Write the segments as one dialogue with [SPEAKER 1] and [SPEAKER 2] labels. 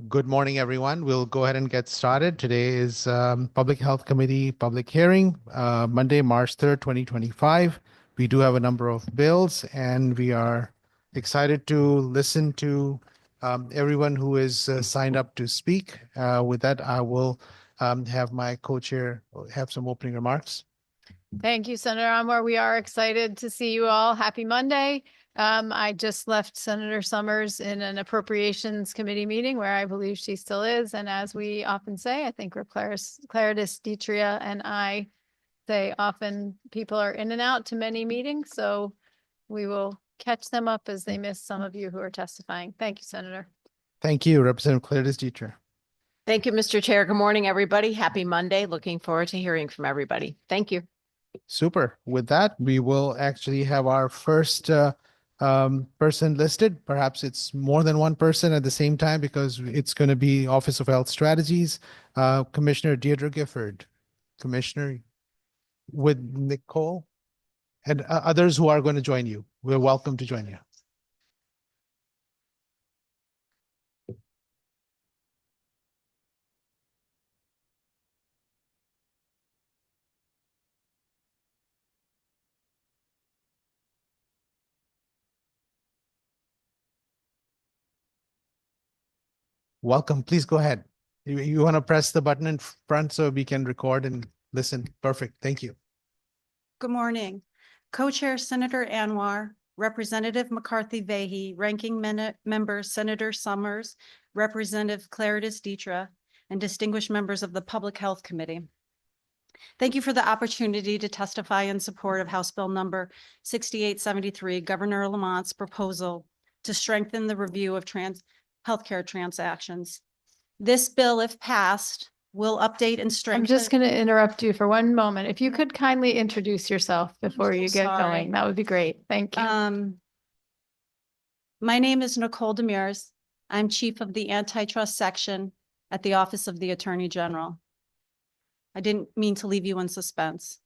[SPEAKER 1] Good morning, everyone. We'll go ahead and get started. Today is Public Health Committee public hearing, Monday, March 3rd, 2025. We do have a number of bills, and we are excited to listen to everyone who is signed up to speak. With that, I will have my co-chair have some opening remarks.
[SPEAKER 2] Thank you, Senator Anwar. We are excited to see you all. Happy Monday. I just left Senator Summers in an Appropriations Committee meeting where I believe she still is. And as we often say, I think we're Clarice Detria and I say often people are in and out to many meetings. So we will catch them up as they miss some of you who are testifying. Thank you, Senator.
[SPEAKER 1] Thank you, Representative Clarice Detria.
[SPEAKER 3] Thank you, Mr. Chair. Good morning, everybody. Happy Monday. Looking forward to hearing from everybody. Thank you.
[SPEAKER 1] Super. With that, we will actually have our first person listed. Perhaps it's more than one person at the same time because it's going to be Office of Health Strategies. Commissioner Deirdre Gifford, Commissioner with Nicole, and others who are going to join you. We're welcome to join you. Welcome. Please go ahead. You want to press the button in front so we can record and listen. Perfect. Thank you.
[SPEAKER 4] Good morning. Co-Chair Senator Anwar, Representative McCarthy-Vahey, Ranking Member Senator Summers, Representative Clarice Detria, and distinguished members of the Public Health Committee. Thank you for the opportunity to testify in support of House Bill number 6873, Governor Lamont's proposal to strengthen the review of healthcare transactions. This bill, if passed, will update and strengthen.
[SPEAKER 2] I'm just going to interrupt you for one moment. If you could kindly introduce yourself before you get going, that would be great. Thank you.
[SPEAKER 4] My name is Nicole Demers. I'm Chief of the Antitrust Section at the Office of the Attorney General. I didn't mean to leave you in suspense.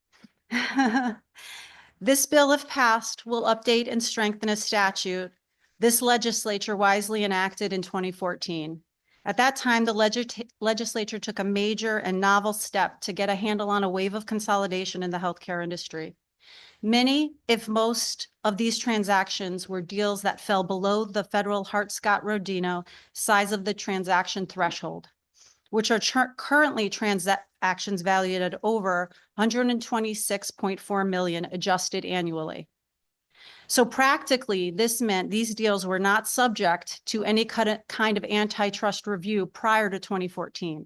[SPEAKER 4] This bill, if passed, will update and strengthen a statute this legislature wisely enacted in 2014. At that time, the legislature took a major and novel step to get a handle on a wave of consolidation in the healthcare industry. Many, if most, of these transactions were deals that fell below the federal Hart-Scott-Rodino size of the transaction threshold, which are currently transactions valued at over $126.4 million adjusted annually. So practically, this meant these deals were not subject to any kind of antitrust review prior to 2014.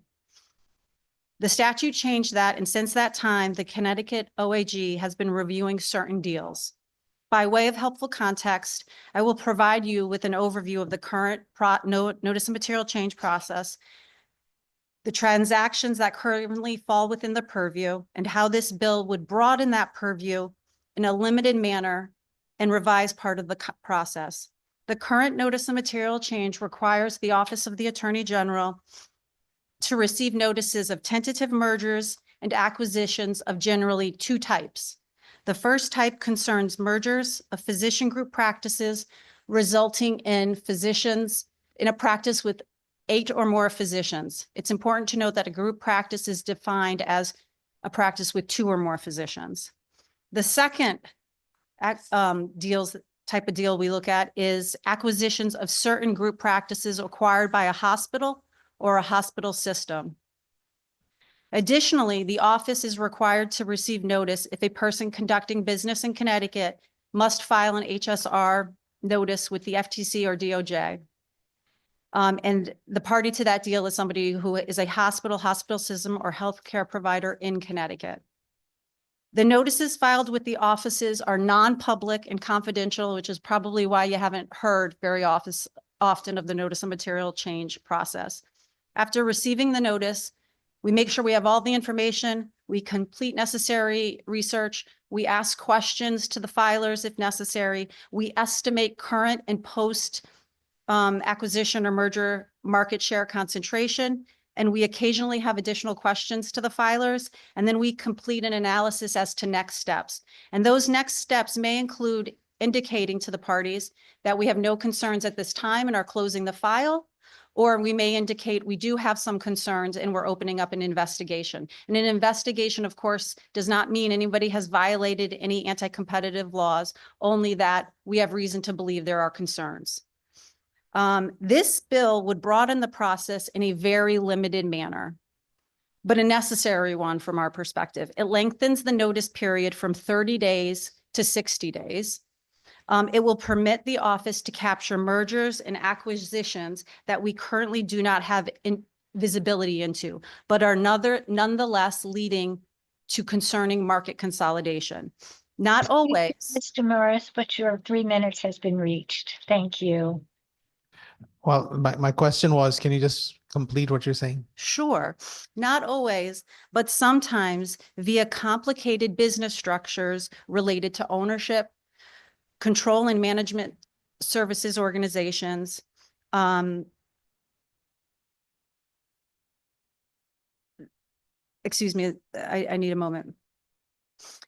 [SPEAKER 4] The statute changed that, and since that time, the Connecticut OAG has been reviewing certain deals. By way of helpful context, I will provide you with an overview of the current notice of material change process, the transactions that currently fall within the purview, and how this bill would broaden that purview in a limited manner and revise part of the process. The current notice of material change requires the Office of the Attorney General to receive notices of tentative mergers and acquisitions of generally two types. The first type concerns mergers of physician group practices resulting in physicians in a practice with 8 or more physicians. It's important to note that a group practice is defined as a practice with 2 or more physicians. The second type of deal we look at is acquisitions of certain group practices acquired by a hospital or a hospital system. Additionally, the office is required to receive notice if a person conducting business in Connecticut must file an HSR notice with the FTC or DOJ. And the party to that deal is somebody who is a hospital system, or healthcare provider in Connecticut. The notices filed with the offices are non-public and confidential, which is probably why you haven't heard very often of the notice of material change process. After receiving the notice, we make sure we have all the information, we complete necessary research, we ask questions to the filers if necessary, we estimate current and post acquisition or merger market share concentration, and we occasionally have additional questions to the filers, and then we complete an analysis as to next steps. And those next steps may include indicating to the parties that we have no concerns at this time and are closing the file, Or we may indicate we do have some concerns and we're opening up an investigation. And an investigation, of course, does not mean anybody has violated any anti-competitive laws, only that we have reason to believe there are concerns. This bill would broaden the process in a very limited manner, but a necessary one from our perspective. It lengthens the notice period from 30 days to 60 days. It will permit the office to capture mergers and acquisitions that we currently do not have visibility into, but are nonetheless leading to concerning market consolidation. Not always.
[SPEAKER 5] Mr. Morris, but your 3 minutes has been reached. Thank you.
[SPEAKER 1] Well, my question was, can you just complete what you're saying?
[SPEAKER 4] Sure, not always, but sometimes via complicated business structures related to ownership, control and management services organizations, excuse me, I need a moment.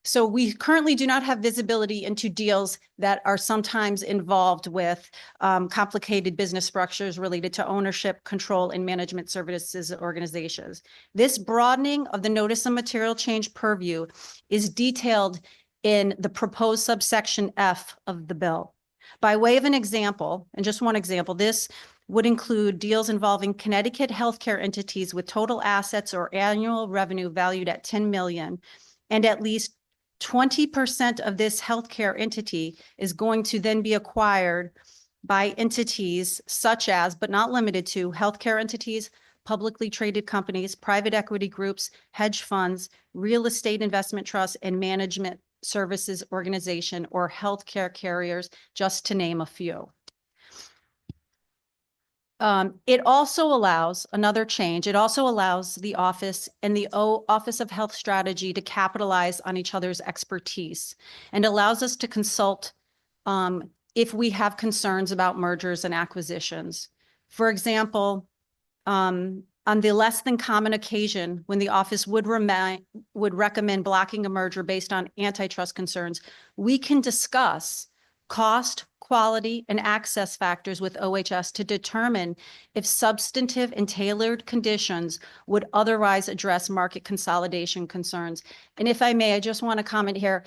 [SPEAKER 4] So we currently do not have visibility into deals that are sometimes involved with complicated business structures related to ownership, control, and management services organizations. This broadening of the notice of material change purview is detailed in the proposed subsection F of the bill. By way of an example, and just one example, this would include deals involving Connecticut healthcare entities with total assets or annual revenue valued at 10 million, and at least 20% of this healthcare entity is going to then be acquired by entities such as, but not limited to, healthcare entities, publicly traded companies, private equity groups, hedge funds, real estate investment trusts, and management services organization or healthcare carriers, just to name a few. It also allows another change. It also allows the office and the Office of Health Strategy to capitalize on each other's expertise and allows us to consult if we have concerns about mergers and acquisitions. For example, on the less than common occasion when the office would recommend blocking a merger based on antitrust concerns, we can discuss cost, quality, and access factors with OHS to determine if substantive and tailored conditions would otherwise address market consolidation concerns. And if I may, I just want to comment here.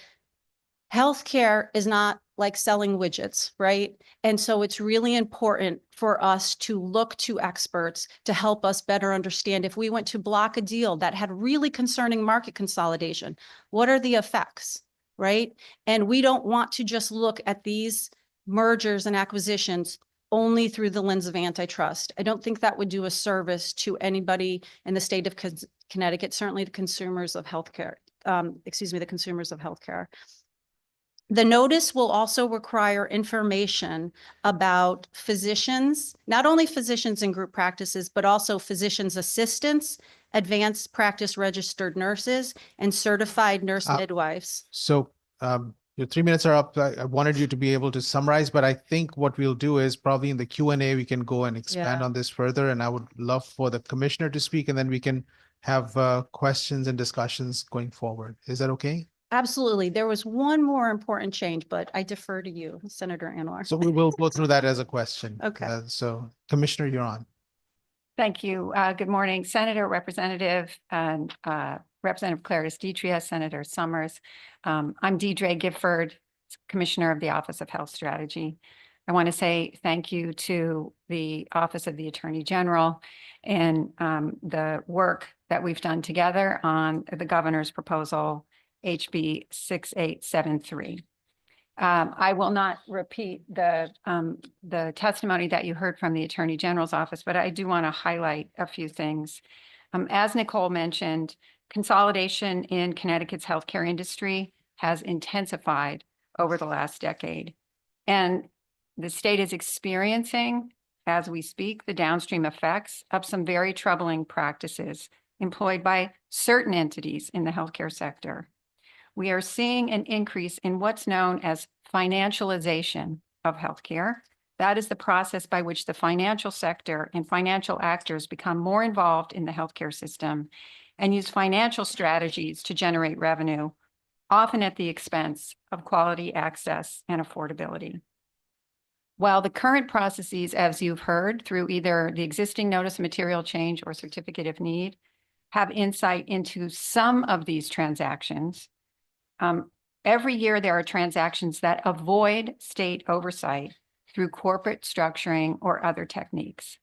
[SPEAKER 4] Healthcare is not like selling widgets, right? And so it's really important for us to look to experts to help us better understand if we went to block a deal that had really concerning market consolidation, what are the effects, right? And we don't want to just look at these mergers and acquisitions only through the lens of antitrust. I don't think that would do a service to anybody in the state of Connecticut, certainly the consumers of healthcare, the consumers of healthcare. The notice will also require information about physicians, not only physicians in group practices, but also physicians' assistants, advanced practice registered nurses, and certified nurse midwives.
[SPEAKER 1] So your 3 minutes are up. I wanted you to be able to summarize, but I think what we'll do is probably in the Q&A, we can go and expand on this further. And I would love for the commissioner to speak, and then we can have questions and discussions going forward. Is that okay?
[SPEAKER 4] Absolutely. There was one more important change, but I defer to you, Senator Anwar.
[SPEAKER 1] So we will go through that as a question.
[SPEAKER 4] Okay.
[SPEAKER 1] So Commissioner, you're on.
[SPEAKER 6] Thank you. Good morning, Senator, Representative, and Representative Clarice Deetria, Senator Summers. I'm Deidre Gifford, Commissioner of the Office of Health Strategy. I want to say thank you to the Office of the Attorney General and the work that we've done together on the governor's proposal, HB 6873. I will not repeat the testimony that you heard from the Attorney General's office, but I do want to highlight a few things. As Nicole mentioned, consolidation in Connecticut's healthcare industry has intensified over the last decade. And the state is experiencing, as we speak, the downstream effects of some very troubling practices employed by certain entities in the healthcare sector. We are seeing an increase in what's known as financialization of healthcare. That is the process by which the financial sector and financial actors become more involved in the healthcare system and use financial strategies to generate revenue, often at the expense of quality, access, and affordability. While the current processes, as you've heard, through either the existing notice of material change or certificate of need, have insight into some of these transactions, every year there are transactions that avoid state oversight through corporate structuring or other techniques.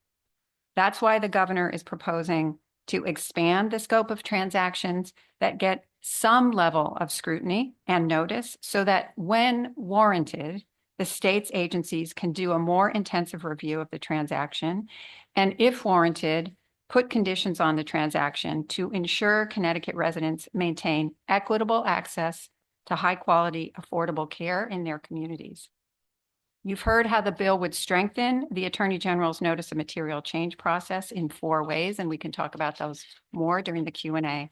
[SPEAKER 6] That's why the governor is proposing to expand the scope of transactions that get some level of scrutiny and notice so that when warranted, the state's agencies can do a more intensive review of the transaction, and if warranted, put conditions on the transaction to ensure Connecticut residents maintain equitable access to high-quality, affordable care in their communities. You've heard how the bill would strengthen the Attorney General's notice of material change process in 4 ways, and we can talk about those more during the Q&A.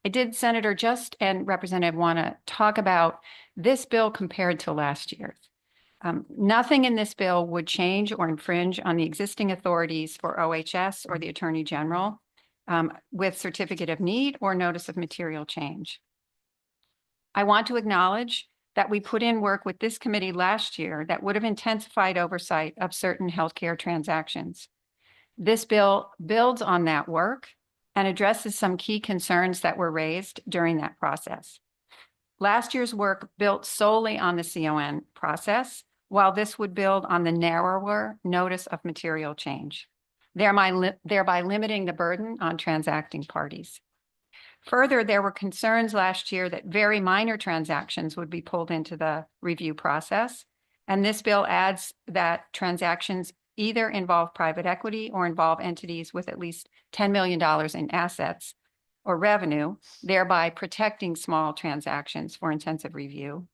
[SPEAKER 6] I did, Senator Just and Representative, want to talk about this bill compared to last year's. Nothing in this bill would change or infringe on the existing authorities for OHS or the Attorney General with certificate of need or notice of material change. I want to acknowledge that we put in work with this committee last year that would have intensified oversight of certain healthcare transactions. This bill builds on that work and addresses some key concerns that were raised during that process. Last year's work built solely on the CON process, while this would build on the narrower notice of material change, thereby limiting the burden on transacting parties. Further, there were concerns last year that very minor transactions would be pulled into the review process, and this bill adds that transactions either involve private equity or involve entities with at least $10 million in assets or revenue, thereby protecting small transactions for intensive review.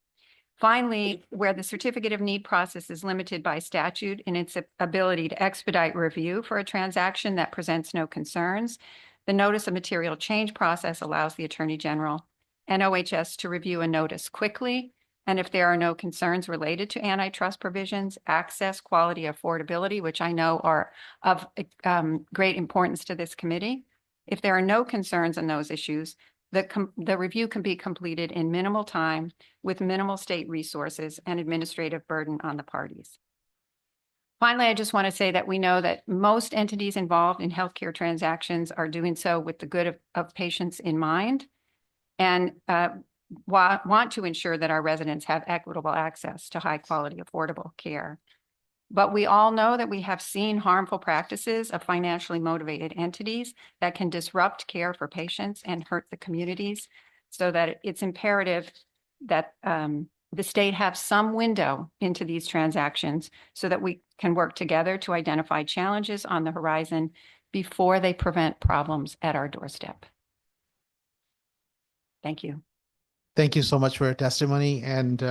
[SPEAKER 6] Finally, where the certificate of need process is limited by statute in its ability to expedite review for a transaction that presents no concerns, the notice of material change process allows the Attorney General and OHS to review a notice quickly, and if there are no concerns related to antitrust provisions, access, quality, affordability, which I know are of great importance to this committee. If there are no concerns on those issues, the review can be completed in minimal time with minimal state resources and administrative burden on the parties. Finally, I just want to say that we know that most entities involved in healthcare transactions are doing so with the good of patients in mind and want to ensure that our residents have equitable access to high quality, affordable care. But we all know that we have seen harmful practices of financially motivated entities that can disrupt care for patients and hurt the communities, so that it's imperative that the state have some window into these transactions so that we can work together to identify challenges on the horizon before they prevent problems at our doorstep. Thank you.
[SPEAKER 1] Thank you so much for your testimony. And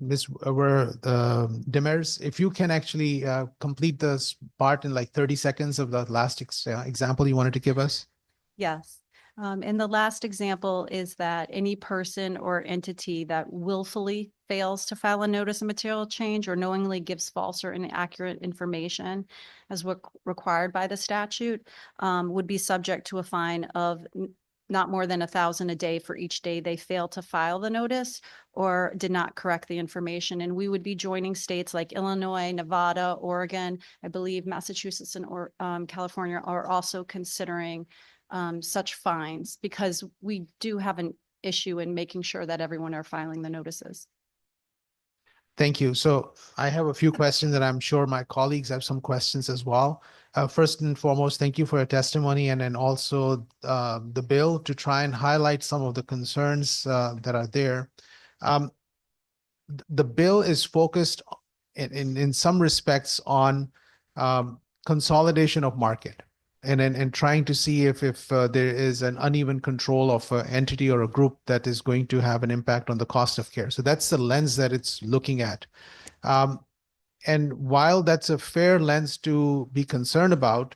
[SPEAKER 1] Ms. Demers, if you can actually complete this part in like 30 seconds of the last example you wanted to give us.
[SPEAKER 4] Yes. And the last example is that any person or entity that willfully fails to file a notice of material change or knowingly gives false or inaccurate information as what required by the statute would be subject to a fine of not more than $1,000 a day for each day they fail to file the notice or did not correct the information. And we would be joining states like Illinois, Nevada, Oregon, I believe Massachusetts and California are also considering such fines because we do have an issue in making sure that everyone are filing the notices.
[SPEAKER 1] Thank you. So I have a few questions and I'm sure my colleagues have some questions as well. First and foremost, thank you for your testimony and then also the bill to try and highlight some of the concerns that are there. The bill is focused in some respects on consolidation of market and trying to see if there is an uneven control of an entity or a group that is going to have an impact on the cost of care. So that's the lens that it's looking at. And while that's a fair lens to be concerned about,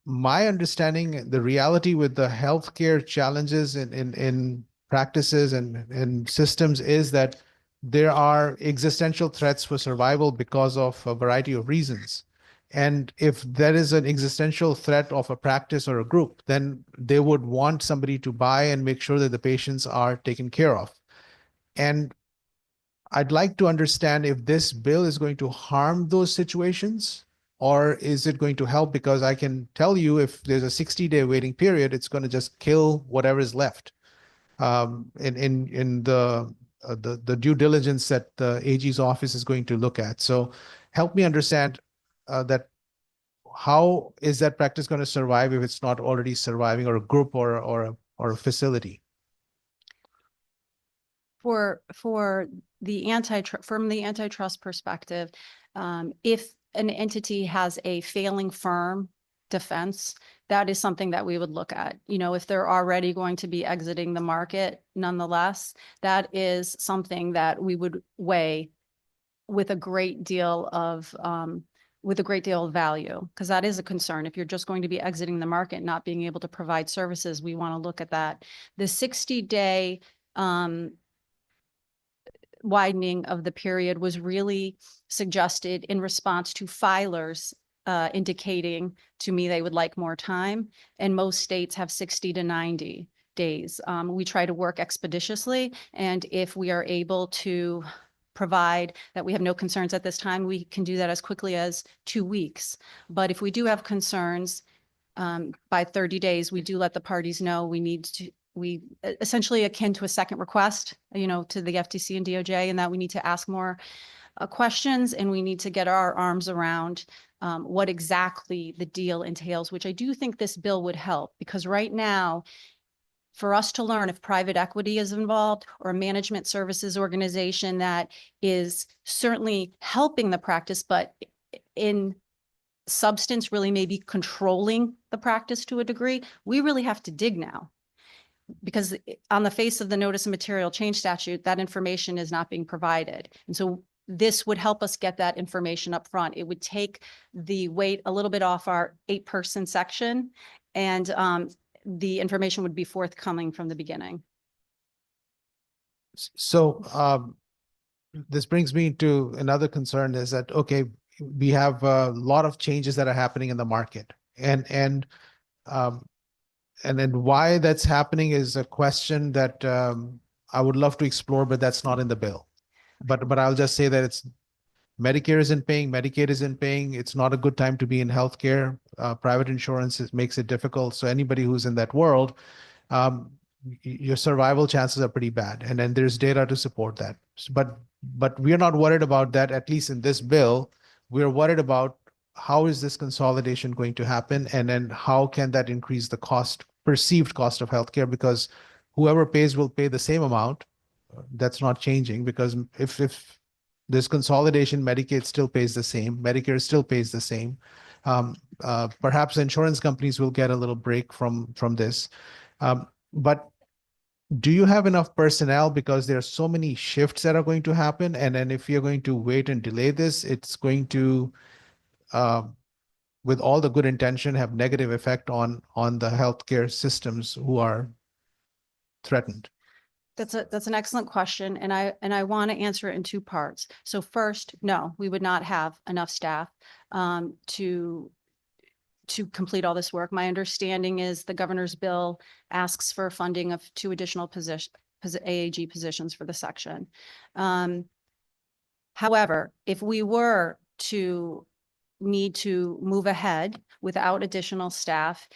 [SPEAKER 1] my understanding, the reality with the healthcare challenges in practices and systems is that there are existential threats for survival because of a variety of reasons. And if there is an existential threat of a practice or a group, then they would want somebody to buy and make sure that the patients are taken care of. And I'd like to understand if this bill is going to harm those situations, or is it going to help? Because I can tell you if there's a 60-day waiting period, it's going to just kill whatever is left. In the due diligence that the AG's office is going to look at. So help me understand that how is that practice going to survive if it's not already surviving, or a group or a facility?
[SPEAKER 4] For the from the antitrust perspective, if an entity has a failing firm defense, that is something that we would look at. You know, if they're already going to be exiting the market, nonetheless, that is something that we would weigh with a great deal of value, because that is a concern. If you're just going to be exiting the market, not being able to provide services, we want to look at that. The 60-day widening of the period was really suggested in response to filers indicating to me they would like more time, and most states have 60 to 90 days. We try to work expeditiously, and if we are able to provide that we have no concerns at this time, we can do that as quickly as 2 weeks. But if we do have concerns, by 30 days, we do let the parties know we essentially akin to a second request, you know, to the FTC and DOJ, and that we need to ask more questions, and we need to get our arms around what exactly the deal entails, which I do think this bill would help, because right now, for us to learn if private equity is involved or a management services organization that is certainly helping the practice, but in substance really maybe controlling the practice to a degree, we really have to dig now. Because on the face of the notice of material change statute, that information is not being provided. And so this would help us get that information up front. It would take the weight a little bit off our 8-person section, and the information would be forthcoming from the beginning.
[SPEAKER 1] So this brings me to another concern, is that, okay, we have a lot of changes that are happening in the market, and then why that's happening is a question that I would love to explore, but that's not in the bill. But I'll just say that it's Medicare isn't paying, Medicaid isn't paying. It's not a good time to be in healthcare. Private insurance makes it difficult. So anybody who's in that world, your survival chances are pretty bad. And then there's data to support that. But we're not worried about that, at least in this bill. We're worried about how is this consolidation going to happen, and then how can that increase the perceived cost of healthcare, because whoever pays will pay the same amount. That's not changing, because if there's consolidation, Medicaid still pays the same, Medicare still pays the same. Perhaps insurance companies will get a little break from this. But do you have enough personnel? Because there are so many shifts that are going to happen. And then if you're going to wait and delay this, it's going to, with all the good intention, have negative effect on the healthcare systems who are threatened.
[SPEAKER 4] That's an excellent question, and I want to answer it in 2 parts. So first, no, we would not have enough staff to complete all this work. My understanding is the governor's bill asks for funding of 2 additional AAG positions for the section. However, if we were to need to move ahead without additional staff,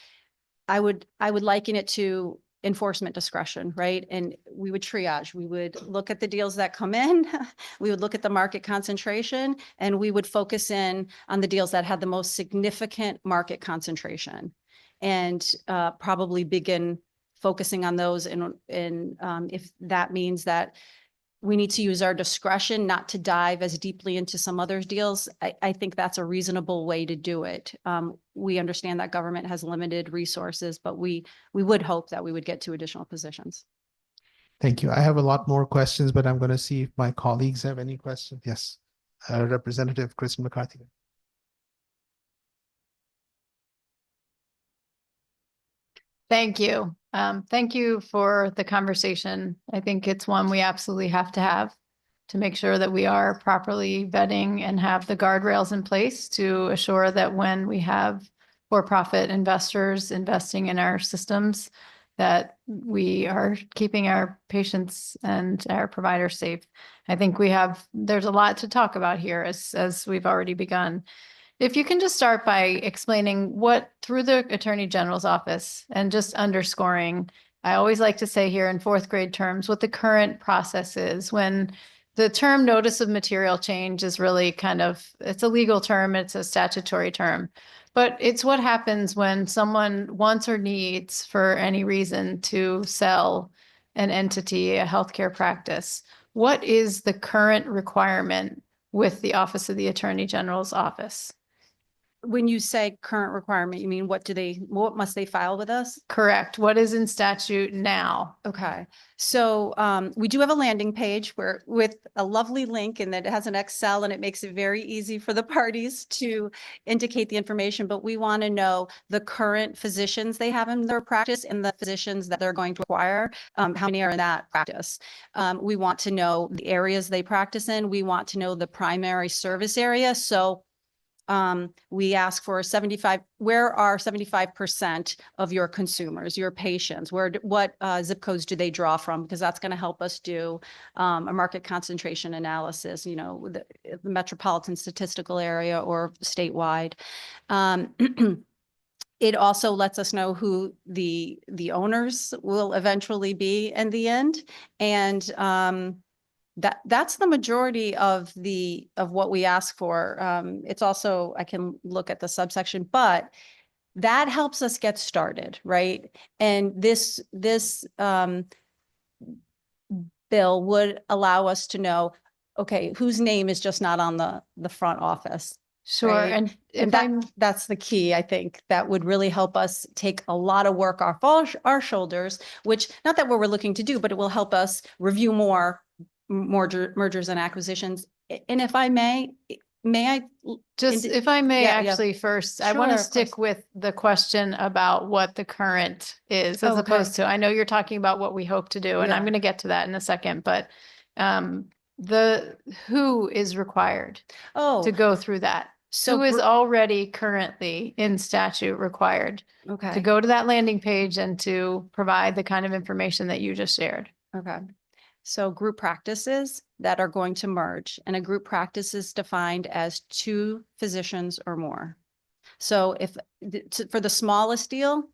[SPEAKER 4] I would liken it to enforcement discretion, right? And we would triage. We would look at the deals that come in. We would look at the market concentration, and we would focus in on the deals that had the most significant market concentration, and probably begin focusing on those. And if that means that we need to use our discretion not to dive as deeply into some other deals, I think that's a reasonable way to do it. We understand that government has limited resources, but we would hope that we would get 2 additional positions.
[SPEAKER 1] Thank you. I have a lot more questions, but I'm going to see if my colleagues have any questions. Yes, Representative Kristen McCarthy.
[SPEAKER 2] Thank you. Thank you for the conversation. I think it's one we absolutely have to make sure that we are properly vetting and have the guardrails in place to assure that when we have for-profit investors investing in our systems, that we are keeping our patients and our providers safe. I think there's a lot to talk about here as we've already begun. If you can just start by explaining what, through the Attorney General's office, and just underscoring, I always like to say here in fourth grade terms, what the current process is when the term notice of material change is really it's a legal term, it's a statutory term, but it's what happens when someone wants or needs for any reason to sell an entity, a healthcare practice. What is the current requirement with the Office of the Attorney General's office?
[SPEAKER 4] When you say current requirement, you mean what must they file with us?
[SPEAKER 2] Correct. What is in statute now?
[SPEAKER 4] Okay, so we do have a landing page with a lovely link, and that it has an Excel, and it makes it very easy for the parties to indicate the information. But we want to know the current physicians they have in their practice and the physicians that they're going to acquire, how many are in that practice. We want to know the areas they practice in. We want to know the primary service area. So we ask for where are 75% of your consumers, your patients? What zip codes do they draw from? Because that's going to help us do a market concentration analysis, the metropolitan statistical area or statewide. It also lets us know who the owners will eventually be in the end. And that's the majority of what we ask for. It's also, I can look at the subsection, but that helps us get started, right? And this bill would allow us to know, okay, whose name is just not on the front office.
[SPEAKER 2] Sure.
[SPEAKER 4] Right?
[SPEAKER 2] And
[SPEAKER 4] that's the key, I think, that would really help us take a lot of work off our shoulders, which not that what we're looking to do, but it will help us review more mergers and acquisitions. And if I may I
[SPEAKER 2] just, if I may,
[SPEAKER 4] Yeah,
[SPEAKER 2] actually, first, I want
[SPEAKER 4] Sure,
[SPEAKER 2] to
[SPEAKER 4] of
[SPEAKER 2] stick with the question about what the current is, as opposed to, I know you're talking about what we hope to do, and I'm
[SPEAKER 4] Yeah.
[SPEAKER 2] going to get to that in a second, but the who is required to go through that?
[SPEAKER 4] So
[SPEAKER 2] Who is already currently in statute required to
[SPEAKER 4] okay.
[SPEAKER 2] go to that landing page and to provide the kind of information that you just shared?
[SPEAKER 4] Okay. So group practices that are going to merge, and a group practice is defined as 2 physicians or more. So for the smallest deal,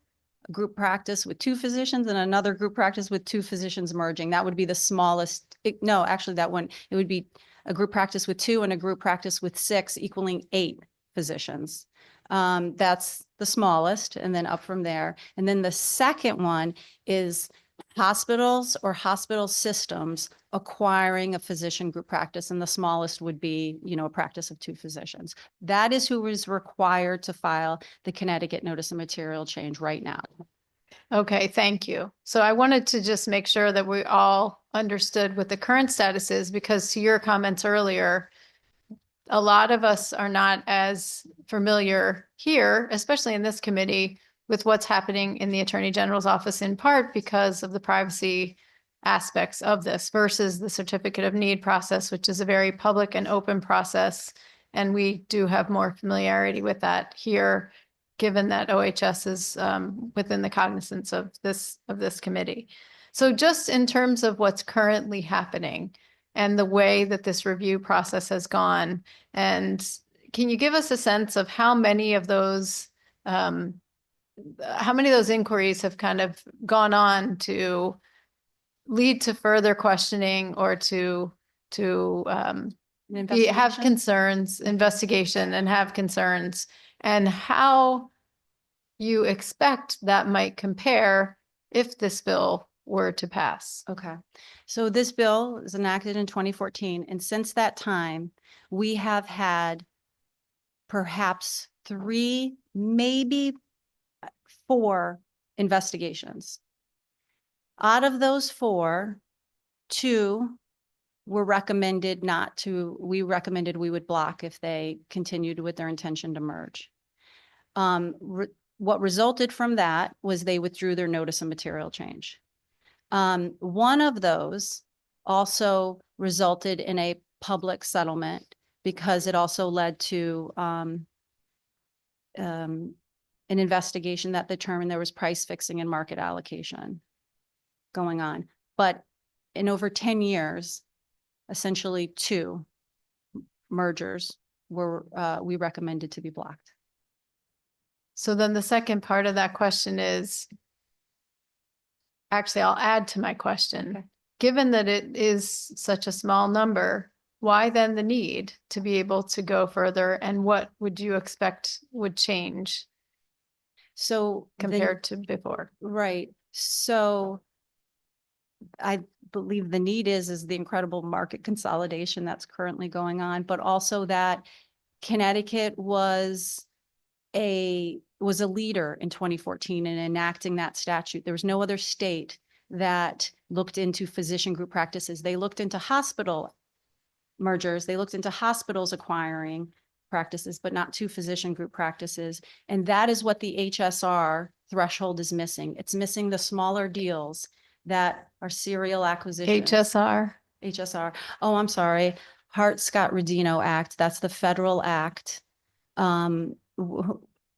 [SPEAKER 4] a group practice with 2 physicians and another group practice with 2 physicians merging, that would be the smallest. No, actually it would be a group practice with 2 and a group practice with 6 equaling 8 physicians. That's the smallest, and then up from there. And then the second one is hospitals or hospital systems acquiring a physician group practice, and the smallest would be, a practice of 2 physicians. That is who is required to file the Connecticut Notice of Material Change right now.
[SPEAKER 2] Okay, thank you. So I wanted to just make sure that we all understood what the current status is, because to your comments earlier, a lot of us are not as familiar here, especially in this committee, with what's happening in the Attorney General's office, in part because of the privacy aspects of this versus the certificate of need process, which is a very public and open process. And we do have more familiarity with that here, given that OHS is within the cognizance of this committee. So just in terms of what's currently happening and the way that this review process has gone, and can you give us a sense of how many of those inquiries have kind of gone on to lead to further questioning or to have concerns, investigation, and have concerns, and how you expect that might compare if this bill were to pass?
[SPEAKER 4] Okay. So this bill was enacted in 2014, and since that time, we have had perhaps 3, maybe 4 investigations. Out of those 4, 2 were recommended we recommended we would block if they continued with their intention to merge. What resulted from that was they withdrew their notice of material change. One of those also resulted in a public settlement because it also led to an investigation that determined there was price fixing and market allocation going on. But in over 10 years, essentially 2 mergers were, we recommended to be blocked.
[SPEAKER 2] So then the second part of that question is, actually, I'll add to my question.
[SPEAKER 4] Okay.
[SPEAKER 2] Given that it is such a small number, why then the need to be able to go further? And what would you expect would change
[SPEAKER 4] So
[SPEAKER 2] compared to before?
[SPEAKER 4] right. So I believe the need is the incredible market consolidation that's currently going on, but also that Connecticut was a leader in 2014 in enacting that statute. There was no other state that looked into physician group practices. They looked into hospital mergers. They looked into hospitals acquiring practices, but not to physician group practices. And that is what the HSR threshold is missing. It's missing the smaller deals that are serial acquisitions. HSR. Oh, I'm sorry. Hart-Scott-Rodino Act. That's the federal act.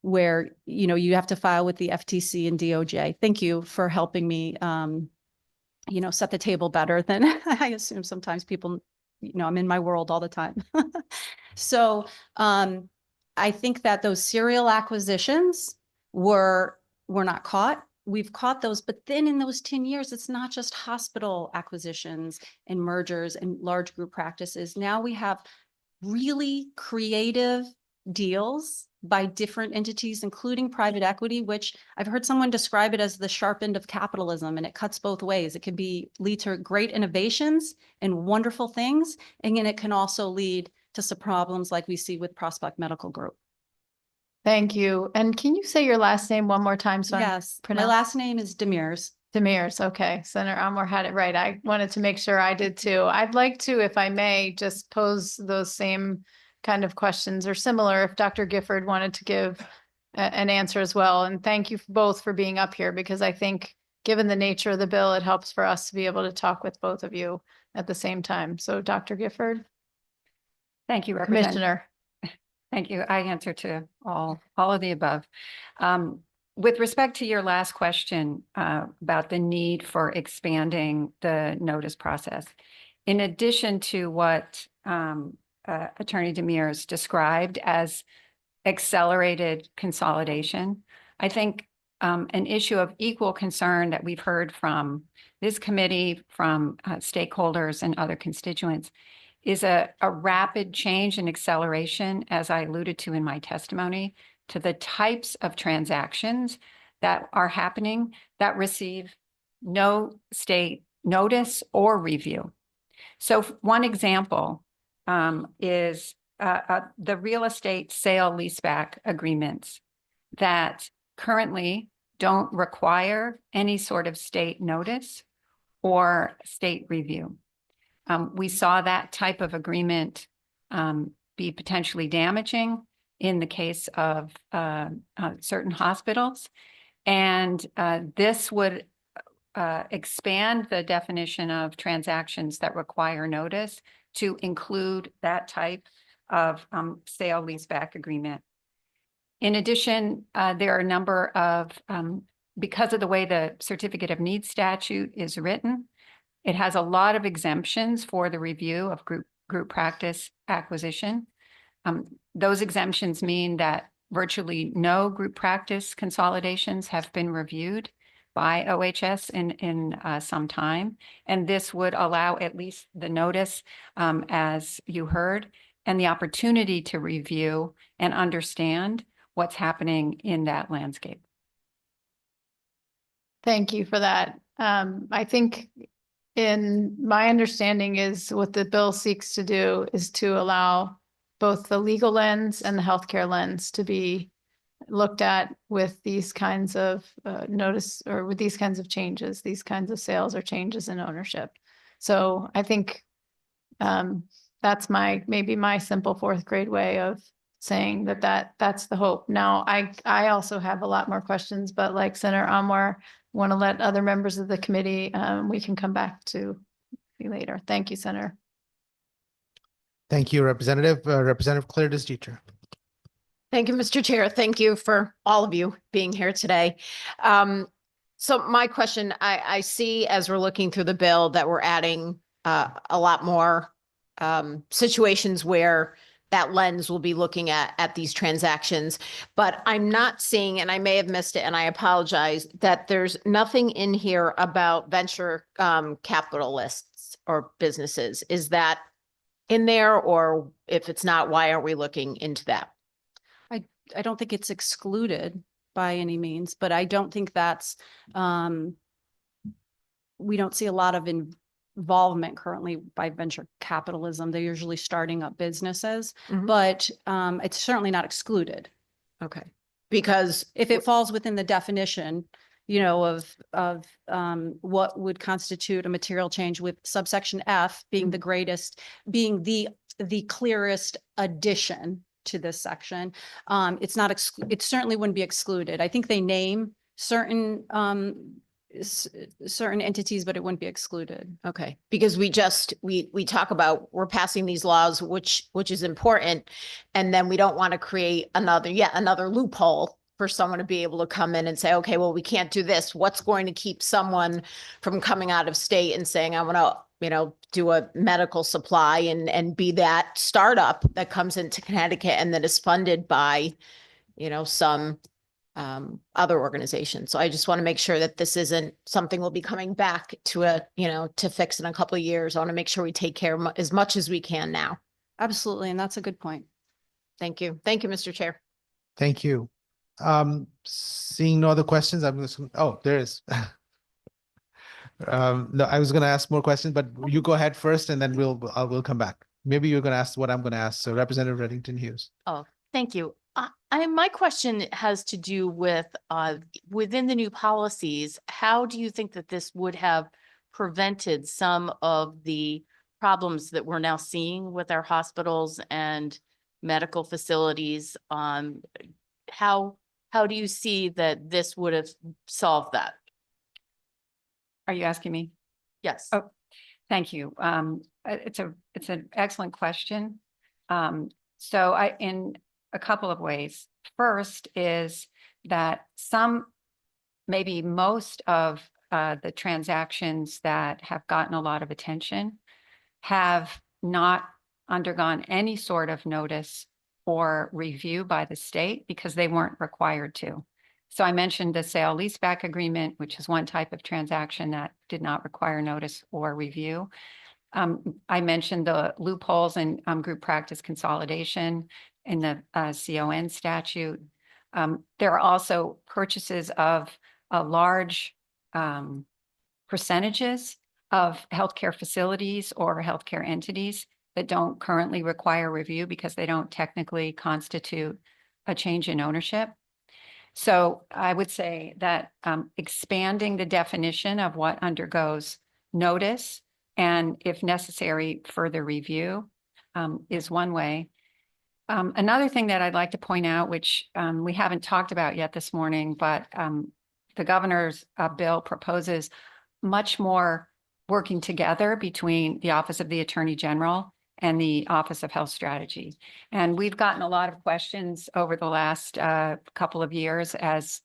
[SPEAKER 4] Where, you have to file with the FTC and DOJ. Thank you for helping me, set the table better than I assume sometimes people, I'm in my world all the time. So I think that those serial acquisitions were not caught. We've caught those, but then in those 10 years, it's not just hospital acquisitions and mergers and large group practices. Now we have really creative deals by different entities, including private equity, which I've heard someone describe it as the sharp end of capitalism, and it cuts both ways. It can lead to great innovations and wonderful things, and then it can also lead to some problems like we see with Prospect Medical Group.
[SPEAKER 2] Thank you. And can you say your last name one more time? So
[SPEAKER 4] Yes, my last name is Demers.
[SPEAKER 2] Demers. Okay. Senator Amor had it right. I wanted to make sure I did too. I'd like to, if I may, just pose those same kind of questions or similar if Dr. Gifford wanted to give an answer as well. And thank you both for being up here, because I think given the nature of the bill, it helps for us to be able to talk with both of you at the same time. So Dr. Gifford.
[SPEAKER 6] Thank you,
[SPEAKER 2] Commissioner.
[SPEAKER 6] Thank you. I answer to all of the above. With respect to your last question about the need for expanding the notice process, in addition to what Attorney Demers described as accelerated consolidation, I think an issue of equal concern that we've heard from this committee, from stakeholders and other constituents, is a rapid change and acceleration, as I alluded to in my testimony, to the types of transactions that are happening that receive no state notice or review. So one example is the real estate sale leaseback agreements that currently don't require any sort of state notice or state review. We saw that type of agreement be potentially damaging in the case of certain hospitals. And this would expand the definition of transactions that require notice to include that type of sale leaseback agreement. In addition, there are a number of, because of the way the Certificate of Need statute is written, it has a lot of exemptions for the review of group practice acquisition. Those exemptions mean that virtually no group practice consolidations have been reviewed by OHS in some time. And this would allow at least the notice, as you heard, and the opportunity to review and understand what's happening in that landscape.
[SPEAKER 2] Thank you for that. I think in my understanding is what the bill seeks to do is to allow both the legal lens and the healthcare lens to be looked at with these kinds of notice, or with these kinds of changes, these kinds of sales or changes in ownership. So I think that's maybe my simple fourth grade way of saying that's the hope. Now, I also have a lot more questions, but like Senator Amor, want to let other members of the committee, we can come back to you later. Thank you, Senator.
[SPEAKER 1] Thank you, Representative. Representative Claire Desdieter.
[SPEAKER 3] Thank you, Mr. Chair. Thank you for all of you being here today. So my question, I see as we're looking through the bill that we're adding a lot more situations where that lens will be looking at these transactions, but I'm not seeing, and I may have missed it, and I apologize, that there's nothing in here about venture capitalists or businesses. Is that in there, or if it's not, why aren't we looking into that?
[SPEAKER 4] I don't think it's excluded by any means, but I don't think that's, we don't see a lot of involvement currently by venture capitalism. They're usually starting up businesses,
[SPEAKER 3] Mhm.
[SPEAKER 4] but it's certainly not excluded.
[SPEAKER 3] Okay, because
[SPEAKER 4] If it falls within the definition, you know, of what would constitute a material change, with subsection F being the greatest, being the clearest addition to this section, it's not, it certainly wouldn't be excluded. I think they name certain certain entities, but it wouldn't be excluded.
[SPEAKER 3] okay, because we talk about, we're passing these laws, which is important, and then we don't want to create another loophole for someone to be able to come in and say, okay, well, we can't do this. What's going to keep someone from coming out of state and saying, I want to, do a medical supply and be that startup that comes into Connecticut and that is funded by, some other organizations. So I just want to make sure that this isn't something we'll be coming back to to fix in a couple of years. I want to make sure we take care as much as we can now.
[SPEAKER 4] Absolutely. And that's a good point.
[SPEAKER 3] Thank you. Thank you, Mr. Chair.
[SPEAKER 1] Thank you. Seeing no other questions, I'm just, oh, there is. No, I was going to ask more questions, but you go ahead first and then we'll come back. Maybe you're going to ask what I'm going to ask. So Representative Reddington Hughes.
[SPEAKER 7] Oh, thank you. My question has to do with within the new policies, how do you think that this would have prevented some of the problems that we're now seeing with our hospitals and medical facilities? How do you see that this would have solved that?
[SPEAKER 6] Are you asking me?
[SPEAKER 7] Yes.
[SPEAKER 6] Oh, thank you. It's an excellent question. So in a couple of ways. First is that maybe most of the transactions that have gotten a lot of attention have not undergone any sort of notice or review by the state because they weren't required to. So I mentioned the sale leaseback agreement, which is one type of transaction that did not require notice or review. I mentioned the loopholes in group practice consolidation in the CON statute. There are also purchases of large percentages of healthcare facilities or healthcare entities that don't currently require review because they don't technically constitute a change in ownership. So I would say that expanding the definition of what undergoes notice and, if necessary, further review is one way. Another thing that I'd like to point out, which we haven't talked about yet this morning, but the governor's bill proposes much more working together between the Office of the Attorney General and the Office of Health Strategy. And we've gotten a lot of questions over the last couple of years as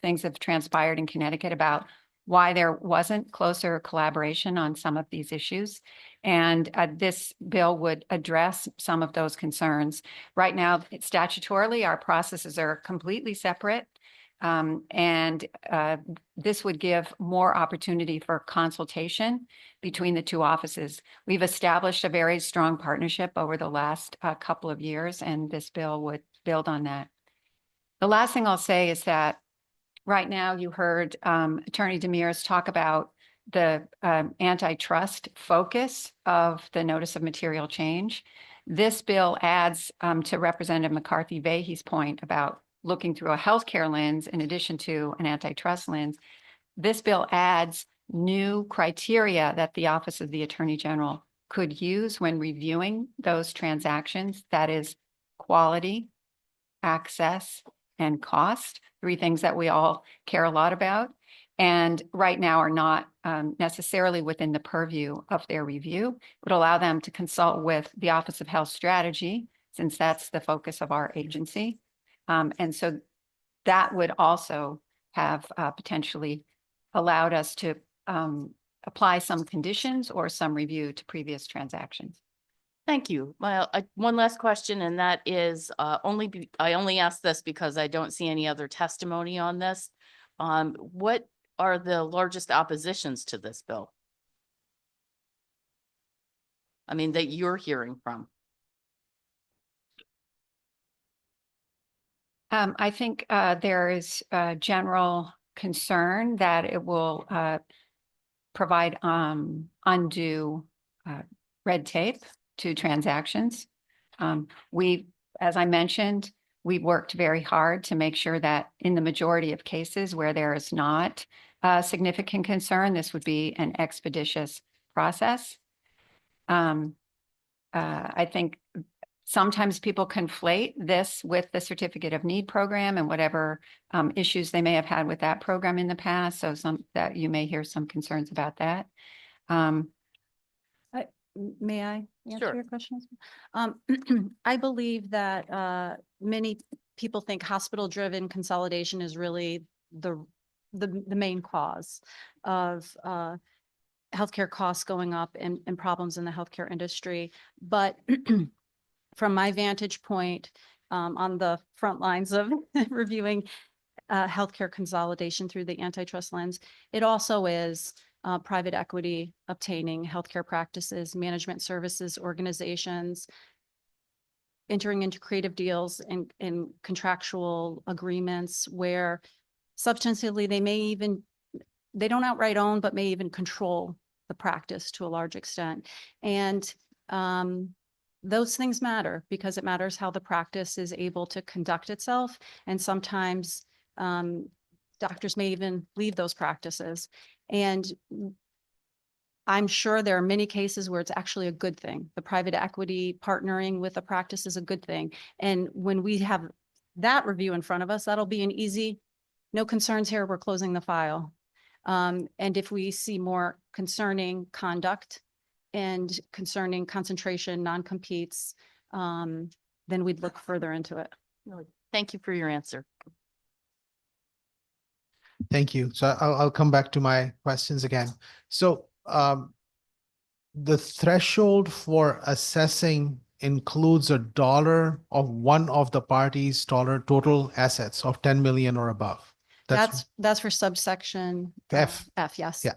[SPEAKER 6] things have transpired in Connecticut about why there wasn't closer collaboration on some of these issues. And this bill would address some of those concerns. Right now, statutorily, our processes are completely separate. This would give more opportunity for consultation between the two offices. We've established a very strong partnership over the last couple of years, and this bill would build on that. The last thing I'll say is that right now you heard Attorney Demers talk about the antitrust focus of the notice of material change. This bill adds to Representative McCarthy-Vahey's point about looking through a healthcare lens in addition to an antitrust lens. This bill adds new criteria that the Office of the Attorney General could use when reviewing those transactions. That is quality, access, and cost, three things that we all care a lot about, and right now are not necessarily within the purview of their review. It would allow them to consult with the Office of Health Strategy, since that's the focus of our agency, And so that would also have potentially allowed us to apply some conditions or some review to previous transactions.
[SPEAKER 7] Thank you. Well, one last question, and that is I only ask this because I don't see any other testimony on this. What are the largest oppositions to this bill? I mean, that you're hearing from?
[SPEAKER 6] I think there is a general concern that it will provide undue red tape to transactions. As I mentioned, we worked very hard to make sure that in the majority of cases where there is not a significant concern, this would be an expeditious process. I think sometimes people conflate this with the Certificate of Need program and whatever issues they may have had with that program in the past. So that you may hear some concerns about that.
[SPEAKER 4] May I answer
[SPEAKER 7] Sure.
[SPEAKER 4] your question? I believe that many people think hospital-driven consolidation is really the main cause of healthcare costs going up and problems in the healthcare industry. But from my vantage point, on the front lines of reviewing healthcare consolidation through the antitrust lens, it also is private equity obtaining healthcare practices, management services organizations, entering into creative deals and contractual agreements where substantively they don't outright own, but may even control the practice to a large extent. And those things matter because it matters how the practice is able to conduct itself. And sometimes doctors may even leave those practices. And I'm sure there are many cases where it's actually a good thing. The private equity partnering with a practice is a good thing. And when we have that review in front of us, that'll be an easy, no concerns here, we're closing the file. And if we see more concerning conduct and concerning concentration, non-competes, then we'd look further into it.
[SPEAKER 7] Thank you for your answer.
[SPEAKER 1] Thank you. So I'll come back to my questions again. So the threshold for assessing includes $1 of one of the parties' total assets of 10 million or above.
[SPEAKER 4] That's for subsection
[SPEAKER 1] F.
[SPEAKER 4] F, yes.
[SPEAKER 1] Yeah.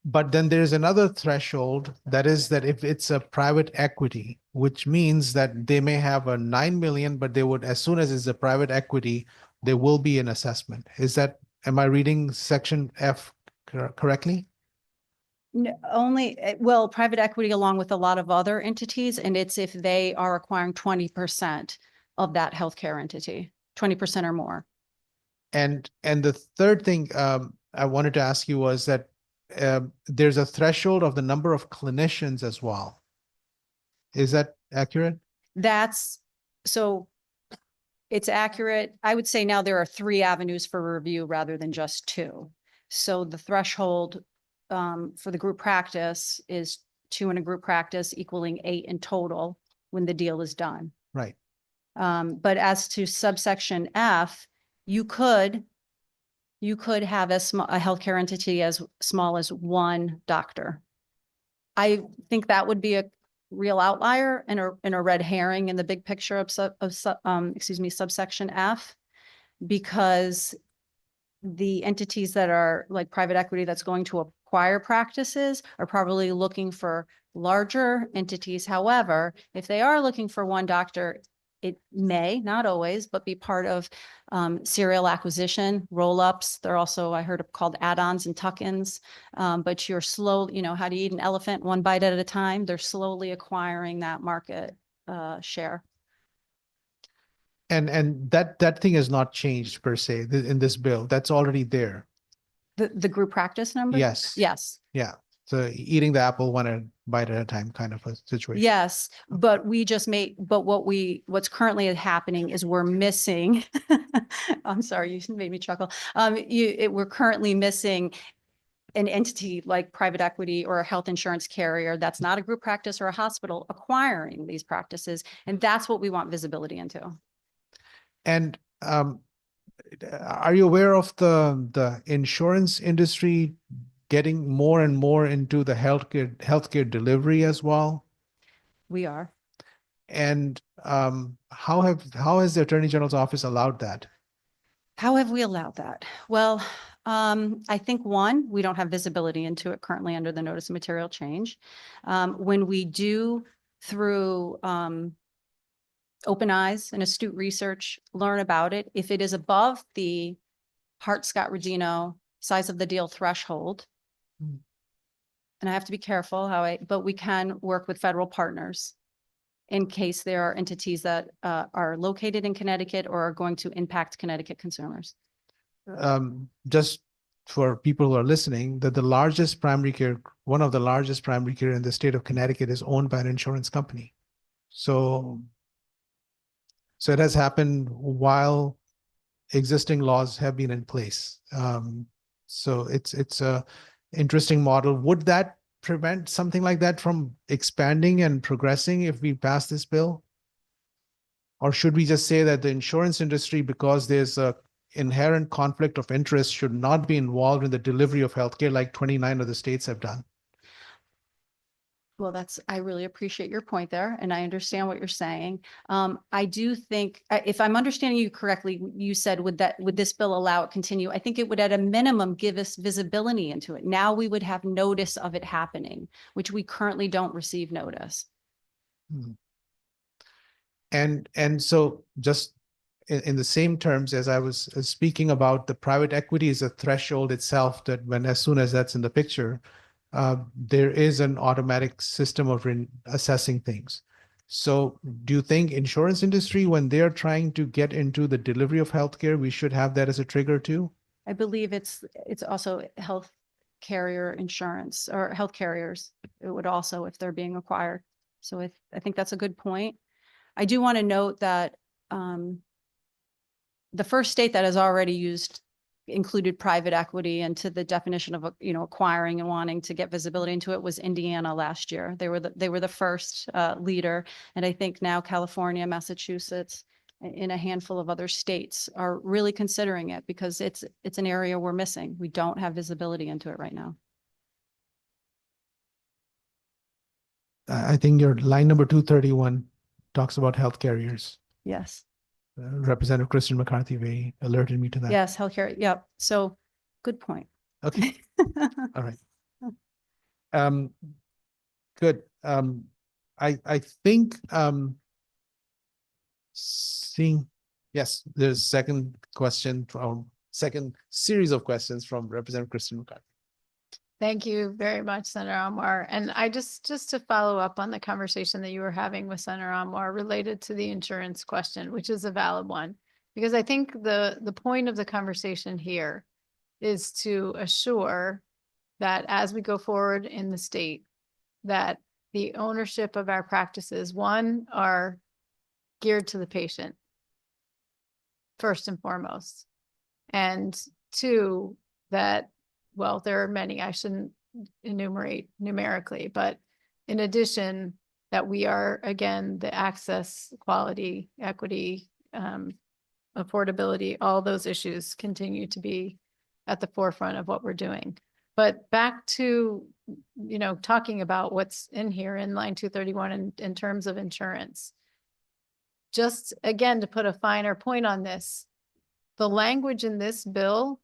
[SPEAKER 1] But then there's another threshold that is that if it's a private equity, which means that they may have a 9 million, but they would, as soon as it's a private equity, there will be an assessment. Am I reading section F correctly?
[SPEAKER 4] Well, private equity along with a lot of other entities, and it's if they are acquiring 20% of that healthcare entity, 20% or more.
[SPEAKER 1] And the third thing I wanted to ask you was that there's a threshold of the number of clinicians as well. Is that accurate?
[SPEAKER 4] So it's accurate. I would say now there are 3 avenues for review rather than just 2. So the threshold for the group practice is 2 in a group practice equaling 8 in total when the deal is done.
[SPEAKER 1] Right.
[SPEAKER 4] But as to subsection F, you could have a healthcare entity as small as 1 doctor. I think that would be a real outlier and a red herring in the big picture of subsection F, because the entities that are like private equity that's going to acquire practices are probably looking for larger entities. However, if they are looking for 1 doctor, it may, not always, but be part of serial acquisition, roll-ups. They're also, I heard, called add-ons and tuck-ins. But you're slow, how do you eat an elephant 1 bite at a time? They're slowly acquiring that market share.
[SPEAKER 1] And that thing has not changed per se in this bill. That's already there.
[SPEAKER 4] The group practice number?
[SPEAKER 1] Yes.
[SPEAKER 4] Yes.
[SPEAKER 1] Yeah. So eating the apple 1 bite at a time kind of a situation.
[SPEAKER 4] Yes, but what's currently happening is we're missing, I'm sorry, you made me chuckle. We're currently missing an entity like private equity or a health insurance carrier that's not a group practice or a hospital acquiring these practices. And that's what we want visibility into.
[SPEAKER 1] And Are you aware of the insurance industry getting more and more into the healthcare delivery as well?
[SPEAKER 4] We are.
[SPEAKER 1] And how has the Attorney General's office allowed that?
[SPEAKER 4] How have we allowed that? Well, I think one, we don't have visibility into it currently under the notice of material change. When we do through open eyes and astute research, learn about it, if it is above the Hart-Scott-Rodino size of the deal threshold, and I have to be careful but we can work with federal partners in case there are entities that are located in Connecticut or are going to impact Connecticut consumers.
[SPEAKER 1] Just for people who are listening, that one of the largest primary care in the state of Connecticut is owned by an insurance company. So it has happened while existing laws have been in place. So it's a interesting model. Would that prevent something like that from expanding and progressing if we pass this bill? Or should we just say that the insurance industry, because there's a inherent conflict of interest, should not be involved in the delivery of healthcare like 29 of the states have done?
[SPEAKER 4] Well, I really appreciate your point there, and I understand what you're saying. I do think, if I'm understanding you correctly, you said, would this bill allow it continue? I think it would at a minimum give us visibility into it. Now we would have notice of it happening, which we currently don't receive notice.
[SPEAKER 1] And so just in the same terms as I was speaking about, the private equity is a threshold itself that as soon as that's in the picture, there is an automatic system of assessing things. So do you think insurance industry, when they're trying to get into the delivery of healthcare, we should have that as a trigger too?
[SPEAKER 4] I believe it's also health carrier insurance or health carriers. It would also, if they're being acquired. So I think that's a good point. I do want to note that the first state that has already included private equity into the definition of acquiring and wanting to get visibility into it was Indiana last year. They were the first leader, and I think now California, Massachusetts, in a handful of other states are really considering it because it's an area we're missing. We don't have visibility into it right now.
[SPEAKER 1] I think your line number 231 talks about health carriers.
[SPEAKER 4] Yes.
[SPEAKER 1] Representative Kristen McCarthy alerted me to that.
[SPEAKER 4] Yes, healthcare. Yep. So good point.
[SPEAKER 1] Okay. All right. Good. I think yes, there's second series of questions from Representative Kristen McCarthy.
[SPEAKER 2] Thank you very much, Senator Anwar. And I just to follow up on the conversation that you were having with Senator Anwar related to the insurance question, which is a valid one, because I think the point of the conversation here is to assure that as we go forward in the state, that the ownership of our practices, one, are geared to the patient, first and foremost, and two, that, well, there are many, I shouldn't enumerate numerically, but in addition, that we are, again, the access, quality, equity, affordability, all those issues continue to be at the forefront of what we're doing. But back to, talking about what's in here in line 231 in terms of insurance. Just again, to put a finer point on this, the language in this bill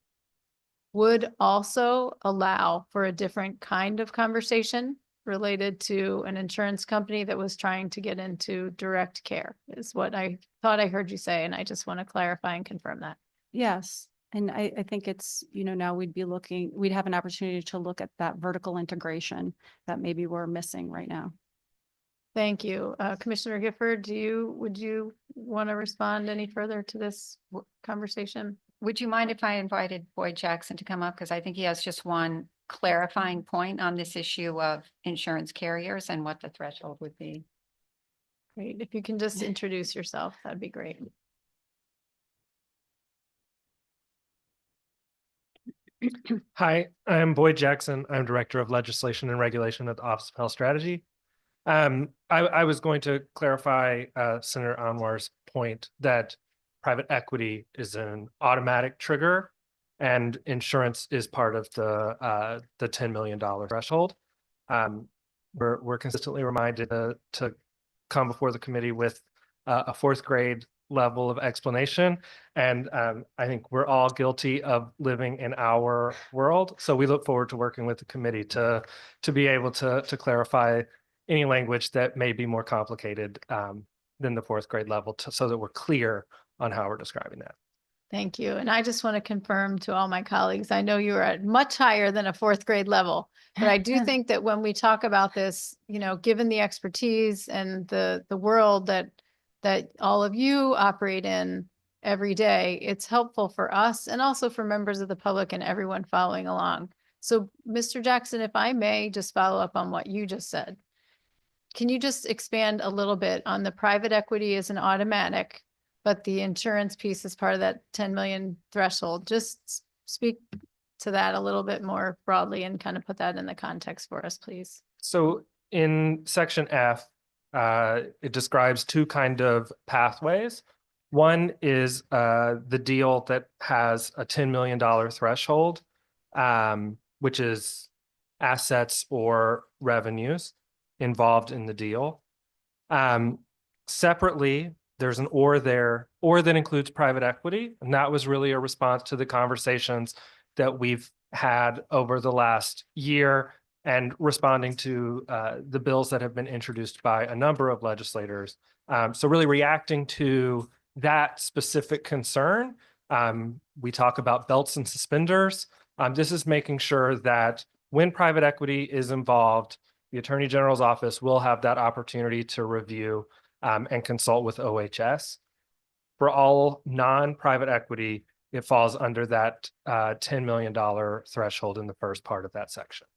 [SPEAKER 2] would also allow for a different kind of conversation related to an insurance company that was trying to get into direct care, is what I thought I heard you say. And I just want to clarify and confirm that.
[SPEAKER 4] Yes. And I think it's, now we'd have an opportunity to look at that vertical integration that maybe we're missing right now.
[SPEAKER 2] Thank you. Commissioner Gifford, would you want to respond any further to this conversation?
[SPEAKER 6] Would you mind if I invited Boyd Jackson to come up? Because I think he has just one clarifying point on this issue of insurance carriers and what the threshold would be.
[SPEAKER 2] Great. If you can just introduce yourself, that'd be great.
[SPEAKER 8] Hi, I'm Boyd Jackson. I'm Director of Legislation and Regulation at the Office of Health Strategy. I was going to clarify Senator Anwar's point that private equity is an automatic trigger, and insurance is part of the $10 million threshold. We're consistently reminded to come before the committee with a fourth grade level of explanation. And I think we're all guilty of living in our world. So we look forward to working with the committee to be able to clarify any language that may be more complicated than the fourth grade level, so that we're clear on how we're describing that.
[SPEAKER 2] Thank you. And I just want to confirm to all my colleagues, I know you are at much higher than a fourth grade level, but I do think that when we talk about this, you know, given the expertise and the world that all of you operate in every day, it's helpful for us and also for members of the public and everyone following along. So Mr. Jackson, if I may just follow up on what you just said, can you just expand a little bit on the private equity as an automatic, but the insurance piece is part of that 10 million threshold? Just speak to that a little bit more broadly and kind of put that in the context for us, please.
[SPEAKER 8] So in section F, it describes two kind of pathways. One is the deal that has a $10 million threshold, which is assets or revenues involved in the deal. Separately, there's an or there, or that includes private equity. And that was really a response to the conversations that we've had over the last year and responding to the bills that have been introduced by a number of legislators. So really reacting to that specific concern. We talk about belts and suspenders. This is making sure that when private equity is involved, the Attorney General's office will have that opportunity to review and consult with OHS. For all non-private equity, it falls under that $10 million threshold in the first part of that section.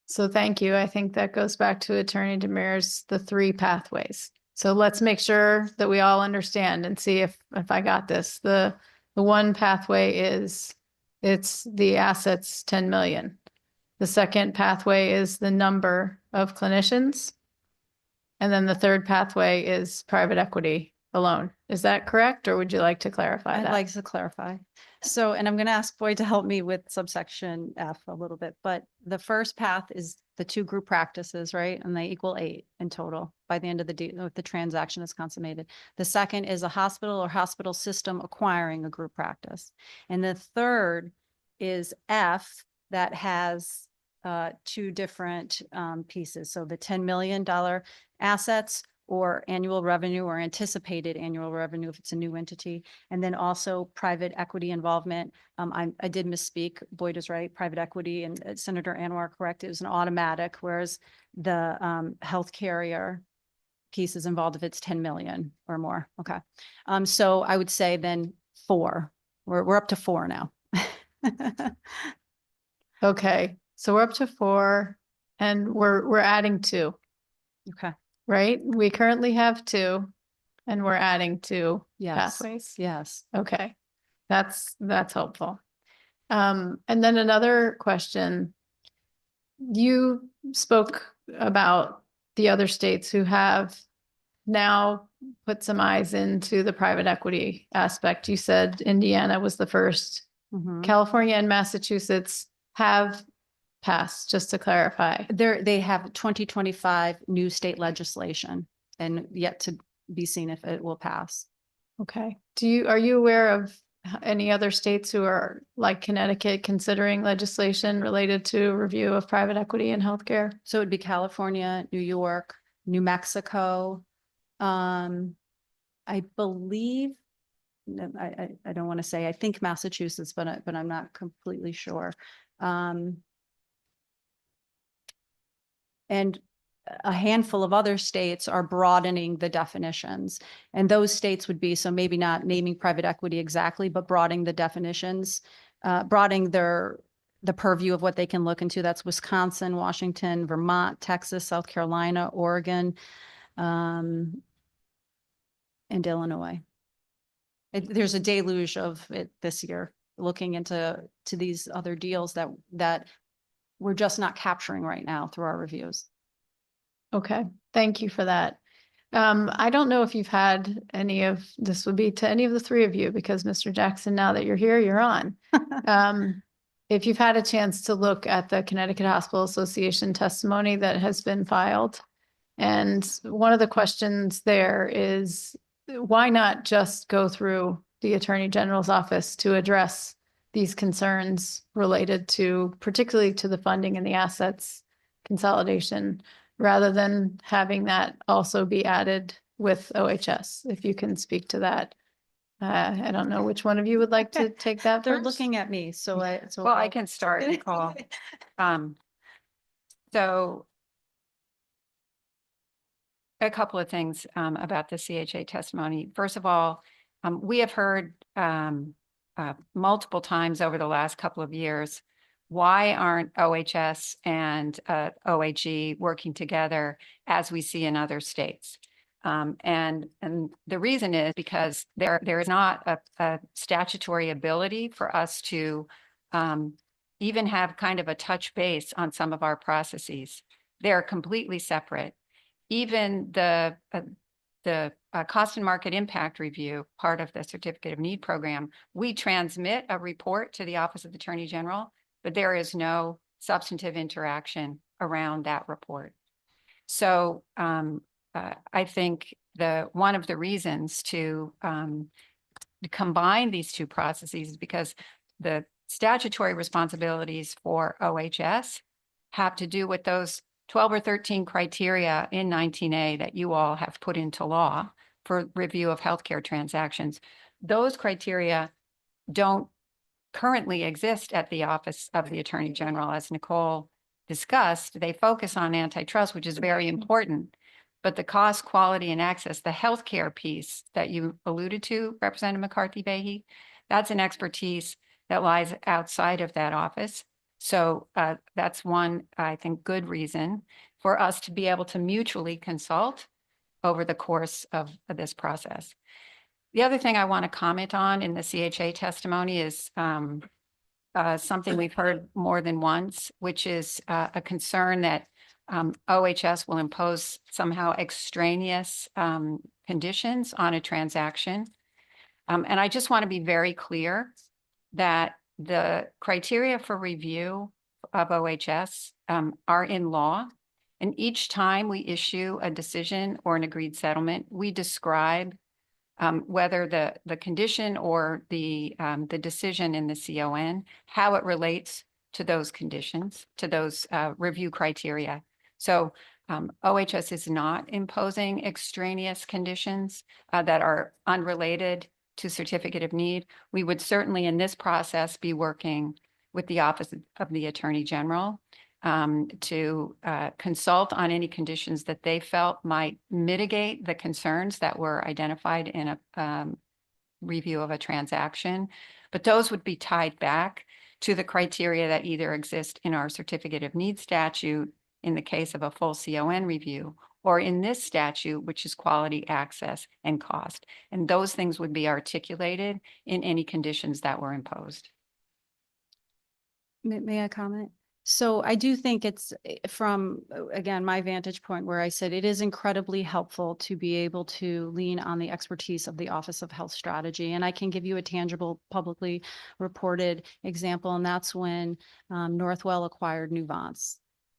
[SPEAKER 2] So thank you. I think that goes back to Attorney Demir's, the three pathways. So let's make sure that we all understand and see if I got this. The one pathway is it's the assets 10 million. The second pathway is the number of clinicians. And then the third pathway is private equity alone. Is that correct? Or would you like to clarify that?
[SPEAKER 4] I'd like to clarify. So, and I'm going to ask Boyd to help me with subsection F a little bit, but the first path is the 2 group practices, right? And they equal 8 in total by the end of the deal, if the transaction is consummated. The second is a hospital or hospital system acquiring a group practice. And the third is F, that has 2 different pieces. So the $10 million assets or annual revenue or anticipated annual revenue if it's a new entity. And then also private equity involvement. I did misspeak. Boyd is right. Private equity, and Senator Anwar correct. It was an automatic, whereas the health carrier piece is involved if it's 10 million or more. Okay. So I would say then 4. We're up to 4 now.
[SPEAKER 2] Okay. So we're up to 4 and we're adding 2.
[SPEAKER 4] Okay.
[SPEAKER 2] Right? We currently have 2 and we're adding 2
[SPEAKER 4] Yes.
[SPEAKER 2] pathways.
[SPEAKER 4] Yes.
[SPEAKER 2] Okay. That's helpful. And then another question. You spoke about the other states who have now put some eyes into the private equity aspect. You said Indiana was the first.
[SPEAKER 4] Mhm.
[SPEAKER 2] California and Massachusetts have passed, just to clarify.
[SPEAKER 4] They have 2025 new state legislation and yet to be seen if it will pass.
[SPEAKER 2] Okay. Are you aware of any other states who are like Connecticut considering legislation related to review of private equity in healthcare?
[SPEAKER 4] So it'd be California, New York, New Mexico. I believe, no, I don't want to say, I think Massachusetts, but I'm not completely sure. And a handful of other states are broadening the definitions. And those states would be, so maybe not naming private equity exactly, but broadening the definitions, broadening the purview of what they can look into. That's Wisconsin, Washington, Vermont, Texas, South Carolina, Oregon, and Illinois. There's a deluge of it this year, looking into these other deals that we're just not capturing right now through our reviews.
[SPEAKER 2] Okay, thank you for that. I don't know if you've had any of, this would be to any of the three of you, because Mr. Jackson, now that you're here, you're on. If you've had a chance to look at the Connecticut Hospital Association testimony that has been filed. And one of the questions there is, why not just go through the Attorney General's office to address these concerns related to, particularly to the funding and the assets consolidation, rather than having that also be added with OHS? If you can speak to that. I don't know which one of you would like to take that
[SPEAKER 4] They're
[SPEAKER 2] first.
[SPEAKER 4] looking at me, so I.
[SPEAKER 6] Well, I can start, Nicole. So a couple of things about the CHA testimony. First of all, we have heard multiple times over the last couple of years, why aren't OHS and OAG working together as we see in other states? And the reason is because there is not a statutory ability for us to even have kind of a touch base on some of our processes. They're completely separate. Even the cost and market impact review, part of the Certificate of Need program, we transmit a report to the Office of the Attorney General, but there is no substantive interaction around that report. So I think one of the reasons to combine these two processes is because the statutory responsibilities for OHS have to do with those 12 or 13 criteria in 19A that you all have put into law for review of healthcare transactions. Those criteria don't currently exist at the Office of the Attorney General. As Nicole discussed, they focus on antitrust, which is very important. But the cost, quality, and access, the healthcare piece that you alluded to, Representative McCarthy-Vahey, that's an expertise that lies outside of that office. So that's one, I think, good reason for us to be able to mutually consult over the course of this process. The other thing I want to comment on in the CHA testimony is something we've heard more than once, which is a concern that OHS will impose somehow extraneous conditions on a transaction. And I just want to be very clear that the criteria for review of OHS are in law. And each time we issue a decision or an agreed settlement, we describe whether the condition or the decision in the CON, how it relates to those conditions, to those review criteria. So OHS is not imposing extraneous conditions that are unrelated to Certificate of Need. We would certainly in this process be working with the Office of the Attorney General to consult on any conditions that they felt might mitigate the concerns that were identified in a review of a transaction. But those would be tied back to the criteria that either exist in our Certificate of Need statute in the case of a full CON review, or in this statute, which is quality, access, and cost. And those things would be articulated in any conditions that were imposed.
[SPEAKER 4] May I comment? So I do think it's from, again, my vantage point where I said it is incredibly helpful to be able to lean on the expertise of the Office of Health Strategy. And I can give you a tangible, publicly reported example, and that's when Northwell acquired Nuvance.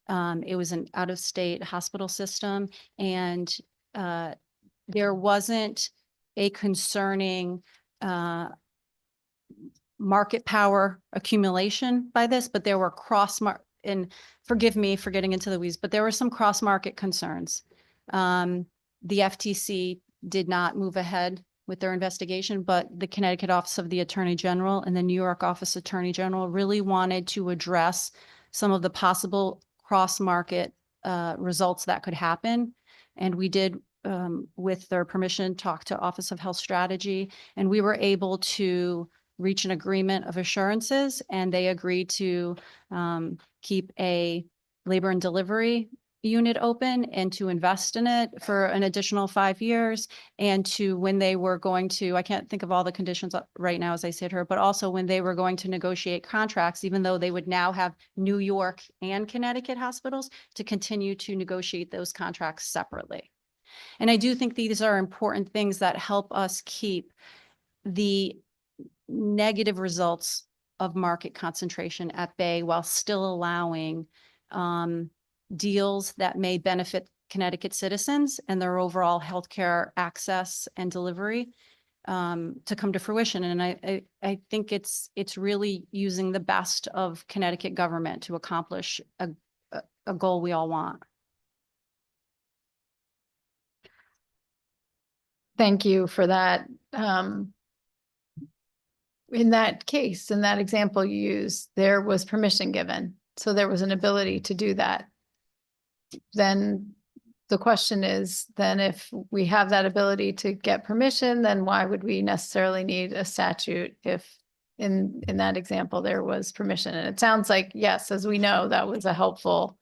[SPEAKER 4] It was an out-of-state hospital system, and there wasn't a concerning market power accumulation by this, but there were and forgive me for getting into the weeds, but there were some cross-market concerns. The FTC did not move ahead with their investigation, but the Connecticut Office of the Attorney General and the New York Office Attorney General really wanted to address some of the possible cross-market results that could happen. And we did, with their permission, talk to Office of Health Strategy, and we were able to reach an agreement of assurances, and they agreed to keep a labor and delivery unit open and to invest in it for an additional 5 years. And to when they were going to, I can't think of all the conditions right now as I sit here, but also when they were going to negotiate contracts, even though they would now have New York and Connecticut hospitals, to continue to negotiate those contracts separately. And I do think these are important things that help us keep the negative results of market concentration at bay while still allowing deals that may benefit Connecticut citizens and their overall healthcare access and delivery to come to fruition. And I think it's really using the best of Connecticut government to accomplish a goal we all want.
[SPEAKER 2] Thank you for that. In that case, in that example you used, there was permission given. So there was an ability to do that. Then the question is, then if we have that ability to get permission, then why would we necessarily need a statute if in that example there was permission? And it sounds like, yes, as we know, that was a helpful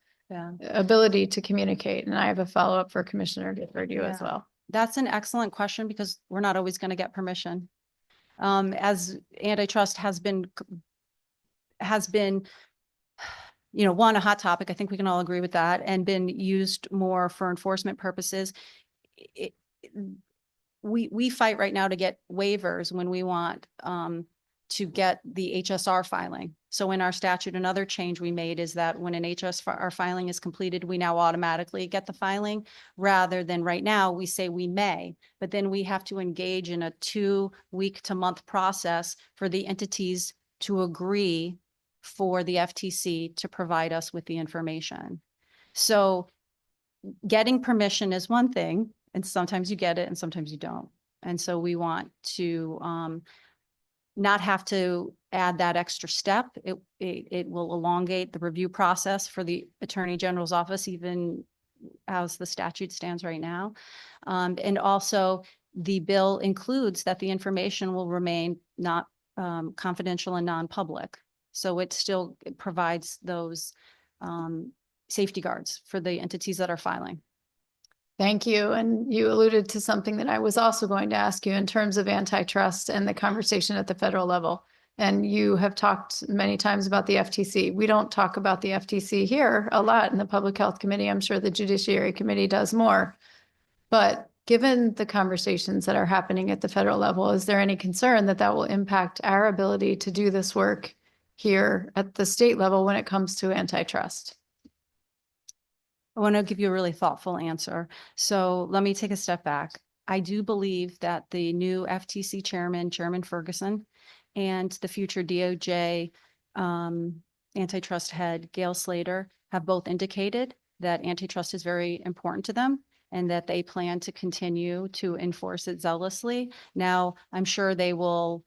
[SPEAKER 2] ability to communicate. And I have a follow-up for Commissioner Gifford, you as well.
[SPEAKER 4] That's an excellent question because we're not always going to get permission. As antitrust has been, one, a hot topic. I think we can all agree with that, and been used more for enforcement purposes. We fight right now to get waivers when we want to get the HSR filing. So in our statute, another change we made is that when an HSR filing is completed, we now automatically get the filing, rather than right now we say we may, but then we have to engage in a 2-week to month process for the entities to agree for the FTC to provide us with the information. So getting permission is one thing, and sometimes you get it and sometimes you don't. And so we want to not have to add that extra step. It will elongate the review process for the Attorney General's office, even as the statute stands right now. And also the bill includes that the information will remain not confidential and non-public. So it still provides those safety guards for the entities that are filing.
[SPEAKER 2] Thank you. And you alluded to something that I was also going to ask you in terms of antitrust and the conversation at the federal level. And you have talked many times about the FTC. We don't talk about the FTC here a lot in the Public Health Committee. I'm sure the Judiciary Committee does more. But given the conversations that are happening at the federal level, is there any concern that that will impact our ability to do this work here at the state level when it comes to antitrust?
[SPEAKER 4] I want to give you a really thoughtful answer. So let me take a step back. I do believe that the new FTC chairman, Chairman Ferguson, and the future DOJ antitrust head, Gail Slater, have both indicated that antitrust is very important to them and that they plan to continue to enforce it zealously. Now, I'm sure they will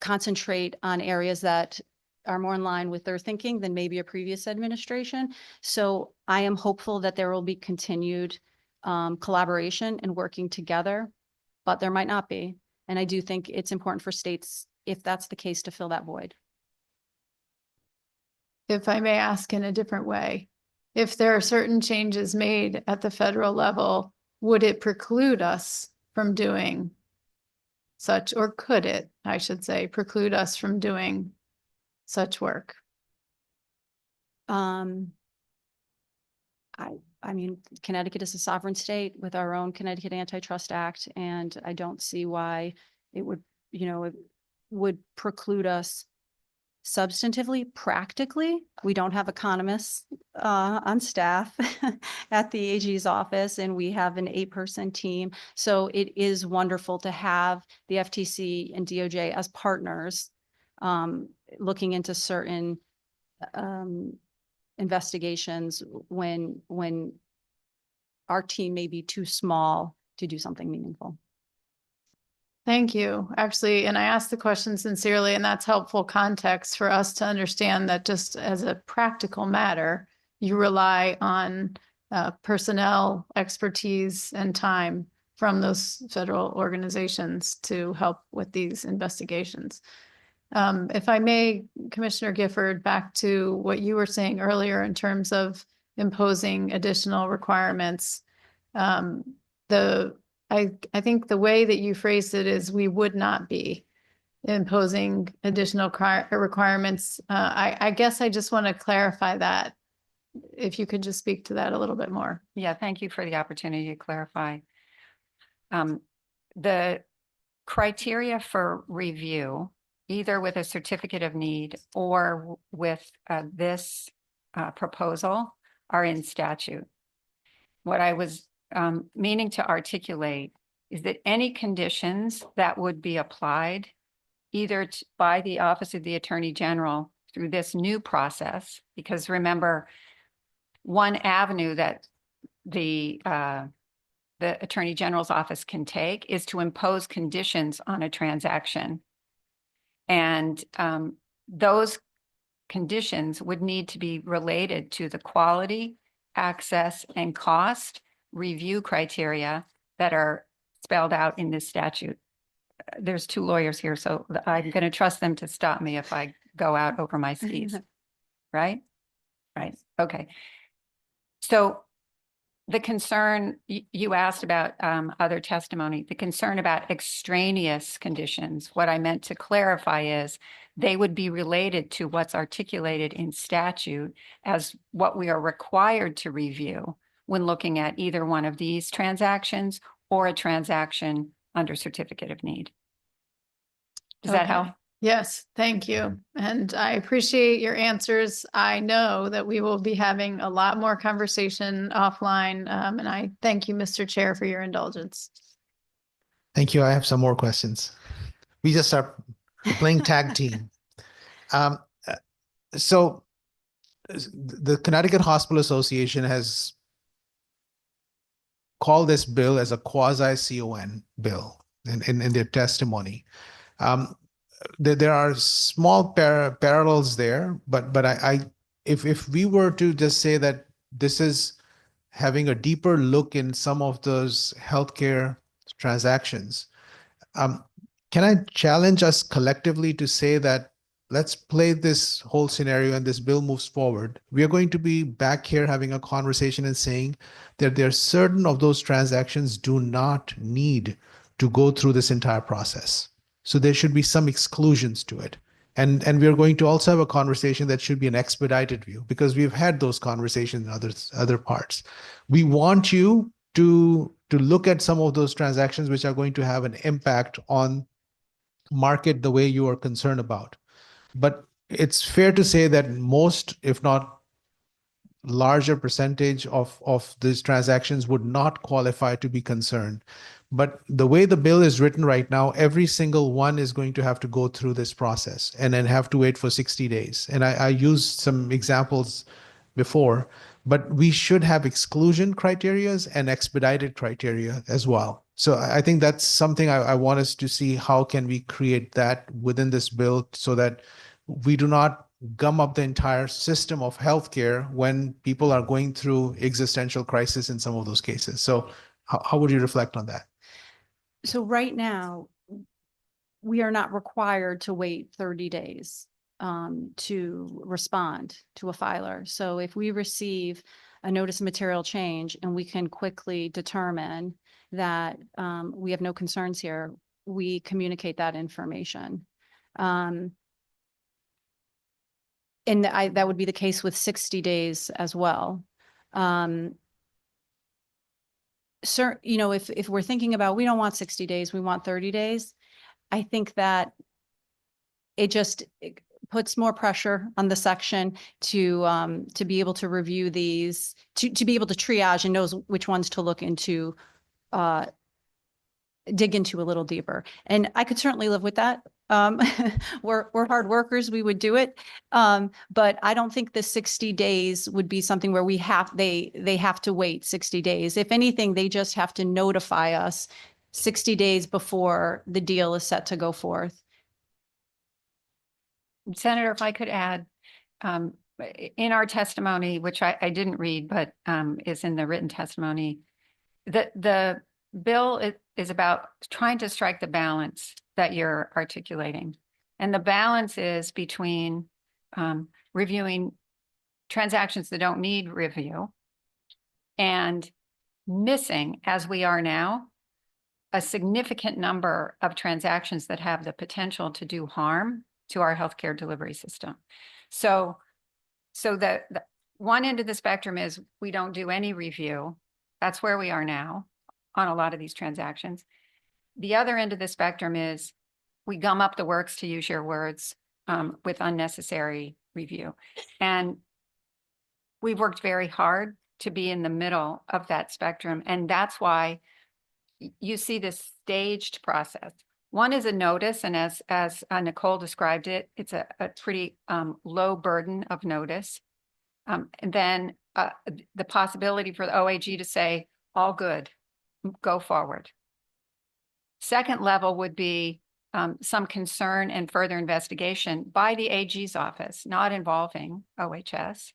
[SPEAKER 4] concentrate on areas that are more in line with their thinking than maybe a previous administration. So I am hopeful that there will be continued collaboration and working together, but there might not be. And I do think it's important for states, if that's the case, to fill that void.
[SPEAKER 2] If I may ask in a different way, if there are certain changes made at the federal level, would it preclude us from doing such, or could it, I should say, preclude us from doing such work?
[SPEAKER 4] I mean, Connecticut is a sovereign state with our own Connecticut Antitrust Act, and I don't see why it would, it would preclude us substantively. Practically, we don't have economists on staff at the AG's office, and we have an 8-person team. So it is wonderful to have the FTC and DOJ as partners looking into certain investigations when our team may be too small to do something meaningful.
[SPEAKER 2] Thank you. Actually, and I asked the question sincerely, and that's helpful context for us to understand that just as a practical matter, you rely on personnel, expertise, and time from those federal organizations to help with these investigations. If I may, Commissioner Gifford, back to what you were saying earlier in terms of imposing additional requirements. I think the way that you phrased it is we would not be imposing additional requirements. I guess I just want to clarify that. if you could just speak to that a little bit more.
[SPEAKER 6] Yeah, thank you for the opportunity to clarify. The criteria for review, either with a certificate of need or with this proposal, are in statute. What I was meaning to articulate is that any conditions that would be applied either by the Office of the Attorney General through this new process, because remember, one avenue that the Attorney General's office can take is to impose conditions on a transaction. And those conditions would need to be related to the quality, access, and cost review criteria that are spelled out in this statute. There's two lawyers here, so I'm going to trust them to stop me if I go out over my skis. Right? Right. Okay. So the concern you asked about other testimony, the concern about extraneous conditions, what I meant to clarify is they would be related to what's articulated in statute as what we are required to review when looking at either one of these transactions or a transaction under certificate of need. Does that help?
[SPEAKER 2] Yes, thank you. And I appreciate your answers. I know that we will be having a lot more conversation offline. And I thank you, Mr. Chair, for your indulgence.
[SPEAKER 1] Thank you. I have some more questions. We just start playing tag team. So the Connecticut Hospital Association has called this bill as a quasi-CON bill in their testimony. There are small parallels there, but if we were to just say that this is having a deeper look in some of those healthcare transactions, can I challenge us collectively to say that let's play this whole scenario and this bill moves forward. We are going to be back here having a conversation and saying that there are certain of those transactions do not need to go through this entire process. So there should be some exclusions to it. And we are going to also have a conversation that should be an expedited view because we've had those conversations in other parts. We want you to look at some of those transactions which are going to have an impact on market the way you are concerned about. But it's fair to say that most, if not larger percentage of these transactions would not qualify to be concerned. But the way the bill is written right now, every single one is going to have to go through this process and then have to wait for 60 days. And I used some examples before, but we should have exclusion criteria and expedited criteria as well. So I think that's something I want us to see, how can we create that within this bill so that we do not gum up the entire system of healthcare when people are going through existential crisis in some of those cases. So how would you reflect on that?
[SPEAKER 4] So right now, we are not required to wait 30 days to respond to a filer. So if we receive a notice of material change and we can quickly determine that we have no concerns here, we communicate that information. And that would be the case with 60 days as well. Sir, you know, if we're thinking about, we don't want 60 days, we want 30 days, I think that it puts more pressure on the section to be able to review these, to be able to triage and knows which ones to look into, dig into a little deeper. And I could certainly live with that. We're hard workers, we would do it. But I don't think the 60 days would be something where they have to wait 60 days. If anything, they just have to notify us 60 days before the deal is set to go forth.
[SPEAKER 6] Senator, if I could add, in our testimony, which I didn't read, but is in the written testimony, the bill is about trying to strike the balance that you're articulating. And the balance is between reviewing transactions that don't need review and missing, as we are now, a significant number of transactions that have the potential to do harm to our healthcare delivery system. So one end of the spectrum is we don't do any review. That's where we are now on a lot of these transactions. The other end of the spectrum is we gum up the works, to use your words, with unnecessary review. And we've worked very hard to be in the middle of that spectrum. And that's why you see this staged process. One is a notice, and as Nicole described it, it's a pretty low burden of notice. And then the possibility for the OAG to say, all good, go forward. Second level would be some concern and further investigation by the AG's office, not involving OHS,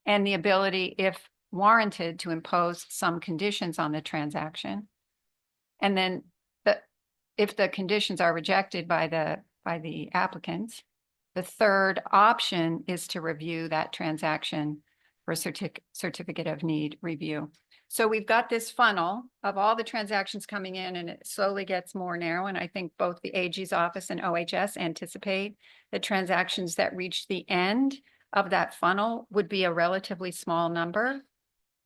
[SPEAKER 6] and the ability, if warranted, to impose some conditions on the transaction. And then if the conditions are rejected by the applicants, the third option is to review that transaction for certificate of need review. So we've got this funnel of all the transactions coming in, and it slowly gets more narrow. And I think both the AG's office and OHS anticipate that transactions that reach the end of that funnel would be a relatively small number.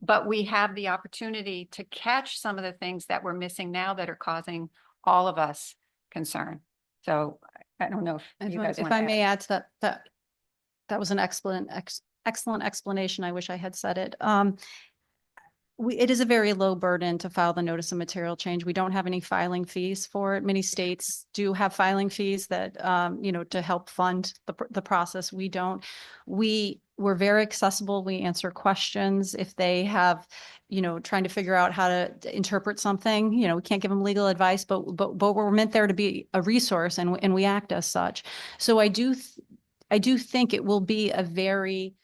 [SPEAKER 6] But we have the opportunity to catch some of the things that we're missing now that are causing all of us concern. So I don't know if you guys
[SPEAKER 4] If
[SPEAKER 6] want
[SPEAKER 4] I
[SPEAKER 6] to
[SPEAKER 4] may add to that was an excellent explanation. I wish I had said it. It is a very low burden to file the notice of material change. We don't have any filing fees for it. Many states do have filing fees that, to help fund the process. We don't. We're very accessible. We answer questions if they have, trying to figure out how to interpret something. We can't give them legal advice, but we're meant there to be a resource, and we act as such. So I do think it will be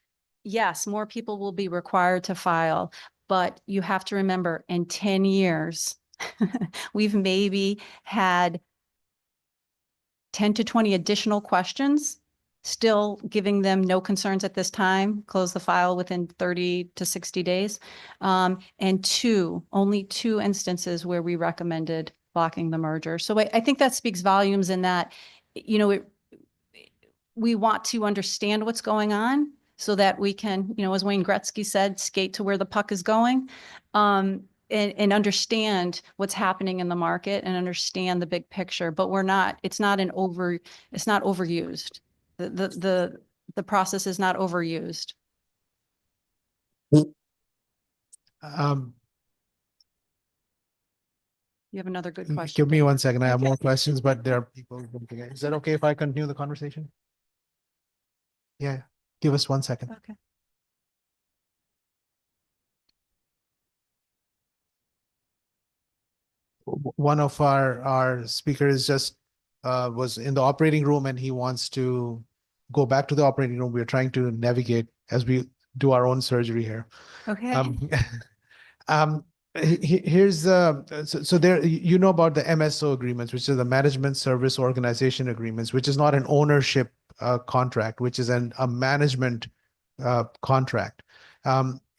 [SPEAKER 4] yes, more people will be required to file. But you have to remember, in 10 years, we've maybe had 10 to 20 additional questions, still giving them no concerns at this time, close the file within 30 to 60 days. And only two instances where we recommended blocking the merger. So I think that speaks volumes in that, we want to understand what's going on, so that we can, as Wayne Gretzky said, skate to where the puck is going, and understand what's happening in the market and understand the big picture. But it's not overused. The process is not overused. You have another good question.
[SPEAKER 1] Give me 1 second. I have more questions, but there are people. Is that okay if I continue the conversation? Yeah. Give us 1 second.
[SPEAKER 4] Okay.
[SPEAKER 1] One of our speakers just was in the operating room, and he wants to go back to the operating room. We're trying to navigate as we do our own surgery here.
[SPEAKER 4] Okay.
[SPEAKER 1] Here's so there, about the MSO agreements, which is the Management Service Organization agreements, which is not an ownership contract, which is a management contract.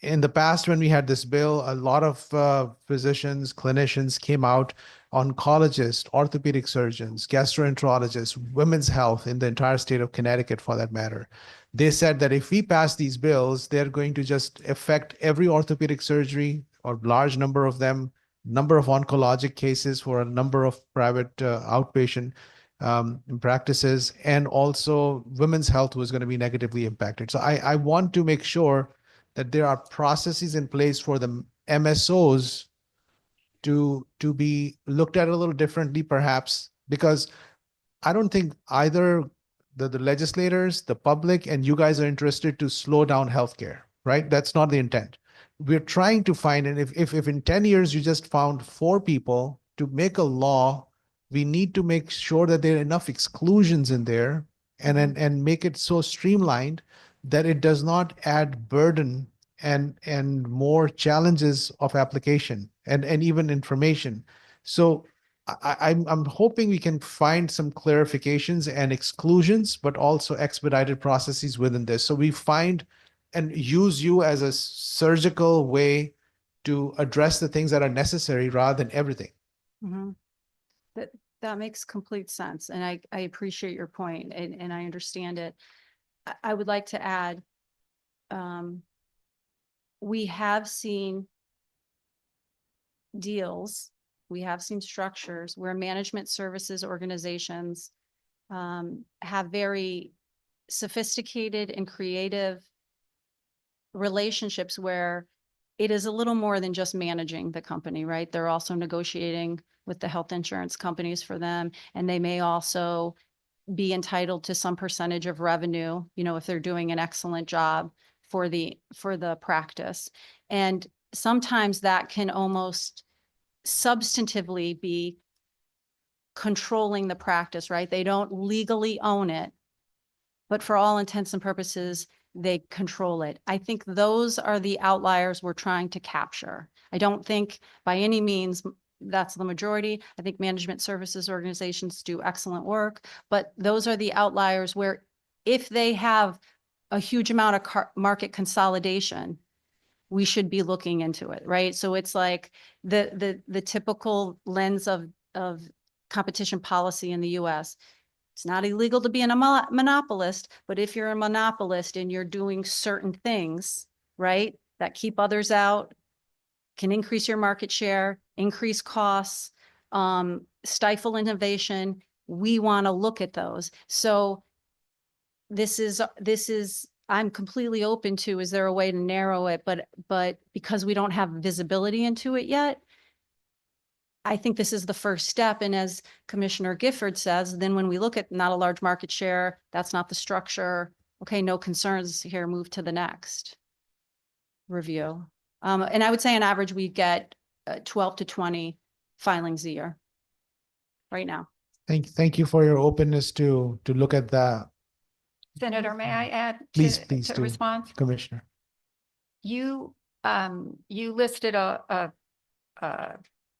[SPEAKER 1] In the past, when we had this bill, a lot of physicians, clinicians came out, oncologists, orthopedic surgeons, gastroenterologists, women's health in the entire state of Connecticut, for that matter. They said that if we pass these bills, they're going to just affect every orthopedic surgery, or large number of them, number of oncologic cases for a number of private outpatient practices, and also women's health was going to be negatively impacted. So I want to make sure that there are processes in place for the MSOs to be looked at a little differently, perhaps, because I don't think either the legislators, the public, and you guys are interested to slow down healthcare, right? That's not the intent. We're trying to find, and if in 10 years you just found 4 people to make a law, we need to make sure that there are enough exclusions in there and make it so streamlined that it does not add burden and more challenges of application and even information. So I'm hoping we can find some clarifications and exclusions, but also expedited processes within this. So we find and use you as a surgical way to address the things that are necessary rather than everything.
[SPEAKER 4] Mm-hmm. That makes complete sense. And I appreciate your point, and I understand it. I would like to add, we have seen deals, we have seen structures where management services organizations have very sophisticated and creative relationships where it is a little more than just managing the company, right? They're also negotiating with the health insurance companies for them, and they may also be entitled to some percentage of revenue, you know, if they're doing an excellent job for the practice. And sometimes that can almost substantively be controlling the practice, right? They don't legally own it, but for all intents and purposes, they control it. I think those are the outliers we're trying to capture. I don't think by any means that's the majority. I think management services organizations do excellent work, but those are the outliers where if they have a huge amount of market consolidation, we should be looking into it, right? So it's like the typical lens of competition policy in the US. It's not illegal to be a monopolist, but if you're a monopolist and you're doing certain things, right, that keep others out, can increase your market share, increase costs, stifle innovation, we want to look at those. So this is, I'm completely open to, is there a way to narrow it? But because we don't have visibility into it yet, I think this is the first step. And as Commissioner Gifford says, then when we look at not a large market share, that's not the structure. Okay, no concerns here, move to the next review. And I would say on average, we get 12 to 20 filings a year right now.
[SPEAKER 1] Thank you for your openness to look at the,
[SPEAKER 6] Senator, may I add
[SPEAKER 1] please
[SPEAKER 6] to
[SPEAKER 1] do,
[SPEAKER 6] response?
[SPEAKER 1] Commissioner.
[SPEAKER 6] You listed a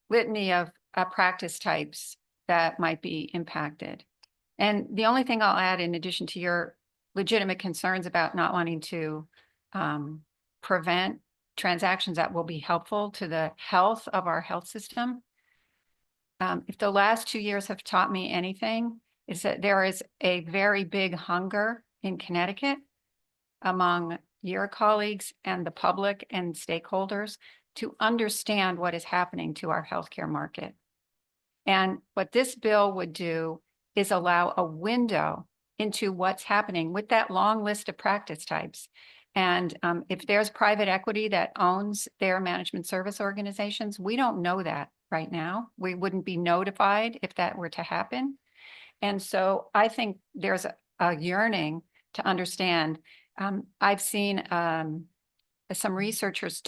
[SPEAKER 6] litany of practice types that might be impacted. And the only thing I'll add, in addition to your legitimate concerns about not wanting to prevent transactions that will be helpful to the health of our health system, if the last 2 years have taught me anything, is that there is a very big hunger in Connecticut among your colleagues and the public and stakeholders to understand what is happening to our healthcare market. And what this bill would do is allow a window into what's happening with that long list of practice types. And if there's private equity that owns their management service organizations, we don't know that right now. We wouldn't be notified if that were to happen. And so I think there's a yearning to understand. I've seen some researchers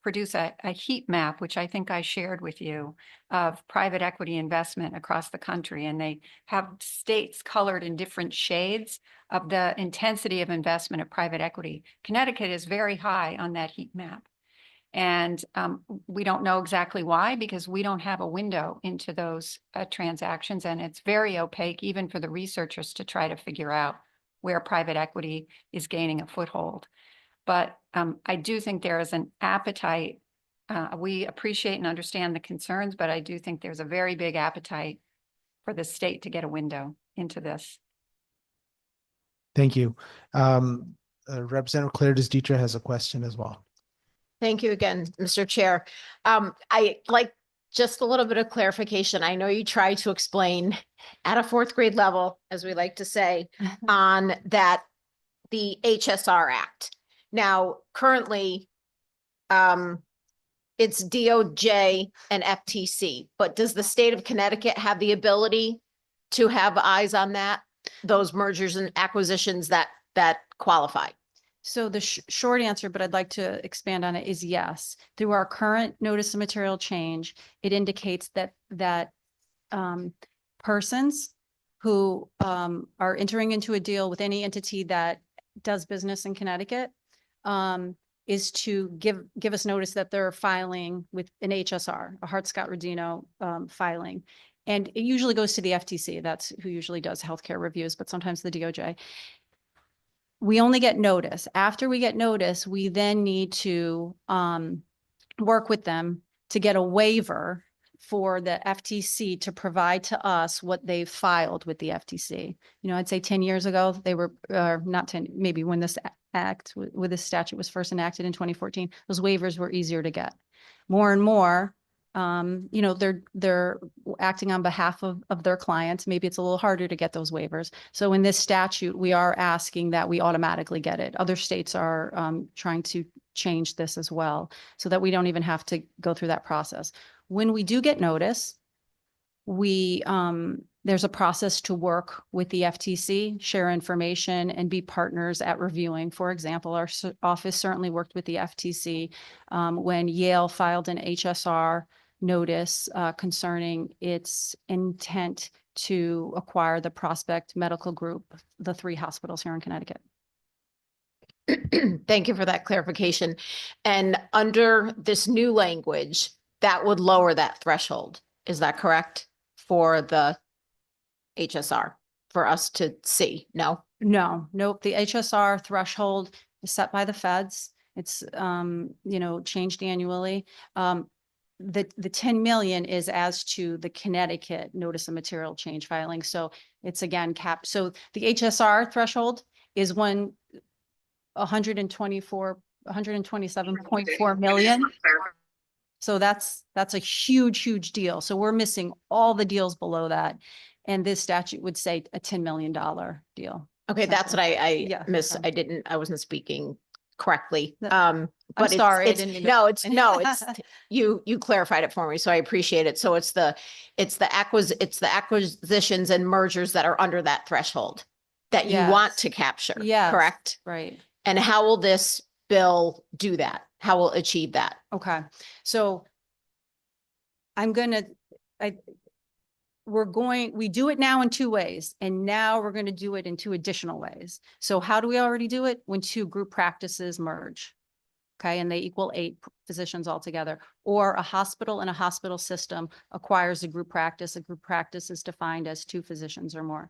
[SPEAKER 6] produce a heat map, which I think I shared with you, of private equity investment across the country. And they have states colored in different shades of the intensity of investment of private equity. Connecticut is very high on that heat map. And we don't know exactly why, because we don't have a window into those transactions. And it's very opaque, even for the researchers, to try to figure out where private equity is gaining a foothold. But I do think there is an appetite. We appreciate and understand the concerns, but I do think there's a very big appetite for the state to get a window into this.
[SPEAKER 1] Thank you. Representative Claire Desditra has a question as well.
[SPEAKER 3] Thank you again, Mr. Chair. I like just a little bit of clarification. I know you tried to explain at a fourth grade level, as we like to say, on that the HSR Act. Now, currently, it's DOJ and FTC, but does the state of Connecticut have the ability to have eyes on that, those mergers and acquisitions that qualify?
[SPEAKER 4] So the short answer, but I'd like to expand on it, is yes. Through our current notice of material change, it indicates that persons who are entering into a deal with any entity that does business in Connecticut is to give us notice that they're filing with an HSR, a Hart-Scott-Rodino filing. And it usually goes to the FTC. That's who usually does healthcare reviews, but sometimes the DOJ. We only get notice. After we get notice, we then need to work with them to get a waiver for the FTC to provide to us what they've filed with the FTC. You know, I'd say 10 years ago, they were, not 10, maybe when this with this statute was first enacted in 2014, those waivers were easier to get. More and more, you know, they're acting on behalf of their clients. Maybe it's a little harder to get those waivers. So in this statute, we are asking that we automatically get it. Other states are trying to change this as well, so that we don't even have to go through that process. When we do get notice, we there's a process to work with the FTC, share information, and be partners at reviewing. For example, our office certainly worked with the FTC when Yale filed an HSR notice concerning its intent to acquire the Prospect Medical Group, the 3 hospitals here in Connecticut.
[SPEAKER 3] Thank you for that clarification. And under this new language, that would lower that threshold. Is that correct? For the HSR, for us to see? No?
[SPEAKER 4] No, nope. The HSR threshold is set by the feds. It's, you know, changed annually. The 10 million is as to the Connecticut notice of material change filing. So it's again capped. So the HSR threshold is 127.4 million. So that's a huge deal. So we're missing all the deals below that. And this statute would say a $10 million deal.
[SPEAKER 3] Okay, that's what I
[SPEAKER 4] Yeah,
[SPEAKER 3] missed.
[SPEAKER 4] okay.
[SPEAKER 3] I wasn't speaking correctly.
[SPEAKER 4] No,
[SPEAKER 3] But
[SPEAKER 4] I'm sorry, I
[SPEAKER 3] it's,
[SPEAKER 4] didn't mean to-
[SPEAKER 3] no, it's you clarified it for me, so I appreciate it. So it's the acquisitions and mergers that are under that threshold that you want
[SPEAKER 4] Yes.
[SPEAKER 3] to capture,
[SPEAKER 4] Yes.
[SPEAKER 3] correct?
[SPEAKER 4] Right.
[SPEAKER 3] And how will this bill do that? How will it achieve that?
[SPEAKER 4] Okay. So we do it now in 2 ways, and now we're going to do it in 2 additional ways. So how do we already do it? When 2 group practices merge. Okay, and they equal 8 physicians altogether, or a hospital and a hospital system acquires a group practice. A group practice is defined as 2 physicians or more.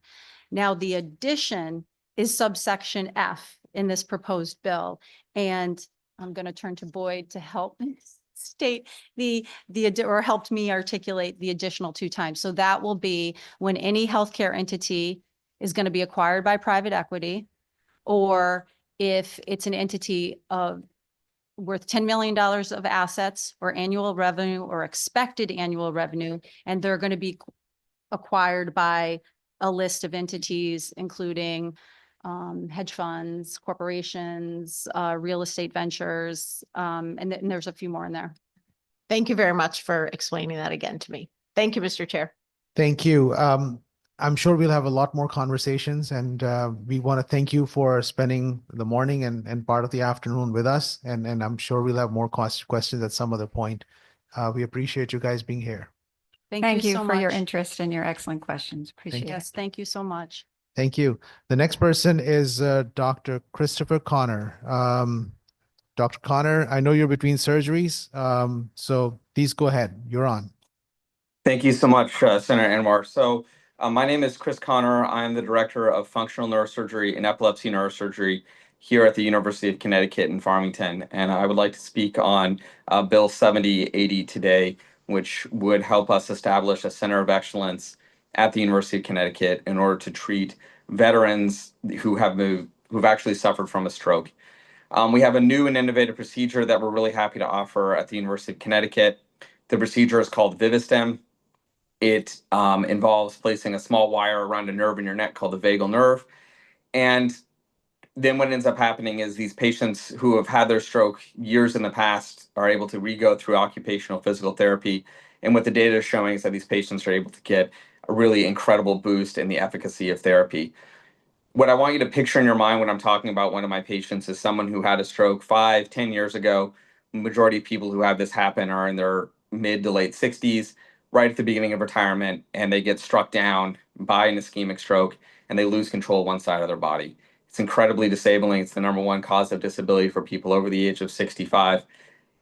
[SPEAKER 4] Now, the addition is subsection F in this proposed bill. And I'm going to turn to Boyd to help state or helped me articulate the additional 2 times. So that will be when any healthcare entity is going to be acquired by private equity, or if it's an entity worth $10 million of assets or annual revenue or expected annual revenue, and they're going to be acquired by a list of entities, including hedge funds, corporations, real estate ventures, and there's a few more in there.
[SPEAKER 3] Thank you very much for explaining that again to me. Thank you, Mr. Chair.
[SPEAKER 1] Thank you. I'm sure we'll have a lot more conversations, and we want to thank you for spending the morning and part of the afternoon with us. And I'm sure we'll have more questions at some other point. We appreciate you guys being here.
[SPEAKER 6] Thank you
[SPEAKER 4] so
[SPEAKER 6] for your
[SPEAKER 4] much.
[SPEAKER 6] interest and your excellent questions. Appreciate it.
[SPEAKER 4] Yes, thank you so much.
[SPEAKER 1] Thank you. The next person is Dr. Christopher Connor. Dr. Connor, I know you're between surgeries, so please go ahead. You're on.
[SPEAKER 9] Thank you so much, Senator Anwar. So my name is Chris Connor. I'm the Director of Functional Neurosurgery and Epilepsy Neurosurgery here at the University of Connecticut in Farmington. And I would like to speak on Bill 7080 today, which would help us establish a center of excellence at the University of Connecticut in order to treat veterans who've actually suffered from a stroke. We have a new and innovative procedure that we're really happy to offer at the University of Connecticut. The procedure is called Vivistem. It involves placing a small wire around a nerve in your neck called the vagal nerve. And then what ends up happening is these patients who have had their stroke years in the past are able to re-go through occupational physical therapy. And what the data is showing is that these patients are able to get a really incredible boost in the efficacy of therapy. What I want you to picture in your mind when I'm talking about one of my patients is someone who had a stroke 5, 10 years ago. The majority of people who have this happen are in their mid to late 60s, right at the beginning of retirement, and they get struck down by an ischemic stroke and they lose control of one side of their body. It's incredibly disabling. It's the #1 cause of disability for people over the age of 65.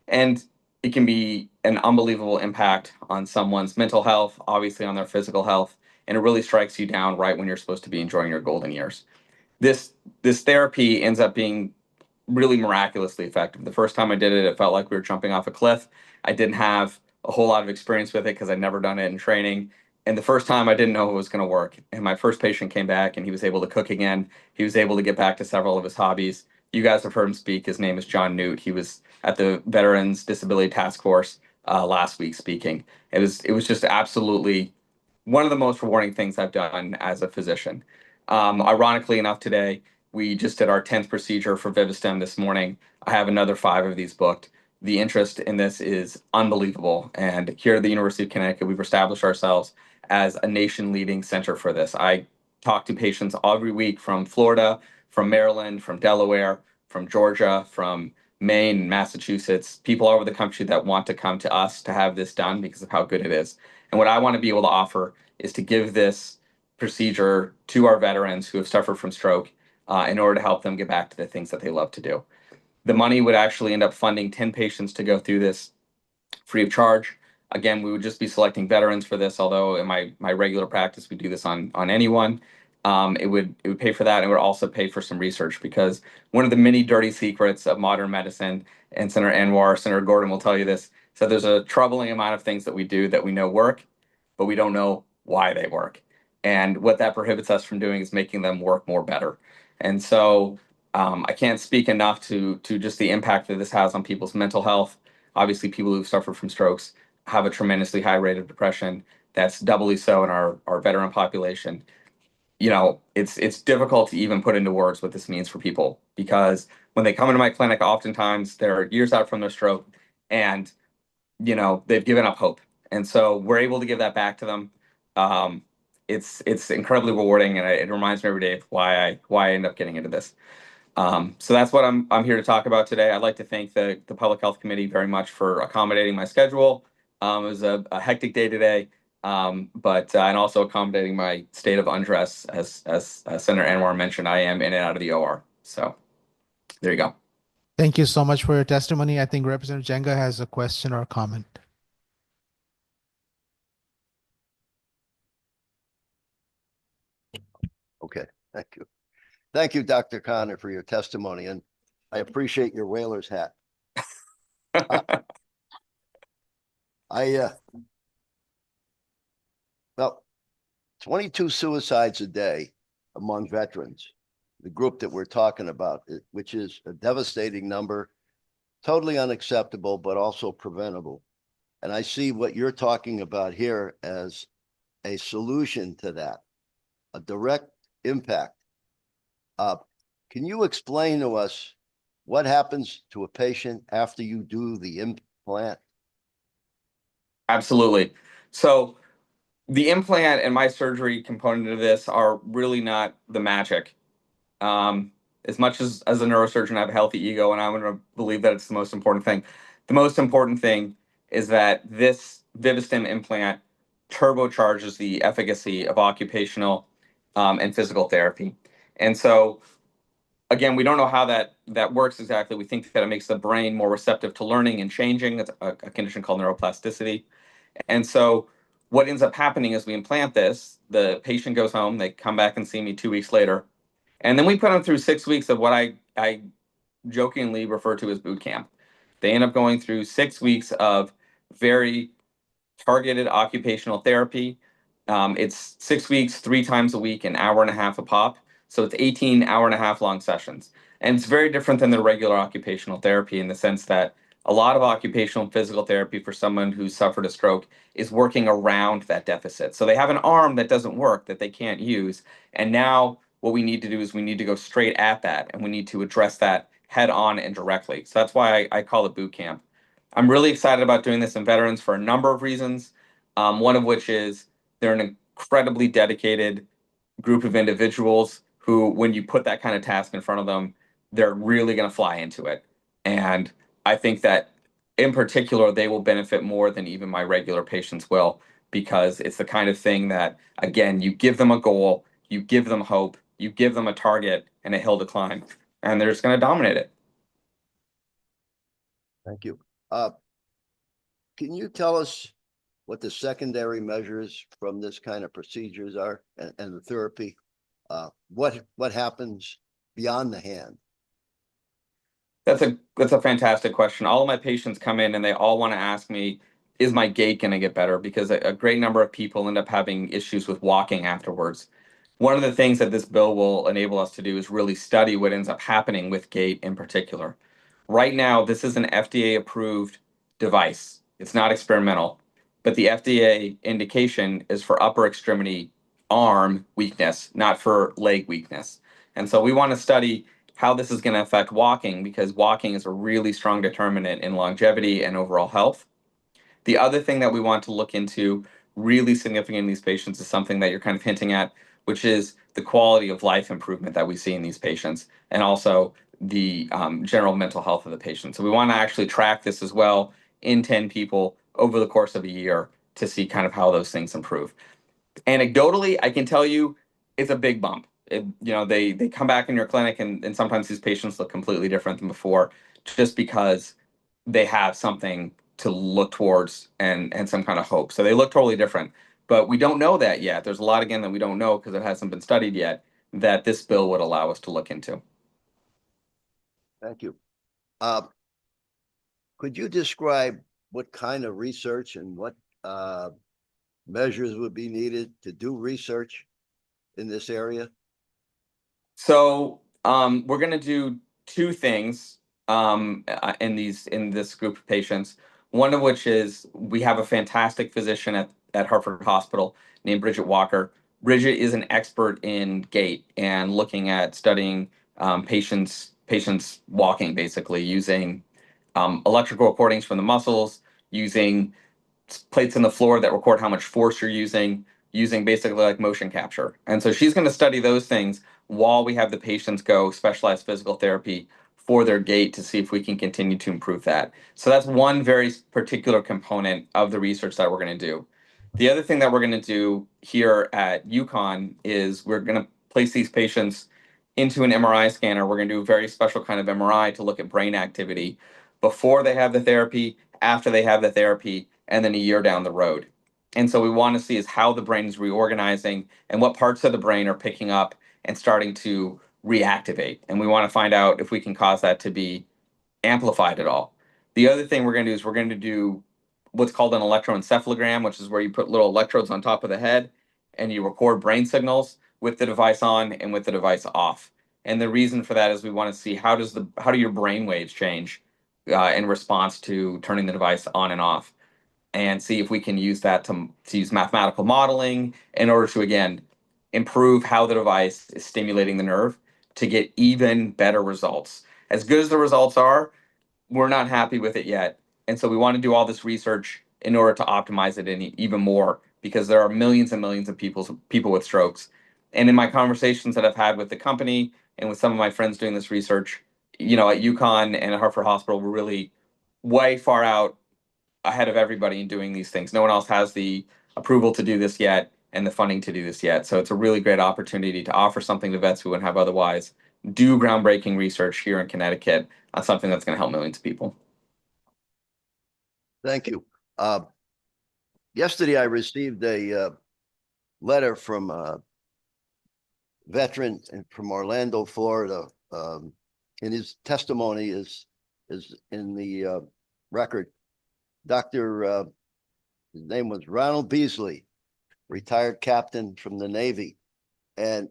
[SPEAKER 9] And it can be an unbelievable impact on someone's mental health, obviously on their physical health, and it really strikes you down right when you're supposed to be enjoying your golden years. This therapy ends up being really miraculously effective. The first time I did it, it felt like we were jumping off a cliff. I didn't have a whole lot of experience with it because I'd never done it in training. And the first time I didn't know it was going to work. And my first patient came back and he was able to cook again. He was able to get back to several of his hobbies. You guys have heard him speak. His name is John Newt. He was at the Veterans Disability Task Force last week speaking. It was just absolutely one of the most rewarding things I've done as a physician. Ironically enough, today we just did our 10th procedure for Vivistem this morning. I have another 5 of these booked. The interest in this is unbelievable. And here at the University of Connecticut, we've established ourselves as a nation-leading center for this. I talk to patients every week from Florida, from Maryland, from Delaware, from Georgia, from Maine, Massachusetts, people all over the country that want to come to us to have this done because of how good it is. And what I want to be able to offer is to give this procedure to our veterans who have suffered from stroke in order to help them get back to the things that they love to do. The money would actually end up funding 10 patients to go through this free of charge. Again, we would just be selecting veterans for this, although in my regular practice, we do this on anyone. It would pay for that, and it would also pay for some research, because one of the many dirty secrets of modern medicine, and Senator Anwar, Senator Gordon will tell you this, so there's a troubling amount of things that we do that we know work, but we don't know why they work. And what that prohibits us from doing is making them work more better. And so I can't speak enough to just the impact that this has on people's mental health. Obviously, people who've suffered from strokes have a tremendously high rate of depression. That's doubly so in our veteran population. You know, it's difficult to even put into words what this means for people, because when they come into my clinic, oftentimes they're years out from their stroke and, you know, they've given up hope. And so we're able to give that back to them. It's incredibly rewarding, and it reminds me every day of why I end up getting into this. So that's what I'm here to talk about today. I'd like to thank the Public Health Committee very much for accommodating my schedule. It was a hectic day today, but and also accommodating my state of undress. As Senator Anwar mentioned, I am in and out of the OR. So there you go.
[SPEAKER 1] Thank you so much for your testimony. I think Representative Jenga has a question or comment.
[SPEAKER 10] Okay, thank you. Thank you, Dr. Connor, for your testimony, and I appreciate your whaler's hat. Well, 22 suicides a day among veterans, the group that we're talking about, which is a devastating number, totally unacceptable, but also preventable. And I see what you're talking about here as a solution to that, a direct impact. Can you explain to us what happens to a patient after you do the implant?
[SPEAKER 9] Absolutely. So the implant and my surgery component of this are really not the magic. As much as a neurosurgeon, I have a healthy ego, and I'm going to believe that it's the most important thing. The most important thing is that this Vivistem implant turbocharges the efficacy of occupational and physical therapy. And so, again, we don't know how that works exactly. We think that it makes the brain more receptive to learning and changing. It's a condition called neuroplasticity. And so what ends up happening is we implant this, the patient goes home, they come back and see me 2 weeks later, and then we put them through 6 weeks of what I jokingly refer to as boot camp. They end up going through 6 weeks of very targeted occupational therapy. It's 6 weeks, 3 times a week, an hour and a half a pop. So it's 18 hour-and-a-half long sessions. And it's very different than the regular occupational therapy in the sense that a lot of occupational and physical therapy for someone who's suffered a stroke is working around that deficit. So they have an arm that doesn't work, that they can't use. And now what we need to do is we need to go straight at that, and we need to address that head on and directly. So that's why I call it boot camp. I'm really excited about doing this in veterans for a number of reasons. One of which is they're an incredibly dedicated group of individuals who, when you put that kind of task in front of them, they're really going to fly into it. And I think that in particular, they will benefit more than even my regular patients will, because it's the kind of thing that, again, you give them a goal, you give them hope, you give them a target and a hill to climb, and they're just going to dominate it.
[SPEAKER 10] Thank you. Can you tell us what the secondary measures from this kind of procedures are and the therapy? What happens beyond the hand?
[SPEAKER 9] That's a fantastic question. All of my patients come in and they all want to ask me, is my gait going to get better? Because a great number of people end up having issues with walking afterwards. One of the things that this bill will enable us to do is really study what ends up happening with gait in particular. Right now, this is an FDA approved device. It's not experimental, but the FDA indication is for upper extremity arm weakness, not for leg weakness. And so we want to study how this is going to affect walking, because walking is a really strong determinant in longevity and overall health. The other thing that we want to look into really significant in these patients is something that you're kind of hinting at, which is the quality of life improvement that we see in these patients, and also the general mental health of the patient. So we want to actually track this as well in 10 people over the course of a year to see kind of how those things improve. Anecdotally, I can tell you it's a big bump. They come back in your clinic, and sometimes these patients look completely different than before, just because they have something to look towards and some kind of hope. So they look totally different, but we don't know that yet. There's a lot, again, that we don't know because it hasn't been studied yet, that this bill would allow us to look into.
[SPEAKER 10] Thank you. Could you describe what kind of research and what measures would be needed to do research in this area?
[SPEAKER 9] So we're going to do two things in this group of patients. One of which is we have a fantastic physician at Hartford Hospital named Bridget Walker. Bridget is an expert in gait and looking at studying patients walking, basically using electrical recordings from the muscles, using plates in the floor that record how much force you're using basically like motion capture. And so she's going to study those things while we have the patients go specialized physical therapy for their gait to see if we can continue to improve that. So that's one very particular component of the research that we're going to do. The other thing that we're going to do here at UConn is we're going to place these patients into an MRI scanner. We're going to do a very special kind of MRI to look at brain activity before they have the therapy, after they have the therapy, and then a year down the road. And so we want to see is how the brain is reorganizing and what parts of the brain are picking up and starting to reactivate. And we want to find out if we can cause that to be amplified at all. The other thing we're going to do is we're going to do what's called an electroencephalogram, which is where you put little electrodes on top of the head and you record brain signals with the device on and with the device off. And the reason for that is we want to see how do your brain waves change in response to turning the device on and off, and see if we can use that to use mathematical modeling in order to, again, improve how the device is stimulating the nerve to get even better results. As good as the results are, we're not happy with it yet. And so we want to do all this research in order to optimize it even more, because there are millions and millions of people with strokes. And in my conversations that I've had with the company and with some of my friends doing this research, at UConn and at Hartford Hospital, we're really way far out ahead of everybody in doing these things. No one else has the approval to do this yet and the funding to do this yet. So it's a really great opportunity to offer something to vets who wouldn't have otherwise, do groundbreaking research here in Connecticut on something that's going to help millions of people.
[SPEAKER 10] Thank you. Yesterday, I received a letter from a veteran from Orlando, Florida. And his testimony is in the record. His name was Ronald Beasley, retired captain from the Navy. And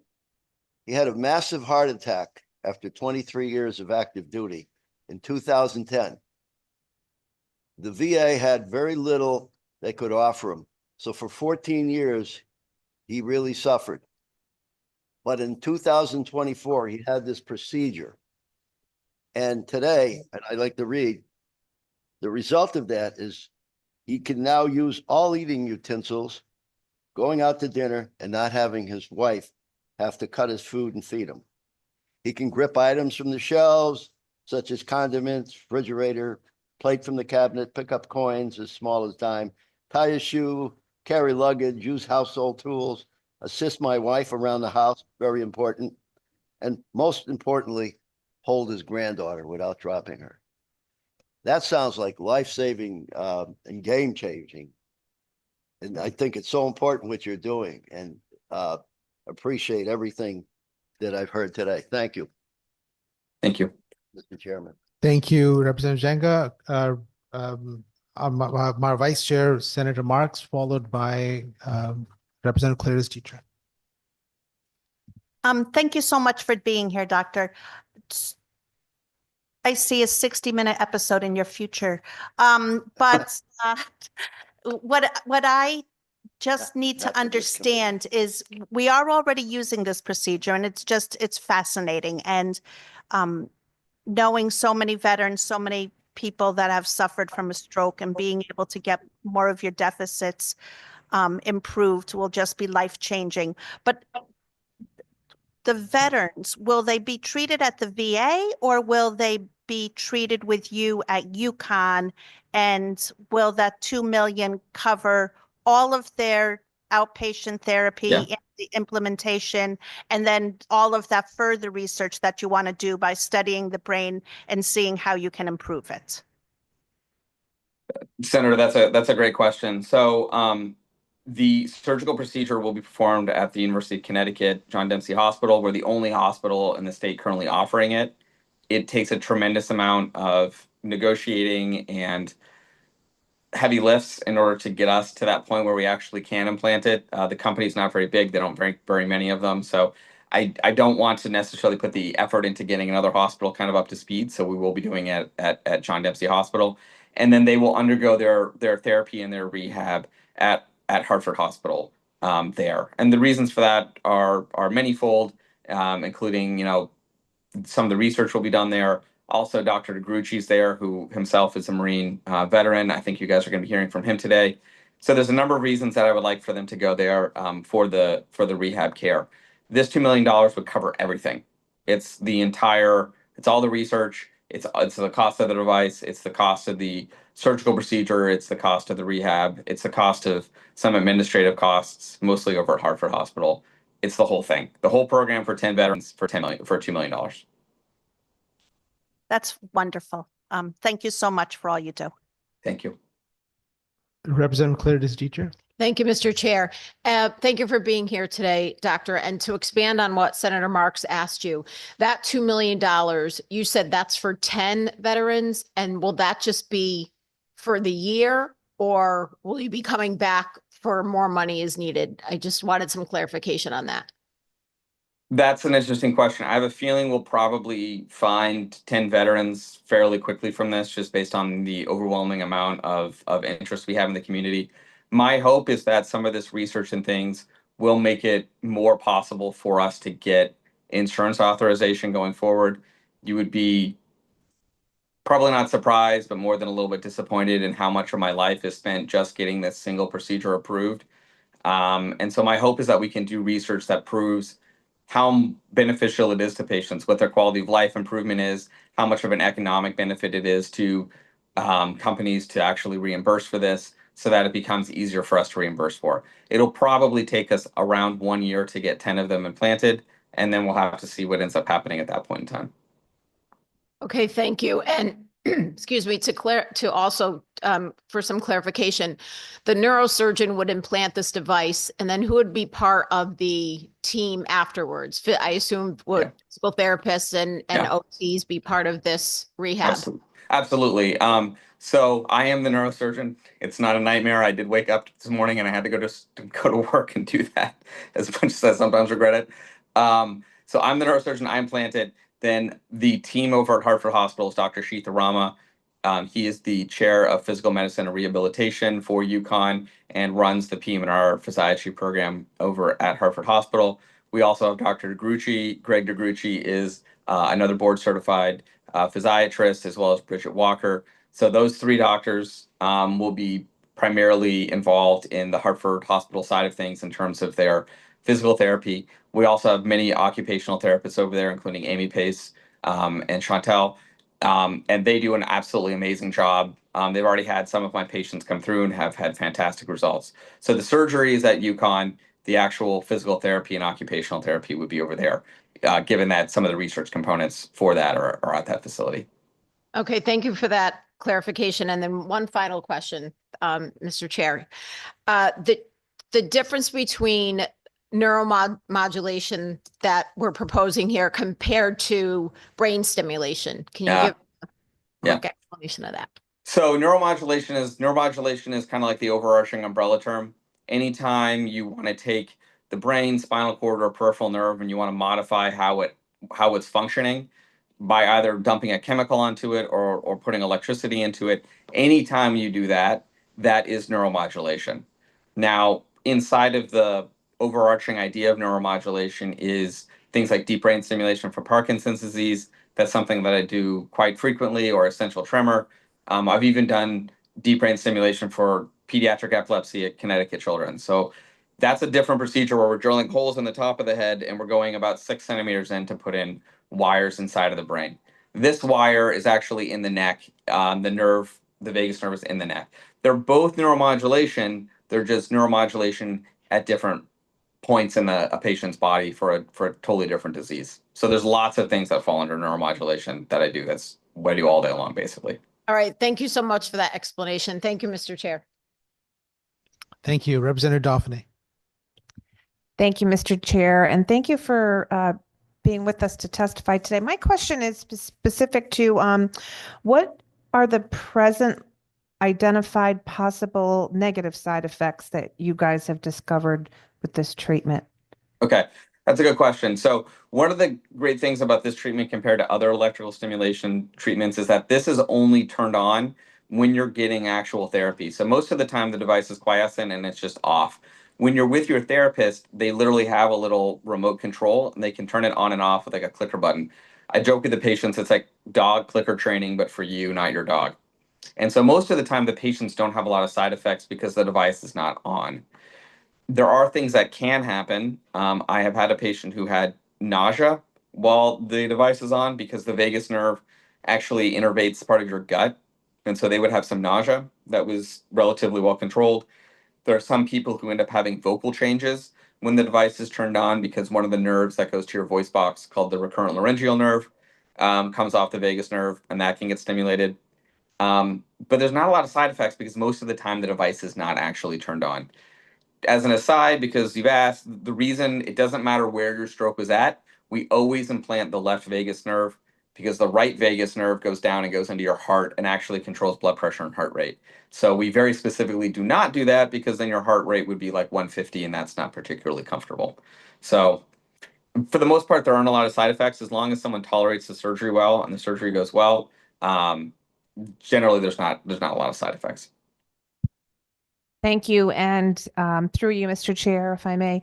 [SPEAKER 10] he had a massive heart attack after 23 years of active duty in 2010. The VA had very little they could offer him. So for 14 years, he really suffered. But in 2024, he had this procedure. And today, and I like to read, the result of that is he can now use all eating utensils, going out to dinner, and not having his wife have to cut his food and feed him. He can grip items from the shelves, such as condiments, refrigerator, plate from the cabinet, pick up coins as small as dime, tie a shoe, carry luggage, use household tools, assist my wife around the house, very important, and most importantly, hold his granddaughter without dropping her. That sounds like life-saving and game-changing. And I think it's so important what you're doing, and appreciate everything that I've heard today. Thank you.
[SPEAKER 9] Thank you.
[SPEAKER 10] Mr. Chairman.
[SPEAKER 1] Thank you, Representative Jenga. my Vice Chair, Senator Marks, followed by Representative Clarice Dietrich.
[SPEAKER 11] Thank you so much for being here, Doctor. I see a 60-minute episode in your future. But what I just need to understand is we are already using this procedure, and it's fascinating. And knowing so many veterans, so many people that have suffered from a stroke, and being able to get more of your deficits improved will just be life-changing. But the veterans, will they be treated at the VA, or will they be treated with you at UConn? And will that $2 million cover all of their outpatient therapy and the implementation, and then all of that further research that you want to do by studying the brain and seeing how you can improve it?
[SPEAKER 9] Senator, that's a great question. So the surgical procedure will be performed at the University of Connecticut John Dempsey Hospital. We're the only hospital in the state currently offering it. It takes a tremendous amount of negotiating and heavy lifts in order to get us to that point where we actually can implant it. The company's not very big. They don't very many of them. So I don't want to necessarily put the effort into getting another hospital kind of up to speed. So we will be doing it at John Dempsey Hospital. And then they will undergo their therapy and their rehab at Hartford Hospital there. And the reasons for that are manyfold, including, some of the research will be done there. Also, Dr. DeGrucci's there, who himself is a Marine veteran. I think you guys are going to be hearing from him today. So there's a number of reasons that I would like for them to go there for the rehab care. This $2 million would cover everything. It's all the research. It's the cost of the device. It's the cost of the surgical procedure. It's the cost of the rehab. It's the cost of some administrative costs, mostly over at Hartford Hospital. It's the whole thing. The whole program for 10 veterans for $2 million.
[SPEAKER 11] That's wonderful. Thank you so much for all you do.
[SPEAKER 9] Thank you.
[SPEAKER 1] Representative Clarice Dietrich.
[SPEAKER 3] Thank you, Mr. Chair. Thank you for being here today, Doctor. And to expand on what Senator Marks asked you, that $2 million, you said that's for 10 veterans. And will that just be for the year, or will you be coming back for more money as needed? I just wanted some clarification on that.
[SPEAKER 9] That's an interesting question. I have a feeling we'll probably find 10 veterans fairly quickly from this, just based on the overwhelming amount of interest we have in the community. My hope is that some of this research and things will make it more possible for us to get insurance authorization going forward. You would be probably not surprised, but more than a little bit disappointed in how much of my life is spent just getting this single procedure approved. And so my hope is that we can do research that proves how beneficial it is to patients, what their quality of life improvement is, how much of an economic benefit it is to companies to actually reimburse for this, so that it becomes easier for us to reimburse for. It'll probably take us around 1 year to get 10 of them implanted, and then we'll have to see what ends up happening at that point in time.
[SPEAKER 3] Okay, thank you. And excuse me, to also for some clarification, the neurosurgeon would implant this device, and then who would be part of the team afterwards? I assume would physical therapists and OTs be part of this rehab?
[SPEAKER 9] Absolutely. So I am the neurosurgeon. It's not a nightmare. I did wake up this morning and I had to go to work and do that, as much as I sometimes regret it. So I'm the neurosurgeon. I implanted. Then the team over at Hartford Hospital is Dr. Sheetha Rama. He is the chair of physical medicine and rehabilitation for UConn and runs the PM&R physiatry program over at Hartford Hospital. We also have Dr. DeGrucci. Greg DeGrucci is another board certified physiatrist, as well as Bridget Walker. So those three doctors will be primarily involved in the Hartford Hospital side of things in terms of their physical therapy. We also have many occupational therapists over there, including Amy Pace and Chantel. And they do an absolutely amazing job. They've already had some of my patients come through and have had fantastic results. So the surgery is at UConn. The actual physical therapy and occupational therapy would be over there, given that some of the research components for that are at that facility.
[SPEAKER 3] Okay, thank you for that clarification. And then one final question, Mr. Chair. The difference between neuromodulation that we're proposing here compared to brain stimulation, can you give a quick explanation of that?
[SPEAKER 9] So neuromodulation is kind of like the overarching umbrella term. Anytime you want to take the brain, spinal cord, or peripheral nerve, and you want to modify how it's functioning by either dumping a chemical onto it or putting electricity into it, anytime you do that, that is neuromodulation. Now, inside of the overarching idea of neuromodulation is things like deep brain stimulation for Parkinson's disease. That's something that I do quite frequently, or essential tremor. I've even done deep brain stimulation for pediatric epilepsy at Connecticut children. So that's a different procedure where we're drilling holes in the top of the head and we're going about 6 centimeters in to put in wires inside of the brain. This wire is actually in the neck. The vagus nerve is in the neck. They're both neuromodulation. They're just neuromodulation at different points in a patient's body for a totally different disease. So there's lots of things that fall under neuromodulation that I do. That's what I do all day long, basically.
[SPEAKER 3] All right. Thank you so much for that explanation. Thank you, Mr. Chair.
[SPEAKER 1] Thank you. Representative Dauphinay.
[SPEAKER 12] Thank you, Mr. Chair, and thank you for being with us to testify today. My question is specific to what are the present identified possible negative side effects that you guys have discovered with this treatment?
[SPEAKER 9] Okay, that's a good question. So one of the great things about this treatment compared to other electrical stimulation treatments is that this is only turned on when you're getting actual therapy. So most of the time the device is quiescent and it's just off. When you're with your therapist, they literally have a little remote control and they can turn it on and off with like a clicker button. I joke with the patients, it's like dog clicker training, but for you, not your dog. And so most of the time the patients don't have a lot of side effects because the device is not on. There are things that can happen. I have had a patient who had nausea while the device is on because the vagus nerve actually innervates part of your gut. And so they would have some nausea that was relatively well controlled. There are some people who end up having vocal changes when the device is turned on because one of the nerves that goes to your voice box, called the recurrent laryngeal nerve, comes off the vagus nerve, and that can get stimulated. But there's not a lot of side effects because most of the time the device is not actually turned on. As an aside, because you've asked, the reason it doesn't matter where your stroke was at, we always implant the left vagus nerve because the right vagus nerve goes down and goes into your heart and actually controls blood pressure and heart rate. So we very specifically do not do that because then your heart rate would be like 150 and that's not particularly comfortable. So for the most part, there aren't a lot of side effects as long as someone tolerates the surgery well and the surgery goes well. Generally, there's not a lot of side effects.
[SPEAKER 12] Thank you. And through you, Mr. Chair, if I may.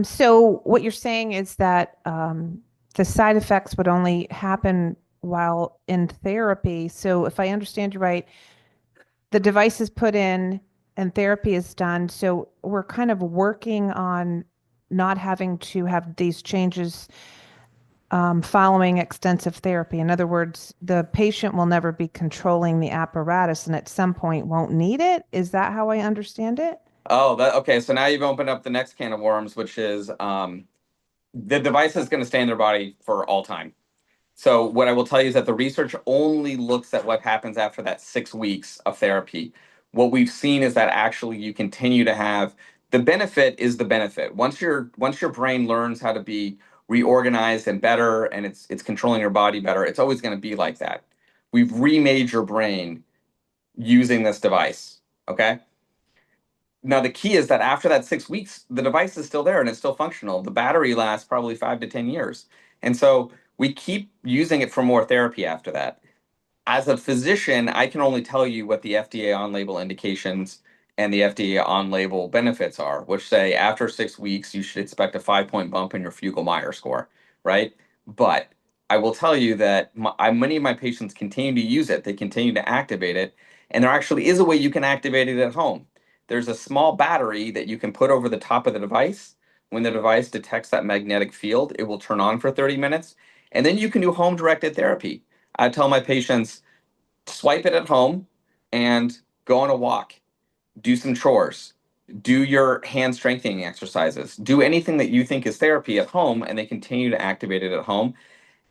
[SPEAKER 12] So what you're saying is that the side effects would only happen while in therapy. So if I understand you right, the device is put in and therapy is done. So we're kind of working on not having to have these changes following extensive therapy. In other words, the patient will never be controlling the apparatus and at some point won't need it. Is that how I understand it?
[SPEAKER 9] Oh, okay. So now you've opened up the next can of worms, which is the device is going to stay in their body for all time. So what I will tell you is that the research only looks at what happens after that 6 weeks of therapy. What we've seen is that actually you continue to have the benefit is the benefit. Once your brain learns how to be reorganized and better and it's controlling your body better, it's always going to be like that. We've remade your brain using this device. Okay. Now, the key is that after that 6 weeks, the device is still there and it's still functional. The battery lasts probably 5 to 10 years. And so we keep using it for more therapy after that. As a physician, I can only tell you what the FDA on-label indications and the FDA on-label benefits are, which say after 6 weeks, you should expect a 5-point bump in your Fugl-Meyer score, right? But I will tell you that many of my patients continue to use it. They continue to activate it. And there actually is a way you can activate it at home. There's a small battery that you can put over the top of the device. When the device detects that magnetic field, it will turn on for 30 minutes. And then you can do home-directed therapy. I tell my patients, swipe it at home and go on a walk, do some chores, do your hand strengthening exercises, do anything that you think is therapy at home, and they continue to activate it at home.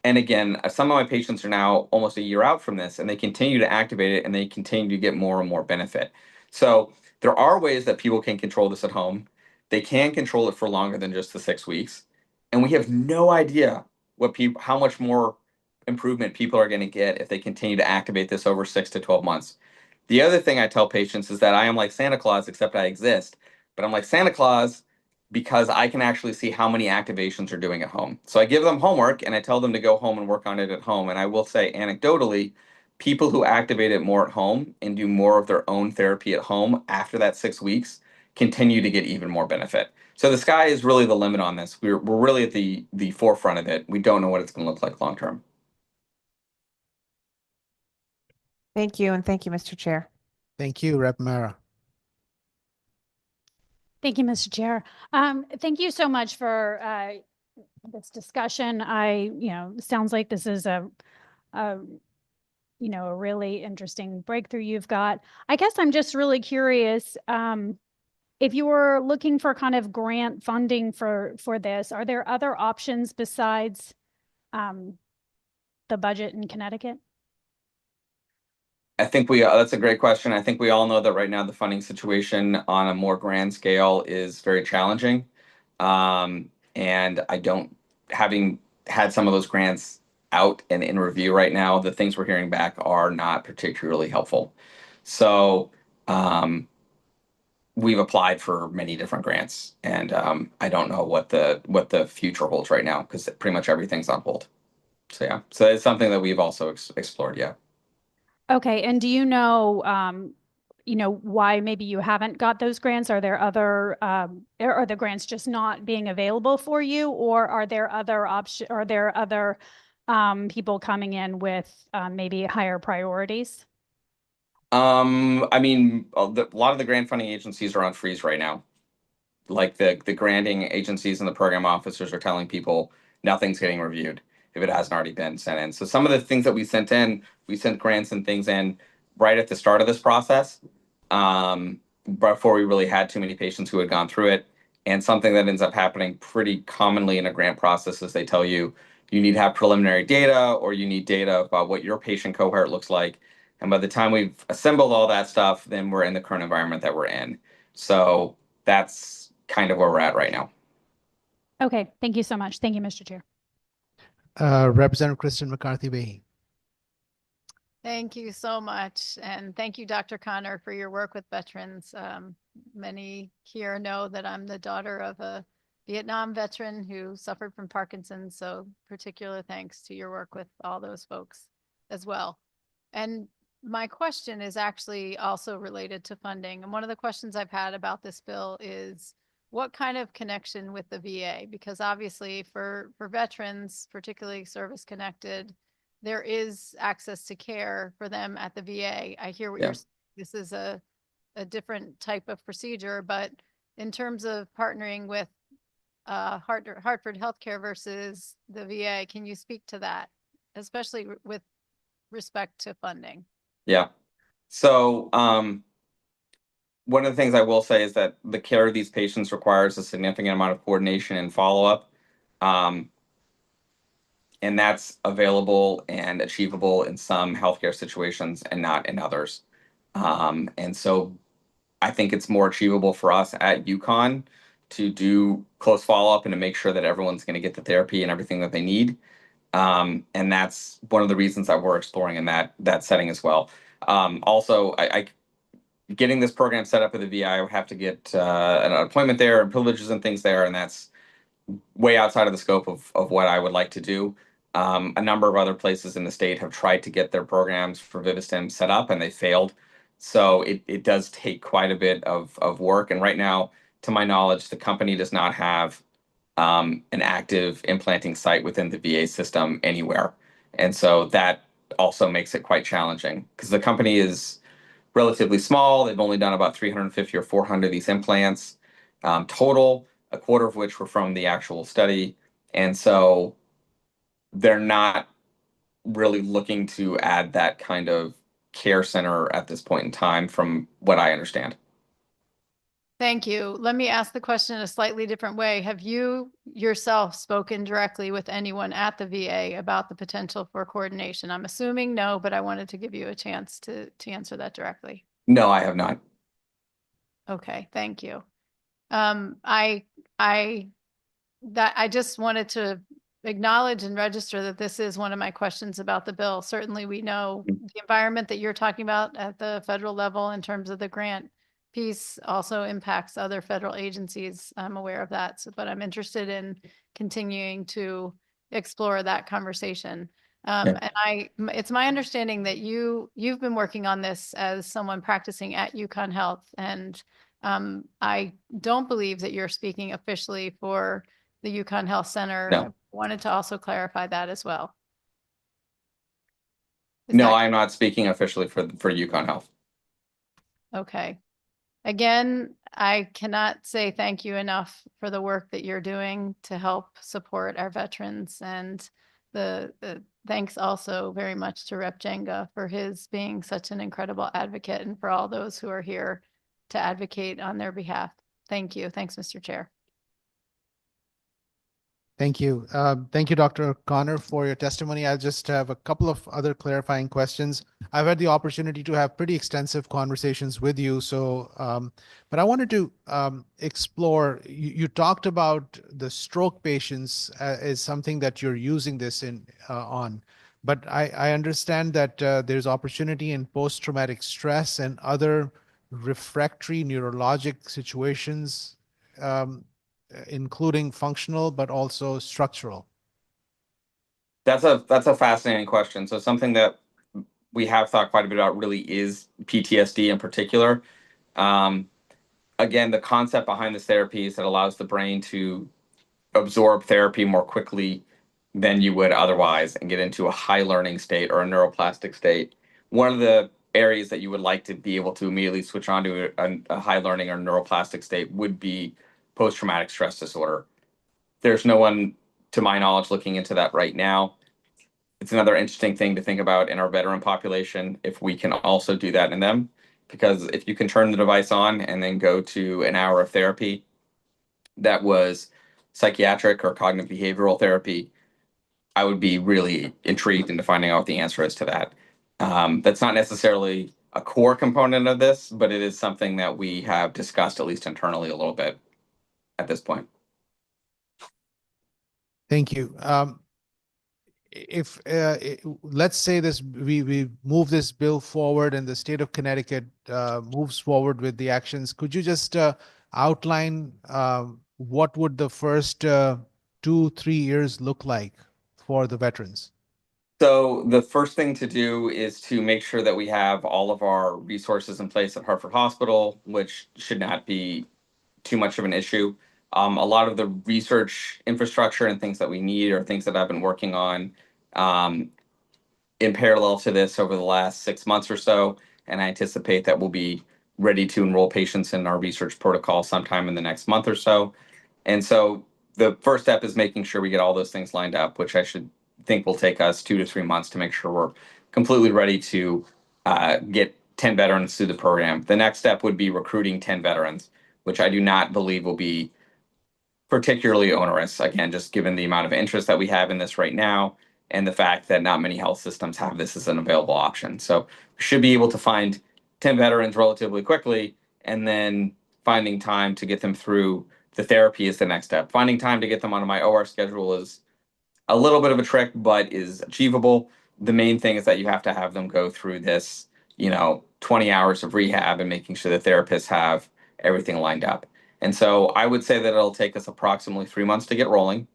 [SPEAKER 9] And again, some of my patients are now almost a year out from this, and they continue to activate it, and they continue to get more and more benefit. So there are ways that people can control this at home. They can control it for longer than just the 6 weeks. And we have no idea how much more improvement people are going to get if they continue to activate this over 6 to 12 months. The other thing I tell patients is that I am like Santa Claus, except I exist. But I'm like Santa Claus because I can actually see how many activations are doing at home. So I give them homework and I tell them to go home and work on it at home. And I will say anecdotally, people who activate it more at home and do more of their own therapy at home after that 6 weeks continue to get even more benefit. So the sky is really the limit on this. We're really at the forefront of it. We don't know what it's going to look like long term.
[SPEAKER 12] Thank you, and thank you, Mr. Chair.
[SPEAKER 1] Thank you, Rep. Mara.
[SPEAKER 13] Thank you, Mr. Chair. Thank you so much for this discussion. Sounds like this is a really interesting breakthrough you've got. I guess I'm just really curious, if you were looking for kind of grant funding for this, are there other options besides the budget in Connecticut?
[SPEAKER 9] I think that's a great question. I think we all know that right now the funding situation on a more grand scale is very challenging. And having had some of those grants out and in review right now, the things we're hearing back are not particularly helpful. So we've applied for many different grants, and I don't know what the future holds right now because pretty much everything's on hold. So yeah, so it's something that we've also explored. Yeah.
[SPEAKER 13] Okay, and do you know, why maybe you haven't got those grants? Are there other, are the grants just not being available for you, or are there other options? Are there other people coming in with maybe higher priorities?
[SPEAKER 9] I mean, a lot of the grant funding agencies are on freeze right now. Like the granting agencies and the program officers are telling people nothing's getting reviewed if it hasn't already been sent in. So some of the things that we sent grants and things in right at the start of this process, before we really had too many patients who had gone through it. And something that ends up happening pretty commonly in a grant process is they tell you need to have preliminary data or you need data about what your patient cohort looks like. And by the time we've assembled all that stuff, then we're in the current environment that we're in. So that's kind of where we're at right now.
[SPEAKER 13] Okay, thank you so much. Thank you, Mr. Chair.
[SPEAKER 1] Representative Kristen McCarthy-Vahey.
[SPEAKER 2] Thank you so much. And thank you, Dr. Connor, for your work with veterans. Many here know that I'm the daughter of a Vietnam veteran who suffered from Parkinson's. So particular thanks to your work with all those folks as well. And my question is actually also related to funding. And one of the questions I've had about this bill is what kind of connection with the VA? Because obviously for veterans, particularly service connected, there is access to care for them at the VA. I hear what you're saying. This is a different type of procedure, but in terms of partnering with Hartford Healthcare versus the VA, can you speak to that, especially with respect to funding?
[SPEAKER 9] Yeah. So one of the things I will say is that the care of these patients requires a significant amount of coordination and follow-up. And that's available and achievable in some healthcare situations and not in others. And so I think it's more achievable for us at UConn to do close follow-up and to make sure that everyone's going to get the therapy and everything that they need. And that's one of the reasons that we're exploring in that setting as well. Also, I getting this program set up at the VA, I would have to get an appointment there and privileges and things there, and that's way outside of the scope of what I would like to do. A number of other places in the state have tried to get their programs for Vivistim set up and they failed. So it does take quite a bit of work. And right now, to my knowledge, the company does not have an active implanting site within the VA system anywhere. And so that also makes it quite challenging because the company is relatively small. They've only done about 350 or 400 of these implants total, a quarter of which were from the actual study. And so they're not really looking to add that kind of care center at this point in time, from what I understand.
[SPEAKER 2] Thank you. Let me ask the question in a slightly different way. Have you yourself spoken directly with anyone at the VA about the potential for coordination? I'm assuming no, but I wanted to give you a chance to answer that directly.
[SPEAKER 9] No, I have not.
[SPEAKER 2] Okay, thank you. I just wanted to acknowledge and register that this is one of my questions about the bill. Certainly, we know the environment that you're talking about at the federal level in terms of the grant piece also impacts other federal agencies. I'm aware of that, but I'm interested in continuing to explore that conversation. And it's my understanding that you've been working on this as someone practicing at UConn Health, and I don't believe that you're speaking officially for the UConn Health Center.
[SPEAKER 9] No.
[SPEAKER 2] I wanted to also clarify that as well.
[SPEAKER 9] No, I'm not speaking officially for UConn Health.
[SPEAKER 2] Okay. Again, I cannot say thank you enough for the work that you're doing to help support our veterans, and the thanks also very much to Rep. Jenga for his being such an incredible advocate, and for all those who are here to advocate on their behalf. Thank you. Thanks, Mr. Chair.
[SPEAKER 1] Thank you. Thank you, Dr. Connor, for your testimony. I just have a couple of other clarifying questions. I've had the opportunity to have pretty extensive conversations with you. But I wanted to explore, you talked about the stroke patients as something that you're using this on. But I understand that there's opportunity in post-traumatic stress and other refractory neurologic situations, including functional, but also structural?
[SPEAKER 9] That's a fascinating question. So something that we have thought quite a bit about really is PTSD in particular. Again, the concept behind this therapy is that it allows the brain to absorb therapy more quickly than you would otherwise and get into a high learning state or a neuroplastic state. One of the areas that you would like to be able to immediately switch on to a high learning or neuroplastic state would be post-traumatic stress disorder. There's no one, to my knowledge, looking into that right now. It's another interesting thing to think about in our veteran population, if we can also do that in them. Because if you can turn the device on and then go to an hour of therapy that was psychiatric or cognitive behavioral therapy, I would be really intrigued into finding out what the answer is to that. That's not necessarily a core component of this, but it is something that we have discussed, at least internally, a little bit at this point.
[SPEAKER 1] Thank you. Let's say we move this bill forward and the state of Connecticut moves forward with the actions, could you just outline what would the first 2-3 years look like for the veterans?
[SPEAKER 9] So the first thing to do is to make sure that we have all of our resources in place at Hartford Hospital, which should not be too much of an issue. A lot of the research infrastructure and things that we need are things that I've been working on in parallel to this over the last 6 months or so, and I anticipate that we'll be ready to enroll patients in our research protocol sometime in the next month or so. And so the first step is making sure we get all those things lined up, which I should think will take us 2 to 3 months to make sure we're completely ready to get 10 veterans through the program. The next step would be recruiting 10 veterans, which I do not believe will be particularly onerous. Again, just given the amount of interest that we have in this right now and the fact that not many health systems have this as an available option. So we should be able to find 10 veterans relatively quickly, and then finding time to get them through the therapy is the next step. Finding time to get them on my OR schedule is a little bit of a trick, but is achievable. The main thing is that you have to have them go through this, 20 hours of rehab and making sure the therapists have everything lined up. And so I would say that it'll take us approximately 3 months to get rolling.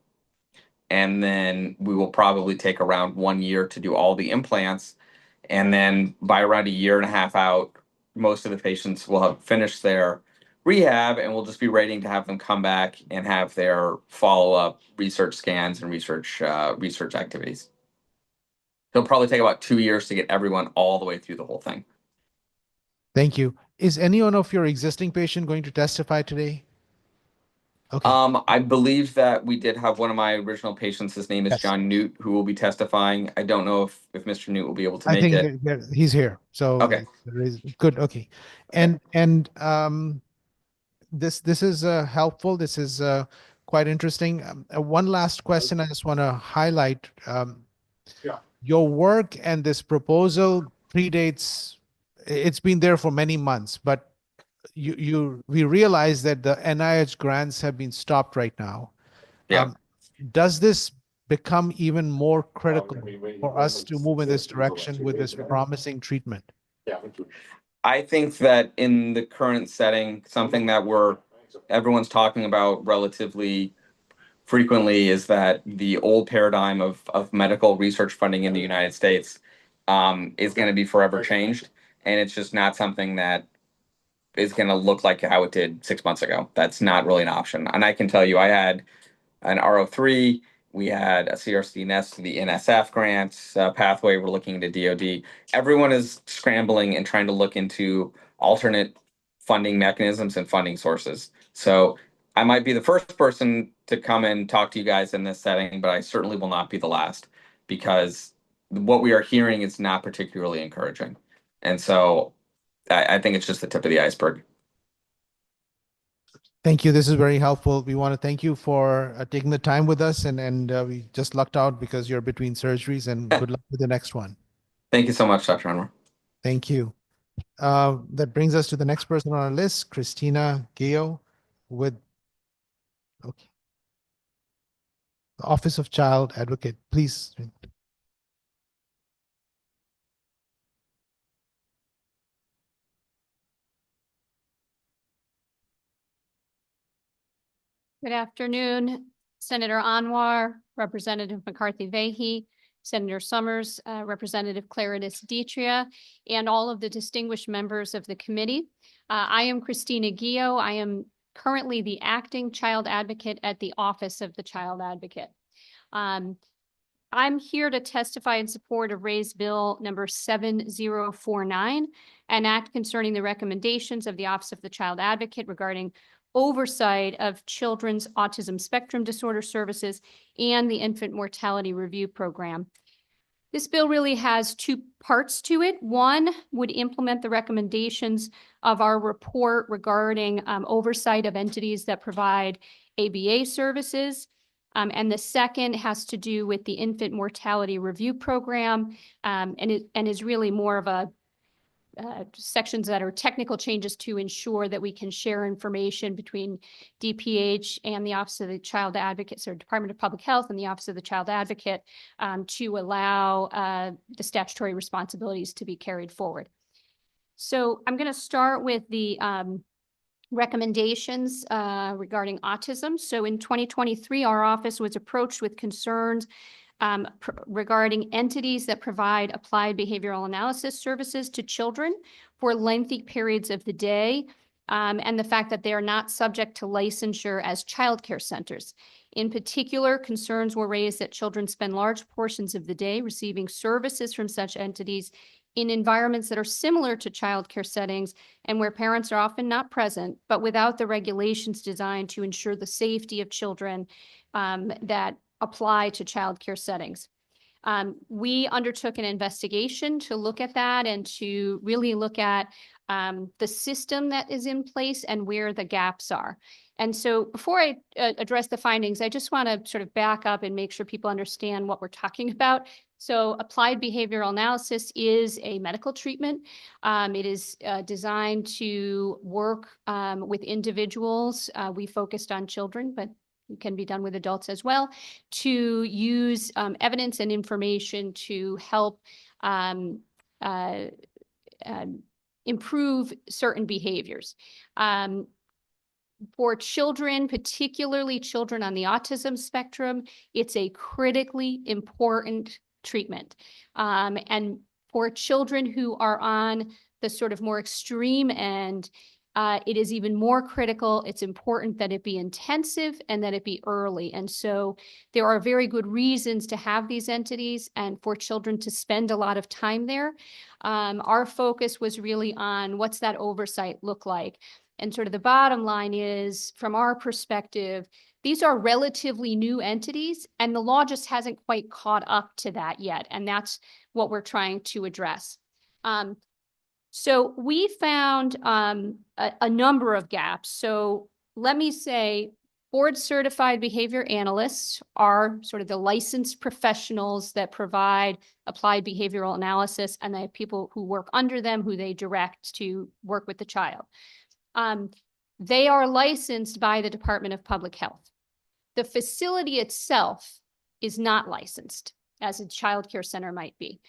[SPEAKER 9] And then we will probably take around 1 year to do all the implants. And then by around 1.5 years out, most of the patients will have finished their rehab, and we'll just be waiting to have them come back and have their follow-up research scans and research activities. It'll probably take about 2 years to get everyone all the way through the whole thing.
[SPEAKER 1] Thank you. Is anyone of your existing patient going to testify today? Okay.
[SPEAKER 9] I believe that we did have one of my original patients. His name is
[SPEAKER 1] Yes.
[SPEAKER 9] John Newt, who will be testifying. I don't know if Mr. Newt will be able to
[SPEAKER 1] I
[SPEAKER 9] make
[SPEAKER 1] think
[SPEAKER 9] it.
[SPEAKER 1] he's here. So
[SPEAKER 9] Okay.
[SPEAKER 1] Good. Okay. And this is helpful. This is quite interesting. One last question I just want to highlight. Your work and this proposal predates, it's been there for many months, but we realize that the NIH grants have been stopped right now.
[SPEAKER 9] Yeah.
[SPEAKER 1] Does this become even more critical for us to move in this direction with this promising treatment?
[SPEAKER 9] I think that in the current setting, something that everyone's talking about relatively frequently is that the old paradigm of medical research funding in the United States is going to be forever changed. And it's just not something that is going to look like how it did 6 months ago. That's not really an option. And I can tell you, I had an RO3, we had a CRC Nest, the NSF grants pathway, we're looking into DoD. Everyone is scrambling and trying to look into alternate funding mechanisms and funding sources. So I might be the first person to come and talk to you guys in this setting, but I certainly will not be the last, because what we are hearing is not particularly encouraging. And so I think it's just the tip of the iceberg.
[SPEAKER 1] Thank you. This is very helpful. We want to thank you for taking the time with us, and we just lucked out because you're between surgeries, and good luck with the next one.
[SPEAKER 9] Thank you so much, Dr. Anwar.
[SPEAKER 1] Thank you. That brings us to the next person on our list, Christina Gio with the Office of Child Advocate. Please.
[SPEAKER 14] Good afternoon, Senator Anwar, Representative McCarthy-Vahey, Senator Summers, Representative Claritas Ditria, and all of the distinguished members of the committee. I am Christina Gio. I am currently the acting child advocate at the Office of the Child Advocate. I'm here to testify in support of raised bill number 7049, an act concerning the recommendations of the Office of the Child Advocate regarding oversight of children's autism spectrum disorder services and the infant mortality review program. This bill really has two parts to it. One would implement the recommendations of our report regarding oversight of entities that provide ABA services. And the second has to do with the infant mortality review program, and is really more of a sections that are technical changes to ensure that we can share information between DPH and the Office of the Child Advocate, so Department of Public Health and the Office of the Child Advocate, to allow the statutory responsibilities to be carried forward. So I'm going to start with the recommendations regarding autism. So in 2023, our office was approached with concerns regarding entities that provide applied behavioral analysis services to children for lengthy periods of the day, and the fact that they are not subject to licensure as childcare centers. In particular, concerns were raised that children spend large portions of the day receiving services from such entities in environments that are similar to childcare settings and where parents are often not present, but without the regulations designed to ensure the safety of children that apply to childcare settings. We undertook an investigation to look at that and to really look at the system that is in place and where the gaps are. And so before I address the findings, I just want to sort of back up and make sure people understand what we're talking about. So applied behavioral analysis is a medical treatment. It is designed to work with individuals. We focused on children, but it can be done with adults as well, to use evidence and information to help improve certain behaviors. For children, particularly children on the autism spectrum, it's a critically important treatment. And for children who are on the sort of more extreme end, it is even more critical. It's important that it be intensive and that it be early. And so there are very good reasons to have these entities and for children to spend a lot of time there. Our focus was really on what's that oversight look like. And sort of the bottom line is, from our perspective, these are relatively new entities and the law just hasn't quite caught up to that yet. And that's what we're trying to address. So we found a number of gaps. So let me say, board certified behavior analysts are sort of the licensed professionals that provide applied behavioral analysis, and they have people who work under them who they direct to work with the child. They are licensed by the Department of Public Health. The facility itself is not licensed, as a childcare center might be.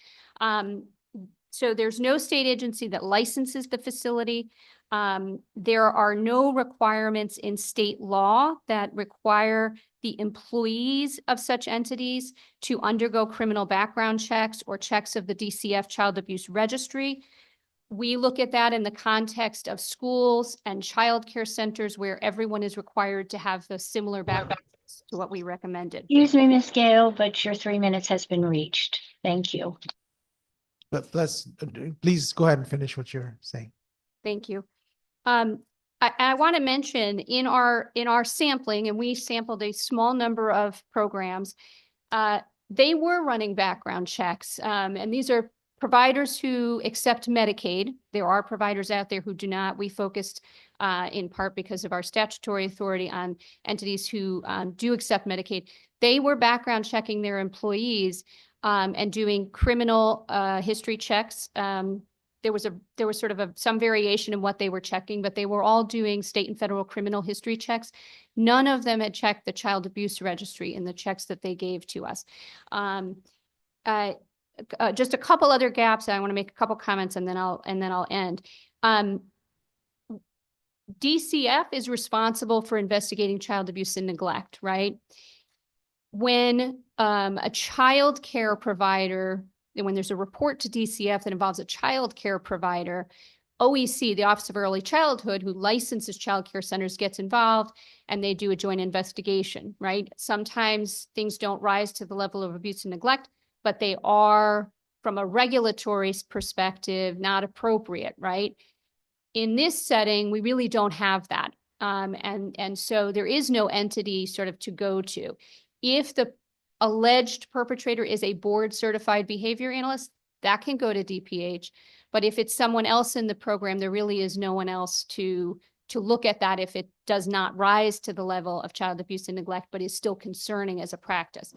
[SPEAKER 14] So there's no state agency that licenses the facility. There are no requirements in state law that require the employees of such entities to undergo criminal background checks or checks of the DCF Child Abuse Registry. We look at that in the context of schools and childcare centers where everyone is required to have the similar background checks to what we recommended.
[SPEAKER 5] Excuse me, Ms. Gale, but your 3 minutes has been reached. Thank you.
[SPEAKER 1] But please go ahead and finish what you're saying.
[SPEAKER 14] Thank you. I want to mention in our sampling, and we sampled a small number of programs, they were running background checks. And these are providers who accept Medicaid. There are providers out there who do not. We focused in part because of our statutory authority on entities who do accept Medicaid. They were background checking their employees and doing criminal history checks. There was sort of some variation in what they were checking, but they were all doing state and federal criminal history checks. None of them had checked the child abuse registry in the checks that they gave to us. Just a couple other gaps. I want to make a couple comments and then I'll end. DCF is responsible for investigating child abuse and neglect, right? When a child care provider, and when there's a report to DCF that involves a child care provider, OEC, the Office of Early Childhood, who licenses child care centers, gets involved and they do a joint investigation, right? Sometimes things don't rise to the level of abuse and neglect, but they are, from a regulatory perspective, not appropriate, right? In this setting, we really don't have that. And so there is no entity sort of to go to. If the alleged perpetrator is a board certified behavior analyst, that can go to DPH. But if it's someone else in the program, there really is no one else to look at that if it does not rise to the level of child abuse and neglect, but is still concerning as a practice.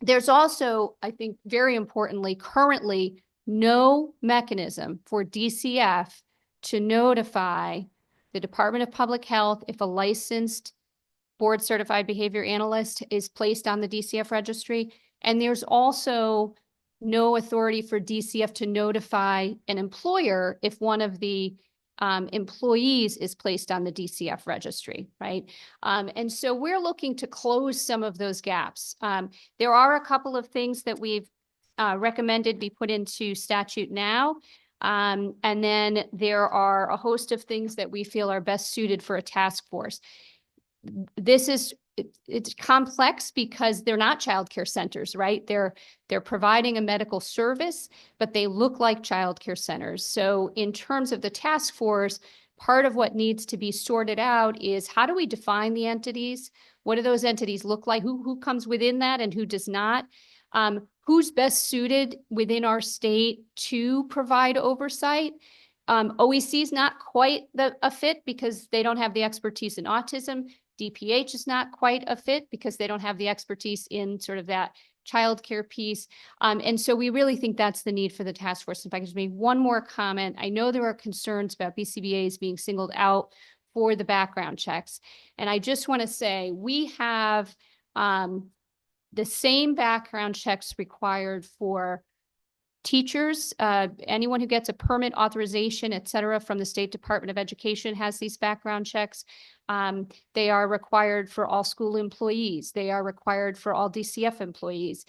[SPEAKER 14] There's also, I think, very importantly, currently no mechanism for DCF to notify the Department of Public Health if a licensed board certified behavior analyst is placed on the DCF registry. And there's also no authority for DCF to notify an employer if one of the employees is placed on the DCF registry, right? And so we're looking to close some of those gaps. There are a couple of things that we've recommended be put into statute now. And then there are a host of things that we feel are best suited for a task force. It's complex because they're not childcare centers, right? They're providing a medical service, but they look like childcare centers. So in terms of the task force, part of what needs to be sorted out is how do we define the entities? What do those entities look like? Who comes within that and who does not? Who's best suited within our state to provide oversight? OEC is not quite a fit because they don't have the expertise in autism. DPH is not quite a fit because they don't have the expertise in sort of that childcare piece. And so we really think that's the need for the task force. If I could just make one more comment, I know there are concerns about BCBAs being singled out for the background checks. And I just want to say we have the same background checks required for teachers, anyone who gets a permit, authorization, et cetera, from the State Department of Education has these background checks. They are required for all school employees. They are required for all DCF employees.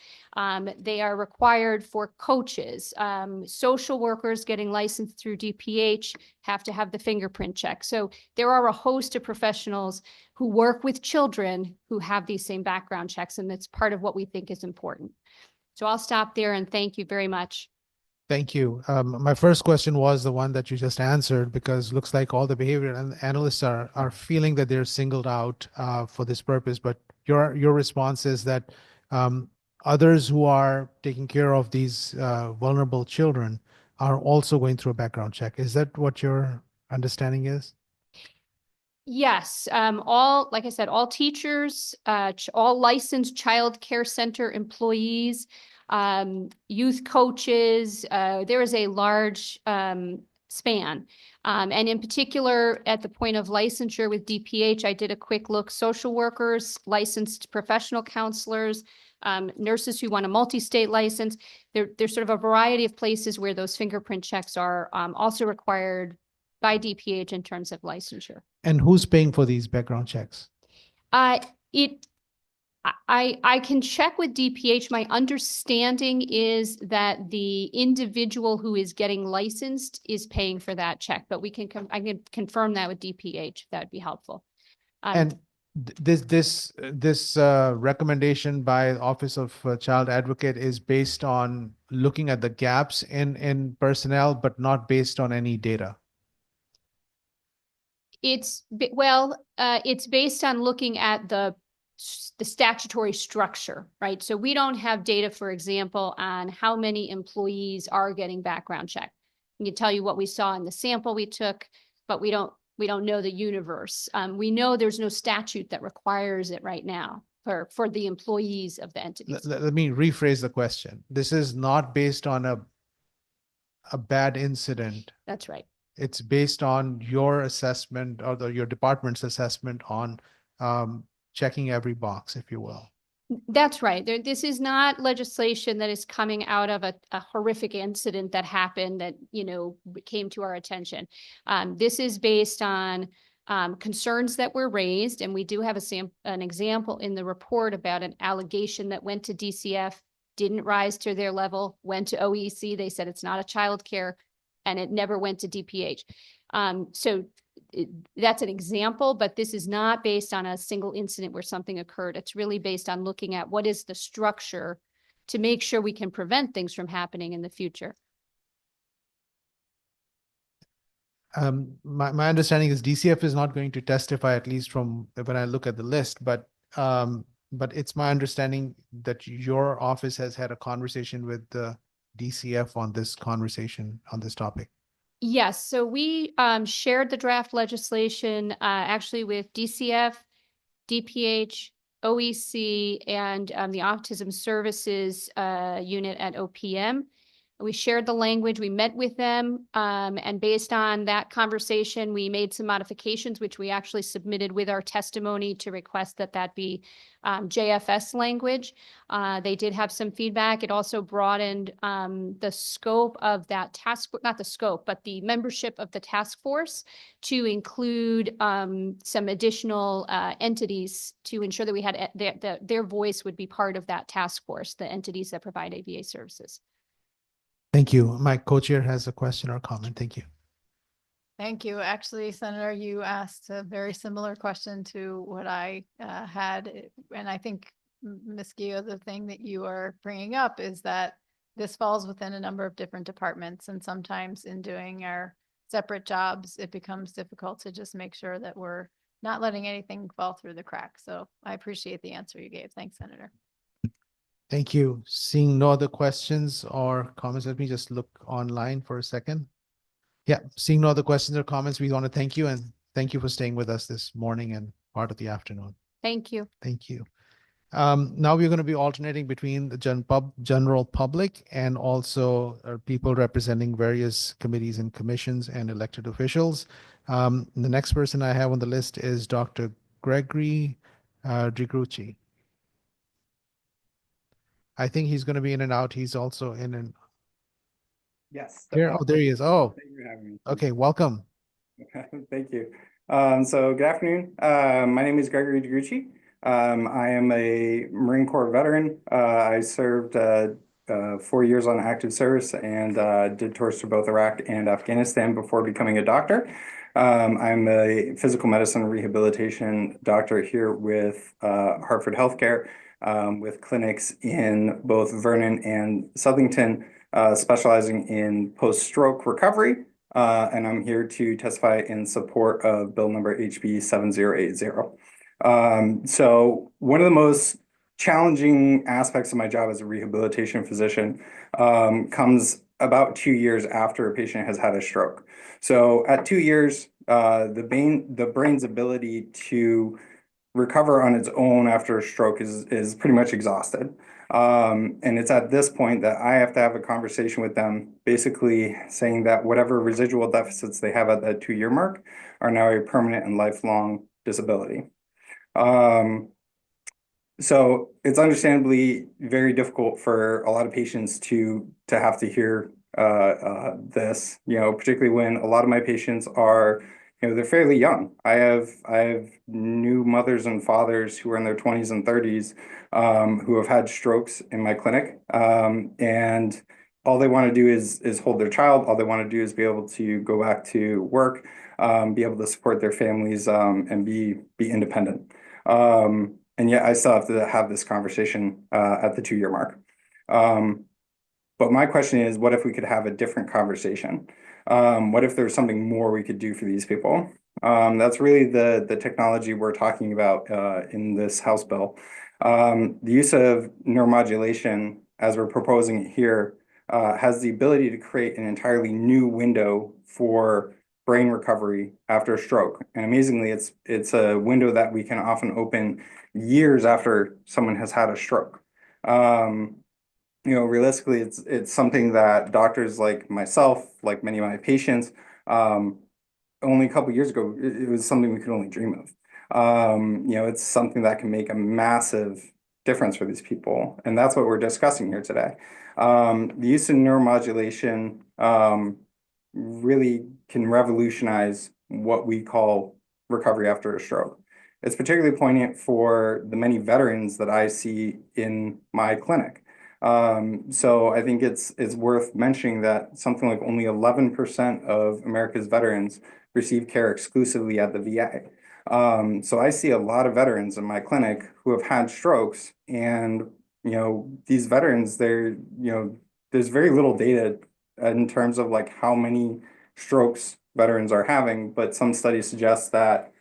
[SPEAKER 14] They are required for coaches. Social workers getting licensed through DPH have to have the fingerprint check. So there are a host of professionals who work with children who have these same background checks, and that's part of what we think is important. So I'll stop there and thank you very much.
[SPEAKER 1] Thank you. My first question was the one that you just answered, because it looks like all the behavioral analysts are feeling that they're singled out for this purpose. But your response is that others who are taking care of these vulnerable children are also going through a background check. Is that what your understanding is?
[SPEAKER 14] Yes, like I said, all teachers, all licensed child care center employees, youth coaches. There is a large span. And in particular, at the point of licensure with DPH, I did a quick look, social workers, licensed professional counselors, nurses who want a multi-state license. There's sort of a variety of places where those fingerprint checks are also required by DPH in terms of licensure.
[SPEAKER 1] And who's paying for these background checks?
[SPEAKER 14] I can check with DPH. My understanding is that the individual who is getting licensed is paying for that check, but I can confirm that with DPH, if that'd be helpful.
[SPEAKER 1] And this recommendation by Office of Child Advocate is based on looking at the gaps in personnel, but not based on any data.
[SPEAKER 14] It's based on looking at the statutory structure, right? So we don't have data, for example, on how many employees are getting background checked. We can tell you what we saw in the sample we took, but we don't know the universe. We know there's no statute that requires it right now for the employees of the entities.
[SPEAKER 1] Let me rephrase the question. This is not based on a bad incident.
[SPEAKER 14] That's right.
[SPEAKER 1] It's based on your assessment or your department's assessment on checking every box, if you will.
[SPEAKER 14] That's right. This is not legislation that is coming out of a horrific incident that happened that, came to our attention. This is based on concerns that were raised, and we do have an example in the report about an allegation that went to DCF, didn't rise to their level, went to OEC. They said it's not a child care, and it never went to DPH. That's an example, but this is not based on a single incident where something occurred. It's really based on looking at what is the structure to make sure we can prevent things from happening in the future.
[SPEAKER 1] My understanding is DCF is not going to testify, at least from when I look at the list, but it's my understanding that your office has had a conversation with the DCF on this topic.
[SPEAKER 14] Yes, so we shared the draft legislation actually with DCF, DPH, OEC, and the Autism Services unit at OPM. We shared the language, we met with them, and based on that conversation, we made some modifications, which we actually submitted with our testimony to request that be JFS language. They did have some feedback. It also broadened the scope of that task, not the scope, but the membership of the task force to include some additional entities to ensure that we had their voice would be part of that task force, the entities that provide ABA services.
[SPEAKER 1] Thank you. My co-chair has a question or comment. Thank you.
[SPEAKER 2] Thank you. Actually, Senator, you asked a very similar question to what I had. And I think, Ms. Gio, the thing that you are bringing up is that this falls within a number of different departments. And sometimes in doing our separate jobs, it becomes difficult to just make sure that we're not letting anything fall through the cracks. So I appreciate the answer you gave. Thanks, Senator.
[SPEAKER 1] Thank you. Seeing no other questions or comments, let me just look online for a second. Yeah, seeing no other questions or comments, we want to thank you and thank you for staying with us this morning and part of the afternoon.
[SPEAKER 14] Thank you.
[SPEAKER 1] Thank you. Now we're going to be alternating between the general public and also people representing various committees and commissions and elected officials. The next person I have on the list is Dr. Gregory DiGrucci. I think he's going to be in and out. He's also in and
[SPEAKER 15] yes.
[SPEAKER 1] there. Oh, there he is. Oh,
[SPEAKER 15] thank you for having me.
[SPEAKER 1] Okay. Welcome.
[SPEAKER 15] Thank you. So good afternoon. My name is Gregory DiGrucci. I am a Marine Corps veteran. I served 4 years on active service and did tours to both Iraq and Afghanistan before becoming a doctor. I'm a physical medicine rehabilitation doctor here with Hartford Healthcare. With clinics in both Vernon and Southington, specializing in post-stroke recovery. And I'm here to testify in support of bill number HB 7080. So one of the most challenging aspects of my job as a rehabilitation physician comes about 2 years after a patient has had a stroke. So at 2 years, the brain's ability to recover on its own after a stroke is pretty much exhausted. And it's at this point that I have to have a conversation with them, basically saying that whatever residual deficits they have at that 2-year mark are now a permanent and lifelong disability. So it's understandably very difficult for a lot of patients to have to hear this, particularly when a lot of my patients are, they're fairly young. I have new mothers and fathers who are in their 20s and 30s who have had strokes in my clinic, and all they want to do is hold their child. All they want to do is be able to go back to work, be able to support their families, and be independent. And yet I still have to have this conversation at the 2-year mark. But my question is, what if we could have a different conversation? What if there's something more we could do for these people? That's really the technology we're talking about in this House bill. The use of neuromodulation, as we're proposing it here, has the ability to create an entirely new window for brain recovery after a stroke. And amazingly, it's a window that we can often open years after someone has had a stroke. Realistically, it's something that doctors like myself, like many of my patients, only a couple of years ago, it was something we could only dream of. It's something that can make a massive difference for these people. And that's what we're discussing here today. The use of neuromodulation really can revolutionize what we call recovery after a stroke. It's particularly poignant for the many veterans that I see in my clinic. So I think it's worth mentioning that something like only 11% of America's veterans receive care exclusively at the VA. So I see a lot of veterans in my clinic who have had strokes, and these veterans, there's very little data in terms of like how many strokes veterans are having, but some studies suggest that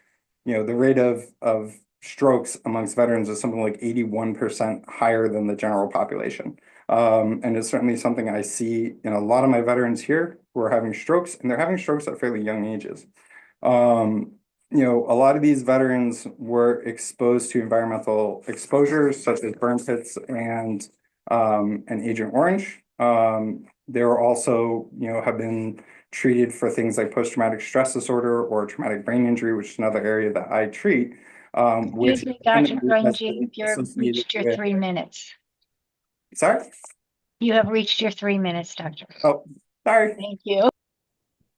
[SPEAKER 15] the rate of strokes amongst veterans is something like 81% higher than the general population. And it's certainly something I see in a lot of my veterans here who are having strokes, and they're having strokes at fairly young ages. A lot of these veterans were exposed to environmental exposures such as burn pits and Agent Orange. They were also, have been treated for things like post-traumatic stress disorder or traumatic brain injury, which is another area that I treat.
[SPEAKER 5] Excuse me, Dr. Grungy, you've reached your 3 minutes.
[SPEAKER 15] Sorry?
[SPEAKER 5] You have reached your 3 minutes, Doctor.
[SPEAKER 15] Oh, sorry.
[SPEAKER 5] Thank you.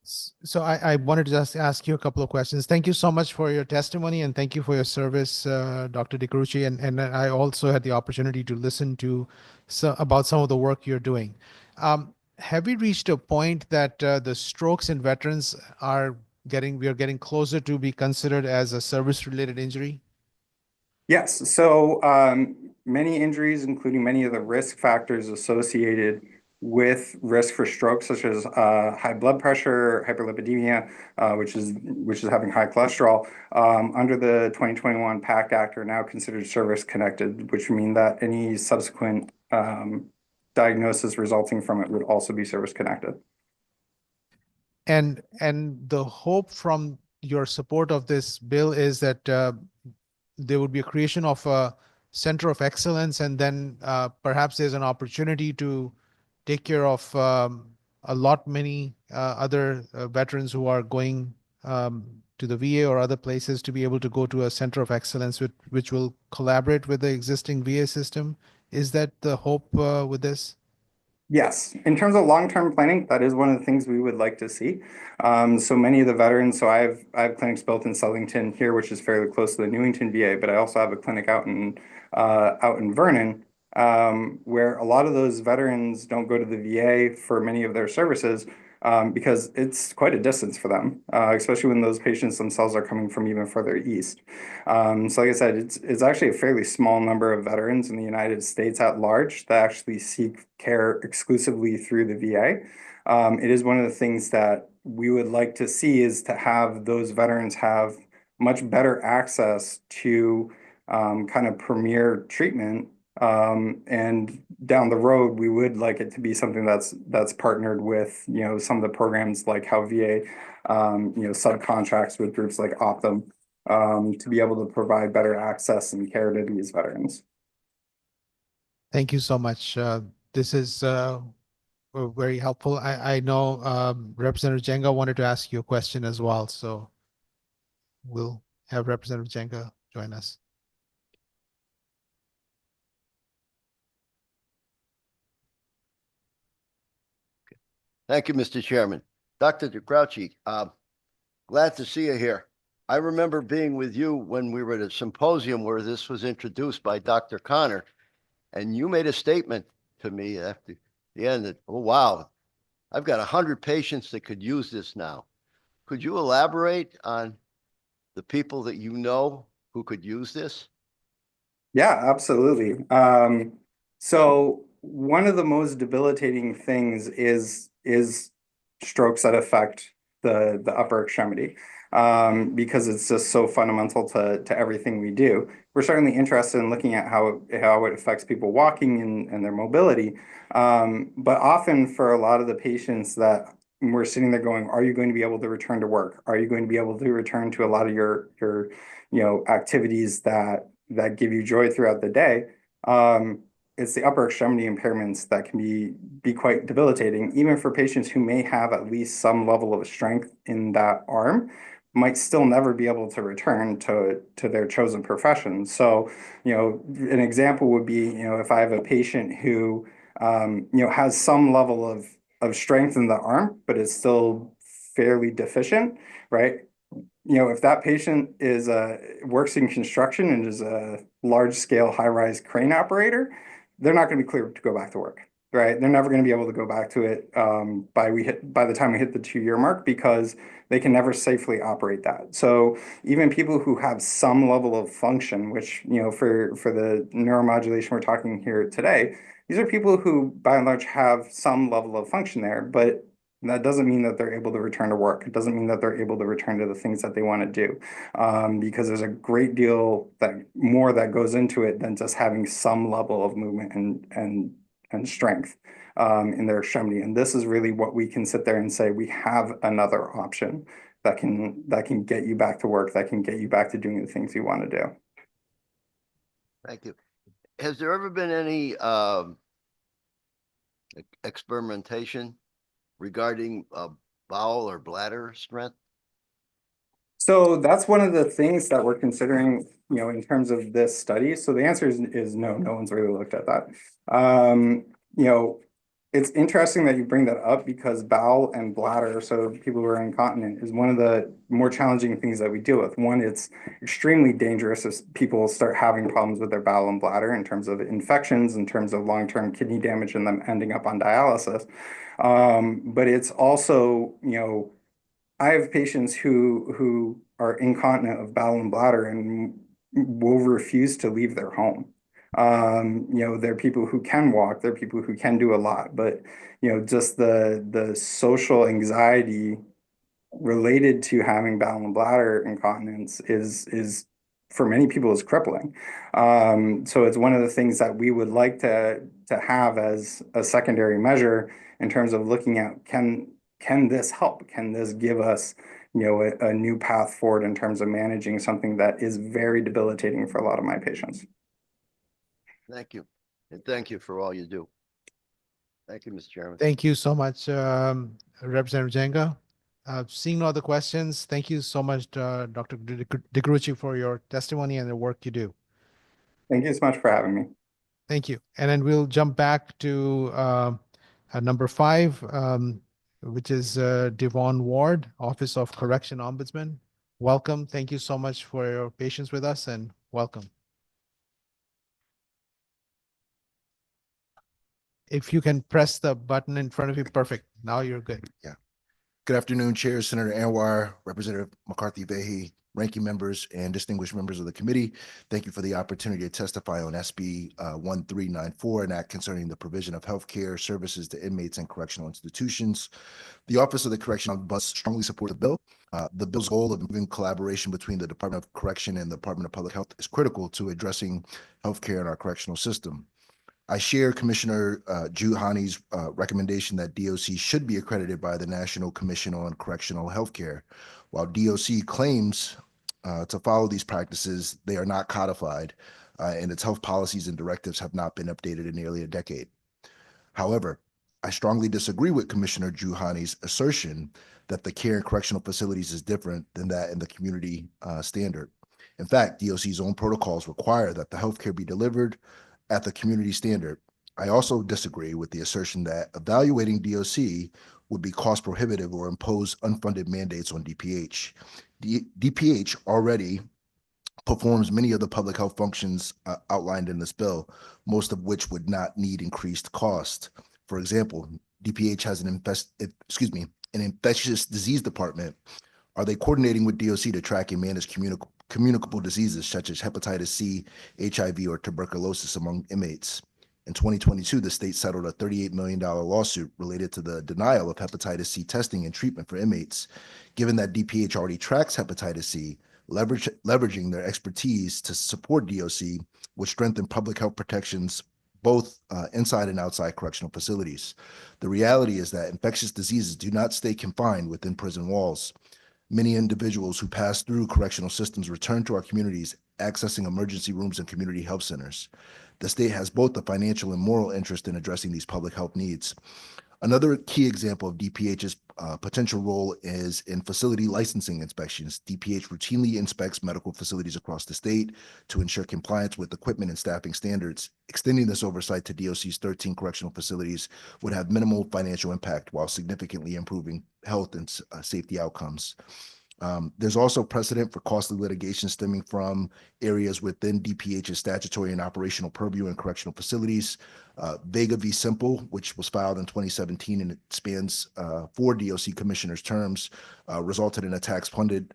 [SPEAKER 1] So I wanted to just ask you a couple of questions. Thank you so much for your testimony, and thank you for your service, Dr. DeCruci. And I also had the opportunity to listen to about some of the work you're doing. Have we reached a point that the strokes in veterans we are getting closer to be considered as a service-related injury?
[SPEAKER 15] Yes. So many injuries, including many of the risk factors associated with risk for stroke, such as high blood pressure, hyperlipidemia, which is having high cholesterol, under the 2021 PACT Act are now considered service-connected, which would mean that any subsequent diagnosis resulting from it would also be service-connected.
[SPEAKER 1] And the hope from your support of this bill is that there would be a creation of a center of excellence, and then perhaps there's an opportunity to take care of many other veterans who are going to the VA or other places to be able to go to a center of excellence which will collaborate with the existing VA system. Is that the hope with this?
[SPEAKER 15] Yes, in terms of long-term planning, that is one of the things we would like to see. So many of the veterans, so I have clinics built in Southington here, which is fairly close to the Newington VA, but I also have a clinic out in Vernon, where a lot of those veterans don't go to the VA for many of their services because it's quite a distance for them, especially when those patients themselves are coming from even further east. So like I said, it's actually a fairly small number of veterans in the United States at large that actually seek care exclusively through the VA. It is one of the things that we would like to see is to have those veterans have much better access to kind of premier treatment. And down the road, we would like it to be something that's partnered with, some of the programs like how VA, subcontracts with groups like Optum to be able to provide better access and care to these veterans.
[SPEAKER 1] Thank you so much. This is very helpful. I know Representative Jenga wanted to ask you a question as well, so we'll have Representative Jenga join us.
[SPEAKER 10] Thank you, Mr. Chairman. Dr. DeGrouchy, glad to see you here. I remember being with you when we were at a symposium where this was introduced by Dr. Connor, and you made a statement to me after the end that, oh, wow, I've got 100 patients that could use this now. Could you elaborate on the people that you know who could use this?
[SPEAKER 15] Yeah, absolutely. So one of the most debilitating things is strokes that affect the upper extremity, because it's just so fundamental to everything we do. We're certainly interested in looking at how it affects people walking and their mobility. But often for a lot of the patients that we're sitting there going, are you going to be able to return to work? Are you going to be able to return to a lot of your activities that give you joy throughout the day? It's the upper extremity impairments that can be quite debilitating, even for patients who may have at least some level of strength in that arm, might still never be able to return to their chosen profession. So, an example would be, if I have a patient who, has some level of strength in the arm, but is still fairly deficient, right? If that patient is works in construction and is a large scale high rise crane operator, they're not going to be cleared to go back to work, right? They're never going to be able to go back to it by the time we hit the 2-year mark, because they can never safely operate that. So even people who have some level of function, which for the neuromodulation we're talking here today, these are people who by and large have some level of function there, but that doesn't mean that they're able to return to work. It doesn't mean that they're able to return to the things that they want to do, because there's a great deal more that goes into it than just having some level of movement and strength in their extremity. And this is really what we can sit there and say, we have another option that can get you back to work, that can get you back to doing the things you want to do.
[SPEAKER 10] Thank you. Has there ever been any experimentation regarding bowel or bladder strength?
[SPEAKER 15] So that's one of the things that we're considering, in terms of this study. So the answer is no, no one's really looked at that. It's interesting that you bring that up, because bowel and bladder, so people who are incontinent, is one of the more challenging things that we deal with. One, it's extremely dangerous if people start having problems with their bowel and bladder in terms of infections, in terms of long-term kidney damage and them ending up on dialysis. But it's also, I have patients who are incontinent of bowel and bladder and will refuse to leave their home. There are people who can walk, there are people who can do a lot, but just the social anxiety related to having bowel and bladder incontinence is for many people is crippling. So it's one of the things that we would like to have as a secondary measure in terms of looking at, can this help? Can this give us a new path forward in terms of managing something that is very debilitating for a lot of my patients?
[SPEAKER 10] Thank you. And thank you for all you do. Thank you, Mr. Chairman.
[SPEAKER 1] Thank you so much, Representative Jenga. Seeing no other questions, thank you so much, Dr. DeGrouchy, for your testimony and the work you do.
[SPEAKER 15] Thank you so much for having me.
[SPEAKER 1] Thank you. And then we'll jump back to number 5, which is Devon Ward, Office of Correction Ombudsman. Welcome. Thank you so much for your patience with us, and welcome. If you can press the button in front of you, perfect. Now you're good.
[SPEAKER 16] Yeah. Good afternoon, Chair, Senator Anwar, Representative McCarthy-Vahey, ranking members, and distinguished members of the committee. Thank you for the opportunity to testify on SB 1394, an act concerning the provision of healthcare services to inmates in correctional institutions. The Office of the Correctional Ombudsman strongly support the bill. The bill's goal of improving collaboration between the Department of Correction and the Department of Public Health is critical to addressing healthcare in our correctional system. I share Commissioner Juhani's recommendation that DOC should be accredited by the National Commission on Correctional Healthcare. While DOC claims to follow these practices, they are not codified. and its health policies and directives have not been updated in nearly a decade. However, I strongly disagree with Commissioner Juhani's assertion that the care in correctional facilities is different than that in the community standard. In fact, DOC's own protocols require that the healthcare be delivered at the community standard. I also disagree with the assertion that evaluating DOC would be cost prohibitive or impose unfunded mandates on DPH. DPH already performs many of the public health functions outlined in this bill, most of which would not need increased cost. For example, DPH has an infectious disease department. Are they coordinating with DOC to track and manage communicable diseases such as hepatitis C, HIV, or tuberculosis among inmates? In 2022, the state settled a $38 million lawsuit related to the denial of hepatitis C testing and treatment for inmates. Given that DPH already tracks hepatitis C, leveraging their expertise to support DOC would strengthen public health protections both inside and outside correctional facilities. The reality is that infectious diseases do not stay confined within prison walls. Many individuals who pass through correctional systems return to our communities, accessing emergency rooms and community health centers. The state has both the financial and moral interest in addressing these public health needs. Another key example of DPH's potential role is in facility licensing inspections. DPH routinely inspects medical facilities across the state to ensure compliance with equipment and staffing standards. Extending this oversight to DOC's 13 correctional facilities would have minimal financial impact while significantly improving health and safety outcomes. There's also precedent for costly litigation stemming from areas within DPH's statutory and operational purview in correctional facilities. Vega v. Simple, which was filed in 2017 and it spans 4 DOC commissioners' terms, resulted in a tax-funded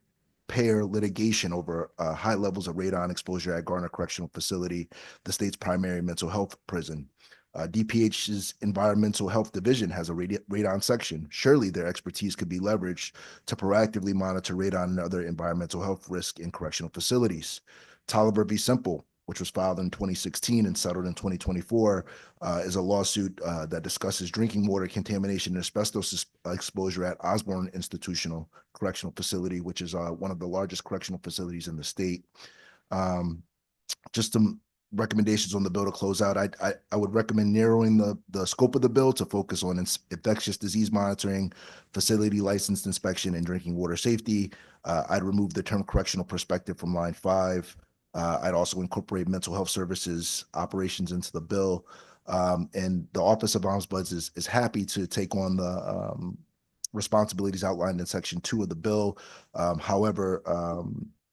[SPEAKER 16] payer litigation over high levels of radon exposure at Garner Correctional Facility, the state's primary mental health prison. DPH's environmental health division has a radon section. Surely their expertise could be leveraged to proactively monitor radon and other environmental health risk in correctional facilities. Tolliver v. Simple, which was filed in 2016 and settled in 2024, is a lawsuit that discusses drinking water contamination and asbestos exposure at Osborne Institutional Correctional Facility, which is one of the largest correctional facilities in the state. Just some recommendations on the bill to close out. I would recommend narrowing the scope of the bill to focus on infectious disease monitoring, facility licensed inspection, and drinking water safety. I'd remove the term correctional perspective from line 5. I'd also incorporate mental health services operations into the bill. And the Office of Ombudsman is happy to take on the responsibilities outlined in Section 2 of the bill. However,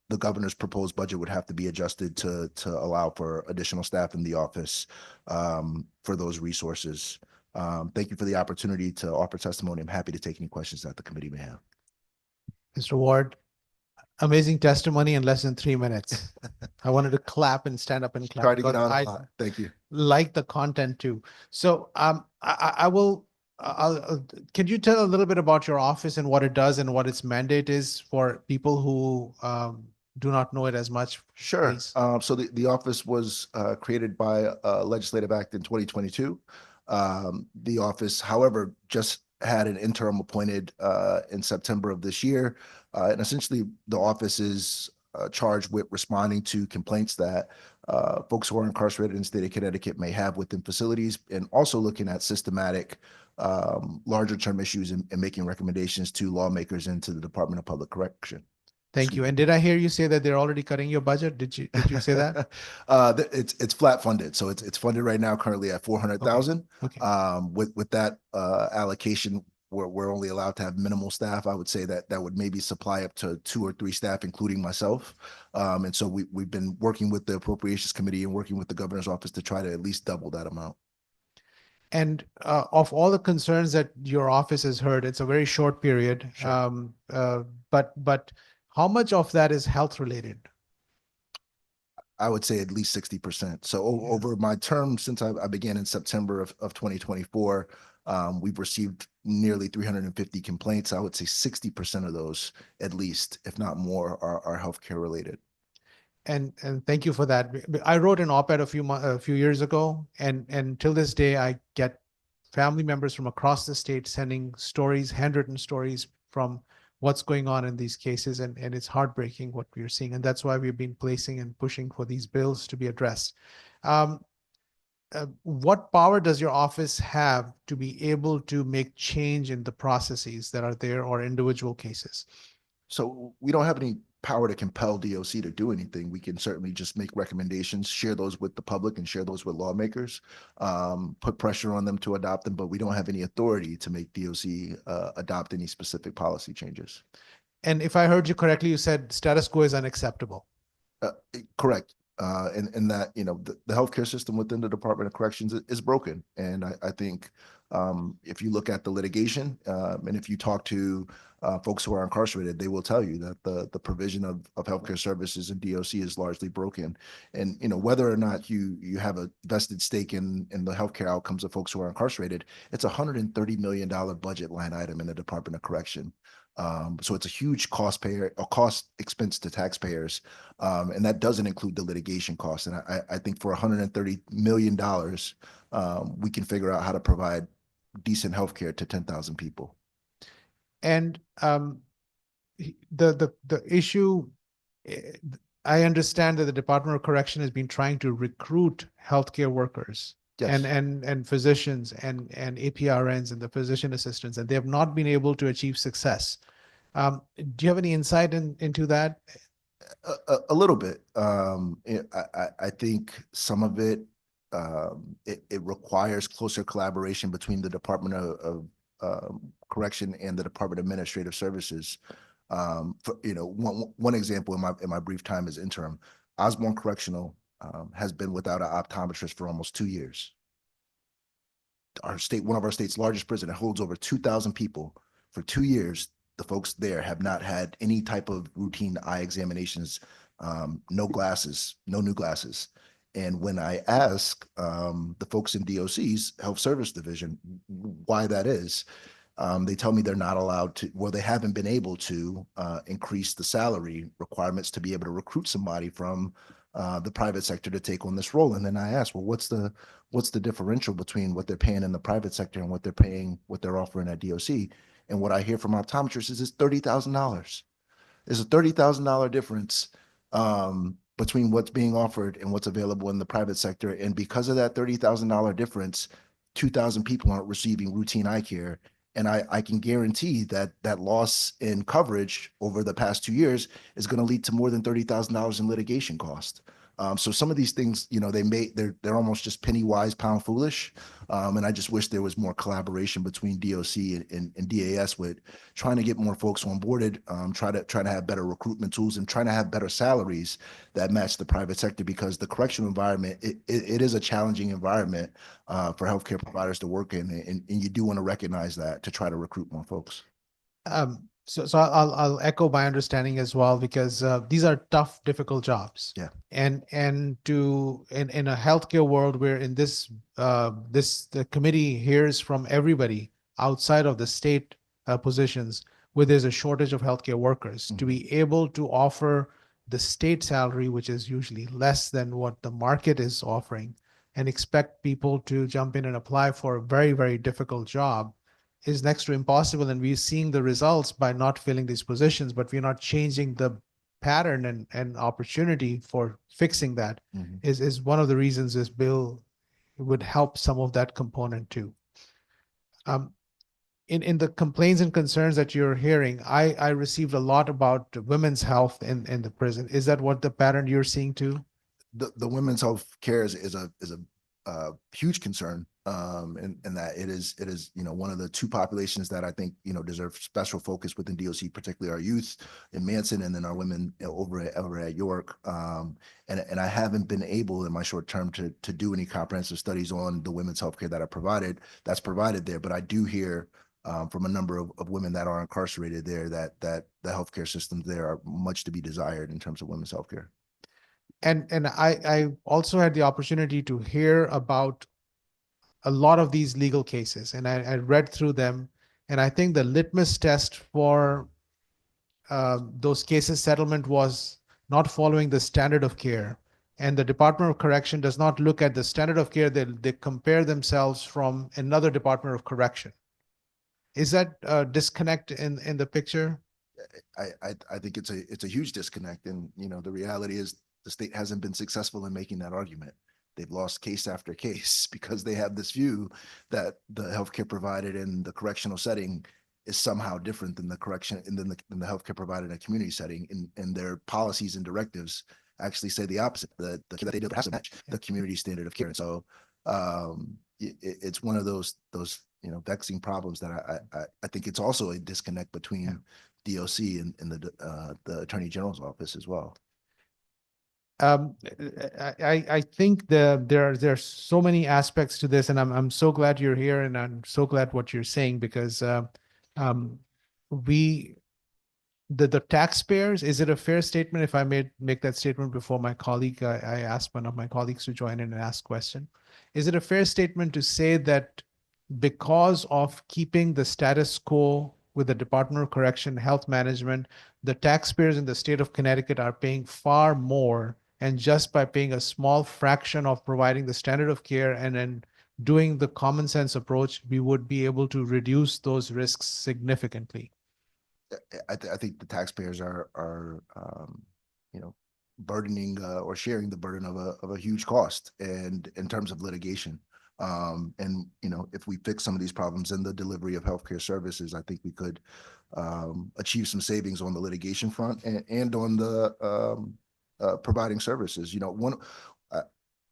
[SPEAKER 16] the governor's proposed budget would have to be adjusted to allow for additional staff in the office for those resources. Thank you for the opportunity to offer testimony. I'm happy to take any questions that the committee may have.
[SPEAKER 1] Mr. Ward, amazing testimony in less than 3 minutes. I wanted to clap and stand up and clap.
[SPEAKER 16] Try to get on.
[SPEAKER 1] I
[SPEAKER 16] Thank you.
[SPEAKER 1] like the content too. So can you tell a little bit about your office and what it does and what its mandate is for people who do not know it as much?
[SPEAKER 16] Sure.
[SPEAKER 1] Please?
[SPEAKER 16] So the office was created by a legislative act in 2022. The office, however, just had an interim appointed in September of this year. And essentially, the office is charged with responding to complaints that folks who are incarcerated in the state of Connecticut may have within facilities, and also looking at systematic larger term issues and making recommendations to lawmakers and to the Department of Public Correction.
[SPEAKER 1] Thank you. And did I hear you say that they're already cutting your budget? Did you say that?
[SPEAKER 16] It's flat funded. So it's funded right now currently at 400,000.
[SPEAKER 1] Okay.
[SPEAKER 16] With that allocation, we're only allowed to have minimal staff. I would say that would maybe supply up to 2 or 3 staff, including myself. And so we've been working with the Appropriations Committee and working with the governor's office to try to at least double that amount.
[SPEAKER 1] And of all the concerns that your office has heard, it's a very short period.
[SPEAKER 16] Sure.
[SPEAKER 1] But how much of that is health related?
[SPEAKER 16] I would say at least 60%. So over my term, since I began in September of 2024, we've received nearly 350 complaints. I would say 60% of those, at least, if not more, are healthcare related.
[SPEAKER 1] And thank you for that. I wrote an op-ed a few years ago, and till this day, I get family members from across the state sending stories, handwritten stories from what's going on in these cases, and it's heartbreaking what we're seeing. And that's why we've been placing and pushing for these bills to be addressed. What power does your office have to be able to make change in the processes that are there or individual cases?
[SPEAKER 16] So we don't have any power to compel DOC to do anything. We can certainly just make recommendations, share those with the public and share those with lawmakers, put pressure on them to adopt them, but we don't have any authority to make DOC adopt any specific policy changes.
[SPEAKER 1] And if I heard you correctly, you said status quo is unacceptable.
[SPEAKER 16] Correct. And that, the healthcare system within the Department of Corrections is broken. And I think if you look at the litigation and if you talk to folks who are incarcerated, they will tell you that the provision of healthcare services in DOC is largely broken. And, whether or not you have a vested stake in the healthcare outcomes of folks who are incarcerated, it's a $130 million budget line item in the Department of Correction. So it's a huge cost expense to taxpayers. And that doesn't include the litigation costs. And I think for $130 million, we can figure out how to provide decent healthcare to 10,000 people.
[SPEAKER 1] And the issue, I understand that the Department of Correction has been trying to recruit healthcare workers. Yes. And physicians and APRNs and the physician assistants, and they have not been able to achieve success. Do you have any insight into that?
[SPEAKER 16] A little bit. I think some of it, it requires closer collaboration between the Department of Correction and the Department of Administrative Services. One example in my brief time as interim, Osborne Correctional has been without an optometrist for almost 2 years. One of our state's largest prison, it holds over 2,000 people. For 2 years, the folks there have not had any type of routine eye examinations, no glasses, no new glasses. And when I ask the folks in DOC's Health Service Division why that is, they tell me they're not allowed to, well, they haven't been able to increase the salary requirements to be able to recruit somebody from the private sector to take on this role. And then I asked, well, what's the differential between what they're paying in the private sector and what they're offering at DOC? And what I hear from optometrists is it's $30,000. There's a $30,000 difference between what's being offered and what's available in the private sector. And because of that $30,000 difference, 2,000 people aren't receiving routine eye care. And I can guarantee that loss in coverage over the past 2 years is going to lead to more than $30,000 in litigation cost. So some of these things, they're almost just penny wise, pound foolish. And I just wish there was more collaboration between DOC and DAS with trying to get more folks onboarded, trying to have better recruitment tools and trying to have better salaries that match the private sector, because the correctional environment, it is a challenging environment for healthcare providers to work in. And you do want to recognize that to try to recruit more folks.
[SPEAKER 1] So I'll echo my understanding as well, because these are tough, difficult jobs.
[SPEAKER 16] Yeah.
[SPEAKER 1] And in a healthcare world where in the committee hears from everybody outside of the state positions, where there's a shortage of healthcare workers, to be able to offer the state salary, which is usually less than what the market is offering, and expect people to jump in and apply for a very, very difficult job, is next to impossible. And we're seeing the results by not filling these positions, but we're not changing the pattern and opportunity for fixing that. Is one of the reasons this bill would help some of that component too. In the complaints and concerns that you're hearing, I received a lot about women's health in the prison. Is that what the pattern you're seeing too?
[SPEAKER 16] The women's health care is a huge concern, and that it is one of the two populations that I think deserve special focus within DOC, particularly our youth in Manson, and then our women over at York. And I haven't been able in my short term to do any comprehensive studies on the women's healthcare that's provided there. But I do hear from a number of women that are incarcerated there that the healthcare systems there are much to be desired in terms of women's healthcare.
[SPEAKER 1] And I also had the opportunity to hear about a lot of these legal cases, and I read through them, and I think the litmus test for those cases settlement was not following the standard of care. And the Department of Correction does not look at the standard of care. They compare themselves from another Department of Correction. Is that a disconnect in the picture?
[SPEAKER 16] I think it's a huge disconnect. And, the reality is the state hasn't been successful in making that argument. They've lost case after case because they have this view that the healthcare provided in the correctional setting is somehow different than the healthcare provided in a community setting. And their policies and directives actually say the opposite, that they don't have to match the community standard of care. And so it's one of those vexing problems that I think it's also a disconnect between DOC and the Attorney General's office as well.
[SPEAKER 1] I think there's so many aspects to this, and I'm so glad you're here, and I'm so glad what you're saying, because the taxpayers, is it a fair statement, if I may make that statement before my colleague, I asked one of my colleagues to join in and ask question. Is it a fair statement to say that because of keeping the status quo with the Department of Correction, Health Management, the taxpayers in the state of Connecticut are paying far more, and just by paying a small fraction of providing the standard of care and then doing the common sense approach, we would be able to reduce those risks significantly?
[SPEAKER 16] I think the taxpayers are burdening or sharing the burden of a huge cost, and in terms of litigation. And if we fix some of these problems in the delivery of healthcare services, I think we could achieve some savings on the litigation front and on the providing services.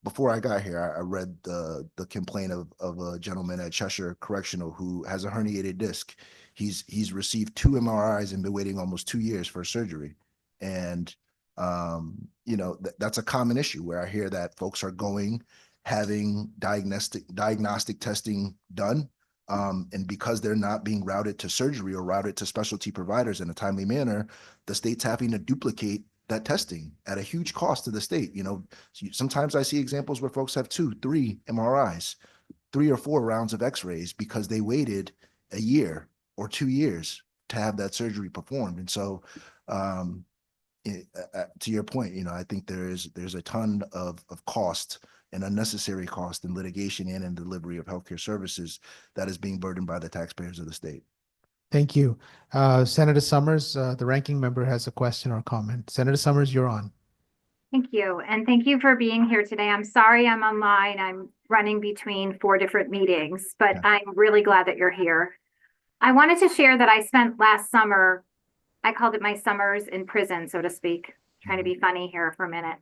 [SPEAKER 16] Before I got here, I read the complaint of a gentleman at Cheshire Correctional who has a herniated disc. He's received 2 MRIs and been waiting almost 2 years for surgery. And that's a common issue where I hear that folks are having diagnostic testing done. And because they're not being routed to surgery or routed to specialty providers in a timely manner, the state's having to duplicate that testing at a huge cost to the state. Sometimes I see examples where folks have 2, 3 MRIs, 3 or 4 rounds of x-rays because they waited a year or 2 years to have that surgery performed. And so to your point, I think there's a ton of cost and unnecessary cost in litigation and in delivery of healthcare services that is being burdened by the taxpayers of the state.
[SPEAKER 1] Thank you. Senator Summers, the ranking member, has a question or comment. Senator Summers, you're on.
[SPEAKER 17] Thank you. And thank you for being here today. I'm sorry I'm online. I'm running between 4 different meetings, but I'm really glad that you're here. I wanted to share that I spent last summer, I called it my summers in prison, so to speak, trying to be funny here for a minute,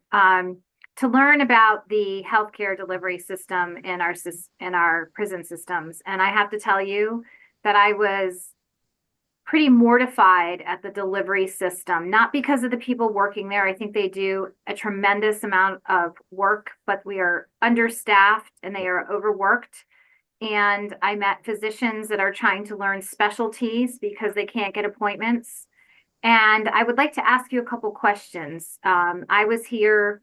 [SPEAKER 17] to learn about the healthcare delivery system in our prison systems. And I have to tell you that I was pretty mortified at the delivery system, not because of the people working there. I think they do a tremendous amount of work, but we are understaffed and they are overworked. And I met physicians that are trying to learn specialties because they can't get appointments. And I would like to ask you a couple questions. I was here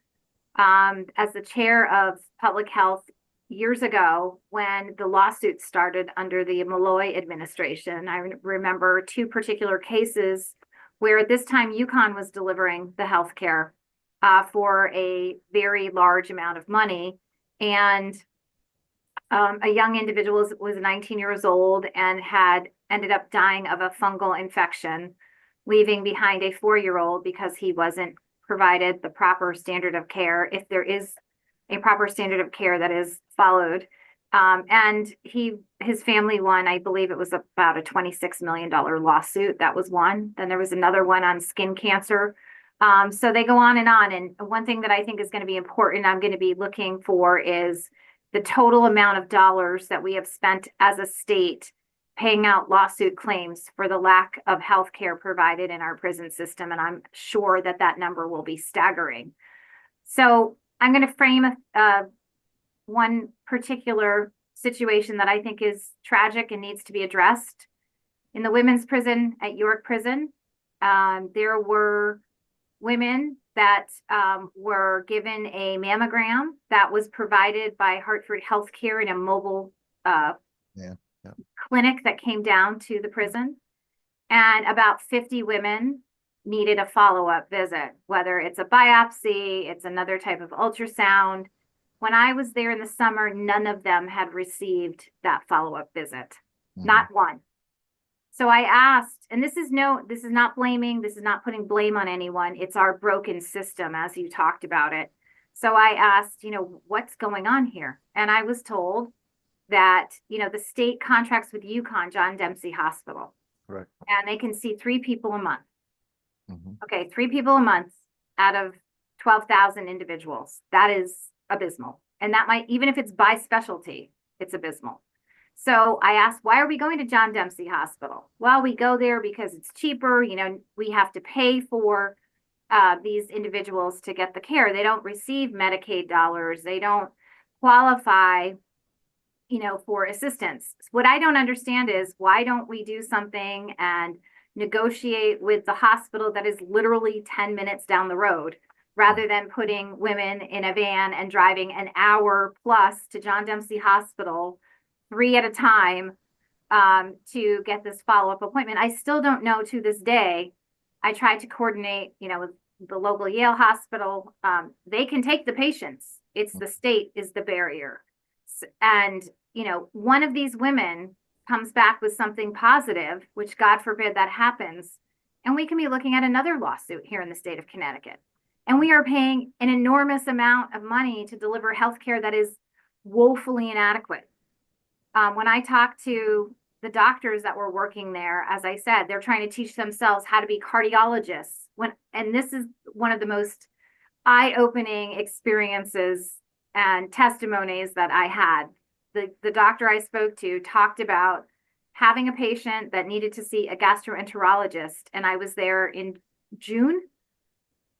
[SPEAKER 17] as the chair of public health years ago when the lawsuit started under the Malloy administration. I remember 2 particular cases where at this time UConn was delivering the healthcare for a very large amount of money. And a young individual was 19 years old and had ended up dying of a fungal infection, leaving behind a 4-year-old because he wasn't provided the proper standard of care, if there is a proper standard of care that is followed. And his family won, I believe it was about a $26 million lawsuit. That was one. Then there was another one on skin cancer. So they go on. And one thing that I think is going to be important, I'm going to be looking for, is the total amount of dollars that we have spent as a state paying out lawsuit claims for the lack of health care provided in our prison system. And I'm sure that that number will be staggering. So I'm going to frame one particular situation that I think is tragic and needs to be addressed. In the women's prison at York Prison, there were women that were given a mammogram that was provided by Hartford Healthcare in a mobile clinic that came down to the prison. And about 50 women needed a follow-up visit, whether it's a biopsy, it's another type of ultrasound. When I was there in the summer, none of them had received that follow-up visit, not one. So I asked, and this is not blaming, this is not putting blame on anyone. It's our broken system as you talked about it. So I asked, what's going on here? And I was told that, the state contracts with UConn, John Dempsey Hospital.
[SPEAKER 10] Correct.
[SPEAKER 17] And they can see 3 people a month.
[SPEAKER 10] Mhm.
[SPEAKER 17] Okay, 3 people a month out of 12,000 individuals. That is abysmal. And that might, even if it's by specialty, it's abysmal. So I asked, why are we going to John Dempsey Hospital? Well, we go there because it's cheaper. We have to pay for these individuals to get the care. They don't receive Medicaid dollars. They don't qualify, for assistance. What I don't understand is why don't we do something and negotiate with the hospital that is literally 10 minutes down the road, rather than putting women in a van and driving an hour plus to John Dempsey Hospital 3 at a time to get this follow-up appointment. I still don't know to this day. I tried to coordinate, with the local Yale hospital. They can take the patients. It's the state is the barrier. And, one of these women comes back with something positive, which God forbid that happens. And we can be looking at another lawsuit here in the state of Connecticut. And we are paying an enormous amount of money to deliver healthcare that is woefully inadequate. When I talk to the doctors that were working there, as I said, they're trying to teach themselves how to be cardiologists. And this is one of the most eye-opening experiences and testimonies that I had. The doctor I spoke to talked about having a patient that needed to see a gastroenterologist, and I was there in June.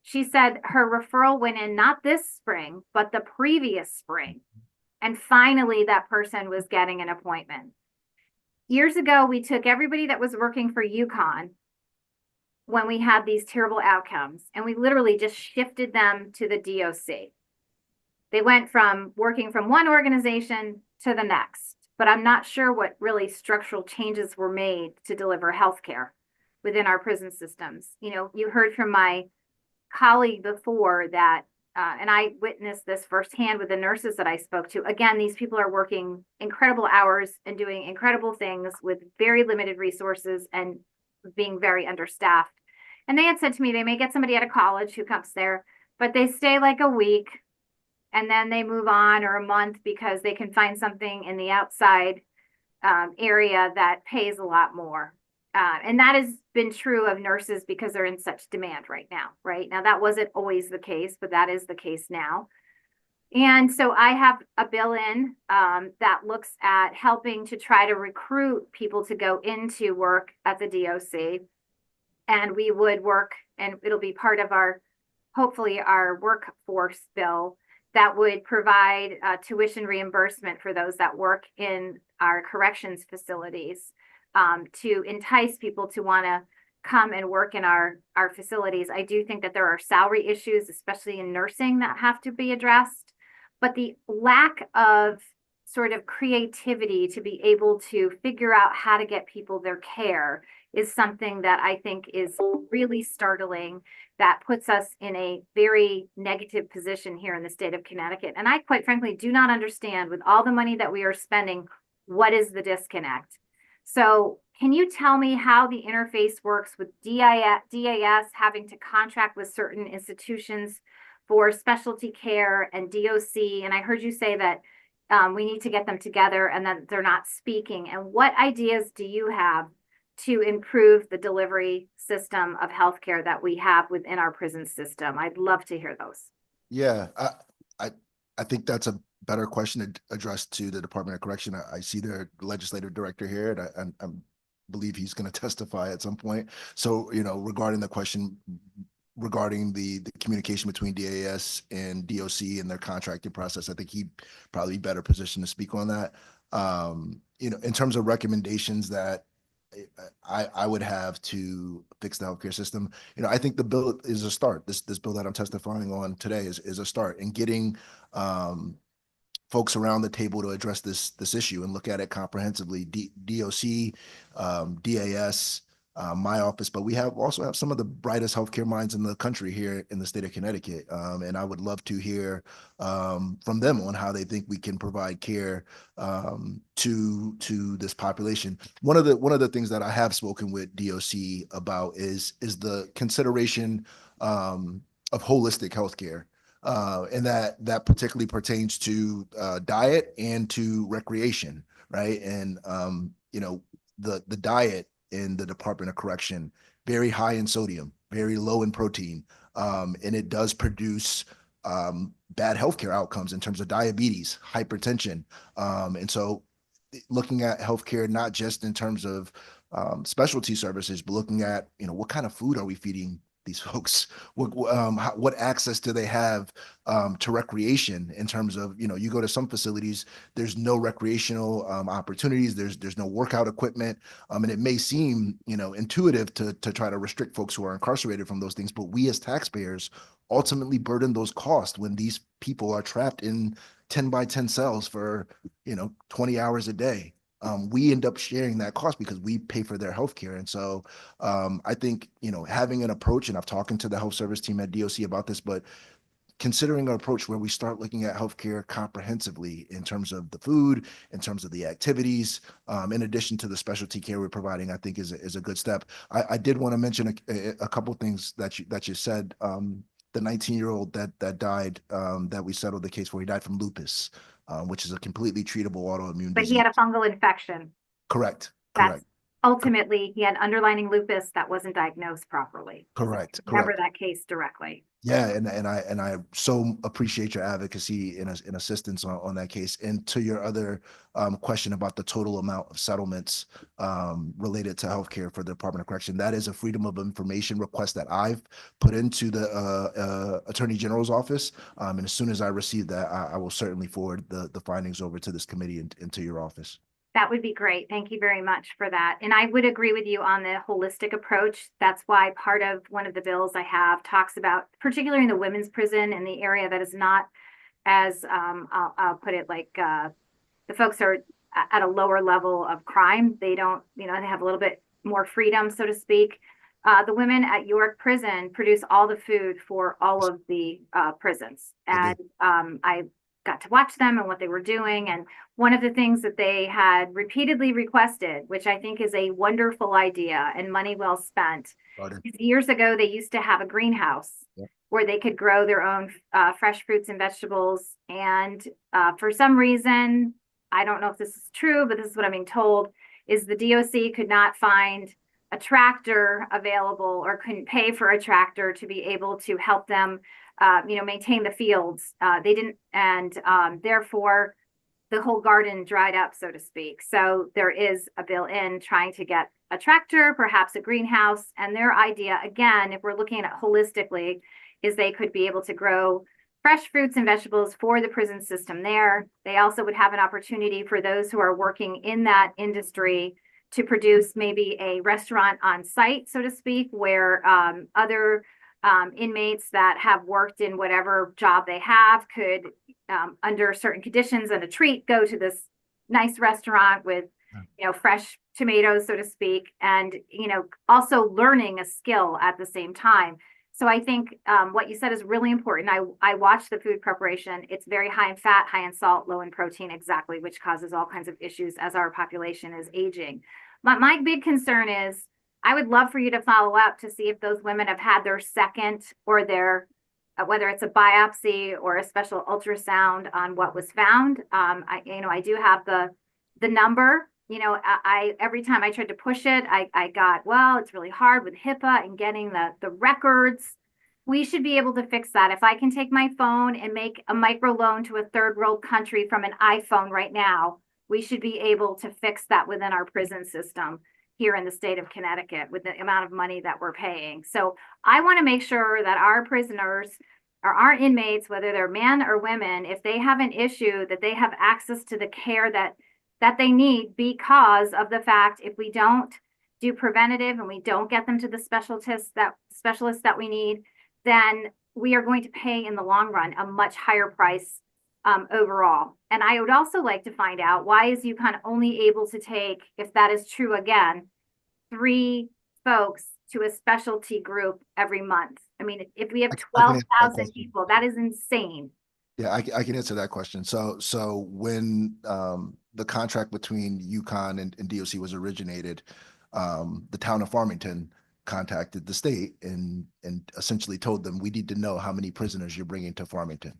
[SPEAKER 17] She said her referral went in not this spring, but the previous spring. And finally, that person was getting an appointment. Years ago, we took everybody that was working for UConn when we had these terrible outcomes, and we literally just shifted them to the DOC. They went from working from one organization to the next, but I'm not sure what really structural changes were made to deliver healthcare within our prison systems. You heard from my colleague before that, and I witnessed this firsthand with the nurses that I spoke to. Again, these people are working incredible hours and doing incredible things with very limited resources and being very understaffed. And they had said to me, they may get somebody out of college who comes there, but they stay like a week and then they move on, or a month, because they can find something in the outside area that pays a lot more. And that has been true of nurses because they're in such demand right now, right? Now, that wasn't always the case, but that is the case now. And so I have a bill in that looks at helping to try to recruit people to go into work at the DOC. And we would work, and it'll be part of hopefully our workforce bill that would provide tuition reimbursement for those that work in our corrections facilities, to entice people to want to come and work in our facilities. I do think that there are salary issues, especially in nursing, that have to be addressed, but the lack of sort of creativity to be able to figure out how to get people their care is something that I think is really startling, that puts us in a very negative position here in the state of Connecticut. And I quite frankly do not understand, with all the money that we are spending, what is the disconnect? So can you tell me how the interface works with DAS having to contract with certain institutions for specialty care and DOC? And I heard you say that we need to get them together and that they're not speaking. And what ideas do you have to improve the delivery system of healthcare that we have within our prison system? I'd love to hear those.
[SPEAKER 16] Yeah, I think that's a better question to address to the Department of Correction. I see their legislative director here, and I believe he's going to testify at some point. So, regarding the question regarding the communication between DAS and DOC and their contracting process, I think he'd probably be better positioned to speak on that. In terms of recommendations that I would have to fix the healthcare system, I think the bill is a start. This bill that I'm testifying on today is a start in getting folks around the table to address this issue and look at it comprehensively. DOC, DAS, my office, but we also have some of the brightest healthcare minds in the country here in the state of Connecticut. And I would love to hear from them on how they think we can provide care to this population. One of the things that I have spoken with DOC about is the consideration of holistic healthcare. And that particularly pertains to diet and to recreation, right? And the diet in the Department of Correction, very high in sodium, very low in protein, and it does produce bad healthcare outcomes in terms of diabetes, hypertension, and so looking at healthcare not just in terms of specialty services, but looking at what kind of food are we feeding these folks? What access do they have to recreation in terms of, you go to some facilities, there's no recreational opportunities, there's no workout equipment, and it may seem intuitive to try to restrict folks who are incarcerated from those things, but we as taxpayers ultimately burden those costs when these people are trapped in 10 by 10 cells for 20 hours a day. We end up sharing that cost because we pay for their healthcare. And so I think, having an approach, and I've talked to the health service team at DOC about this, but considering an approach where we start looking at healthcare comprehensively in terms of the food, in terms of the activities, in addition to the specialty care we're providing, I think is a good step. I did want to mention a couple of things that you said. The 19-year-old that died, that we settled the case for, he died from lupus, which is a completely treatable autoimmune
[SPEAKER 17] But
[SPEAKER 16] disease.
[SPEAKER 17] he had a fungal infection.
[SPEAKER 16] Correct.
[SPEAKER 17] That's ultimately, he had underlying lupus that wasn't diagnosed properly.
[SPEAKER 16] Correct.
[SPEAKER 17] Remember that case directly.
[SPEAKER 16] Yeah, and I so appreciate your advocacy and assistance on that case. And to your other question about the total amount of settlements related to healthcare for the Department of Correction, that is a Freedom of Information request that I've put into the Attorney General's office. And as soon as I receive that, I will certainly forward the findings over to this committee and to your office.
[SPEAKER 17] That would be great. Thank you very much for that. And I would agree with you on the holistic approach. That's why part of one of the bills I have talks about, particularly in the women's prison in the area that is not as, I'll put it like, the folks are at a lower level of crime. They don't, they have a little bit more freedom, so to speak. The women at York Prison produce all the food for all of the prisons. And I got to watch them and what they were doing. And one of the things that they had repeatedly requested, which I think is a wonderful idea and money well spent, is years ago, they used to have a greenhouse where they could grow their own fresh fruits and vegetables. And for some reason, I don't know if this is true, but this is what I'm being told, is the DOC could not find a tractor available or couldn't pay for a tractor to be able to help them maintain the fields. They didn't, and therefore the whole garden dried up, so to speak. So there is a bill in trying to get a tractor, perhaps a greenhouse. And their idea, again, if we're looking at it holistically, is they could be able to grow fresh fruits and vegetables for the prison system there. They also would have an opportunity for those who are working in that industry to produce maybe a restaurant on site, so to speak, where other inmates that have worked in whatever job they have could, under certain conditions and a treat, go to this nice restaurant with, fresh tomatoes, so to speak, and, also learning a skill at the same time. So I think what you said is really important. I watched the food preparation. It's very high in fat, high in salt, low in protein, exactly, which causes all kinds of issues as our population is aging. But my big concern is, I would love for you to follow up to see if those women have had their second or their, whether it's a biopsy or a special ultrasound on what was found. I do have the number. I every time I tried to push it, I got, well, it's really hard with HIPAA and getting the records. We should be able to fix that. If I can take my phone and make a micro loan to a third world country from an iPhone right now, we should be able to fix that within our prison system here in the state of Connecticut with the amount of money that we're paying. So I want to make sure that our prisoners or our inmates, whether they're men or women, if they have an issue, that they have access to the care that they need, because of the fact, if we don't do preventative and we don't get them to the specialists that we need, then we are going to pay in the long run a much higher price overall. And I would also like to find out, why is UConn only able to take, if that is true again, 3 folks to a specialty group every month? I mean, if we have
[SPEAKER 16] I can answer that
[SPEAKER 17] 12,000
[SPEAKER 16] question.
[SPEAKER 17] people, that is insane.
[SPEAKER 16] Yeah, I can answer that question. So when the contract between UConn and DOC was originated, the town of Farmington contacted the state and essentially told them, we need to know how many prisoners you're bringing to Farmington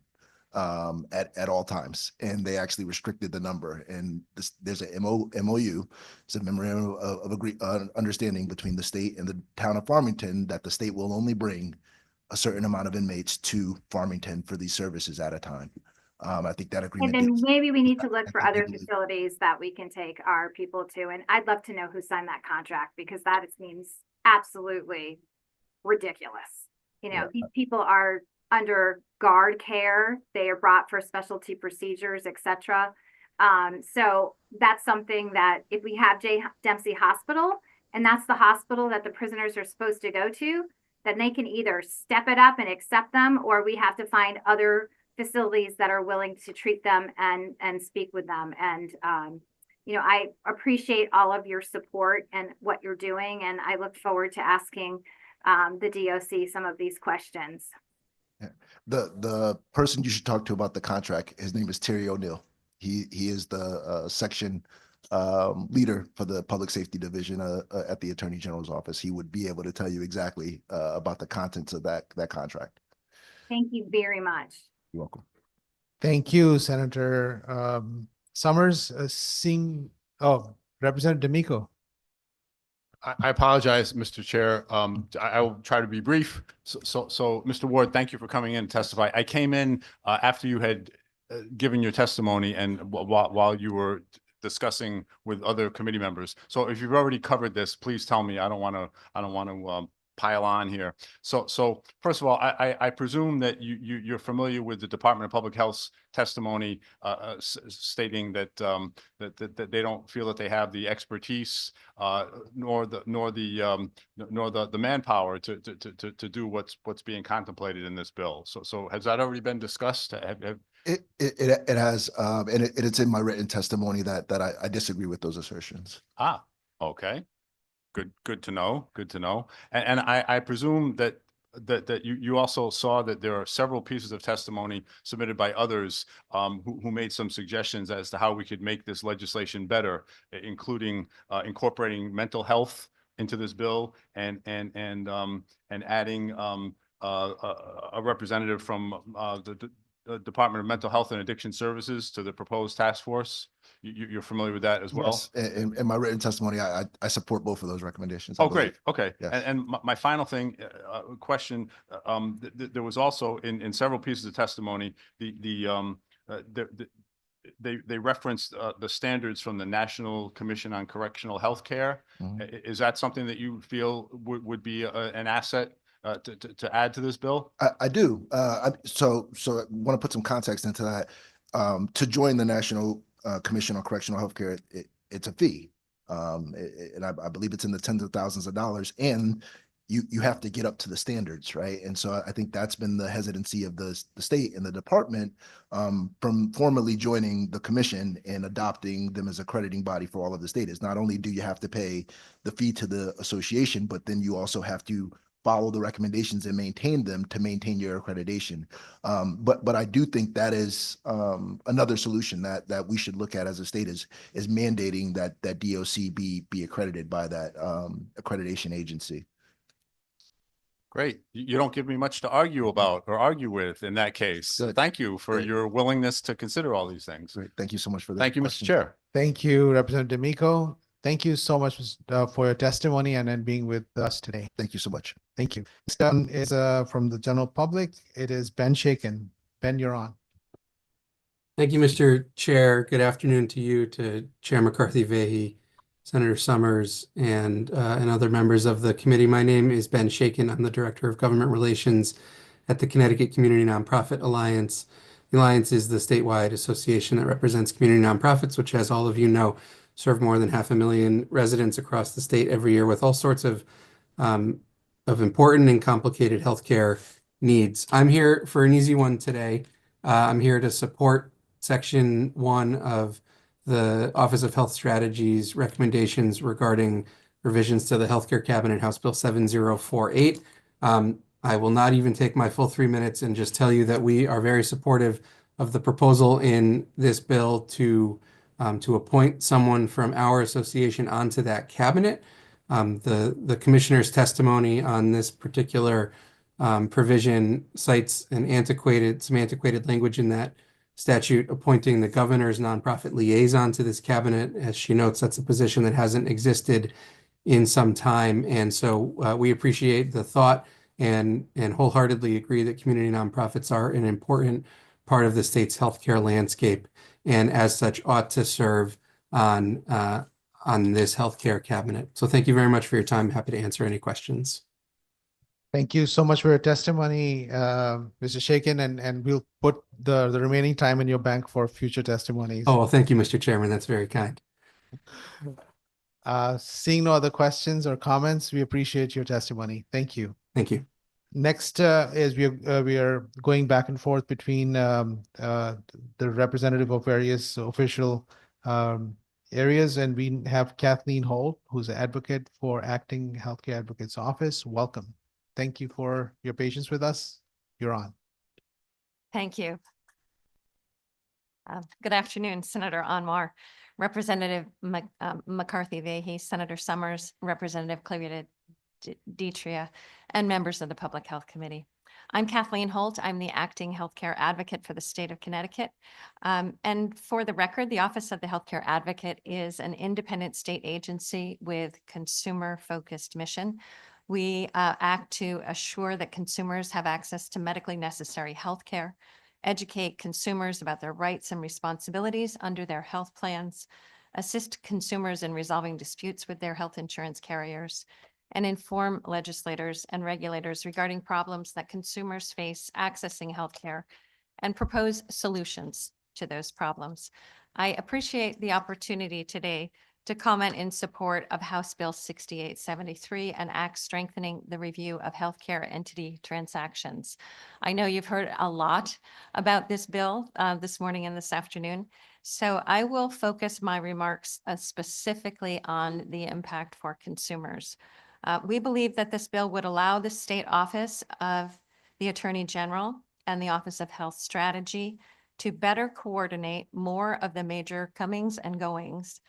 [SPEAKER 16] at all times. And they actually restricted the number. And there's a MOU, it's a memorandum of understanding between the state and the town of Farmington that the state will only bring a certain amount of inmates to Farmington for these services at a time. I think that
[SPEAKER 17] And
[SPEAKER 16] agreement.
[SPEAKER 17] then maybe we need to look for other facilities that we can take our people to. And I'd love to know who signed that contract, because that seems absolutely ridiculous. You know, these people are under guard care. They are brought for specialty procedures, etc. So that's something that if we have J. Dempsey Hospital, and that's the hospital that the prisoners are supposed to go to, then they can either step it up and accept them, or we have to find other facilities that are willing to treat them and speak with them. And, you know, I appreciate all of your support and what you're doing. And I look forward to asking the DOC some of these questions.
[SPEAKER 16] Yeah. The person you should talk to about the contract, his name is Terry O'Neill. He is the section leader for the public safety division at the Attorney General's office. He would be able to tell you exactly about the contents of that contract.
[SPEAKER 17] Thank you very much.
[SPEAKER 16] You're welcome.
[SPEAKER 1] Thank you, Senator Summers. Representative D'Amico.
[SPEAKER 18] I apologize, Mr. Chair. I will try to be brief. So, Mr. Ward, thank you for coming in and testify. I came in after you had given your testimony and while you were discussing with other committee members. So if you've already covered this, please tell me. I don't want to pile on here. So first of all, I presume that you're familiar with the Department of Public Health's testimony stating that that they don't feel that they have the expertise nor the manpower to do what's being contemplated in this bill. So has that already been discussed?
[SPEAKER 16] It has, and it's in my written testimony that I disagree with those assertions.
[SPEAKER 18] Ah, okay. Good to know. Good to know. And I presume that you also saw that there are several pieces of testimony submitted by others who made some suggestions as to how we could make this legislation better, including incorporating mental health into this bill and adding a representative from the Department of Mental Health and Addiction Services to the proposed task force. You're familiar with that as well?
[SPEAKER 16] Yes, in my written testimony, I support both of those recommendations.
[SPEAKER 18] Oh, great. Okay.
[SPEAKER 16] Yes.
[SPEAKER 18] And my final thing, question, there was also in several pieces of testimony, they referenced the standards from the National Commission on Correctional Health Care.
[SPEAKER 16] Mm-hmm.
[SPEAKER 18] Is that something that you feel would be an asset to add to this bill?
[SPEAKER 16] I do. So I want to put some context into that. To join the National Commission on Correctional Healthcare, it's a fee, and I believe it's in the tens of thousands of dollars, and you have to get up to the standards, right? And so I think that's been the hesitancy of the state and the department from formally joining the commission and adopting them as accrediting body for all of the state. Is not only do you have to pay the fee to the association, but then you also have to follow the recommendations and maintain them to maintain your accreditation. But I do think that is another solution that we should look at as a state is mandating that DOC be accredited by that accreditation agency.
[SPEAKER 18] Great. You don't give me much to argue about or argue with in that case.
[SPEAKER 16] Good.
[SPEAKER 18] Thank you for
[SPEAKER 16] Great.
[SPEAKER 18] your willingness to consider all these things.
[SPEAKER 16] Great. Thank you so much for that.
[SPEAKER 18] Thank you, Mr. Chair.
[SPEAKER 1] Thank you, Representative D'Amico. Thank you so much for your testimony and then being with us today.
[SPEAKER 16] Thank you so much.
[SPEAKER 1] Thank you. Next one is from the general public. It is Ben Shaken. Ben, you're on.
[SPEAKER 19] Thank you, Mr. Chair. Good afternoon to you, to Chair McCarthy-Vahey, Senator Summers, and other members of the committee. My name is Ben Shaken. I'm the Director of Government Relations at the Connecticut Community Nonprofit Alliance. The Alliance is the statewide association that represents community nonprofits, which, as all of you know, serve more than 500,000 residents across the state every year with all sorts of important and complicated healthcare needs. I'm here for an easy one today. I'm here to support Section 1 of the Office of Health Strategy's recommendations regarding revisions to the Healthcare Cabinet, House Bill 7048. I will not even take my full 3 minutes and just tell you that we are very supportive of the proposal in this bill to appoint someone from our association onto that cabinet. The commissioner's testimony on this particular provision cites some antiquated language in that statute appointing the governor's nonprofit liaison to this cabinet. As she notes, that's a position that hasn't existed in some time. And so we appreciate the thought and wholeheartedly agree that community nonprofits are an important part of the state's healthcare landscape, and as such ought to serve on this healthcare cabinet. So thank you very much for your time. Happy to answer any questions.
[SPEAKER 1] Thank you so much for your testimony, Mr. Shaken, and we'll put the remaining time in your bank for future testimonies.
[SPEAKER 19] Oh, well, thank you, Mr. Chairman. That's very kind.
[SPEAKER 1] Seeing no other questions or comments, we appreciate your testimony. Thank you.
[SPEAKER 19] Thank you.
[SPEAKER 1] Next is we are going back and forth between the representative of various official areas, and we have Kathleen Holt, who's an advocate for Acting Healthcare Advocates Office. Welcome. Thank you for your patience with us. You're on.
[SPEAKER 20] Thank you. Good afternoon, Senator Anwar, Representative McCarthy-Vahey, Senator Summers, Representative Cleavitt Detria, and members of the Public Health Committee. I'm Kathleen Holt. I'm the acting healthcare advocate for the state of Connecticut. And for the record, the Office of the Healthcare Advocate is an independent state agency with consumer-focused mission. We act to assure that consumers have access to medically necessary healthcare, educate consumers about their rights and responsibilities under their health plans, assist consumers in resolving disputes with their health insurance carriers, and inform legislators and regulators regarding problems that consumers face accessing healthcare and propose solutions to those problems. I appreciate the opportunity today to comment in support of House Bill 6873, an act strengthening the review of healthcare entity transactions. I know you've heard a lot about this bill this morning and this afternoon, so I will focus my remarks specifically on the impact for consumers. We believe that this bill would allow the State Office of the Attorney General and the Office of Health Strategy to better coordinate more of the major comings and goings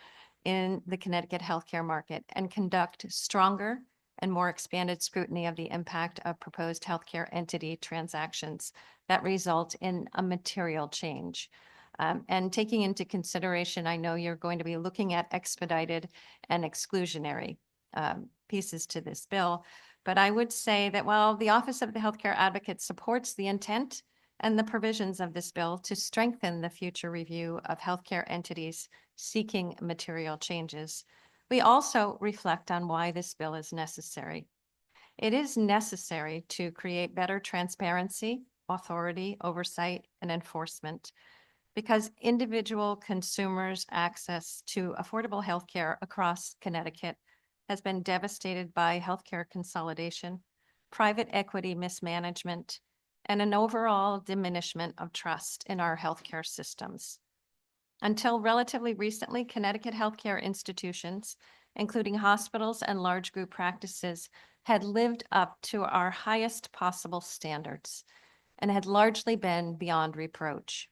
[SPEAKER 20] in the Connecticut healthcare market and conduct stronger and more expanded scrutiny of the impact of proposed healthcare entity transactions that result in a material change. And taking into consideration, I know you're going to be looking at expedited and exclusionary pieces to this bill, but I would say that while the Office of the Healthcare Advocate supports the intent and the provisions of this bill to strengthen the future review of healthcare entities seeking material changes, we also reflect on why this bill is necessary. It is necessary to create better transparency, authority, oversight, and enforcement because individual consumers' access to affordable healthcare across Connecticut has been devastated by healthcare consolidation, private equity mismanagement, and an overall diminishment of trust in our healthcare systems. Until relatively recently, Connecticut healthcare institutions, including hospitals and large group practices, had lived up to our highest possible standards and had largely been beyond reproach.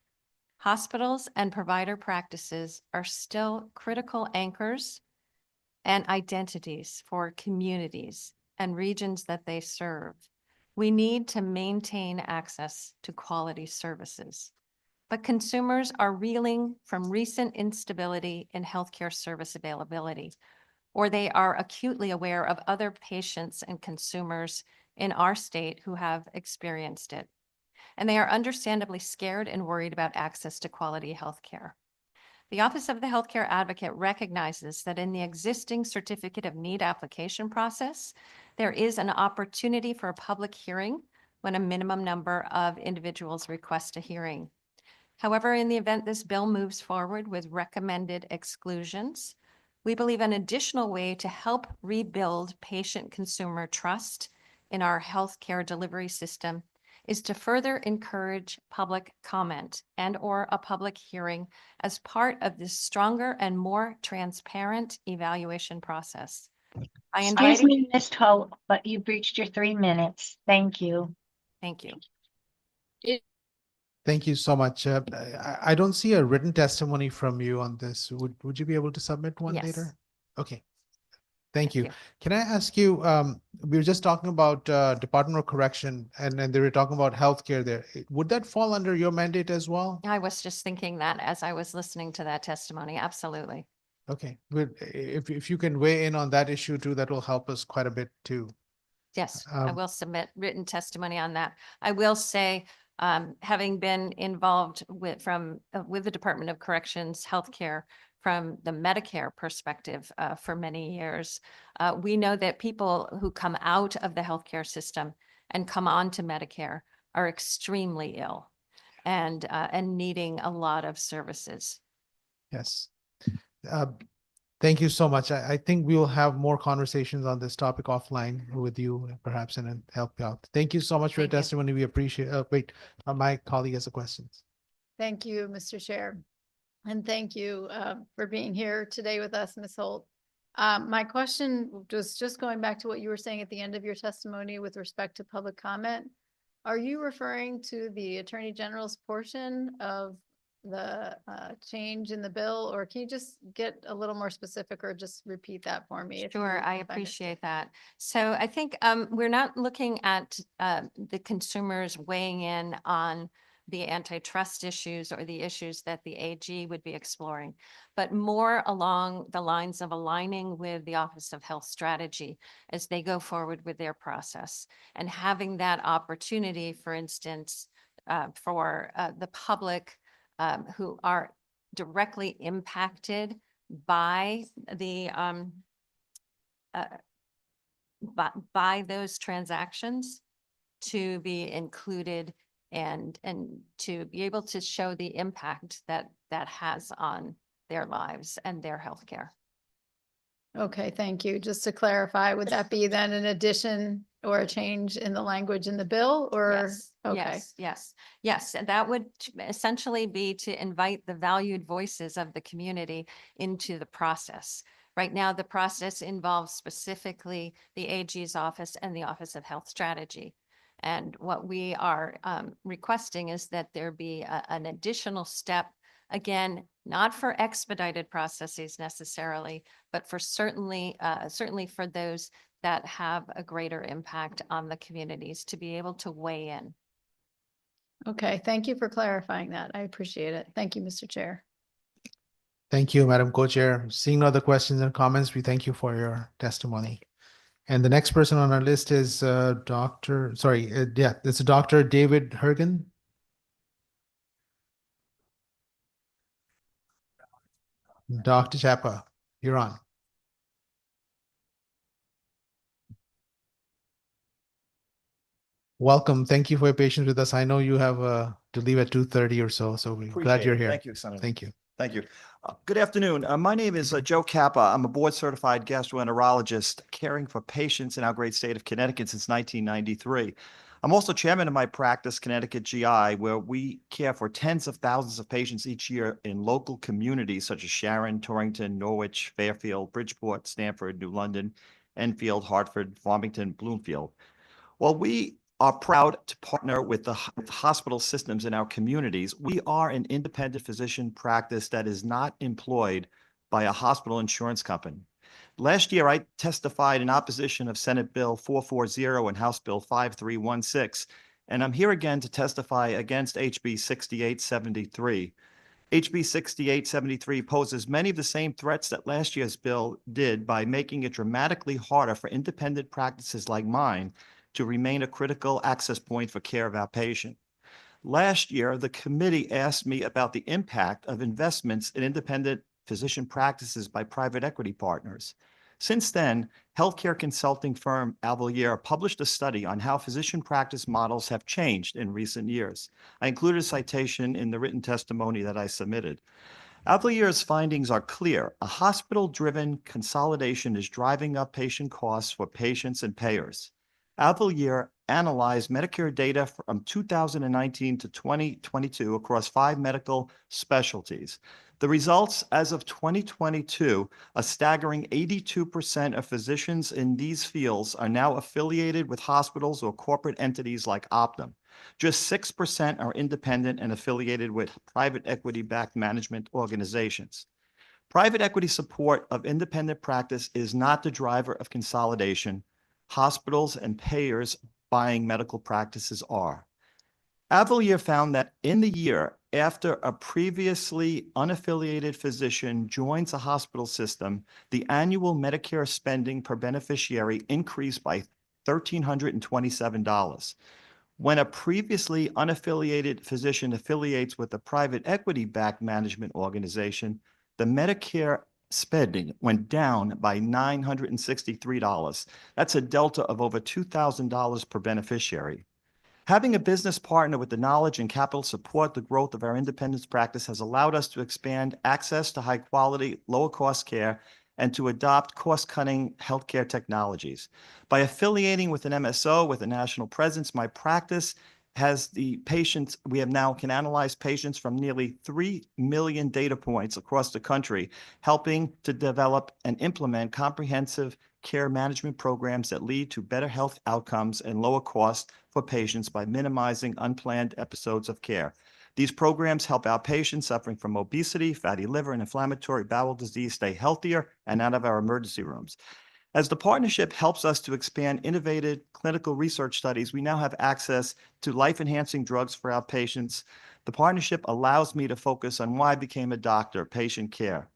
[SPEAKER 20] Hospitals and provider practices are still critical anchors and identities for communities and regions that they serve. We need to maintain access to quality services. But consumers are reeling from recent instability in healthcare service availability, or they are acutely aware of other patients and consumers in our state who have experienced it. And they are understandably scared and worried about access to quality healthcare. The Office of the Healthcare Advocate recognizes that in the existing Certificate of Need application process, there is an opportunity for a public hearing when a minimum number of individuals request a hearing. However, in the event this bill moves forward with recommended exclusions, we believe an additional way to help rebuild patient-consumer trust in our healthcare delivery system is to further encourage public comment and/or a public hearing as part of this stronger and more transparent evaluation process. I
[SPEAKER 5] Excuse
[SPEAKER 20] invited,
[SPEAKER 5] me, Ms. Holt, but you've reached your 3 minutes. Thank you.
[SPEAKER 20] thank you.
[SPEAKER 1] Thank you so much. I don't see a written testimony from you on this. Would you be able to submit one
[SPEAKER 20] Yes.
[SPEAKER 1] later? Okay. Thank you. Can I ask you, we were just talking about Department of Correction and they were talking about healthcare there. Would that fall under your mandate as well?
[SPEAKER 20] I was just thinking that as I was listening to that testimony. Absolutely.
[SPEAKER 1] Okay, good. If you can weigh in on that issue too, that will help us quite a bit too.
[SPEAKER 20] Yes, I will submit written testimony on that. I will say, having been involved with the Department of Corrections healthcare from the Medicare perspective for many years, we know that people who come out of the healthcare system and come on to Medicare are extremely ill and needing a lot of services.
[SPEAKER 1] Yes. Thank you so much. I think we will have more conversations on this topic offline with you, perhaps, and then help you out. Thank you so much for your testimony. We appreciate. Wait, my colleague has a question.
[SPEAKER 2] Thank you, Mr. Chair. And thank you for being here today with us, Ms. Holt. My question was just going back to what you were saying at the end of your testimony with respect to public comment. Are you referring to the Attorney General's portion of the change in the bill, or can you just get a little more specific or just repeat that for me?
[SPEAKER 20] Sure, I appreciate that. So I think we're not looking at the consumers weighing in on the antitrust issues or the issues that the AG would be exploring, but more along the lines of aligning with the Office of Health Strategy as they go forward with their process and having that opportunity, for instance, for the public who are directly impacted by the by those transactions to be included and to be able to show the impact that has on their lives and their healthcare.
[SPEAKER 2] Okay, thank you. Just to clarify, would that be then an addition or a change in the language in the bill or?
[SPEAKER 20] Yes,
[SPEAKER 2] Okay.
[SPEAKER 20] yes. And that would essentially be to invite the valued voices of the community into the process. Right now, the process involves specifically the AG's office and the Office of Health Strategy. And what we are requesting is that there be an additional step, again, not for expedited processes necessarily, but for certainly for those that have a greater impact on the communities to be able to weigh in.
[SPEAKER 2] Okay, thank you for clarifying that. I appreciate it. Thank you, Mr. Chair.
[SPEAKER 1] Thank you, Madam Co-Chair. Seeing no other questions and comments, we thank you for your testimony. And the next person on our list is it's Dr. David Hergen. Dr. Chapa, you're on. Welcome. Thank you for your patience with us. I know you have to leave at 2:30 or so, so we're glad you're here.
[SPEAKER 21] Thank you, Senator.
[SPEAKER 1] Thank you.
[SPEAKER 21] Thank you. Good afternoon. My name is Joe Kappa. I'm a board-certified gastroenterologist caring for patients in our great state of Connecticut since 1993. I'm also chairman of my practice, Connecticut GI, where we care for tens of thousands of patients each year in local communities such as Sharon, Torrington, Norwich, Fairfield, Bridgeport, Stamford, New London, Enfield, Hartford, Farmington, Bloomfield. While we are proud to partner with the hospital systems in our communities, we are an independent physician practice that is not employed by a hospital insurance company. Last year, I testified in opposition of Senate Bill 440 and House Bill 5316, and I'm here again to testify against HB 6873. HB 6873 poses many of the same threats that last year's bill did by making it dramatically harder for independent practices like mine to remain a critical access point for care of our patient. Last year, the committee asked me about the impact of investments in independent physician practices by private equity partners. Since then, healthcare consulting firm Avalier published a study on how physician practice models have changed in recent years. I included a citation in the written testimony that I submitted. Avalier's findings are clear. A hospital-driven consolidation is driving up patient costs for patients and payers. Avalier analyzed Medicare data from 2019 to 2022 across 5 medical specialties. The results as of 2022, a staggering 82% of physicians in these fields are now affiliated with hospitals or corporate entities like Optum. Just 6% are independent and affiliated with private equity-backed management organizations. Private equity support of independent practice is not the driver of consolidation. Hospitals and payers buying medical practices are. Avalier found that in the year after a previously unaffiliated physician joins a hospital system, the annual Medicare spending per beneficiary increased by $1,327. When a previously unaffiliated physician affiliates with a private equity-backed management organization, the Medicare spending went down by $963. That's a delta of over $2,000 per beneficiary. Having a business partner with the knowledge and capital support the growth of our independence practice has allowed us to expand access to high-quality, lower-cost care and to adopt cost-cutting healthcare technologies. By affiliating with an MSO with a national presence, my practice has the patients, we have now can analyze patients from nearly 3 million data points across the country, helping to develop and implement comprehensive care management programs that lead to better health outcomes and lower costs for patients by minimizing unplanned episodes of care. These programs help our patients suffering from obesity, fatty liver, and inflammatory bowel disease stay healthier and out of our emergency rooms. As the partnership helps us to expand innovative clinical research studies, we now have access to life-enhancing drugs for our patients. The partnership allows me to focus on why I became a doctor, patient care.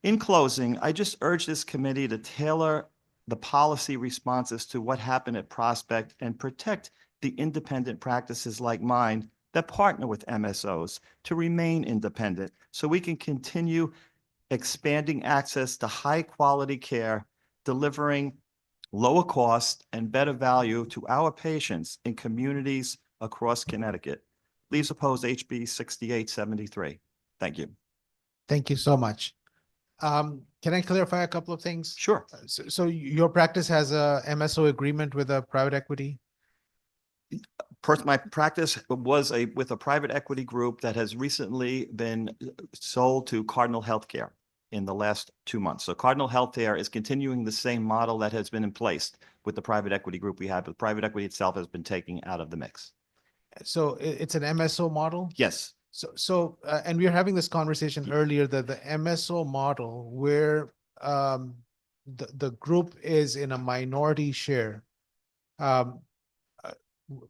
[SPEAKER 21] In closing, I just urge this committee to tailor the policy responses to what happened at Prospect and protect the independent practices like mine that partner with MSOs to remain independent so we can continue expanding access to high-quality care, delivering lower cost and better value to our patients in communities across Connecticut. Please oppose HB 6873. Thank you.
[SPEAKER 1] Thank you so much. Can I clarify a couple of things?
[SPEAKER 21] Sure.
[SPEAKER 1] So your practice has a MSO agreement with a private equity?
[SPEAKER 21] My practice was with a private equity group that has recently been sold to Cardinal Healthcare in the last 2 months. So Cardinal Healthcare is continuing the same model that has been in place with the private equity group we have, but private equity itself has been taken out of the mix. So
[SPEAKER 1] It's an MSO model?
[SPEAKER 21] Yes.
[SPEAKER 1] And we were having this conversation earlier that the MSO model where the group is in a minority share.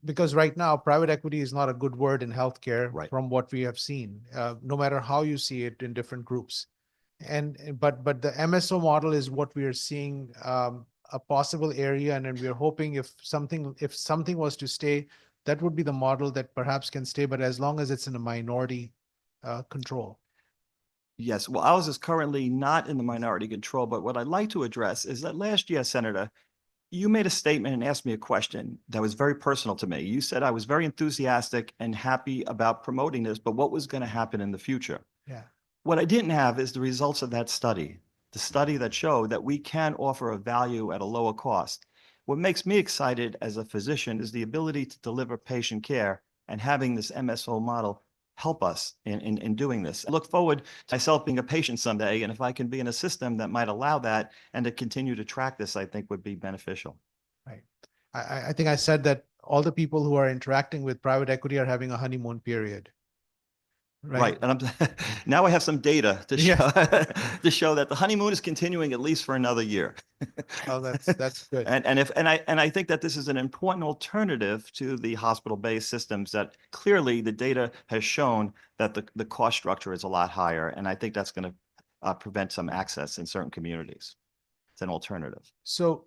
[SPEAKER 1] Because right now, private equity is not a good word in healthcare from what we have seen, no matter how you see it in different groups. But the MSO model is what we are seeing a possible area, and then we are hoping if something was to stay, that would be the model that perhaps can stay, but as long as it's in a minority control.
[SPEAKER 21] Yes, well, ours is currently not in the minority control, but what I'd like to address is that last year, Senator, you made a statement and asked me a question that was very personal to me. You said I was very enthusiastic and happy about promoting this, but what was going to happen in the future?
[SPEAKER 1] Yeah.
[SPEAKER 21] What I didn't have is the results of that study, the study that showed that we can offer a value at a lower cost. What makes me excited as a physician is the ability to deliver patient care, and having this MSO model help us in doing this. I look forward to myself being a patient someday, and if I can be in a system that might allow that and to continue to track this, I think would be beneficial.
[SPEAKER 1] Right. I think I said that all the people who are interacting with private equity are having a honeymoon period.
[SPEAKER 21] Right. And now I have some data to show, to show that the honeymoon is continuing at least for another year.
[SPEAKER 1] Oh, that's good.
[SPEAKER 21] And I think that this is an important alternative to the hospital-based systems that clearly the data has shown that the cost structure is a lot higher. And I think that's going to prevent some access in certain communities. It's an alternative.
[SPEAKER 1] So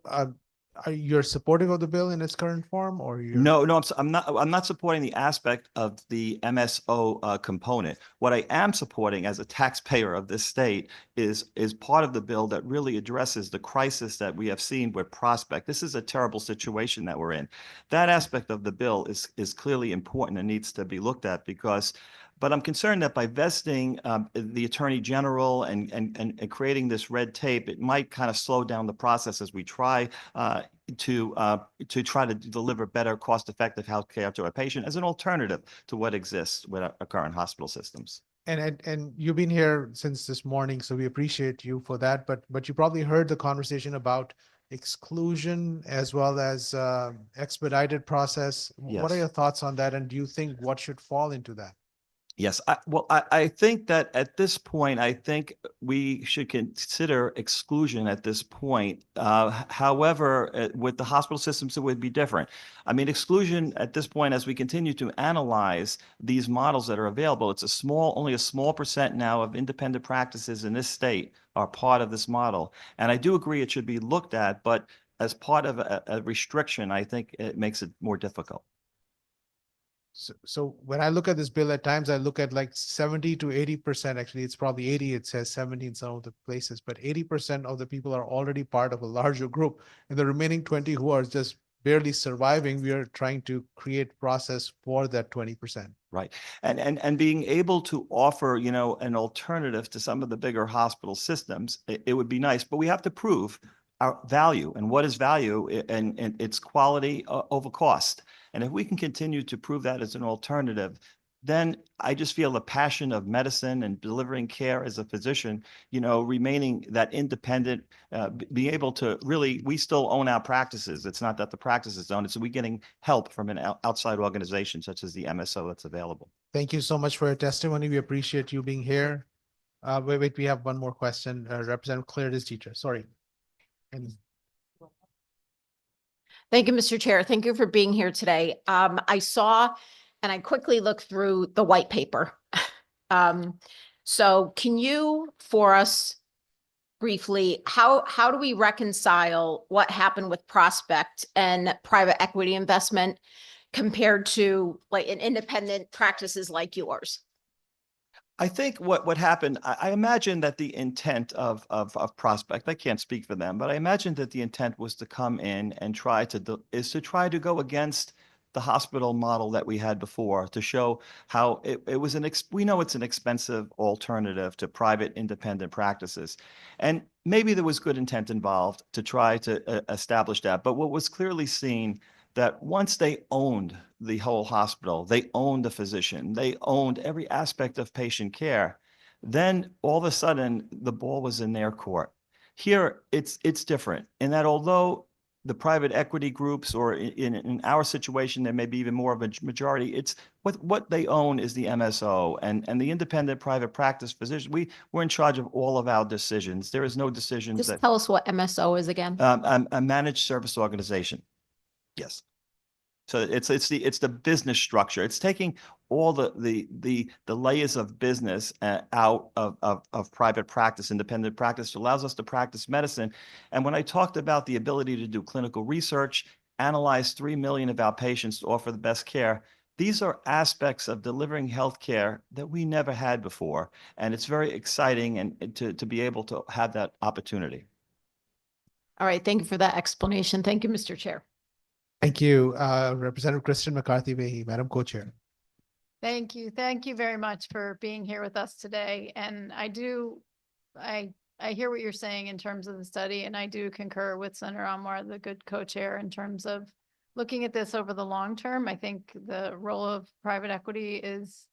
[SPEAKER 1] are you supportive of the bill in its current form, or you're...
[SPEAKER 21] No, I'm not supporting the aspect of the MSO component. What I am supporting as a taxpayer of this state is part of the bill that really addresses the crisis that we have seen with Prospect. This is a terrible situation that we're in. That aspect of the bill is clearly important and needs to be looked at but I'm concerned that by vesting the Attorney General and creating this red tape, it might kind of slow down the process as we try to try to deliver better, cost-effective health care to our patient as an alternative to what exists with our current hospital systems.
[SPEAKER 1] And you've been here since this morning, so we appreciate you for that. But you probably heard the conversation about exclusion as well as expedited process. What are
[SPEAKER 21] Yes.
[SPEAKER 1] your thoughts on that? And do you think what should fall into that?
[SPEAKER 21] Yes, I think that at this point, I think we should consider exclusion at this point. However, with the hospital systems, it would be different. I mean, exclusion at this point, as we continue to analyze these models that are available, it's only a small percent now of independent practices in this state are part of this model. And I do agree it should be looked at, but as part of a restriction, I think it makes it more difficult.
[SPEAKER 1] So when I look at this bill, at times I look at like 70 to 80%. Actually, it's probably 80. It says 70 in some of the places, but 80% of the people are already part of a larger group. And the remaining 20 who are just barely surviving, we are trying to create process for that 20%.
[SPEAKER 21] Right. And being able to offer, an alternative to some of the bigger hospital systems, it would be nice, but we have to prove our value and what is value and its quality over cost. And if we can continue to prove that as an alternative, then I just feel the passion of medicine and delivering care as a physician, remaining that independent, be able to really, we still own our practices. It's not that the practices own it. So we're getting help from an outside organization such as the MSO that's available.
[SPEAKER 1] Thank you so much for your testimony. We appreciate you being here. Wait, we have one more question. Representative Claire teacher. Sorry.
[SPEAKER 3] Thank you, Mr. Chair. Thank you for being here today. I saw, and I quickly looked through the white paper. So can you, for us briefly, how do we reconcile what happened with Prospect and private equity investment compared to like an independent practices like yours?
[SPEAKER 21] I think what happened, I imagine that the intent of Prospect, I can't speak for them, but I imagine that the intent was to come in and try to go against the hospital model that we had before, to show how it was we know it's an expensive alternative to private independent practices. And maybe there was good intent involved to try to establish that. But what was clearly seen that once they owned the whole hospital, they owned the physician, they owned every aspect of patient care, then all of a sudden the ball was in their court. Here, it's different in that although the private equity groups, or in our situation, there may be even more of a majority, it's what they own is the MSO and the independent private practice physician. We're in charge of all of our decisions. There is no decisions.
[SPEAKER 3] Just tell us what MSO is again.
[SPEAKER 21] A managed service organization. Yes. So it's the business structure. It's taking all the layers of business out of private practice, independent practice. It allows us to practice medicine. And when I talked about the ability to do clinical research, analyze 3 million of our patients to offer the best care, these are aspects of delivering healthcare that we never had before. And it's very exciting and to be able to have that opportunity.
[SPEAKER 3] All right. Thank you for that explanation. Thank you, Mr. Chair.
[SPEAKER 1] Thank you, Representative Kristen McCarthy-Vahey, Madam Co-Chair.
[SPEAKER 2] Thank you. Thank you very much for being here with us today. And I hear what you're saying in terms of the study, and I do concur with Senator Anwar, the good co-chair, in terms of looking at this over the long term. I think the role of private equity is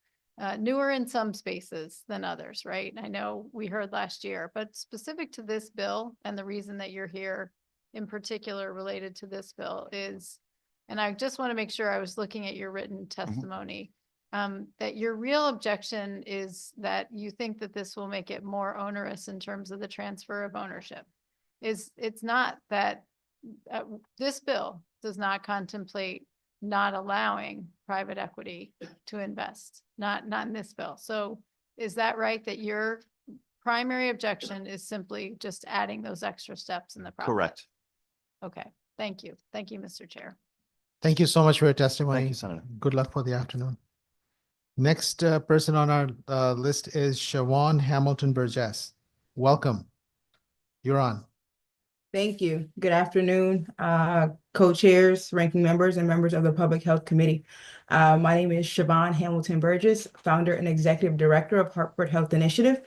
[SPEAKER 2] newer in some spaces than others, right? I know we heard last year, but specific to this bill and the reason that you're here in particular related to this bill is, and I just want to make sure I was looking at your written testimony, that your real objection is that you think that this will make it more onerous in terms of the transfer of ownership. It's not that this bill does not contemplate not allowing private equity to invest, not in this bill. So is that right, that your primary objection is simply just adding those extra steps in the process?
[SPEAKER 21] Correct.
[SPEAKER 2] Okay, thank you. Thank you, Mr. Chair.
[SPEAKER 1] Thank you so much for your testimony.
[SPEAKER 21] Thank you, Senator.
[SPEAKER 1] Good luck for the afternoon. Next person on our list is Siobhan Hamilton Burgess. Welcome. You're on.
[SPEAKER 7] Thank you. Good afternoon, co-chairs, ranking members, and members of the Public Health Committee. My name is Siobhan Hamilton Burgess, founder and executive director of Hartford Health Initiative.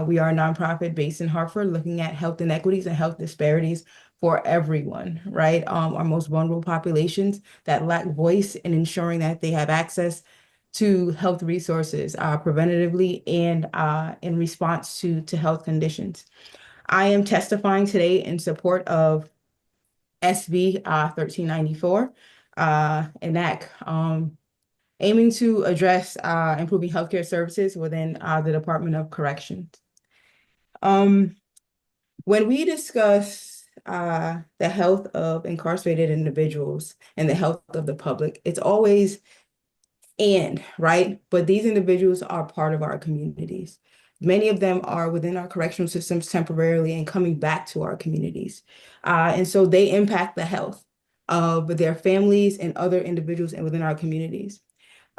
[SPEAKER 7] We are a nonprofit based in Hartford looking at health inequities and health disparities for everyone, right? Our most vulnerable populations that lack voice in ensuring that they have access to health resources preventatively and in response to health conditions. I am testifying today in support of SB 1394, enact aiming to address improving healthcare services within the Department of Corrections. When we discuss the health of incarcerated individuals and the health of the public, it's always right? But these individuals are part of our communities. Many of them are within our correctional systems temporarily and coming back to our communities. And so they impact the health of their families and other individuals within our communities.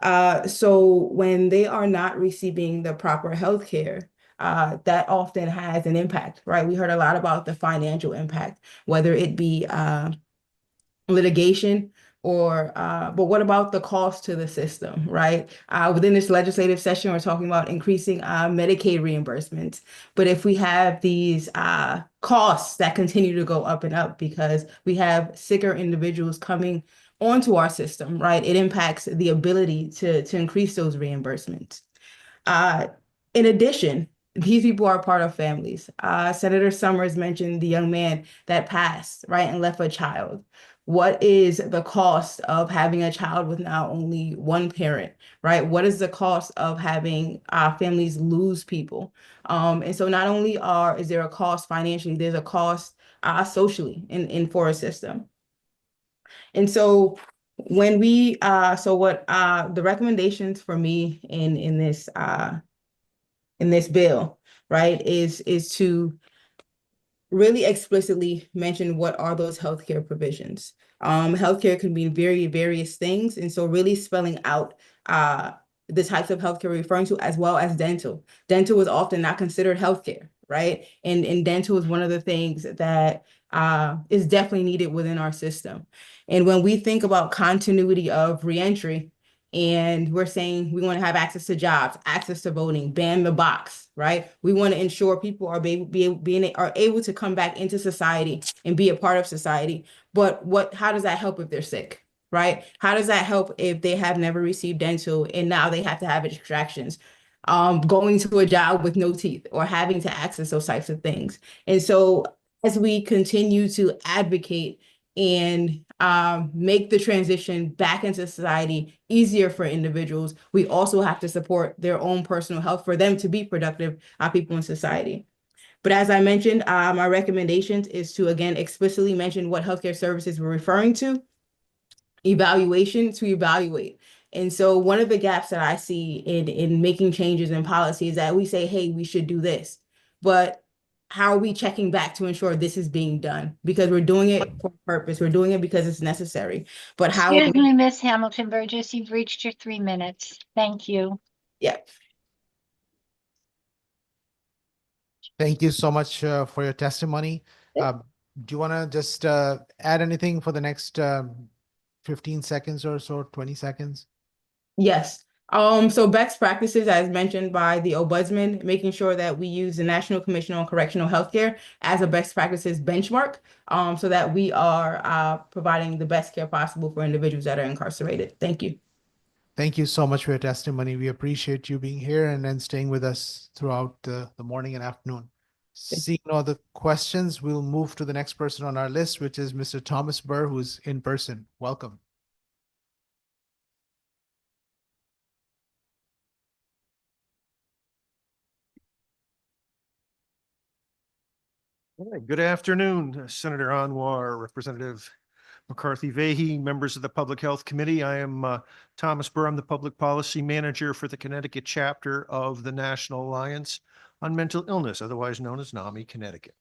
[SPEAKER 7] So when they are not receiving the proper health care, that often has an impact, right? We heard a lot about the financial impact, whether it be litigation or but what about the cost to the system, right? Within this legislative session, we're talking about increasing Medicaid reimbursements. But if we have these costs that continue to go up and up because we have sicker individuals coming onto our system, right? It impacts the ability to increase those reimbursements. In addition, these people are part of families. Senator Summers mentioned the young man that passed, right, and left a child. What is the cost of having a child with now only one parent, right? What is the cost of having families lose people? And so not only is there a cost financially, there's a cost socially in for a system. And so when we, what the recommendations for me in this bill, right, is to really explicitly mention what are those healthcare provisions. Healthcare can mean various things. And so really spelling out the types of healthcare we're referring to, as well as dental. Dental is often not considered healthcare, right? And dental is one of the things that is definitely needed within our system. And when we think about continuity of reentry, and we're saying we want to have access to jobs, access to voting, ban the box, right? We want to ensure people are able to come back into society and be a part of society. But how does that help if they're sick, right? How does that help if they have never received dental and now they have to have extractions? Going to a job with no teeth or having to access those types of things. And so as we continue to advocate and make the transition back into society easier for individuals, we also have to support their own personal health for them to be productive people in society. But as I mentioned, my recommendations is to, again, explicitly mention what healthcare services we're referring to, evaluation to evaluate. And so one of the gaps that I see in making changes in policy is that we say, hey, we should do this. But how are we checking back to ensure this is being done? Because we're doing it for purpose. We're doing it because it's necessary. But how?
[SPEAKER 5] Excuse me, Ms. Hamilton Burgess, you've reached your 3 minutes. Thank you.
[SPEAKER 7] Yeah.
[SPEAKER 1] Thank you so much for your testimony. Do you want to just add anything for the next 15 seconds or so, 20 seconds?
[SPEAKER 7] Yes. So best practices, as mentioned by the Ombudsman, making sure that we use the National Commission on Correctional Healthcare as a best practices benchmark, so that we are providing the best care possible for individuals that are incarcerated. Thank you.
[SPEAKER 1] Thank you so much for your testimony. We appreciate you being here and then staying with us throughout the morning and afternoon. Seeing no other questions, we'll move to the next person on our list, which is Mr. Thomas Burr, who's in person. Welcome.
[SPEAKER 8] All right. Good afternoon, Senator Anwar, Representative McCarthy-Vahey, members of the Public Health Committee. I am Thomas Burr. I'm the Public Policy Manager for the Connecticut chapter of the National Alliance on Mental Illness, otherwise known as NAMI Connecticut.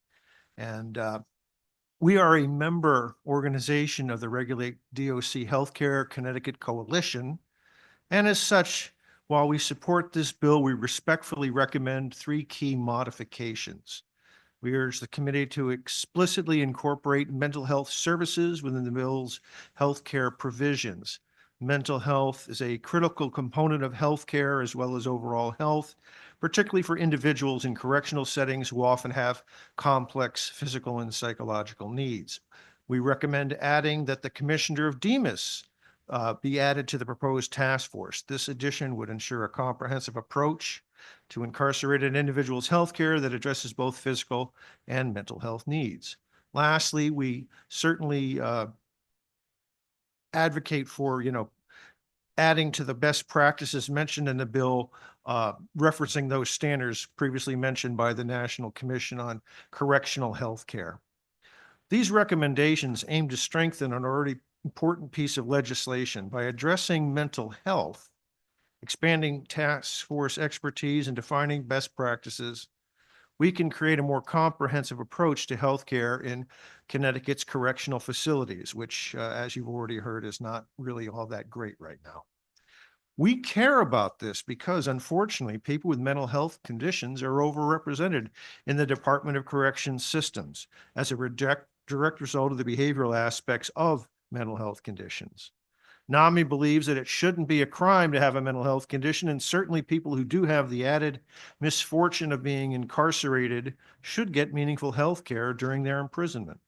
[SPEAKER 8] And we are a member organization of the Regulate DOC Healthcare Connecticut Coalition. And as such, while we support this bill, we respectfully recommend 3 key modifications. We urge the committee to explicitly incorporate mental health services within the bill's healthcare provisions. Mental health is a critical component of healthcare as well as overall health, particularly for individuals in correctional settings who often have complex physical and psychological needs. We recommend adding that the Commissioner of DEMIS be added to the proposed task force. This addition would ensure a comprehensive approach to incarcerated individuals' healthcare that addresses both physical and mental health needs. Lastly, we certainly advocate for, adding to the best practices mentioned in the bill, referencing those standards previously mentioned by the National Commission on Correctional Health Care. These recommendations aim to strengthen an already important piece of legislation by addressing mental health, expanding task force expertise, and defining best practices. We can create a more comprehensive approach to healthcare in Connecticut's correctional facilities, which, as you've already heard, is not really all that great right now. We care about this because, unfortunately, people with mental health conditions are overrepresented in the Department of Corrections systems as a direct result of the behavioral aspects of mental health conditions. NAMI believes that it shouldn't be a crime to have a mental health condition, and certainly people who do have the added misfortune of being incarcerated should get meaningful health care during their imprisonment.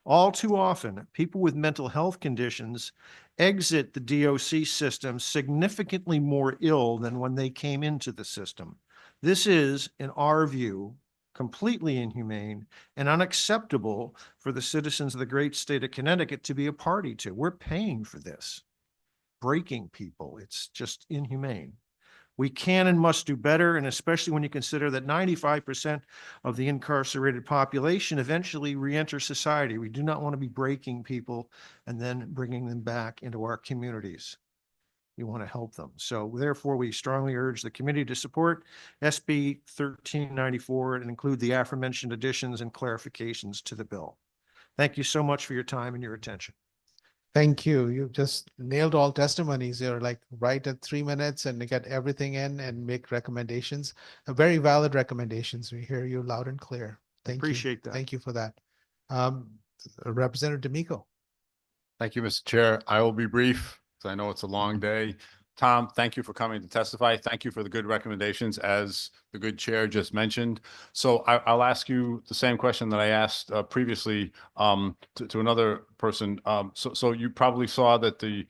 [SPEAKER 8] All too often, people with mental health conditions exit the DOC system significantly more ill than when they came into the system. This is, in our view, completely inhumane and unacceptable for the citizens of the great state of Connecticut to be a party to. We're paying for this, breaking people. It's just inhumane. We can and must do better, and especially when you consider that 95% of the incarcerated population eventually re-enter society. We do not want to be breaking people and then bringing them back into our communities. We want to help them. So therefore, we strongly urge the committee to support SB 1394 and include the aforementioned additions and clarifications to the bill. Thank you so much for your time and your attention.
[SPEAKER 1] Thank you. You just nailed all testimonies. You're like right at 3 minutes and you get everything in and make recommendations. Very valid recommendations. We hear you loud and clear. Thank you.
[SPEAKER 8] Appreciate that.
[SPEAKER 1] Thank you for that. Representative D'Amico.
[SPEAKER 18] Thank you, Mr. Chair. I will be brief because I know it's a long day. Tom, thank you for coming to testify. Thank you for the good recommendations, as the good chair just mentioned. So I'll ask you the same question that I asked previously to another person. So you probably saw that the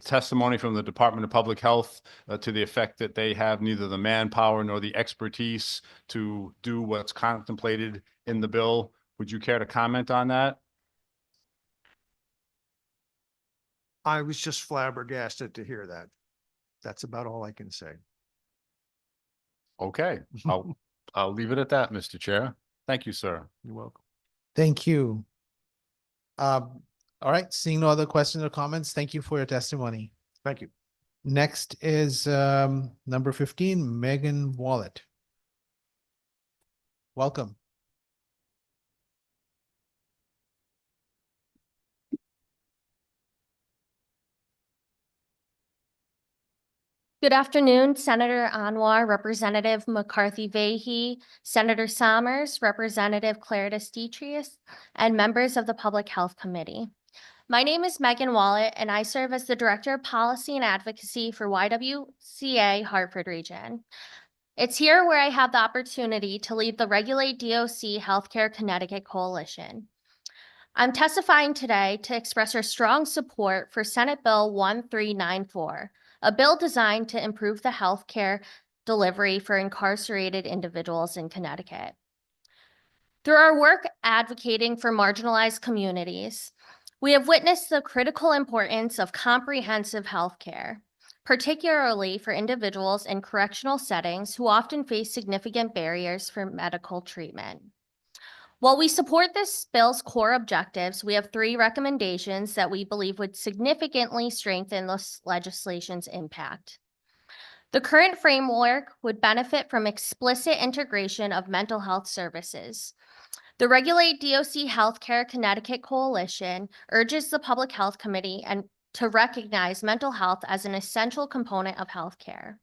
[SPEAKER 18] testimony from the Department of Public Health to the effect that they have neither the manpower nor the expertise to do what's contemplated in the bill. Would you care to comment on that?
[SPEAKER 8] I was just flabbergasted to hear that. That's about all I can say.
[SPEAKER 18] Okay, I'll leave it at that, Mr. Chair. Thank you, sir.
[SPEAKER 8] You're welcome.
[SPEAKER 1] Thank you. All right, seeing no other questions or comments, thank you for your testimony.
[SPEAKER 8] Thank you.
[SPEAKER 1] Next is number 15, Megan Wallet. Welcome.
[SPEAKER 6] Good afternoon, Senator Anwar, Representative McCarthy-Vahey, Senator Summers, Representative Claridis Detrius, and members of the Public Health Committee. My name is Megan Wallet, and I serve as the Director of Policy and Advocacy for YWCA Hartford Region. It's here where I have the opportunity to lead the Regulate DOC Healthcare Connecticut Coalition. I'm testifying today to express our strong support for Senate Bill 1394, a bill designed to improve the healthcare delivery for incarcerated individuals in Connecticut. Through our work advocating for marginalized communities, we have witnessed the critical importance of comprehensive healthcare, particularly for individuals in correctional settings who often face significant barriers for medical treatment. While we support this bill's core objectives, we have 3 recommendations that we believe would significantly strengthen this legislation's impact. The current framework would benefit from explicit integration of mental health services. The Regulate DOC Healthcare Connecticut Coalition urges the Public Health Committee to recognize mental health as an essential component of healthcare.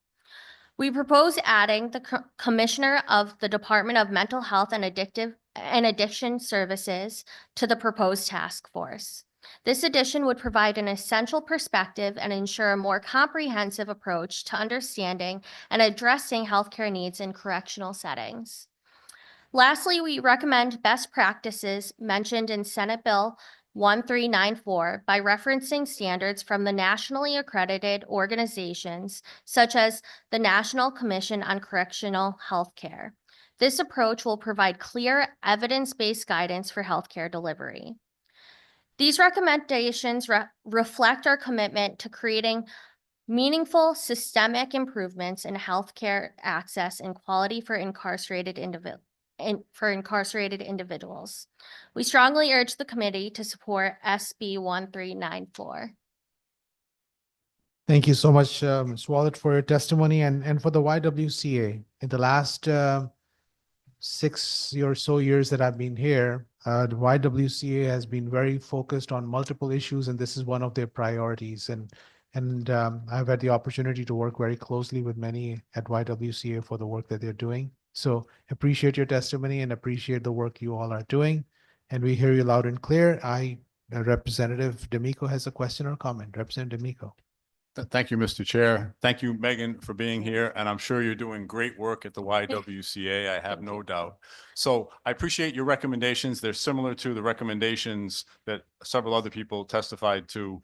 [SPEAKER 6] We propose adding the Commissioner of the Department of Mental Health and Addiction Services to the proposed task force. This addition would provide an essential perspective and ensure a more comprehensive approach to understanding and addressing healthcare needs in correctional settings. Lastly, we recommend best practices mentioned in Senate Bill 1394 by referencing standards from the nationally accredited organizations such as the National Commission on Correctional Healthcare. This approach will provide clear, evidence-based guidance for healthcare delivery. These recommendations reflect our commitment to creating meaningful systemic improvements in healthcare access and quality for incarcerated individuals. We strongly urge the committee to support SB 1394.
[SPEAKER 1] Thank you so much, Ms. Wallet, for your testimony and for the YWCA. In the last 6 or so years that I've been here, the YWCA has been very focused on multiple issues, and this is one of their priorities. And I've had the opportunity to work very closely with many at YWCA for the work that they're doing. So appreciate your testimony and appreciate the work you all are doing. And we hear you loud and clear. Representative D'Amico has a question or comment. Representative D'Amico.
[SPEAKER 18] Thank you, Mr. Chair. Thank you, Megan, for being here. And I'm sure you're doing great work at the YWCA. I have no doubt. So I appreciate your recommendations. They're similar to the recommendations that several other people testified to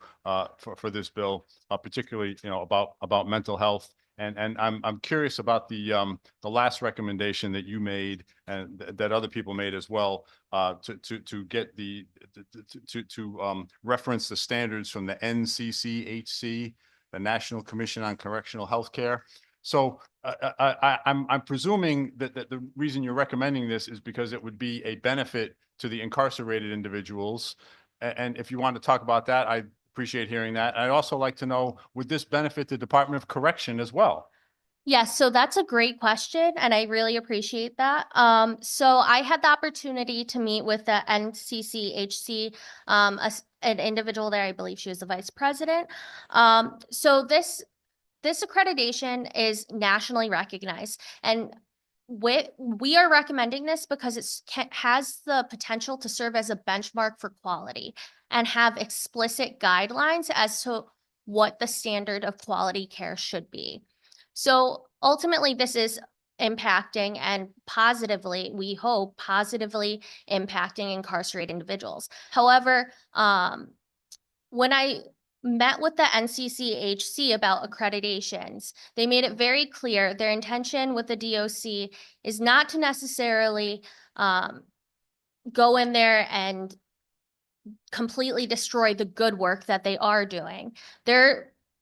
[SPEAKER 18] for this bill, particularly, about mental health. And I'm curious about the last recommendation that you made and that other people made as well, to get to reference the standards from the NCCHC, the National Commission on Correctional Healthcare. So I'm presuming that the reason you're recommending this is because it would be a benefit to the incarcerated individuals. And if you want to talk about that, I appreciate hearing that. I'd also like to know, would this benefit the Department of Correction as well?
[SPEAKER 6] Yes, so that's a great question, and I really appreciate that. So I had the opportunity to meet with the NCCHC, an individual there. I believe she was the vice president. So this accreditation is nationally recognized, and we are recommending this because it has the potential to serve as a benchmark for quality and have explicit guidelines as to what the standard of quality care should be. So ultimately, this is impacting and positively, we hope, positively impacting incarcerated individuals. However, when I met with the NCCHC about accreditations, they made it very clear their intention with the DOC is not to necessarily go in there and completely destroy the good work that they are doing.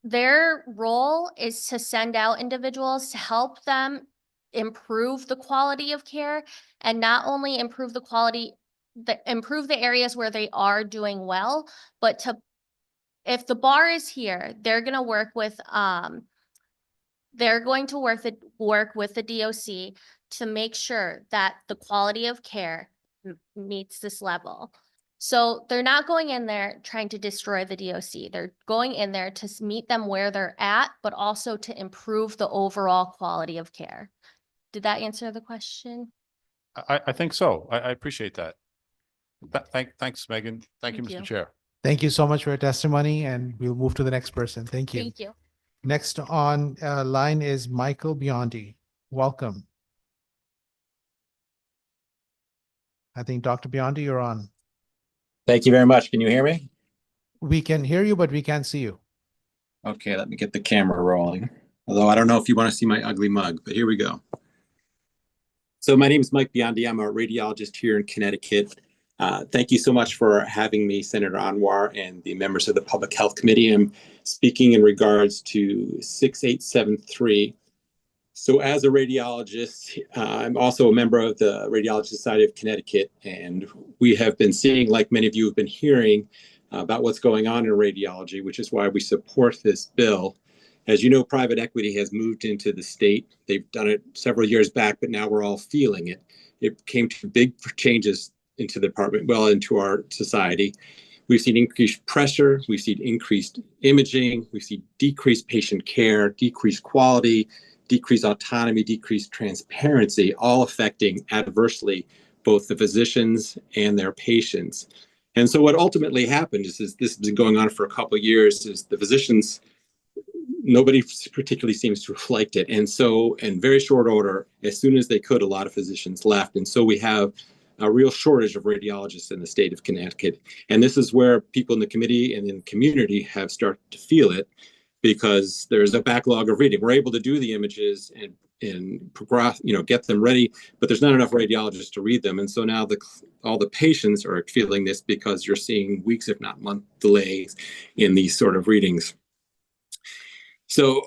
[SPEAKER 6] Their role is to send out individuals to help them improve the quality of care, and not only improve the quality, improve the areas where they are doing well, but if the bar is here, they're going to work with the DOC to make sure that the quality of care meets this level. So they're not going in there trying to destroy the DOC. They're going in there to meet them where they're at, but also to improve the overall quality of care. Did that answer the question?
[SPEAKER 18] I think so. I appreciate that. Thanks, Megan. Thank you, Mr. Chair.
[SPEAKER 1] Thank you so much for your testimony, and we'll move to the next person. Thank you.
[SPEAKER 6] Thank you.
[SPEAKER 1] Next on line is Michael Biondi. Welcome. I think Dr. Biondi, you're on.
[SPEAKER 4] Thank you very much. Can you hear me?
[SPEAKER 1] We can hear you, but we can't see you.
[SPEAKER 4] Okay, let me get the camera rolling. Although I don't know if you want to see my ugly mug, but here we go. So my name is Mike Biondi. I'm a radiologist here in Connecticut. Thank you so much for having me, Senator Anwar, and the members of the Public Health Committee. I'm speaking in regards to 6873. So as a radiologist, I'm also a member of the Radiology Society of Connecticut, and we have been seeing, like many of you have been hearing, about what's going on in radiology, which is why we support this bill. As you know, private equity has moved into the state. They've done it several years back, but now we're all feeling it. It came to big changes into the department, well, into our society. We've seen increased pressure, we've seen increased imaging, we've seen decreased patient care, decreased quality, decreased autonomy, decreased transparency, all affecting adversely both the physicians and their patients. And so what ultimately happened is this has been going on for a couple of years, is the physicians, nobody particularly seems to have liked it. And so in very short order, as soon as they could, a lot of physicians left. And so we have a real shortage of radiologists in the state of Connecticut. And this is where people in the committee and in the community have started to feel it, because there's a backlog of reading. We're able to do the images and progress, get them ready, but there's not enough radiologists to read them. And so now all the patients are feeling this, because you're seeing weeks, if not month delays in these sort of readings. So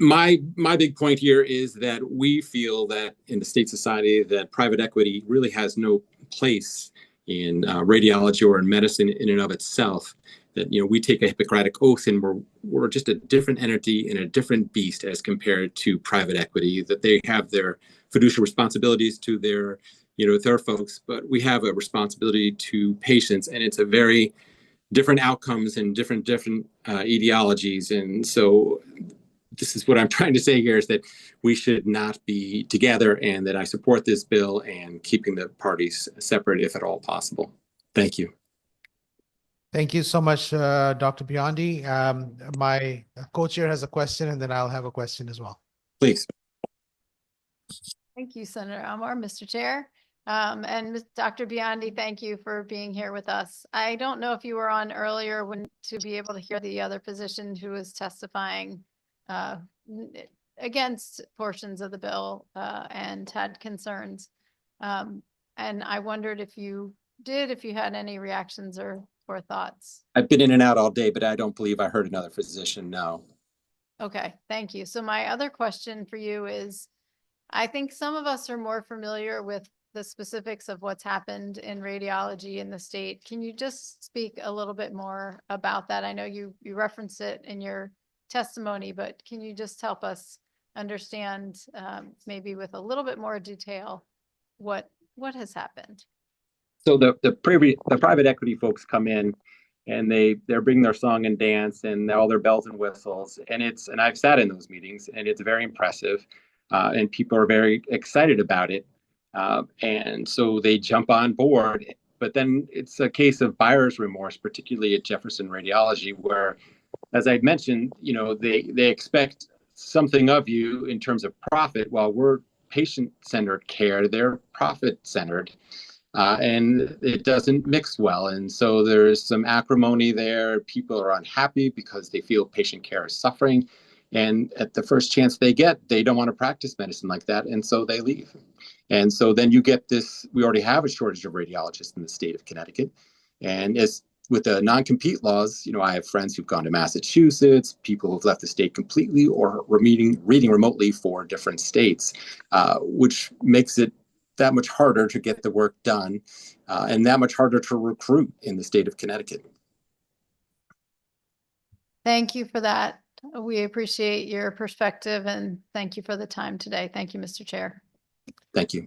[SPEAKER 4] my big point here is that we feel that in the state society that private equity really has no place in radiology or in medicine in and of itself. That we take a Hippocratic oath, and we're just a different entity and a different beast as compared to private equity. That they have their fiduciary responsibilities to their folks, but we have a responsibility to patients, and it's a very different outcomes and different etiologies. And so this is what I'm trying to say here, is that we should not be together, and that I support this bill and keeping the parties separate if at all possible. Thank you.
[SPEAKER 1] Thank you so much, Dr. Biondi. My co-chair has a question, and then I'll have a question as well.
[SPEAKER 4] Please.
[SPEAKER 2] Thank you, Senator Anwar, Mr. Chair. And Dr. Biondi, thank you for being here with us. I don't know if you were on earlier to be able to hear the other physician who was testifying against portions of the bill and had concerns. And I wondered if you had any reactions or thoughts.
[SPEAKER 4] I've been in and out all day, but I don't believe I heard another physician. No.
[SPEAKER 2] Okay, thank you. So my other question for you is, I think some of us are more familiar with the specifics of what's happened in radiology in the state. Can you just speak a little bit more about that? I know you referenced it in your testimony, but can you just help us understand maybe with a little bit more detail what has happened?
[SPEAKER 4] So the private equity folks come in, and they're bringing their song and dance and all their bells and whistles, and I've sat in those meetings, and it's very impressive, and people are very excited about it, and so they jump on board. But then it's a case of buyer's remorse, particularly at Jefferson Radiology, where, as I mentioned, they expect something of you in terms of profit, while we're patient-centered care, they're profit-centered. And it doesn't mix well. And so there's some acrimony there. People are unhappy because they feel patient care is suffering. And at the first chance they get, they don't want to practice medicine like that. And so they leave. And so then you get this, we already have a shortage of radiologists in the state of Connecticut. And as with the non-compete laws, I have friends who've gone to Massachusetts, people who've left the state completely or reading remotely for different states, which makes it that much harder to get the work done, and that much harder to recruit in the state of Connecticut.
[SPEAKER 2] Thank you for that. We appreciate your perspective, and thank you for the time today. Thank you, Mr. Chair.
[SPEAKER 4] Thank you.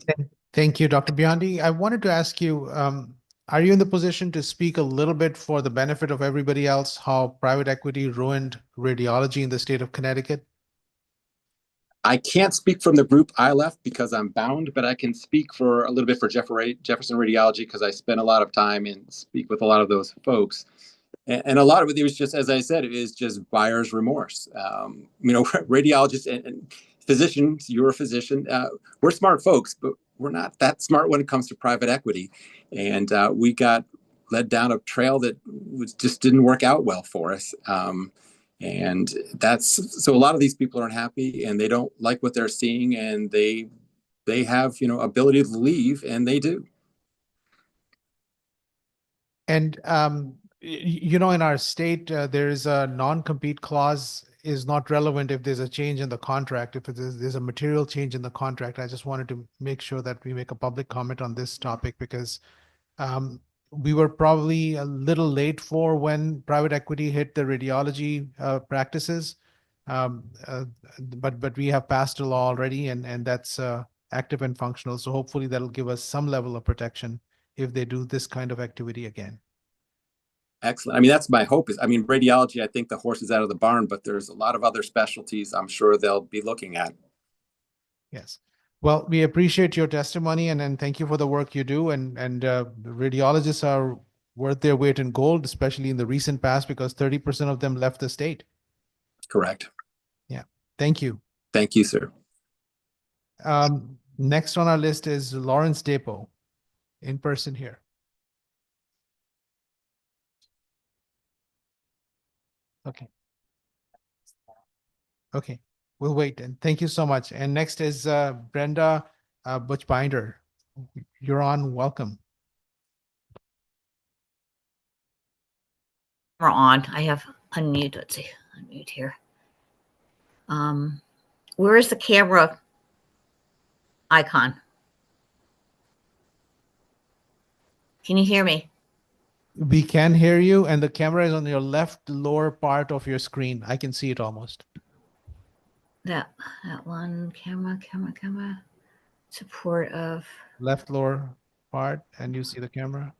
[SPEAKER 1] Thank you, Dr. Biondi. I wanted to ask you, are you in the position to speak a little bit for the benefit of everybody else, how private equity ruined radiology in the state of Connecticut?
[SPEAKER 4] I can't speak from the group I left because I'm bound, but I can speak for a little bit for Jefferson Radiology, because I spent a lot of time and speak with a lot of those folks. And a lot of it was just, as I said, it is just buyer's remorse. Radiologists and physicians, you're a physician, we're smart folks, but we're not that smart when it comes to private equity. And we got led down a trail that just didn't work out well for us. And so a lot of these people aren't happy, and they don't like what they're seeing, and they have, ability to leave, and they do.
[SPEAKER 1] And, in our state, there is a non-compete clause is not relevant if there's a change in the contract. If there's a material change in the contract, I just wanted to make sure that we make a public comment on this topic, because we were probably a little late for when private equity hit the radiology practices, but we have passed a law already, and that's active and functional. So hopefully that'll give us some level of protection if they do this kind of activity again.
[SPEAKER 4] Excellent. That's my hope. Radiology, I think the horse is out of the barn, but there's a lot of other specialties I'm sure they'll be looking at.
[SPEAKER 1] Yes. Well, we appreciate your testimony, and thank you for the work you do. And radiologists are worth their weight in gold, especially in the recent past, because 30% of them left the state.
[SPEAKER 4] Correct.
[SPEAKER 1] Yeah. Thank you.
[SPEAKER 4] Thank you, sir.
[SPEAKER 1] Next on our list is Lawrence Dapo. in person here. Okay. Okay, we'll wait. And thank you so much. And next is Brenda Butchbinder. You're on. Welcome.
[SPEAKER 11] We're on. I have unmute. Let's see, unmute here. Where is the camera icon? Can you hear me?
[SPEAKER 1] We can hear you, and the camera is on your left lower part of your screen. I can see it almost.
[SPEAKER 11] That one, camera. Support of
[SPEAKER 1] Left lower part, and you see the camera.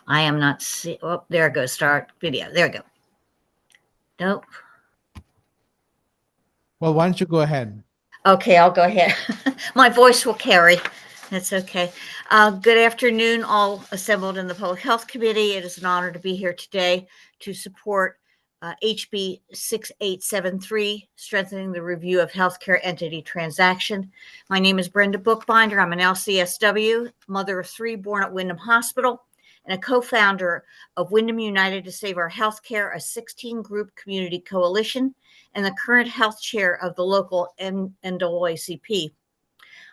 [SPEAKER 11] I am not see. Oh, there it goes. Start video. There we go. Nope.
[SPEAKER 1] Well, why don't you go ahead?
[SPEAKER 11] Okay, I'll go ahead. My voice will carry. That's okay. Good afternoon, all assembled in the Public Health Committee. It is an honor to be here today to support HB 6873, strengthening the review of healthcare entity transaction. My name is Brenda Bookbinder. I'm an LCSW, mother of 3 born at Wyndham Hospital, and a co-founder of Wyndham United to Save Our Healthcare, a 16-group community coalition, and the current health chair of the local NAACP.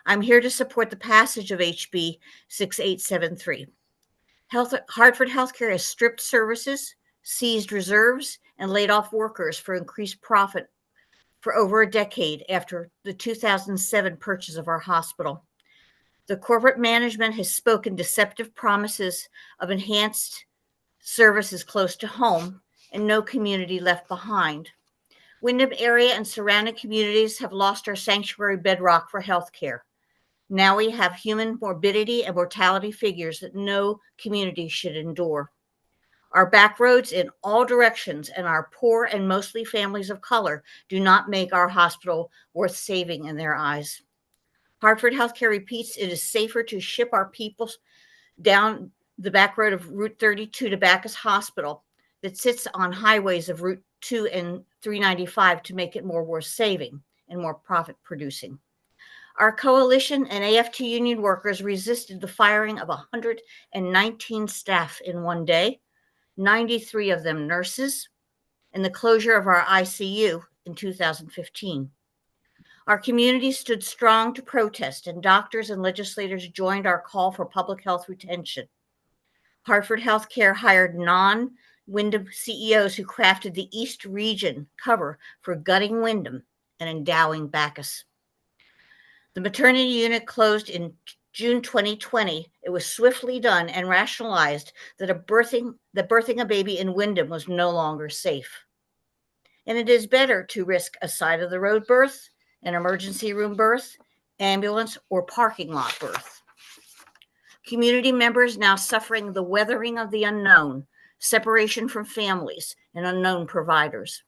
[SPEAKER 11] I'm here to support the passage of HB 6873. Hartford Healthcare has stripped services, seized reserves, and laid off workers for increased profit for over a decade after the 2007 purchase of our hospital. The corporate management has spoken deceptive promises of enhanced services close to home and no community left behind. Wyndham area and surrounding communities have lost our sanctuary bedrock for healthcare. Now we have human morbidity and mortality figures that no community should endure. Our back roads in all directions and our poor and mostly families of color do not make our hospital worth saving in their eyes. Hartford Healthcare repeats it is safer to ship our people down the back road of Route 32 to Bacchus Hospital that sits on highways of Route 2 and 395 to make it more worth saving and more profit producing. Our coalition and AFT union workers resisted the firing of 119 staff in one day, 93 of them nurses, and the closure of our ICU in 2015. Our community stood strong to protest, and doctors and legislators joined our call for public health retention. Hartford Healthcare hired non-Wyndham CEOs who crafted the East Region cover for gutting Wyndham and endowing Bacchus. The maternity unit closed in June 2020. It was swiftly done and rationalized that birthing a baby in Wyndham was no longer safe. And it is better to risk a side-of-the-road birth, an emergency room birth, ambulance, or parking lot birth. Community members now suffering the weathering of the unknown, separation from families, and unknown providers.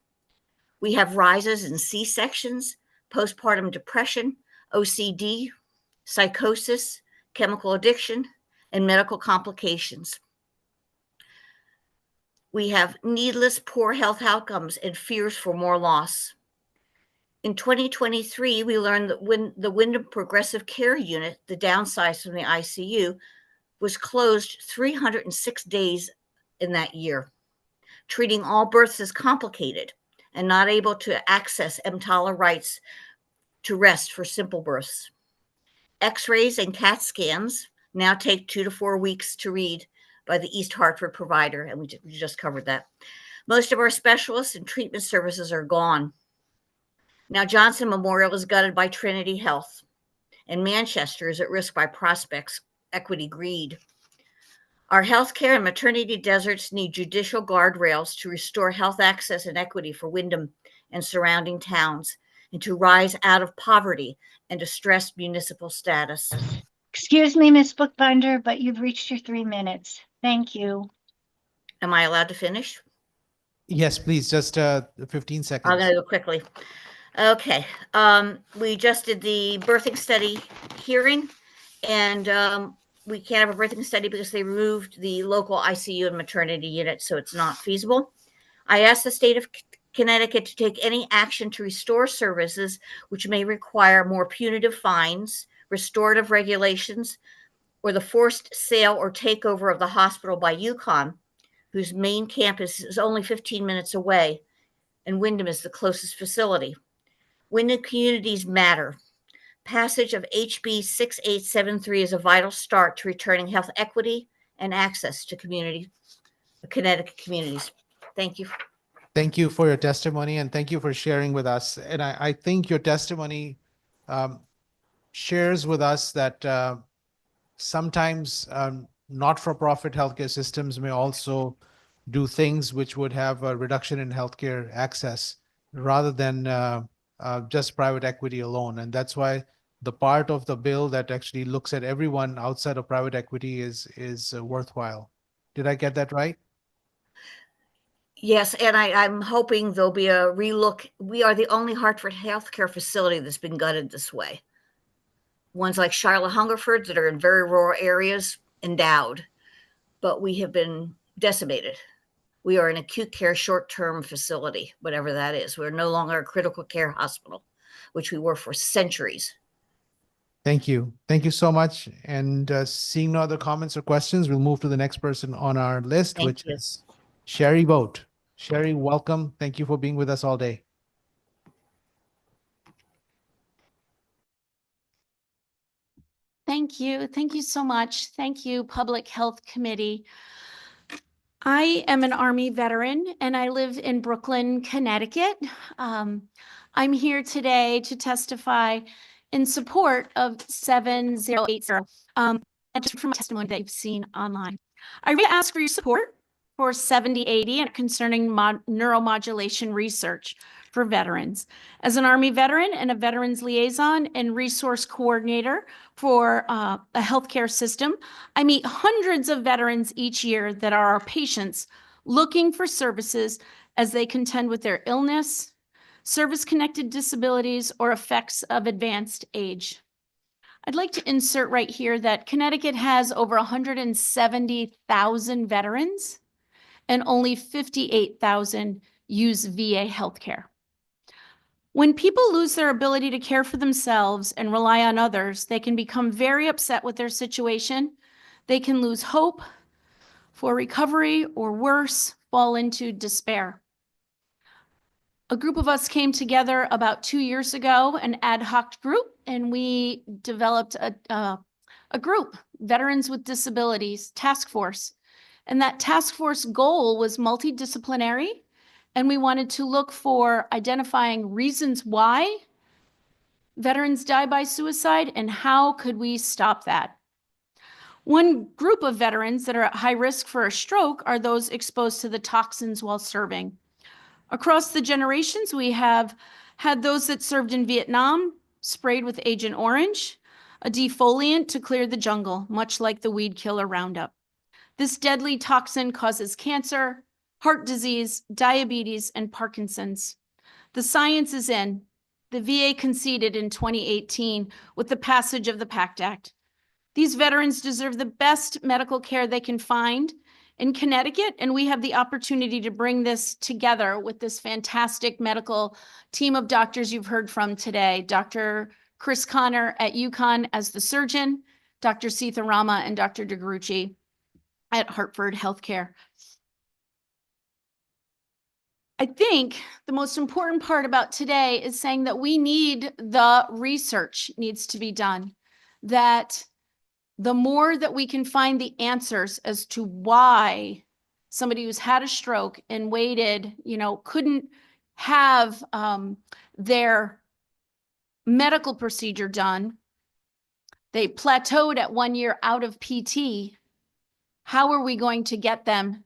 [SPEAKER 11] We have rises in C-sections, postpartum depression, OCD, psychosis, chemical addiction, and medical complications. We have needless poor health outcomes and fears for more loss. In 2023, we learned that when the Wyndham Progressive Care Unit, the downsize from the ICU, was closed 306 days in that year, treating all births as complicated and not able to access EMTALA rights to rest for simple births. X-rays and CAT scans now take 2 to 4 weeks to read by the East Hartford provider, and we just covered that. Most of our specialists and treatment services are gone. Now, Johnson Memorial is gutted by Trinity Health, and Manchester is at risk by Prospect's equity greed. Our healthcare and maternity deserts need judicial guardrails to restore health access and equity for Wyndham and surrounding towns, and to rise out of poverty and distressed municipal status.
[SPEAKER 5] Excuse me, Ms. Bookbinder, but you've reached your 3 minutes. Thank you.
[SPEAKER 11] Am I allowed to finish?
[SPEAKER 1] Yes, please, just 15 seconds.
[SPEAKER 11] I'm going to go quickly. Okay. We just did the birthing study hearing, and we can't have a birthing study because they removed the local ICU and maternity unit, so it's not feasible. I asked the state of Connecticut to take any action to restore services which may require more punitive fines, restorative regulations, or the forced sale or takeover of the hospital by UConn, whose main campus is only 15 minutes away, and Wyndham is the closest facility. Wyndham communities matter. Passage of HB 6873 is a vital start to returning health equity and access to Connecticut communities. Thank you.
[SPEAKER 1] Thank you for your testimony and thank you for sharing with us. And I think your testimony shares with us that sometimes not-for-profit healthcare systems may also do things which would have a reduction in healthcare access rather than just private equity alone. And that's why the part of the bill that actually looks at everyone outside of private equity is worthwhile. Did I get that right?
[SPEAKER 11] Yes, and I'm hoping there'll be a relook. We are the only Hartford healthcare facility that's been gutted this way. Ones like Charlotte Hungerford that are in very rural areas, endowed, but we have been decimated. We are an acute care short-term facility, whatever that is. We're no longer a critical care hospital, which we were for centuries.
[SPEAKER 1] Thank you. Thank you so much. And seeing no other comments or questions, we'll move to the next person on our list, which is Sherry Boat. Sherry, welcome. Thank you for being with us all day.
[SPEAKER 12] Thank you. Thank you so much. Thank you, Public Health Committee. I am an Army veteran and I live in Brooklyn, Connecticut. I'm here today to testify in support of 7080, and just from my testimony that you've seen online. I really ask for your support for 7080 and concerning neuromodulation research for veterans. As an Army veteran and a veterans liaison and resource coordinator for a healthcare system, I meet hundreds of veterans each year that are our patients looking for services as they contend with their illness, service-connected disabilities, or effects of advanced age. I'd like to insert right here that Connecticut has over 170,000 veterans and only 58,000 use VA healthcare. When people lose their ability to care for themselves and rely on others, they can become very upset with their situation. They can lose hope for recovery or worse, fall into despair. A group of us came together about 2 years ago, an ad hoc group, and we developed a group, Veterans with Disabilities Task Force. And that task force goal was multidisciplinary, and we wanted to look for identifying reasons why veterans die by suicide and how could we stop that. One group of veterans that are at high risk for a stroke are those exposed to the toxins while serving. Across the generations, we have had those that served in Vietnam, sprayed with Agent Orange, a defoliant to clear the jungle, much like the weed killer Roundup. This deadly toxin causes cancer, heart disease, diabetes, and Parkinson's. The science is in. The VA conceded in 2018 with the passage of the PACT Act. These veterans deserve the best medical care they can find in Connecticut, and we have the opportunity to bring this together with this fantastic medical team of doctors you've heard from today. Dr. Chris Connor at UConn as the surgeon, Dr. Sitha Rama and Dr. DeGrucci at Hartford Healthcare. I think the most important part about today is saying that we need the research needs to be done, that the more that we can find the answers as to why somebody who's had a stroke and waited, couldn't have their medical procedure done, they plateaued at 1 year out of PT, how are we going to get them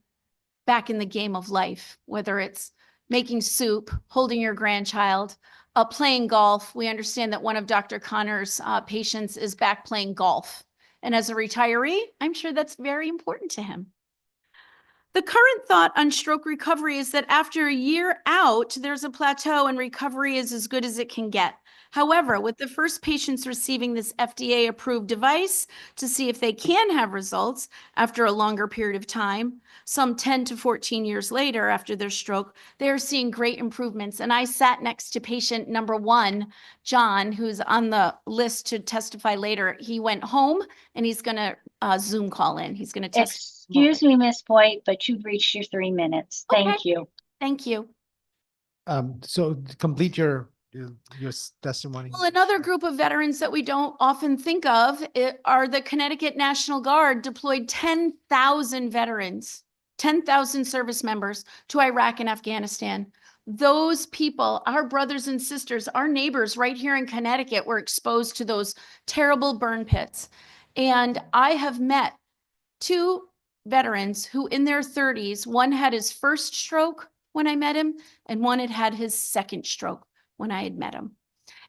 [SPEAKER 12] back in the game of life, whether it's making soup, holding your grandchild, playing golf. We understand that one of Dr. Connor's patients is back playing golf. And as a retiree, I'm sure that's very important to him. The current thought on stroke recovery is that after a year out, there's a plateau and recovery is as good as it can get. However, with the first patients receiving this FDA-approved device to see if they can have results after a longer period of time, some 10 to 14 years later after their stroke, they're seeing great improvements. And I sat next to patient number 1, John, who's on the list to testify later. He went home and he's going to Zoom call in. He's going to test.
[SPEAKER 5] Excuse me, Ms. Boyd, but you've reached your 3 minutes. Thank you.
[SPEAKER 12] Thank you.
[SPEAKER 1] So complete your testimony.
[SPEAKER 12] Well, another group of veterans that we don't often think of are the Connecticut National Guard deployed 10,000 veterans, 10,000 service members to Iraq and Afghanistan. Those people, our brothers and sisters, our neighbors right here in Connecticut were exposed to those terrible burn pits. And I have met 2 veterans who in their 30s, one had his first stroke when I met him, and one had had his second stroke when I had met him.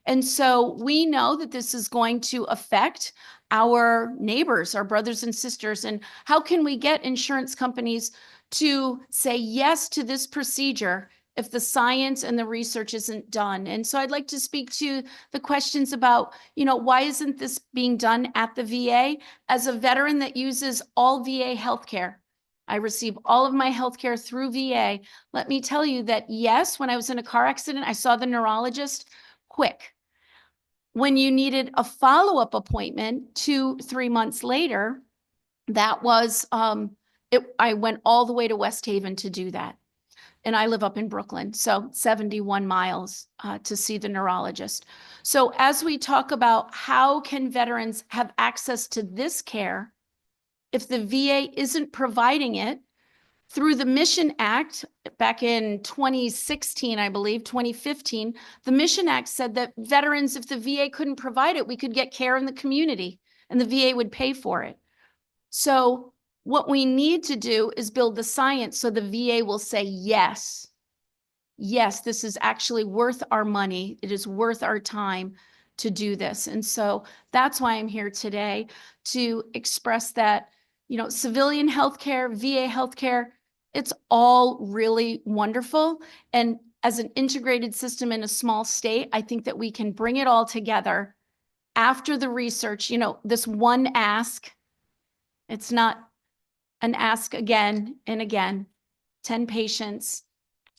[SPEAKER 12] And so we know that this is going to affect our neighbors, our brothers and sisters. And how can we get insurance companies to say yes to this procedure if the science and the research isn't done? And so I'd like to speak to the questions about, why isn't this being done at the VA? As a veteran that uses all VA healthcare, I receive all of my healthcare through VA. Let me tell you that, yes, when I was in a car accident, I saw the neurologist quick. When you needed a follow-up appointment 2-3 months later, that was, I went all the way to West Haven to do that. And I live up in Brooklyn, so 71 miles to see the neurologist. So as we talk about how can veterans have access to this care, if the VA isn't providing it, through the Mission Act back in 2016, I believe, 2015, the Mission Act said that veterans, if the VA couldn't provide it, we could get care in the community and the VA would pay for it. So what we need to do is build the science so the VA will say, yes, this is actually worth our money. It is worth our time to do this. And so that's why I'm here today to express that, civilian healthcare, VA healthcare, it's all really wonderful. And as an integrated system in a small state, I think that we can bring it all together after the research, this one ask. It's not an ask again and again. 10 patients,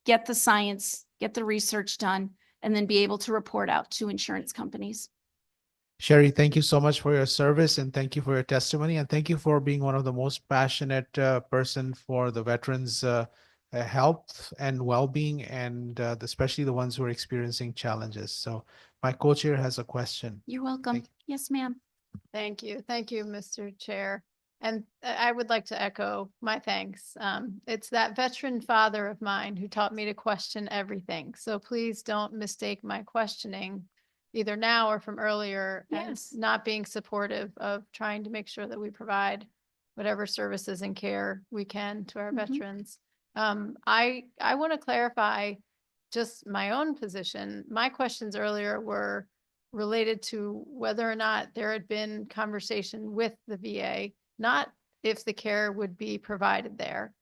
[SPEAKER 12] get the science, get the research done, and then be able to report out to insurance companies.
[SPEAKER 1] Sherry, thank you so much for your service and thank you for your testimony and thank you for being one of the most passionate person for the veterans' health and well-being and especially the ones who are experiencing challenges. So my co-chair has a question.
[SPEAKER 12] You're welcome. Yes, ma'am.
[SPEAKER 2] Thank you. Thank you, Mr. Chair. And I would like to echo my thanks. It's that veteran father of mine who taught me to question everything. So please don't mistake my questioning either now or from earlier as not being supportive of trying to make sure that we provide whatever services and care we can to our veterans. I want to clarify just my own position. My questions earlier were related to whether or not there had been conversation with the VA, not if the care would be provided there,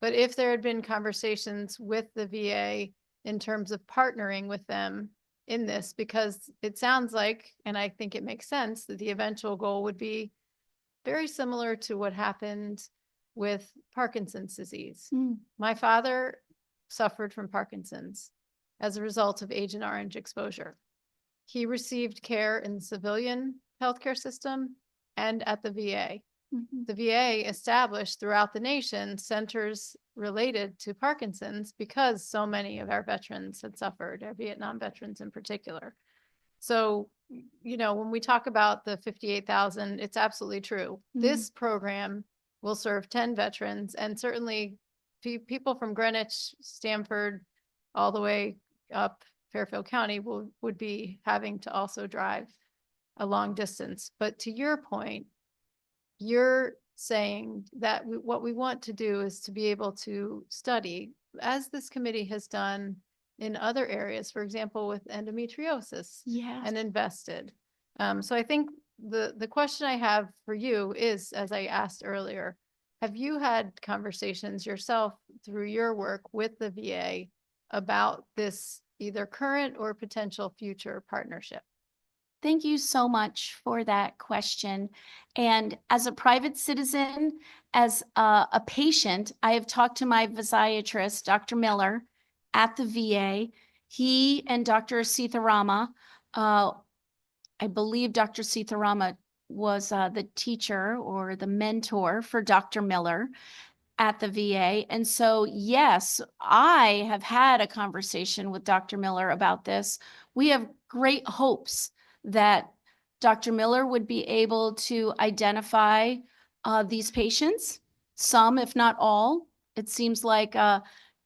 [SPEAKER 2] but if there had been conversations with the VA in terms of partnering with them in this, because it sounds like, and I think it makes sense, that the eventual goal would be very similar to what happened with Parkinson's disease. My father suffered from Parkinson's as a result of Agent Orange exposure. He received care in the civilian healthcare system and at the VA. The VA established throughout the nation centers related to Parkinson's because so many of our veterans had suffered, our Vietnam veterans in particular. So, when we talk about the 58,000, it's absolutely true. This program will serve 10 veterans and certainly people from Greenwich, Stamford, all the way up Fairfield County would be having to also drive a long distance. But to your point, you're saying that what we want to do is to be able to study, as this committee has done in other areas, for example, with endometriosis, and invested. So I think the question I have for you is, as I asked earlier, have you had conversations yourself through your work with the VA about this either current or potential future partnership?
[SPEAKER 12] Thank you so much for that question. And as a private citizen, as a patient, I have talked to my physiatrist, Dr. Miller, at the VA. He and Dr. Sitharama, I believe Dr. Sitharama was the teacher or the mentor for Dr. Miller at the VA. And so, yes, I have had a conversation with Dr. Miller about this. We have great hopes that Dr. Miller would be able to identify these patients, some, if not all. It seems like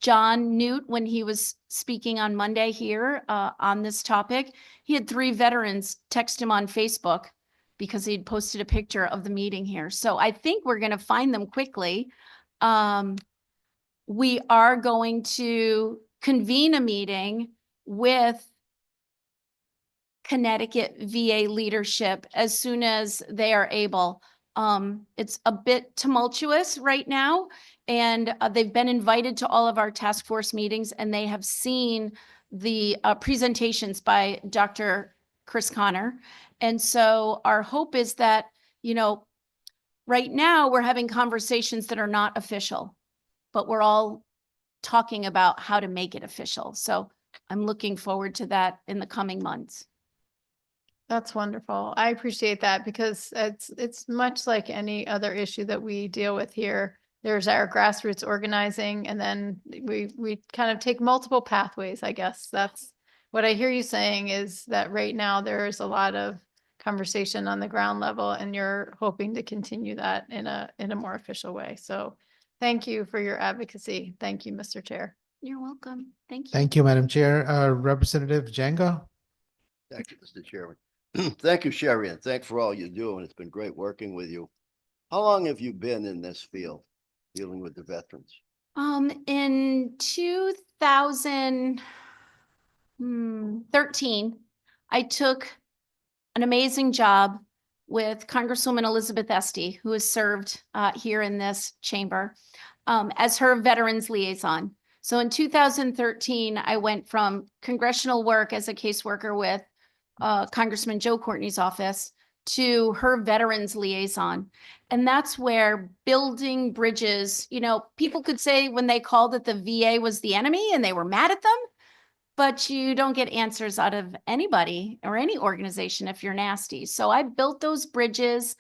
[SPEAKER 12] John Newt, when he was speaking on Monday here on this topic, he had 3 veterans text him on Facebook because he'd posted a picture of the meeting here. So I think we're going to find them quickly. We are going to convene a meeting with Connecticut VA leadership as soon as they are able. It's a bit tumultuous right now, and they've been invited to all of our task force meetings, and they have seen the presentations by Dr. Chris Connor. And so our hope is that, you know, right now we're having conversations that are not official, but we're all talking about how to make it official. So I'm looking forward to that in the coming months.
[SPEAKER 2] That's wonderful. I appreciate that because it's much like any other issue that we deal with here. There's our grassroots organizing, and then we kind of take multiple pathways, I guess. That's what I hear you saying, is that right now there's a lot of conversation on the ground level, and you're hoping to continue that in a more official way. So thank you for your advocacy. Thank you, Mr. Chair.
[SPEAKER 12] You're welcome. Thank you.
[SPEAKER 1] Thank you, Madam Chair. Representative Jenga.
[SPEAKER 10] Thank you, Mr. Chairman. Thank you, Sherry, and thanks for all you do. And it's been great working with you. How long have you been in this field, dealing with the veterans?
[SPEAKER 12] In 2013, I took an amazing job with Congresswoman Elizabeth Esty, who has served here in this chamber as her veterans liaison. So in 2013, I went from congressional work as a caseworker with Congressman Joe Courtney's office to her veterans liaison. And that's where building bridges, you know, people could say when they called that the VA was the enemy and they were mad at them, but you don't get answers out of anybody or any organization if you're nasty. So I built those bridges,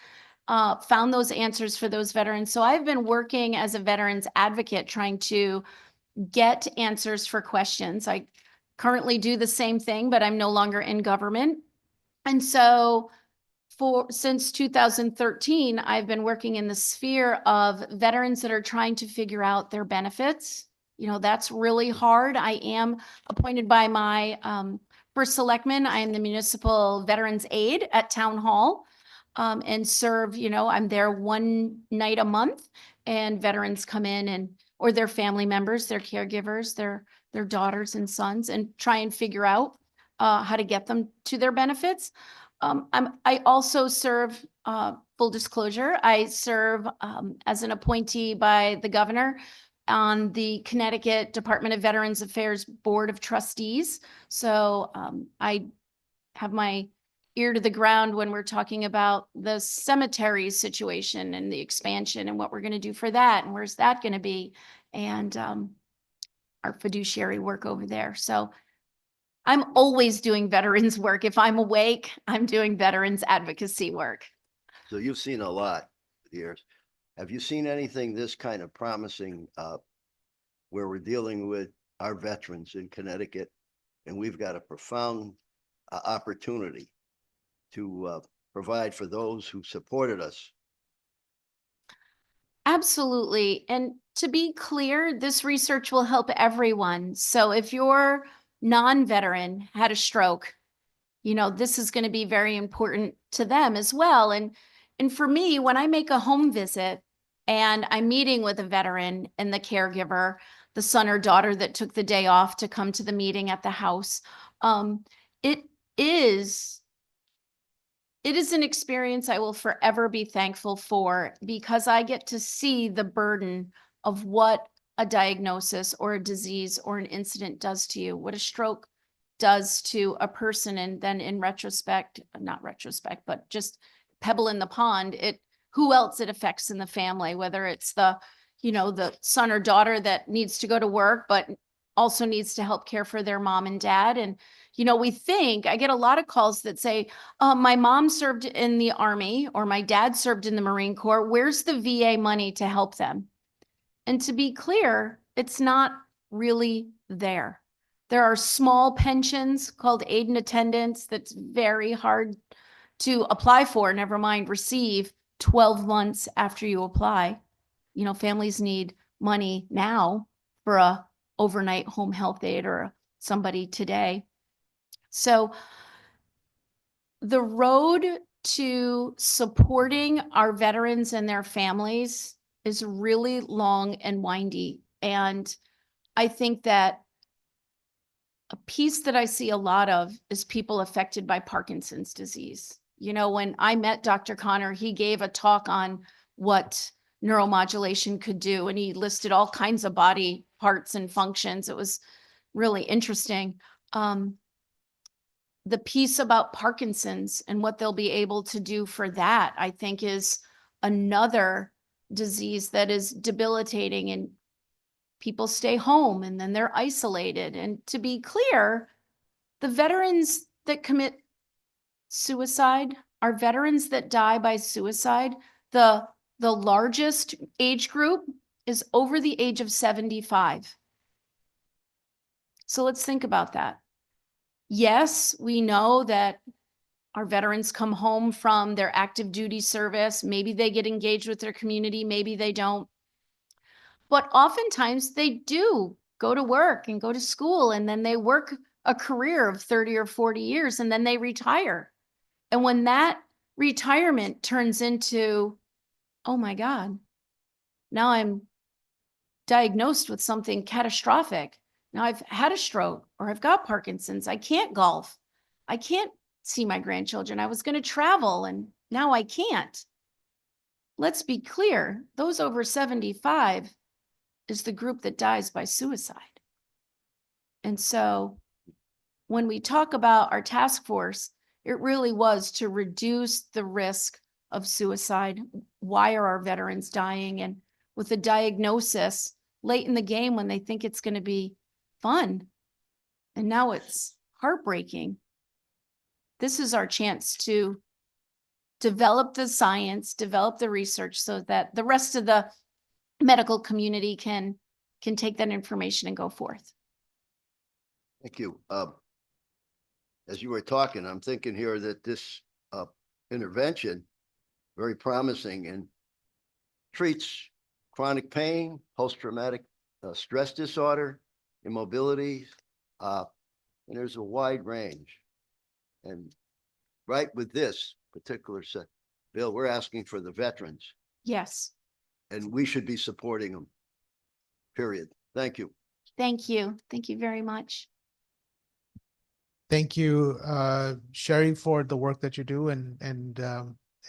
[SPEAKER 12] found those answers for those veterans. So I've been working as a veterans advocate, trying to get answers for questions. I currently do the same thing, but I'm no longer in government. And so since 2013, I've been working in the sphere of veterans that are trying to figure out their benefits. You know, that's really hard. I am appointed by my first selectman. I am the municipal veterans aide at Town Hall and serve, you know, I'm there one night a month, and veterans come in and, or their family members, their caregivers, their daughters and sons, and try and figure out how to get them to their benefits. I also serve, full disclosure, I serve as an appointee by the governor on the Connecticut Department of Veterans Affairs Board of Trustees. So I have my ear to the ground when we're talking about the cemetery situation and the expansion and what we're going to do for that and where's that going to be, and our fiduciary work over there. So I'm always doing veterans work. If I'm awake, I'm doing veterans advocacy work.
[SPEAKER 10] So you've seen a lot here. Have you seen anything this kind of promising where we're dealing with our veterans in Connecticut, and we've got a profound opportunity to provide for those who supported us?
[SPEAKER 12] Absolutely. And to be clear, this research will help everyone. So if your non-veteran had a stroke, you know, this is going to be very important to them as well. And for me, when I make a home visit and I'm meeting with a veteran and the caregiver, the son or daughter that took the day off to come to the meeting at the house, it is an experience I will forever be thankful for, because I get to see the burden of what a diagnosis or a disease or an incident does to you, what a stroke does to a person, and then in retrospect, not retrospect, but just pebble in the pond, who else it affects in the family, whether it's the son or daughter that needs to go to work, but also needs to help care for their mom and dad. And, I get a lot of calls that say, my mom served in the Army or my dad served in the Marine Corps. Where's the VA money to help them? And to be clear, it's not really there. There are small pensions called aid and attendance that's very hard to apply for, never mind receive 12 months after you apply. Families need money now for a overnight home health aide or somebody today. So the road to supporting our veterans and their families is really long and windy. And I think that a piece that I see a lot of is people affected by Parkinson's disease. When I met Dr. Connor, he gave a talk on what neuromodulation could do, and he listed all kinds of body parts and functions. It was really interesting. The piece about Parkinson's and what they'll be able to do for that, I think, is another disease that is debilitating, and people stay home and then they're isolated. And to be clear, the veterans that commit suicide are veterans that die by suicide. The largest age group is over the age of 75. So let's think about that. Yes, we know that our veterans come home from their active duty service. Maybe they get engaged with their community, maybe they don't. But oftentimes they do go to work and go to school, and then they work a career of 30 or 40 years, and then they retire. And when that retirement turns into, oh my God, now I'm diagnosed with something catastrophic. Now I've had a stroke, or I've got Parkinson's. I can't golf. I can't see my grandchildren. I was going to travel and now I can't. Let's be clear. Those over 75 is the group that dies by suicide. And so when we talk about our task force, it really was to reduce the risk of suicide. Why are our veterans dying? And with a diagnosis late in the game when they think it's going to be fun, and now it's heartbreaking. This is our chance to develop the science, develop the research so that the rest of the medical community can take that information and go forth.
[SPEAKER 10] Thank you. As you were talking, I'm thinking here that this intervention, very promising, and treats chronic pain, post-traumatic stress disorder, immobility, and there's a wide range. And right with this particular bill, we're asking for the veterans.
[SPEAKER 12] Yes.
[SPEAKER 10] And we should be supporting them, period. Thank you.
[SPEAKER 12] Thank you. Thank you very much.
[SPEAKER 1] Thank you, Sherry, for the work that you do and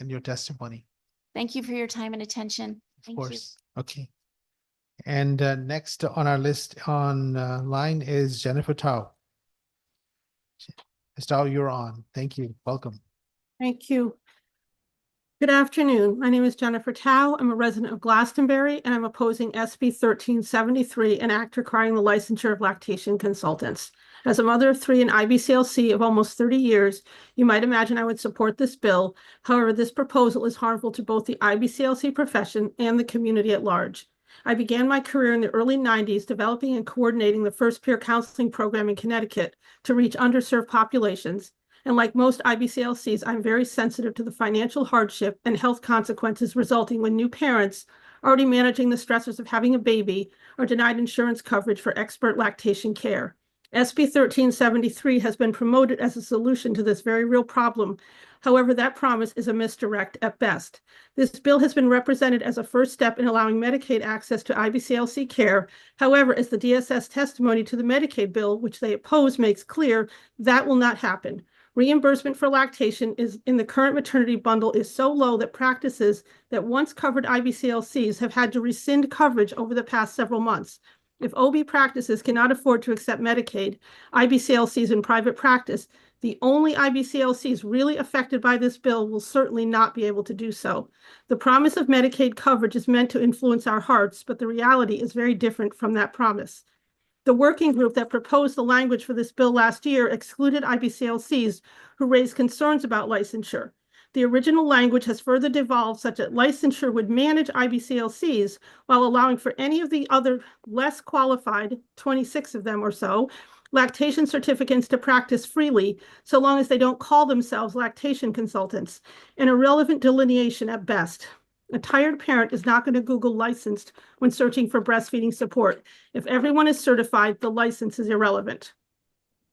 [SPEAKER 1] your testimony.
[SPEAKER 12] Thank you for your time and attention. Thank
[SPEAKER 1] you. Of course. Okay. And next on our list line is Jennifer Tao. Ms. Tao, you're on. Thank you. Welcome.
[SPEAKER 13] Thank you. Good afternoon. My name is Jennifer Tao. I'm a resident of Glastonbury, and I'm opposing SB 1373, an act requiring the licensure of lactation consultants. As a mother of three and IBCLC of almost 30 years, you might imagine I would support this bill. However, this proposal is harmful to both the IBCLC profession and the community at large. I began my career in the early 90s developing and coordinating the first peer counseling program in Connecticut to reach underserved populations. And like most IBCLCs, I'm very sensitive to the financial hardship and health consequences resulting when new parents, already managing the stressors of having a baby, are denied insurance coverage for expert lactation care. SB 1373 has been promoted as a solution to this very real problem. However, that promise is a misdirect at best. This bill has been represented as a first step in allowing Medicaid access to IBCLC care. However, as the DSS testimony to the Medicaid bill, which they oppose, makes clear, that will not happen. Reimbursement for lactation is in the current maternity bundle is so low that practices that once covered IBCLCs have had to rescind coverage over the past several months. If OB practices cannot afford to accept Medicaid, IBCLCs in private practice, the only IBCLCs really affected by this bill will certainly not be able to do so. The promise of Medicaid coverage is meant to influence our hearts, but the reality is very different from that promise. The working group that proposed the language for this bill last year excluded IBCLCs who raised concerns about licensure. The original language has further devolved such that licensure would manage IBCLCs while allowing for any of the other less qualified, 26 of them or so, lactation certificates to practice freely, so long as they don't call themselves lactation consultants, an irrelevant delineation at best. A tired parent is not going to Google licensed when searching for breastfeeding support. If everyone is certified, the license is irrelevant.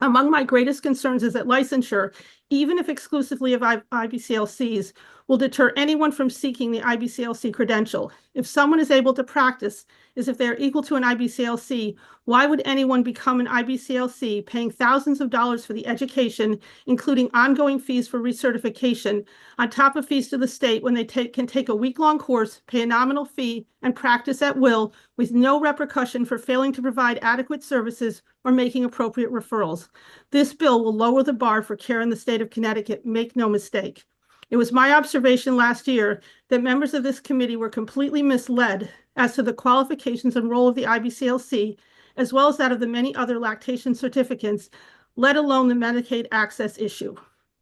[SPEAKER 13] Among my greatest concerns is that licensure, even if exclusively of IBCLCs, will deter anyone from seeking the IBCLC credential. If someone is able to practice as if they are equal to an IBCLC, why would anyone become an IBCLC, paying thousands of dollars for the education, including ongoing fees for recertification, on top of fees to the state when they can take a week-long course, pay a nominal fee, and practice at will with no repercussion for failing to provide adequate services or making appropriate referrals? This bill will lower the bar for care in the state of Connecticut, make no mistake. It was my observation last year that members of this committee were completely misled as to the qualifications and role of the IBCLC, as well as that of the many other lactation certificates, let alone the Medicaid access issue.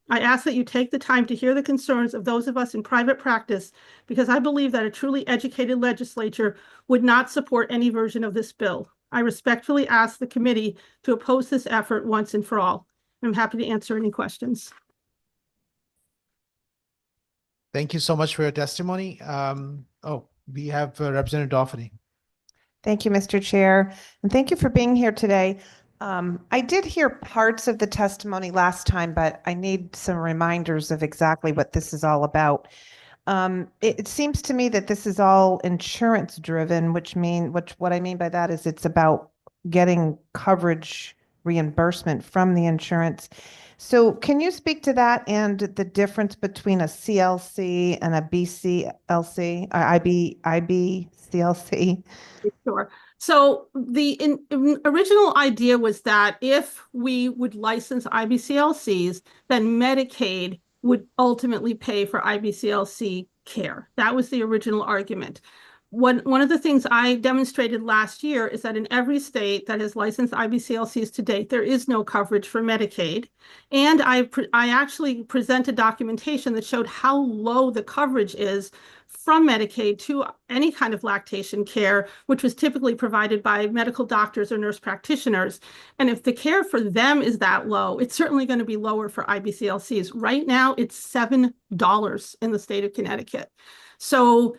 [SPEAKER 13] I ask that you take the time to hear the concerns of those of us in private practice, because I believe that a truly educated legislature would not support any version of this bill. I respectfully ask the committee to oppose this effort once and for all. I'm happy to answer any questions.
[SPEAKER 1] Thank you so much for your testimony. We have Representative Daugherty.
[SPEAKER 9] Thank you, Mr. Chair, and thank you for being here today. I did hear parts of the testimony last time, but I need some reminders of exactly what this is all about. It seems to me that this is all insurance driven, what I mean by that is it's about getting coverage reimbursement from the insurance. So can you speak to that and the difference between a CLC and a BCLC or IBCLC?
[SPEAKER 13] Sure. So the original idea was that if we would license IBCLCs, then Medicaid would ultimately pay for IBCLC care. That was the original argument. One of the things I demonstrated last year is that in every state that has licensed IBCLCs to date, there is no coverage for Medicaid. And I actually presented documentation that showed how low the coverage is from Medicaid to any kind of lactation care, which was typically provided by medical doctors or nurse practitioners. And if the care for them is that low, it's certainly going to be lower for IBCLCs. Right now, it's $7 in the state of Connecticut. So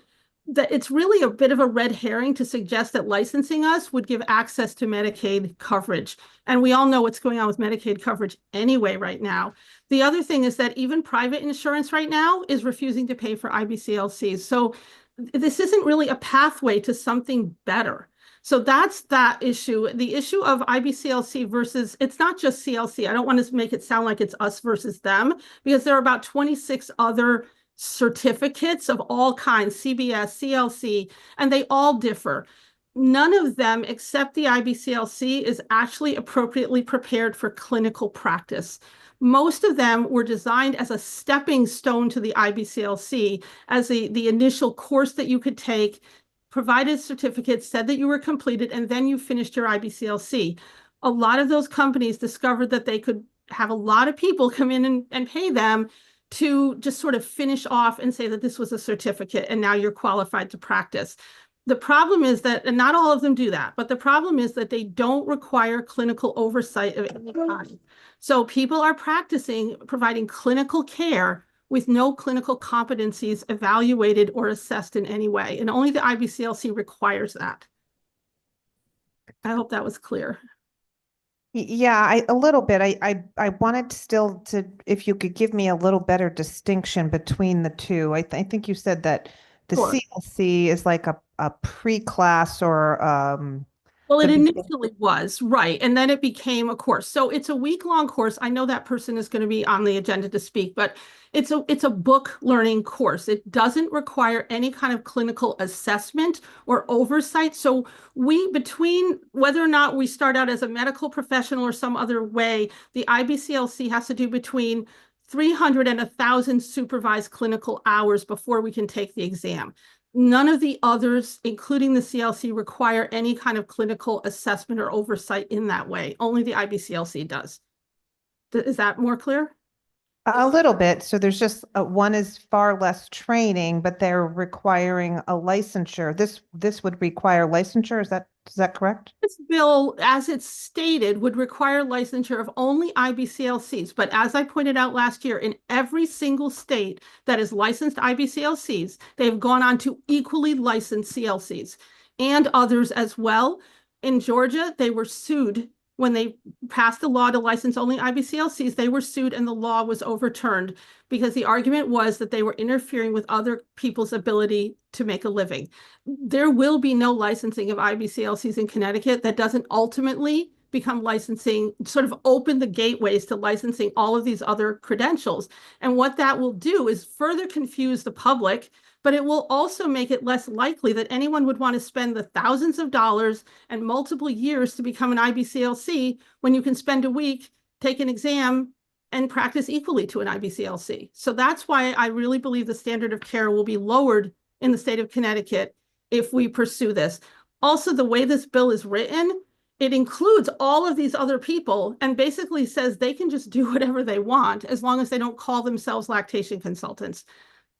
[SPEAKER 13] it's really a bit of a red herring to suggest that licensing us would give access to Medicaid coverage. And we all know what's going on with Medicaid coverage anyway right now. The other thing is that even private insurance right now is refusing to pay for IBCLCs. So this isn't really a pathway to something better. So that's that issue. The issue of IBCLC versus, it's not just CLC. I don't want to make it sound like it's us versus them, because there are about 26 other certificates of all kinds, CBS, CLC, and they all differ. None of them, except the IBCLC, is actually appropriately prepared for clinical practice. Most of them were designed as a stepping stone to the IBCLC, as the initial course that you could take, provided certificates, said that you were completed, and then you finished your IBCLC. A lot of those companies discovered that they could have a lot of people come in and pay them to just sort of finish off and say that this was a certificate and now you're qualified to practice. The problem is that, and not all of them do that, but the problem is that they don't require clinical oversight of any kind. So people are practicing, providing clinical care with no clinical competencies evaluated or assessed in any way. And only the IBCLC requires that. I hope that was clear.
[SPEAKER 9] Yeah, a little bit. I wanted still to, if you could give me a little better distinction between the two. I think you said that the
[SPEAKER 13] Sure.
[SPEAKER 9] CLC is like a pre-class or
[SPEAKER 13] Well, it
[SPEAKER 9] the beginning.
[SPEAKER 13] initially was, right. And then it became a course. So it's a week-long course. I know that person is going to be on the agenda to speak, but it's a book learning course. It doesn't require any kind of clinical assessment or oversight. So between whether or not we start out as a medical professional or some other way, the IBCLC has to do between 300 and 1,000 supervised clinical hours before we can take the exam. None of the others, including the CLC, require any kind of clinical assessment or oversight in that way. Only the IBCLC does. Is that more clear?
[SPEAKER 9] A little bit. So there's just one is far less training, but they're requiring a licensure. This would require licensure. Is that correct?
[SPEAKER 13] This bill, as it's stated, would require licensure of only IBCLCs. But as I pointed out last year, in every single state that is licensed IBCLCs, they've gone on to equally licensed CLCs and others as well. In Georgia, they were sued when they passed the law to license only IBCLCs. They were sued and the law was overturned because the argument was that they were interfering with other people's ability to make a living. There will be no licensing of IBCLCs in Connecticut that doesn't ultimately become licensing, sort of open the gateways to licensing all of these other credentials. And what that will do is further confuse the public, but it will also make it less likely that anyone would want to spend the thousands of dollars and multiple years to become an IBCLC when you can spend a week, take an exam, and practice equally to an IBCLC. So that's why I really believe the standard of care will be lowered in the state of Connecticut if we pursue this. Also, the way this bill is written, it includes all of these other people and basically says they can just do whatever they want as long as they don't call themselves lactation consultants.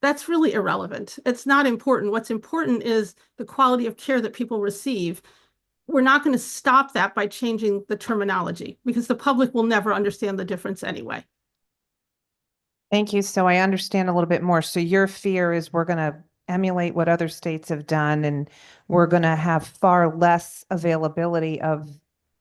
[SPEAKER 13] That's really irrelevant. It's not important. What's important is the quality of care that people receive. We're not going to stop that by changing the terminology because the public will never understand the difference anyway.
[SPEAKER 9] Thank you. So I understand a little bit more. So your fear is we're going to emulate what other states have done, and we're going to have far less availability of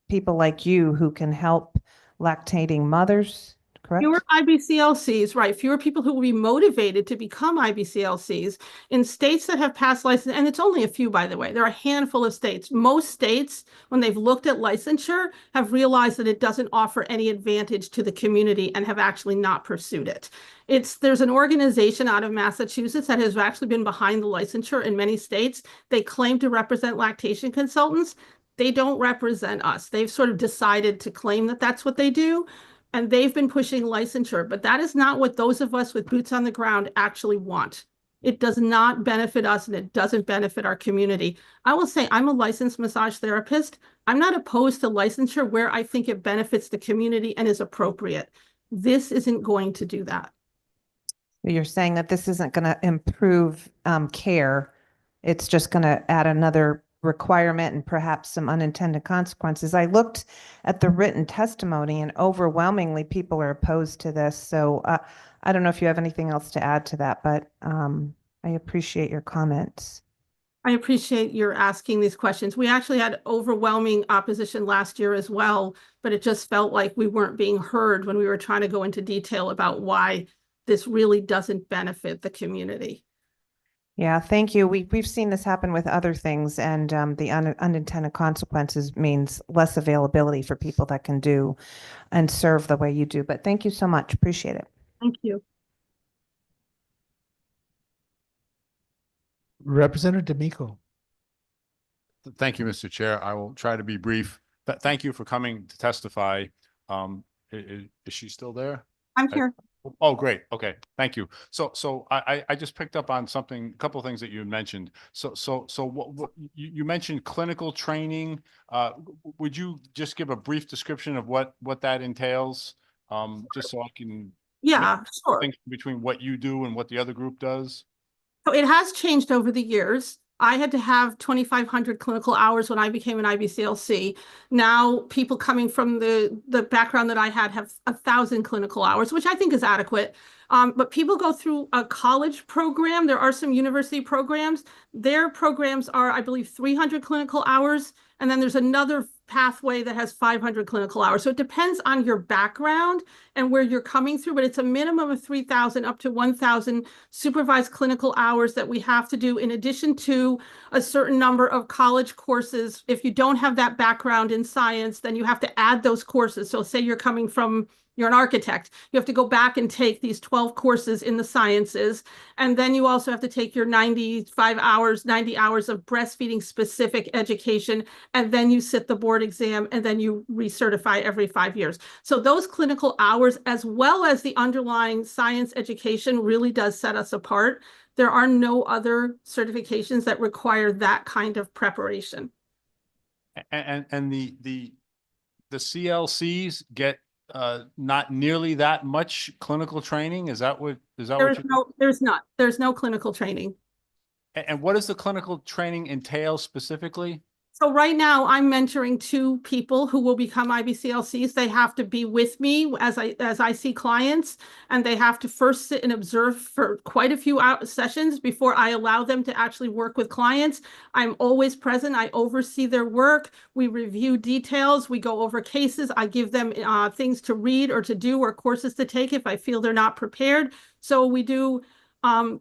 [SPEAKER 9] people like you who can help lactating mothers, correct?
[SPEAKER 13] Fewer IBCLCs, right? Fewer people who will be motivated to become IBCLCs in states that have passed license. And it's only a few, by the way. There are a handful of states. Most states, when they've looked at licensure, have realized that it doesn't offer any advantage to the community and have actually not pursued it. There's an organization out of Massachusetts that has actually been behind the licensure in many states. They claim to represent lactation consultants. They don't represent us. They've sort of decided to claim that that's what they do. And they've been pushing licensure, but that is not what those of us with boots on the ground actually want. It does not benefit us and it doesn't benefit our community. I will say I'm a licensed massage therapist. I'm not opposed to licensure where I think it benefits the community and is appropriate. This isn't going to do that.
[SPEAKER 9] You're saying that this isn't going to improve care. It's just going to add another requirement and perhaps some unintended consequences. I looked at the written testimony and overwhelmingly people are opposed to this. So I don't know if you have anything else to add to that, but I appreciate your comments.
[SPEAKER 13] I appreciate your asking these questions. We actually had overwhelming opposition last year as well, but it just felt like we weren't being heard when we were trying to go into detail about why this really doesn't benefit the community.
[SPEAKER 9] Yeah, thank you. We've seen this happen with other things, and the unintended consequences means less availability for people that can do and serve the way you do. But thank you so much. Appreciate it.
[SPEAKER 13] Thank you.
[SPEAKER 1] Representative D'Amico.
[SPEAKER 18] Thank you, Mr. Chair. I will try to be brief. Thank you for coming to testify. Is she still there?
[SPEAKER 13] I'm here.
[SPEAKER 18] Oh, great. Okay. Thank you. So I just picked up on something, a couple of things that you mentioned. So what you mentioned clinical training. Would you just give a brief description of what that entails? Just so I can
[SPEAKER 13] sure.
[SPEAKER 18] think between what you do and what the other group does.
[SPEAKER 13] So it has changed over the years. I had to have 2,500 clinical hours when I became an IBCLC. Now people coming from the background that I had have 1,000 clinical hours, which I think is adequate. But people go through a college program. There are some university programs. Their programs are, I believe, 300 clinical hours. And then there's another pathway that has 500 clinical hours. So it depends on your background and where you're coming through, but it's a minimum of 3,000 up to 1,000 supervised clinical hours that we have to do in addition to a certain number of college courses. If you don't have that background in science, then you have to add those courses. So say you're an architect, you have to go back and take these 12 courses in the sciences. And then you also have to take your 90 hours of breastfeeding specific education. And then you sit the board exam and then you recertify every 5 years. So those clinical hours, as well as the underlying science education, really does set us apart. There are no other certifications that require that kind of preparation.
[SPEAKER 18] And the CLCs get not nearly that much clinical training. Is that what
[SPEAKER 13] There's no clinical training.
[SPEAKER 18] And what does the clinical training entail specifically?
[SPEAKER 13] So right now I'm mentoring 2 people who will become IBCLCs. They have to be with me as I see clients, and they have to first sit and observe for quite a few sessions before I allow them to actually work with clients. I'm always present. I oversee their work. We review details. We go over cases. I give them things to read or to do or courses to take if I feel they're not prepared. So we do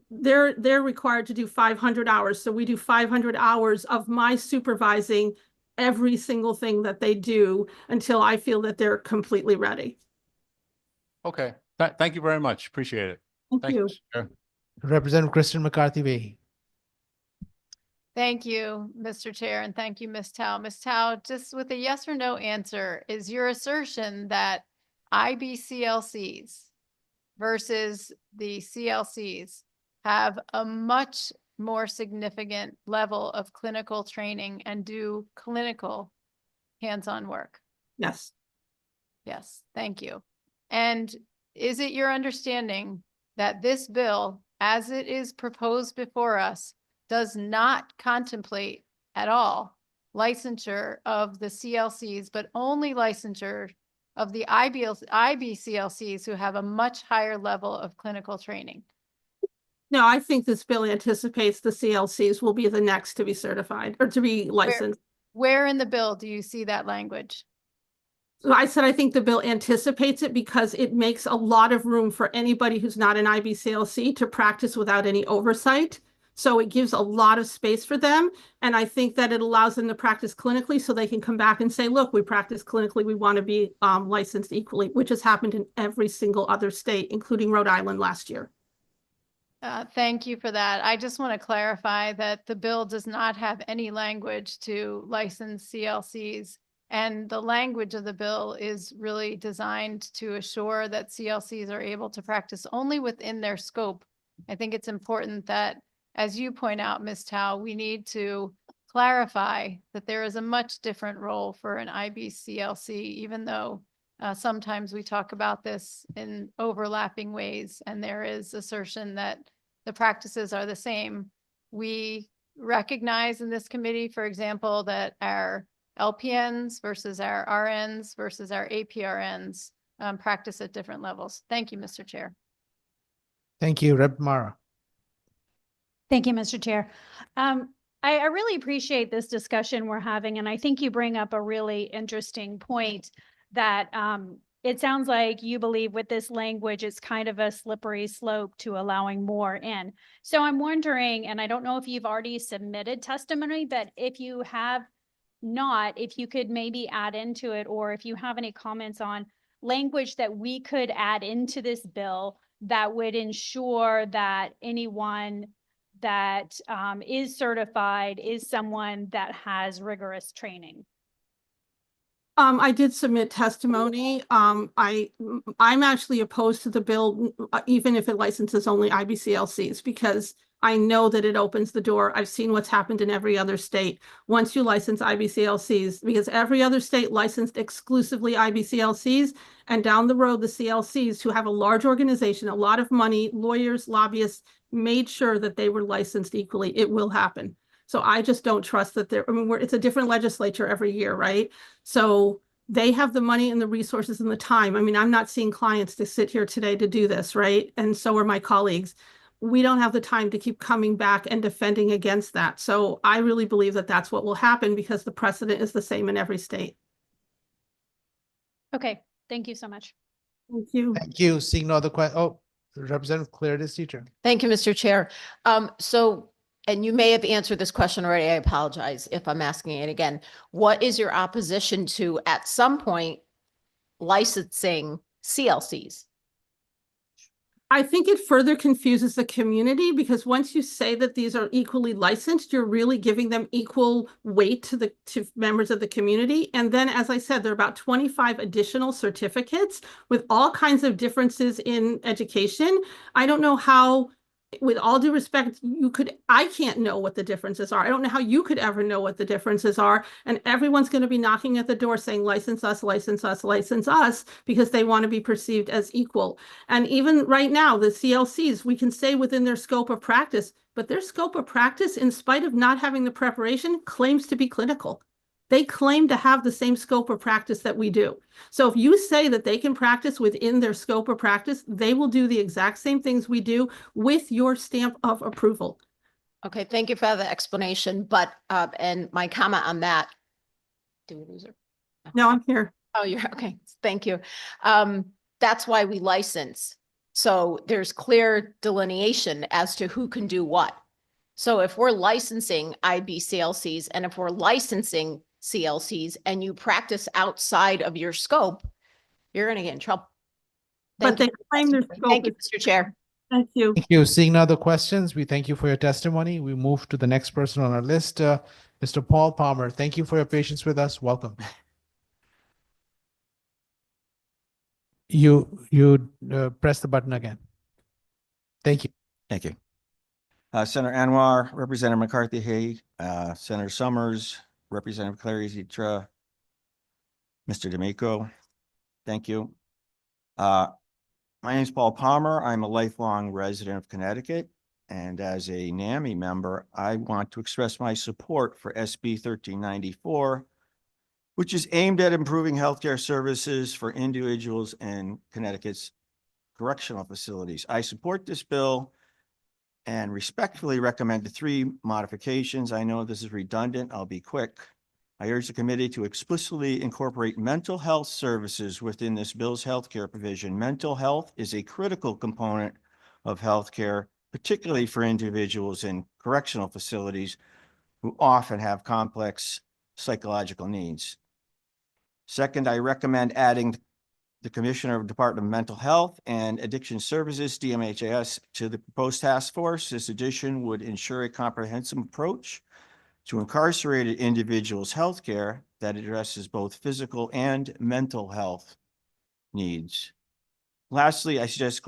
[SPEAKER 13] they're required to do 500 hours. So we do 500 hours of my supervising every single thing that they do until I feel that they're completely ready.
[SPEAKER 18] Okay. Thank you very much. Appreciate it.
[SPEAKER 13] Thank you.
[SPEAKER 18] Chair.
[SPEAKER 1] Representative Kristen McCarthy-Vahey.
[SPEAKER 2] Thank you, Mr. Chair, and thank you, Ms. Tao. Ms. Tao, just with a yes or no answer, is your assertion that IBCLCs versus the CLCs have a much more significant level of clinical training and do clinical hands-on work?
[SPEAKER 13] Yes.
[SPEAKER 2] Yes, thank you. And is it your understanding that this bill, as it is proposed before us, does not contemplate at all licensure of the CLCs, but only licensure of the IBCLCs who have a much higher level of clinical training?
[SPEAKER 13] No, I think this bill anticipates the CLCs will be the next to be certified or to be licensed.
[SPEAKER 2] Where in the bill do you see that language?
[SPEAKER 13] So I said I think the bill anticipates it because it makes a lot of room for anybody who's not an IBCLC to practice without any oversight. So it gives a lot of space for them. And I think that it allows them to practice clinically so they can come back and say, look, we practice clinically. We want to be licensed equally, which has happened in every single other state, including Rhode Island last year.
[SPEAKER 2] Thank you for that. I just want to clarify that the bill does not have any language to license CLCs. And the language of the bill is really designed to assure that CLCs are able to practice only within their scope. I think it's important that, as you point out, Ms. Tao, we need to clarify that there is a much different role for an IBCLC, even though sometimes we talk about this in overlapping ways, and there is assertion that the practices are the same. We recognize in this committee, for example, that our LPNs versus our RNs versus our APRNs practice at different levels. Thank you, Mr. Chair.
[SPEAKER 1] Thank you, Rep. Mara.
[SPEAKER 12] Thank you, Mr. Chair. I really appreciate this discussion we're having, and I think you bring up a really interesting point that it sounds like you believe with this language, it's kind of a slippery slope to allowing more in. So I'm wondering, and I don't know if you've already submitted testimony, but if you have not, if you could maybe add into it, or if you have any comments on language that we could add into this bill that would ensure that anyone that is certified is someone that has rigorous training.
[SPEAKER 13] I did submit testimony. I'm actually opposed to the bill, even if it licenses only IBCLCs, because I know that it opens the door. I've seen what's happened in every other state. Once you license IBCLCs, because every other state licensed exclusively IBCLCs, and down the road, the CLCs, who have a large organization, a lot of money, lawyers, lobbyists, made sure that they were licensed equally. It will happen. So I just don't trust that it's a different legislature every year, right? So they have the money and the resources and the time. I mean, I'm not seeing clients to sit here today to do this, right? And so are my colleagues. we don't have the time to keep coming back and defending against that. So I really believe that that's what will happen because the precedent is the same in every state.
[SPEAKER 12] Okay, thank you so much.
[SPEAKER 13] Thank you.
[SPEAKER 1] Thank you. Seeing no other Representative Claridis Teacher.
[SPEAKER 3] Thank you, Mr. Chair. And you may have answered this question already. I apologize if I'm asking it again. What is your opposition to, at some point, licensing CLCs?
[SPEAKER 13] I think it further confuses the community because once you say that these are equally licensed, you're really giving them equal weight to members of the community. And then, as I said, there are about 25 additional certificates with all kinds of differences in education. I don't know how, with all due respect, I can't know what the differences are. I don't know how you could ever know what the differences are. And everyone's going to be knocking at the door saying, license us, license us, license us, because they want to be perceived as equal. And even right now, the CLCs, we can say within their scope of practice, but their scope of practice, in spite of not having the preparation, claims to be clinical. They claim to have the same scope of practice that we do. So if you say that they can practice within their scope of practice, they will do the exact same things we do with your stamp of approval.
[SPEAKER 3] Okay, thank you for the explanation. But, and my comment on that, did we lose her?
[SPEAKER 13] No, I'm here.
[SPEAKER 3] Oh, you're okay. Thank you. That's why we license. So there's clear delineation as to who can do what. So if we're licensing IB CLCs and if we're licensing CLCs and you practice outside of your scope, you're going to get in trouble.
[SPEAKER 13] But they claim their scope.
[SPEAKER 3] Thank you, Mr. Chair.
[SPEAKER 13] Thank you.
[SPEAKER 1] Thank you. Seeing no other questions, we thank you for your testimony. We move to the next person on our list, Mr. Paul Palmer. Thank you for your patience with us. Welcome. You press the button again. Thank you.
[SPEAKER 14] Thank you. Senator Anwar, Representative McCarthy Hay, Senator Summers, Representative Clary Zitra, Mr. D'Amico, thank you. My name is Paul Palmer. I'm a lifelong resident of Connecticut. And as a NAMI member, I want to express my support for SB 1394, which is aimed at improving healthcare services for individuals in Connecticut's correctional facilities. I support this bill and respectfully recommend the 3 modifications. I know this is redundant. I'll be quick. I urge the committee to explicitly incorporate mental health services within this bill's healthcare provision. Mental health is a critical component of healthcare, particularly for individuals in correctional facilities who often have complex psychological needs. Second, I recommend adding the Commissioner of Department of Mental Health and Addiction Services, DMHAS, to the proposed task force. This addition would ensure a comprehensive approach to incarcerated individuals' health care that addresses both physical and mental health needs. Lastly, I suggest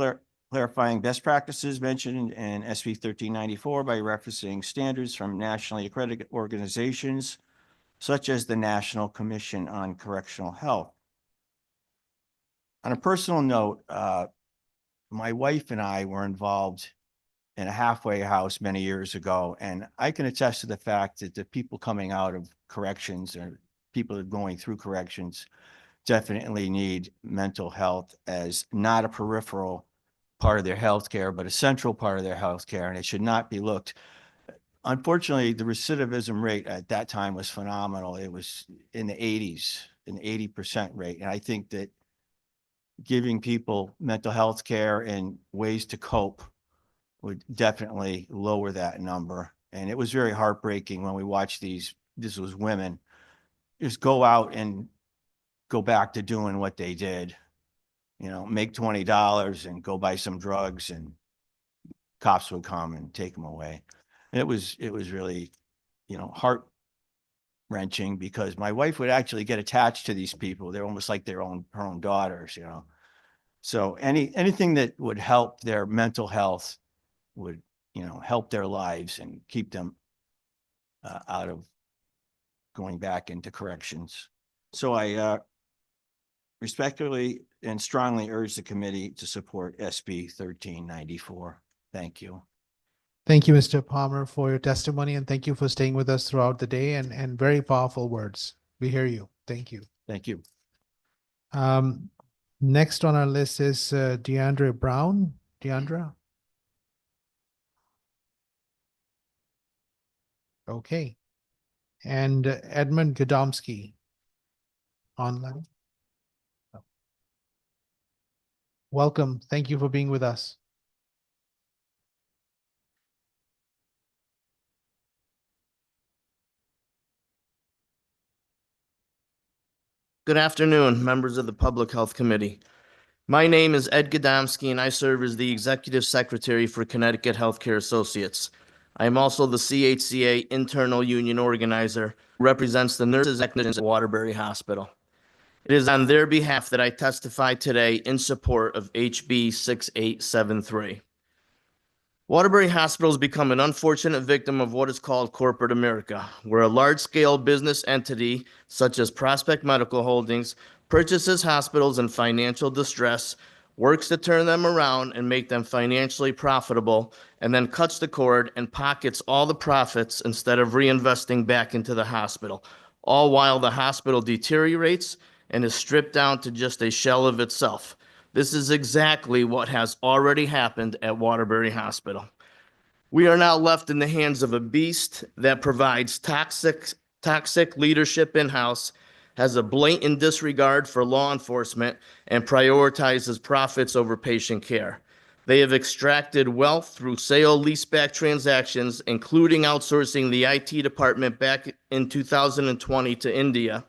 [SPEAKER 14] clarifying best practices mentioned in SB 1394 by referencing standards from nationally accredited organizations, such as the National Commission on Correctional Health. On a personal note, my wife and I were involved in a halfway house many years ago, and I can attest to the fact that the people coming out of corrections or people that are going through corrections definitely need mental health as not a peripheral part of their health care, but a central part of their health care, and it should not be looked. Unfortunately, the recidivism rate at that time was phenomenal. It was in the 80s, an 80% rate, and I think that giving people mental health care and ways to cope would definitely lower that number. And it was very heartbreaking when we watched this was women, just go out and go back to doing what they did, make $20 and go buy some drugs, and cops would come and take them away. And it was really, heart wrenching, because my wife would actually get attached to these people. They're almost like her own daughters, So anything that would help their mental health would, help their lives and keep them out of going back into corrections. So I respectfully and strongly urge the committee to support SB 1394. Thank you.
[SPEAKER 1] Thank you, Mr. Palmer, for your testimony, and thank you for staying with us throughout the day and very powerful words. We hear you. Thank you.
[SPEAKER 14] Thank you.
[SPEAKER 1] Next on our list is Deandra Brown. Deandra? Okay. And Edmund Godomsky online. Welcome. Thank you for being with us.
[SPEAKER 15] Good afternoon, members of the Public Health Committee. My name is Ed Godomsky, and I serve as the Executive Secretary for Connecticut Healthcare Associates. I am also the CHCA Internal Union Organizer, who represents the nurses and technicians at Waterbury Hospital. It is on their behalf that I testify today in support of HB 6873. Waterbury Hospital has become an unfortunate victim of what is called corporate America, where a large-scale business entity such as Prospect Medical Holdings purchases hospitals in financial distress, works to turn them around and make them financially profitable, and then cuts the cord and pockets all the profits instead of reinvesting back into the hospital, all while the hospital deteriorates and is stripped down to just a shell of itself. This is exactly what has already happened at Waterbury Hospital. We are now left in the hands of a beast that provides toxic leadership in-house, has a blatant disregard for law enforcement, and prioritizes profits over patient care. They have extracted wealth through sale-leaseback transactions, including outsourcing the IT department back in 2020 to India,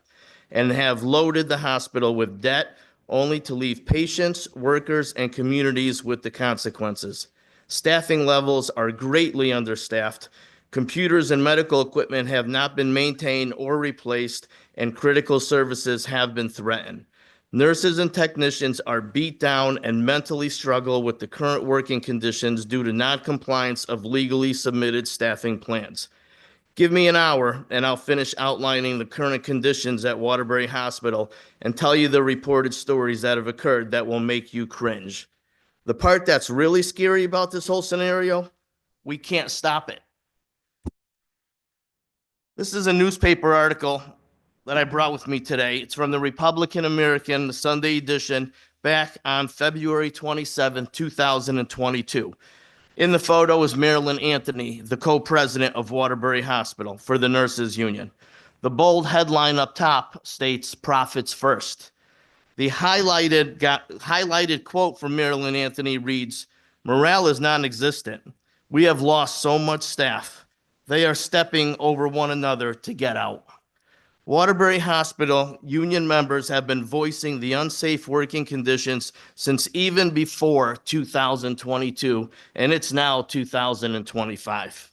[SPEAKER 15] and have loaded the hospital with debt, only to leave patients, workers, and communities with the consequences. Staffing levels are greatly understaffed. Computers and medical equipment have not been maintained or replaced, and critical services have been threatened. Nurses and technicians are beat down and mentally struggle with the current working conditions due to non-compliance of legally submitted staffing plans. Give me an hour and I'll finish outlining the current conditions at Waterbury Hospital and tell you the reported stories that have occurred that will make you cringe. The part that's really scary about this whole scenario, we can't stop it. This is a newspaper article that I brought with me today. It's from the Republican American, the Sunday edition, back on February 27, 2022. In the photo is Marilyn Anthony, the co-president of Waterbury Hospital for the Nurses Union. The bold headline up top states "Profits First." The highlighted quote from Marilyn Anthony reads, "Morale is non-existent. We have lost so much staff. They are stepping over one another to get out." Waterbury Hospital union members have been voicing the unsafe working conditions since even before 2022, and it's now 2025.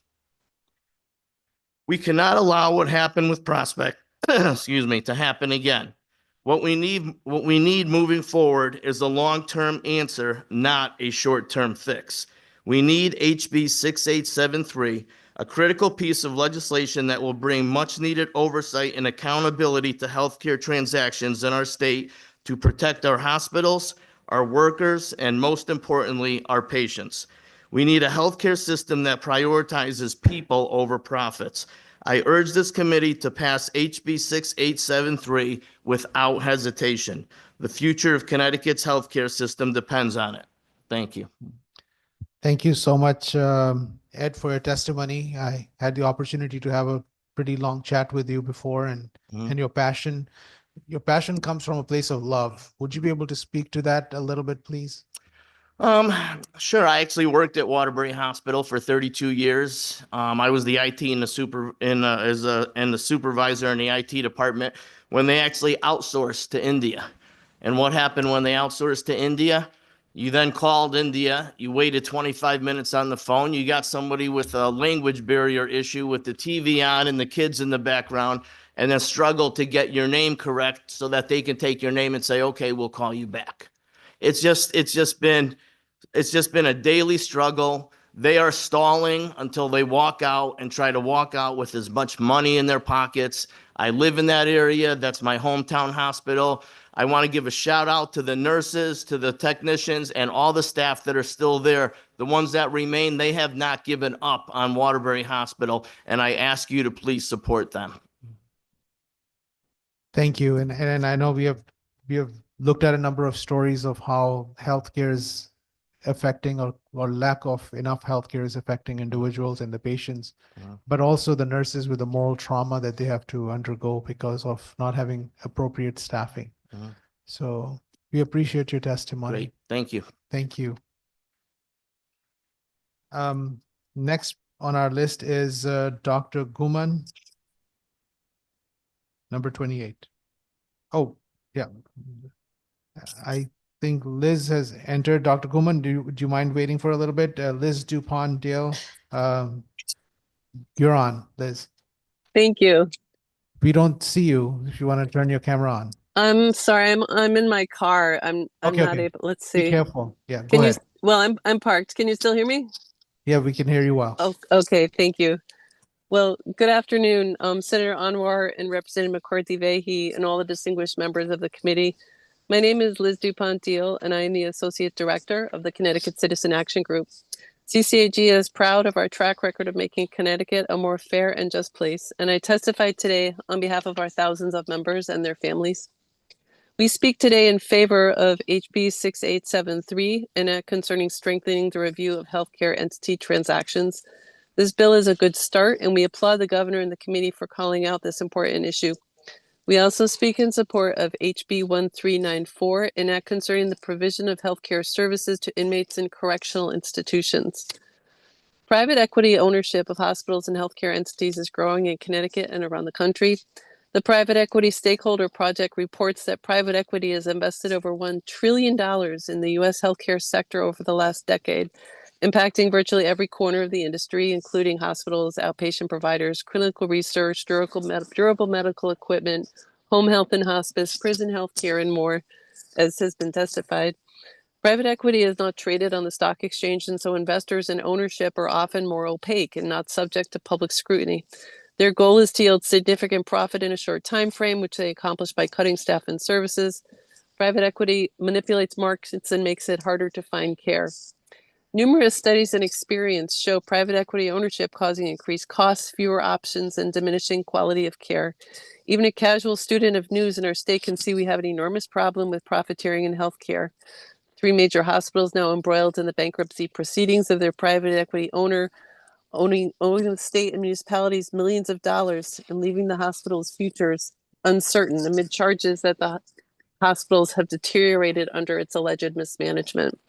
[SPEAKER 15] We cannot allow what happened with Prospect, to happen again. What we need moving forward is a long-term answer, not a short-term fix. We need HB 6873, a critical piece of legislation that will bring much-needed oversight and accountability to healthcare transactions in our state to protect our hospitals, our workers, and most importantly, our patients. We need a healthcare system that prioritizes people over profits. I urge this committee to pass HB 6873 without hesitation. The future of Connecticut's healthcare system depends on it. Thank you.
[SPEAKER 1] Thank you so much, Ed, for your testimony. I had the opportunity to have a pretty long chat with you before, and your passion comes from a place of love. Would you be able to speak to that a little bit, please?
[SPEAKER 15] Sure. I actually worked at Waterbury Hospital for 32 years. I was the IT and the supervisor in the IT department when they actually outsourced to India. And what happened when they outsourced to India? You then called India, you waited 25 minutes on the phone, you got somebody with a language barrier issue with the TV on and the kids in the background, and then struggled to get your name correct so that they can take your name and say, okay, we'll call you back. It's just been a daily struggle. They are stalling until they walk out and try to walk out with as much money in their pockets. I live in that area. That's my hometown hospital. I want to give a shout out to the nurses, to the technicians, and all the staff that are still there. The ones that remain, they have not given up on Waterbury Hospital, and I ask you to please support them.
[SPEAKER 1] Thank you. And I know we have looked at a number of stories of how healthcare is affecting or lack of enough healthcare is affecting individuals and the patients,
[SPEAKER 10] Mhm.
[SPEAKER 1] but also the nurses with the moral trauma that they have to undergo because of not having appropriate staffing.
[SPEAKER 10] Mhm.
[SPEAKER 1] So we appreciate your testimony.
[SPEAKER 10] Great, thank you.
[SPEAKER 1] Thank you. Next on our list is Dr. Guman, number 28. Oh, yeah. I think Liz has entered. Dr. Guman, do you mind waiting for a little bit? Liz Dupont Dale, you're on, Liz.
[SPEAKER 17] Thank you.
[SPEAKER 1] We don't see you. If you want to turn your camera on.
[SPEAKER 17] I'm sorry, I'm in my car. I'm
[SPEAKER 1] Okay,
[SPEAKER 17] not
[SPEAKER 1] okay.
[SPEAKER 17] able. Let's
[SPEAKER 1] Be
[SPEAKER 17] see.
[SPEAKER 1] careful. Yeah, go
[SPEAKER 17] Can you?
[SPEAKER 1] ahead.
[SPEAKER 17] Well, I'm parked. Can you still hear me?
[SPEAKER 1] Yeah, we can hear you well.
[SPEAKER 17] Oh, okay. Thank you. Well, good afternoon, Senator Anwar and Representative McCarthy Vahey and all the distinguished members of the committee. My name is Liz Dupont Deal, and I am the Associate Director of the Connecticut Citizen Action Group. CCAG is proud of our track record of making Connecticut a more fair and just place, and I testify today on behalf of our thousands of members and their families. We speak today in favor of HB 6873, an act concerning strengthening the review of healthcare entity transactions. This bill is a good start, and we applaud the governor and the committee for calling out this important issue. We also speak in support of HB 1394, an act concerning the provision of healthcare services to inmates in correctional institutions. Private equity ownership of hospitals and healthcare entities is growing in Connecticut and around the country. The Private Equity Stakeholder Project reports that private equity has invested over $1 trillion in the U.S. healthcare sector over the last decade, impacting virtually every corner of the industry, including hospitals, outpatient providers, clinical research, durable medical equipment, home health and hospice, prison healthcare, and more, as has been testified. Private equity is not traded on the stock exchange, and so investors and ownership are often more opaque and not subject to public scrutiny. Their goal is to yield significant profit in a short time frame, which they accomplish by cutting staff and services. Private equity manipulates markets and makes it harder to find care. Numerous studies and experience show private equity ownership causing increased costs, fewer options, and diminishing quality of care. Even a casual student of news in our state can see we have an enormous problem with profiteering in healthcare. 3 major hospitals now embroiled in the bankruptcy proceedings of their private equity owner, owing the state and municipalities millions of dollars and leaving the hospitals' futures uncertain amid charges that the hospitals have deteriorated under its alleged mismanagement.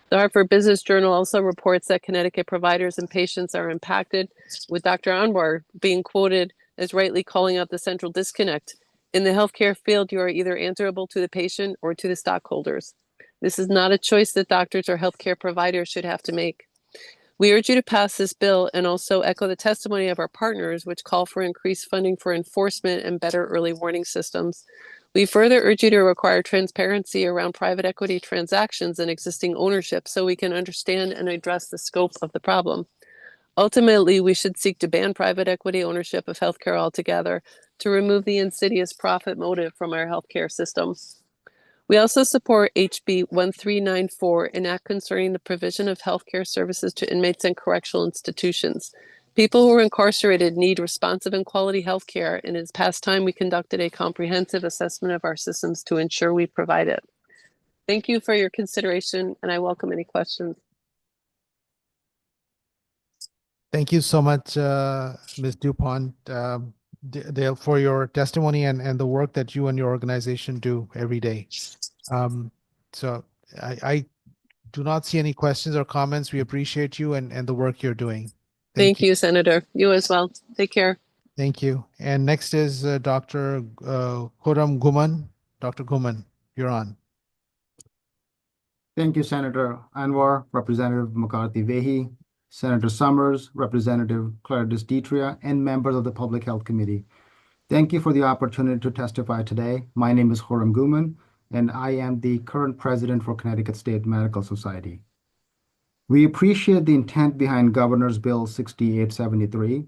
[SPEAKER 17] The Hartford Business Journal also reports that Connecticut providers and patients are impacted, with Dr. Anwar being quoted as rightly calling out the central disconnect. In the healthcare field, you are either answerable to the patient or to the stockholders. This is not a choice that doctors or healthcare providers should have to make. We urge you to pass this bill and also echo the testimony of our partners, which call for increased funding for enforcement and better early warning systems. We further urge you to require transparency around private equity transactions and existing ownership so we can understand and address the scope of the problem. Ultimately, we should seek to ban private equity ownership of healthcare altogether to remove the insidious profit motive from our healthcare system. We also support HB 1394, an act concerning the provision of healthcare services to inmates in correctional institutions. People who are incarcerated need responsive and quality healthcare, and it's past time we conducted a comprehensive assessment of our systems to ensure we provide it. Thank you for your consideration, and I welcome any questions.
[SPEAKER 1] Thank you so much, Ms. Dupont, Dale, for your testimony and the work that you and your organization do every day. So I do not see any questions or comments. We appreciate you and the work you're doing.
[SPEAKER 17] Thank you, Senator. You as well. Take care.
[SPEAKER 1] Thank you. And next is Dr. Khurram Guman. Dr. Guman, you're on.
[SPEAKER 22] Thank you, Senator Anwar, Representative McCarthy Vahey, Senator Summers, Representative Claridis Ditria, and members of the Public Health Committee. Thank you for the opportunity to testify today. My name is Khurram Guman, and I am the current president for Connecticut State Medical Society. We appreciate the intent behind Governor's Bill 6873,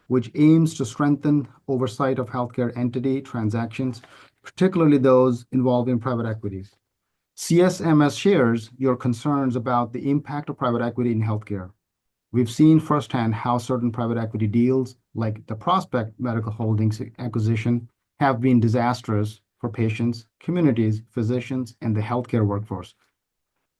[SPEAKER 22] which aims to strengthen oversight of healthcare entity transactions, particularly those involving private equities. CSMS shares your concerns about the impact of private equity in healthcare. We've seen firsthand how certain private equity deals, like the Prospect Medical Holdings acquisition, have been disastrous for patients, communities, physicians, and the healthcare workforce.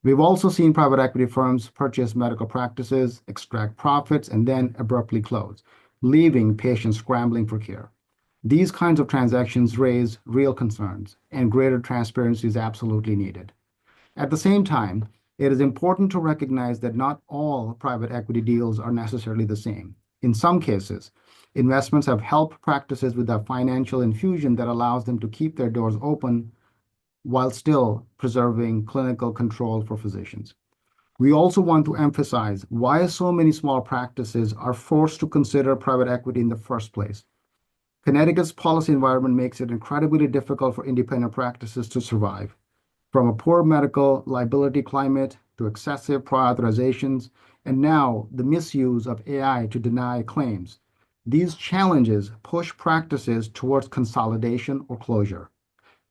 [SPEAKER 22] We've also seen private equity firms purchase medical practices, extract profits, and then abruptly close, leaving patients scrambling for care. These kinds of transactions raise real concerns, and greater transparency is absolutely needed. At the same time, it is important to recognize that not all private equity deals are necessarily the same. In some cases, investments have helped practices with a financial infusion that allows them to keep their doors open while still preserving clinical control for physicians. We also want to emphasize why so many small practices are forced to consider private equity in the first place. Connecticut's policy environment makes it incredibly difficult for independent practices to survive. From a poor medical liability climate to excessive prior authorizations, and now the misuse of AI to deny claims, these challenges push practices towards consolidation or closure.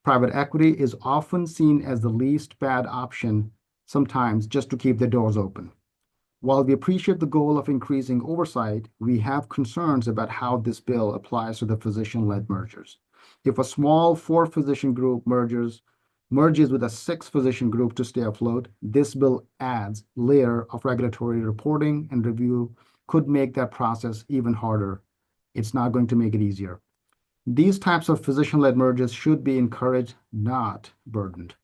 [SPEAKER 22] Private equity is often seen as the least bad option, sometimes just to keep the doors open. While we appreciate the goal of increasing oversight, we have concerns about how this bill applies to the physician-led mergers. If a small 4-physician group merges with a 6-physician group to stay afloat, this bill adds layer of regulatory reporting and review, could make that process even harder. It's not going to make it easier. These types of physician-led mergers should be encouraged, not burdened.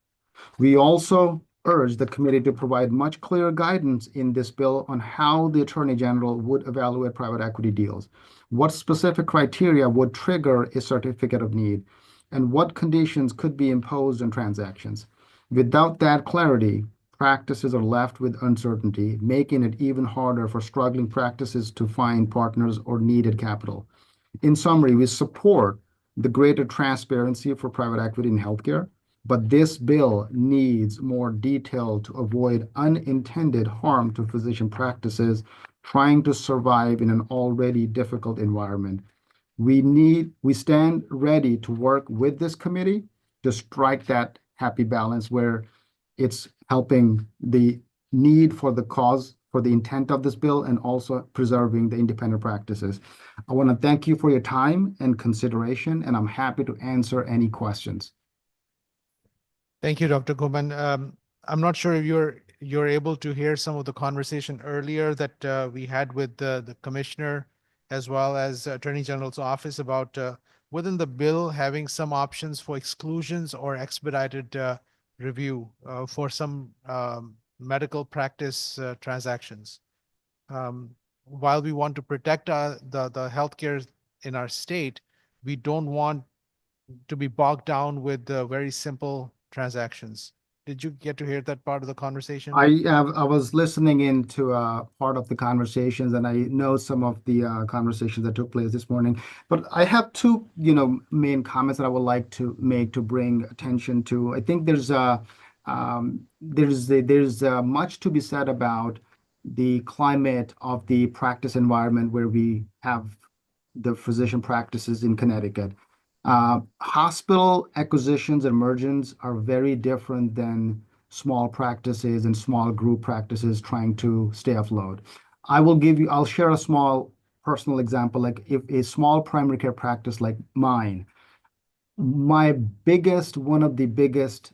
[SPEAKER 22] We also urge the committee to provide much clearer guidance in this bill on how the Attorney General would evaluate private equity deals, what specific criteria would trigger a certificate of need, and what conditions could be imposed on transactions. Without that clarity, practices are left with uncertainty, making it even harder for struggling practices to find partners or needed capital. In summary, we support the greater transparency for private equity in healthcare, but this bill needs more detail to avoid unintended harm to physician practices trying to survive in an already difficult environment. We stand ready to work with this committee to strike that happy balance where it's helping the need for the cause, for the intent of this bill, and also preserving the independent practices. I want to thank you for your time and consideration, and I'm happy to answer any questions.
[SPEAKER 1] Thank you, Dr. Kuman. I'm not sure if you're able to hear some of the conversation earlier that we had with the commissioner as well as Attorney General's office about within the bill having some options for exclusions or expedited review for some medical practice transactions. While we want to protect the healthcare in our state, we don't want to be bogged down with very simple transactions. Did you get to hear that part of the conversation?
[SPEAKER 22] I was listening into part of the conversations, and I know some of the conversations that took place this morning. But I have two, main comments that I would like to make to bring attention to. I think there's much to be said about the climate of the practice environment where we have the physician practices in Connecticut. Hospital acquisitions and mergers are very different than small practices and small group practices trying to stay afloat. I'll share a small personal example. Like if a small primary care practice like mine, one of the biggest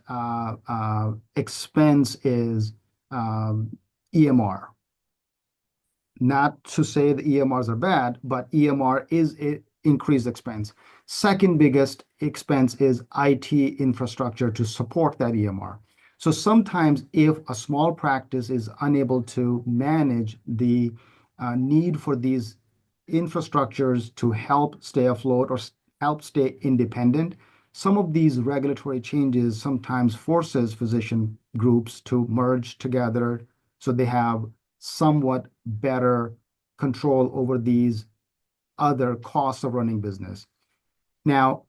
[SPEAKER 22] expense is EMR. Not to say the EMRs are bad, but EMR is an increased expense. Second biggest expense is IT infrastructure to support that EMR. So sometimes if a small practice is unable to manage the need for these infrastructures to help stay afloat or help stay independent, some of these regulatory changes sometimes forces physician groups to merge together so they have somewhat better control over these other costs of running business. Now,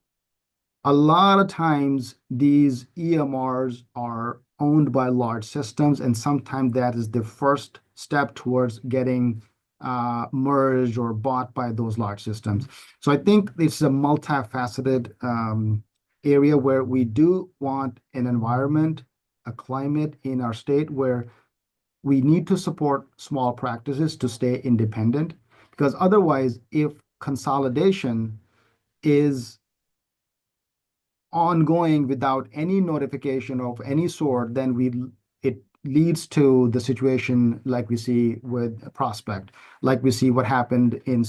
[SPEAKER 22] a lot of times these EMRs are owned by large systems, and sometimes that is the first step towards getting merged or bought by those large systems. So I think it's a multifaceted area where we do want an environment, a climate in our state where we need to support small practices to stay independent, because otherwise, if consolidation is ongoing without any notification of any sort, then it leads to the situation like we see with Prospect, like we see what happened in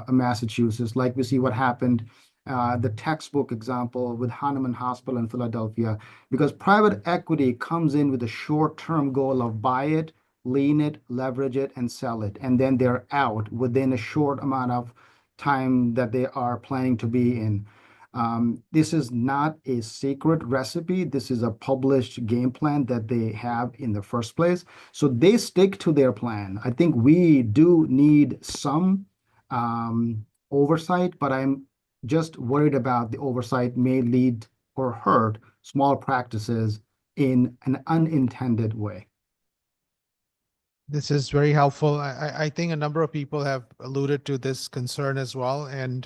[SPEAKER 22] Massachusetts, like we see what happened, the textbook example with Hahnemann Hospital in Philadelphia, because private equity comes in with a short-term goal of buy it, lean it, leverage it, and sell it. And then they're out within a short amount of time that they are planning to be in. This is not a secret recipe. This is a published game plan that they have in the first place. So they stick to their plan. I think we do need some oversight, but I'm just worried about the oversight may lead or hurt small practices in an unintended way.
[SPEAKER 1] This is very helpful. I think a number of people have alluded to this concern as well. And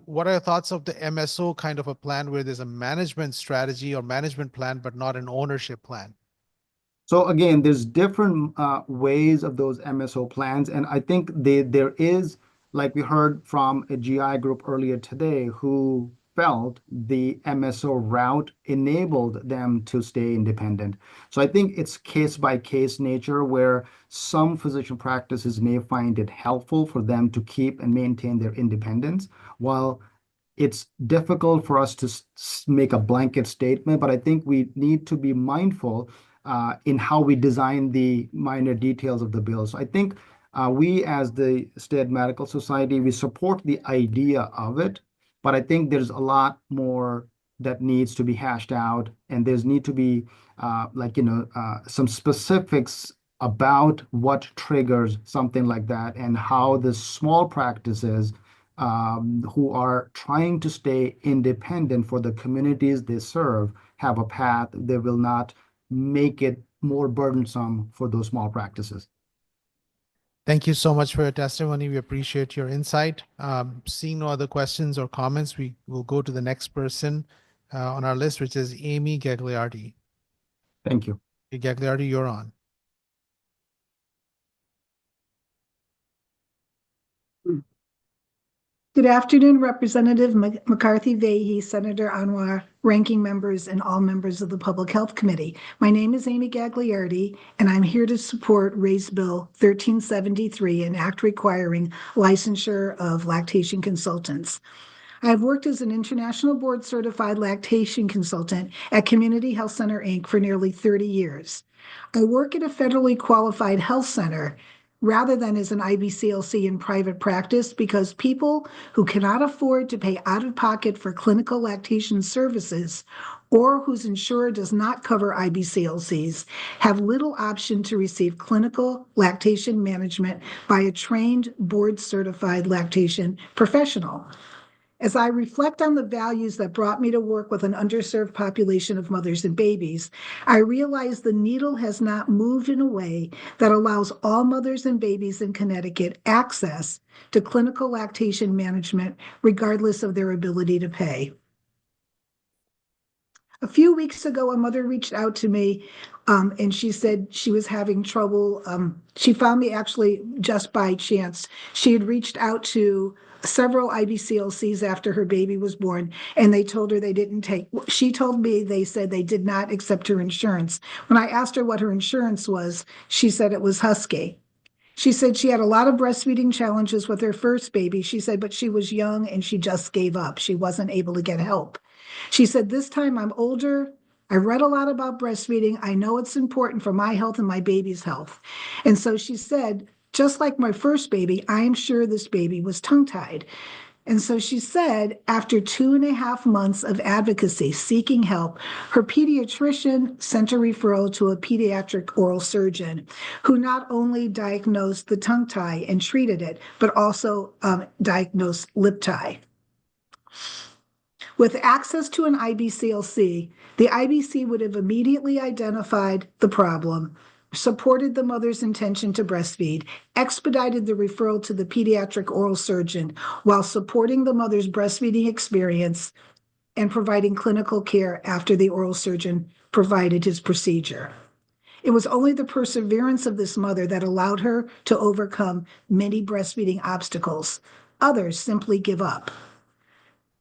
[SPEAKER 1] what are your thoughts of the MSO kind of a plan where there's a management strategy or management plan, but not an ownership plan?
[SPEAKER 22] So again, there's different ways of those MSO plans. And I think there is, like we heard from a GI group earlier today, who felt the MSO route enabled them to stay independent. So I think it's case by case nature where some physician practices may find it helpful for them to keep and maintain their independence, while it's difficult for us to make a blanket statement. But I think we need to be mindful in how we design the minor details of the bill. So I think we as the State Medical Society, we support the idea of it, but I think there's a lot more that needs to be hashed out, and there's need to be some specifics about what triggers something like that and how the small practices who are trying to stay independent for the communities they serve have a path that will not make it more burdensome for those small practices.
[SPEAKER 1] Thank you so much for your testimony. We appreciate your insight. Seeing no other questions or comments, we will go to the next person on our list, which is Amy Gagliardi.
[SPEAKER 22] Thank you.
[SPEAKER 1] Gagliardi, you're on.
[SPEAKER 16] Good afternoon, Representative McCarthy Vahey, Senator Anwar, ranking members, and all members of the Public Health Committee. My name is Amy Gagliardi, and I'm here to support Raise Bill 1373, an act requiring licensure of lactation consultants. I've worked as an international board certified lactation consultant at Community Health Center, Inc. for nearly 30 years. I work at a federally qualified health center rather than as an IBCLC in private practice because people who cannot afford to pay out of pocket for clinical lactation services or whose insurer does not cover IBCLCs have little option to receive clinical lactation management by a trained board-certified lactation professional. As I reflect on the values that brought me to work with an underserved population of mothers and babies, I realize the needle has not moved in a way that allows all mothers and babies in Connecticut access to clinical lactation management, regardless of their ability to pay. A few weeks ago, a mother reached out to me and she said she was having trouble. She found me actually just by chance. She had reached out to several IBCLCs after her baby was born, and they told her they didn't take, she told me they said they did not accept her insurance. When I asked her what her insurance was, she said it was Husky. She said she had a lot of breastfeeding challenges with her first baby. She said, but she was young and she just gave up. She wasn't able to get help. She said, this time I'm older. I read a lot about breastfeeding. I know it's important for my health and my baby's health. And so she said, just like my first baby, I am sure this baby was tongue-tied. And so she said, after 2.5 months of advocacy, seeking help, her pediatrician sent a referral to a pediatric oral surgeon who not only diagnosed the tongue tie and treated it, but also diagnosed lip tie. With access to an IBCLC, the IBC would have immediately identified the problem, supported the mother's intention to breastfeed, expedited the referral to the pediatric oral surgeon while supporting the mother's breastfeeding experience and providing clinical care after the oral surgeon provided his procedure. It was only the perseverance of this mother that allowed her to overcome many breastfeeding obstacles. Others simply give up.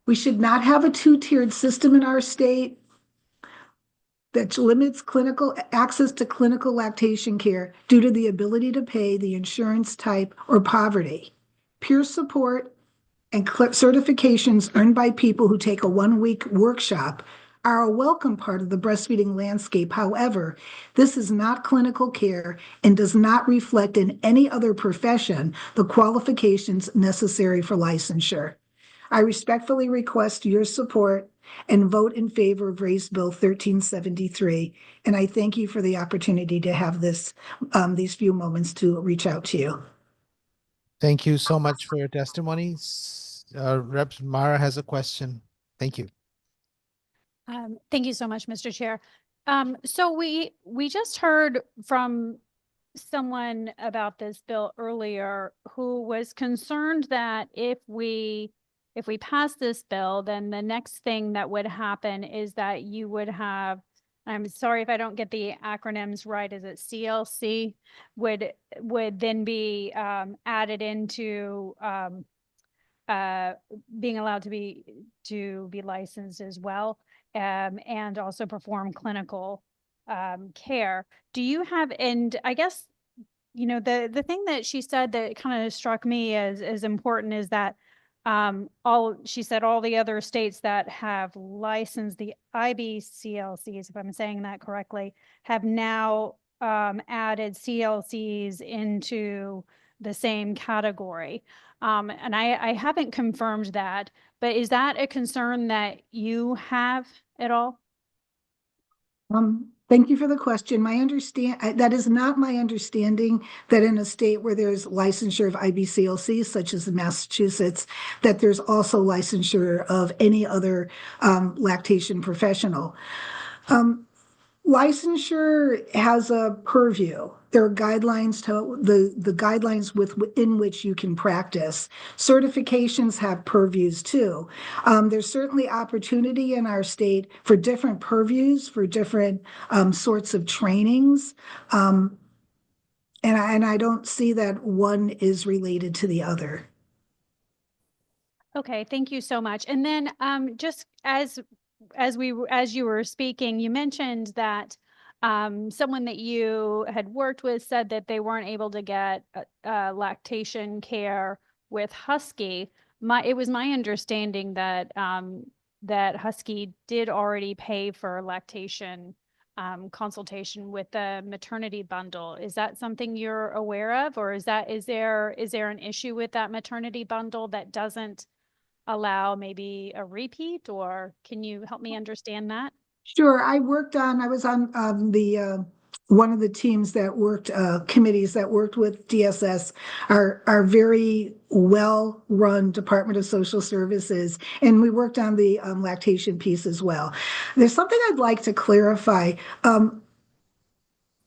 [SPEAKER 16] We should not have a two-tiered system in our state. that limits clinical access to clinical lactation care due to the ability to pay, the insurance type, or poverty. Peer support and certifications earned by people who take a 1-week workshop are a welcome part of the breastfeeding landscape. However, this is not clinical care and does not reflect in any other profession the qualifications necessary for licensure. I respectfully request your support and vote in favor of Race Bill 1373. And I thank you for the opportunity to have these few moments to reach out to you.
[SPEAKER 1] Thank you so much for your testimony. Rep. Mara has a question. Thank you.
[SPEAKER 19] Thank you so much, Mr. Chair. So we just heard from someone about this bill earlier who was concerned that if we pass this bill, then the next thing that would happen is that you would have, I'm sorry if I don't get the acronyms right, is it CLC would then be added into being allowed to be licensed as well, and also perform clinical care. Do you have, and I guess, you know, the thing that she said that kind of struck me as important is that she said all the other states that have licensed the IBCLCs, if I'm saying that correctly, have now added CLCs into the same category. And I haven't confirmed that, but is that a concern that you have at all?
[SPEAKER 16] Thank you for the question. That is not my understanding that in a state where there's licensure of IBCLCs, such as in Massachusetts, that there's also licensure of any other lactation professional. Licensure has a purview. There are guidelines to the guidelines within which you can practice. Certifications have purviews too. There's certainly opportunity in our state for different purviews, for different sorts of trainings. And I don't see that one is related to the other.
[SPEAKER 19] Okay, thank you so much. And then just as you were speaking, you mentioned that someone that you had worked with said that they weren't able to get lactation care with Husky. It was my understanding that that Husky did already pay for lactation consultation with the maternity bundle. Is that something you're aware of, or is there an issue with that maternity bundle that doesn't allow maybe a repeat, or can you help me understand that?
[SPEAKER 16] Sure. I was on the one of the teams that worked, committees that worked with DSS, our very well-run Department of Social Services, and we worked on the lactation piece as well. There's something I'd like to clarify.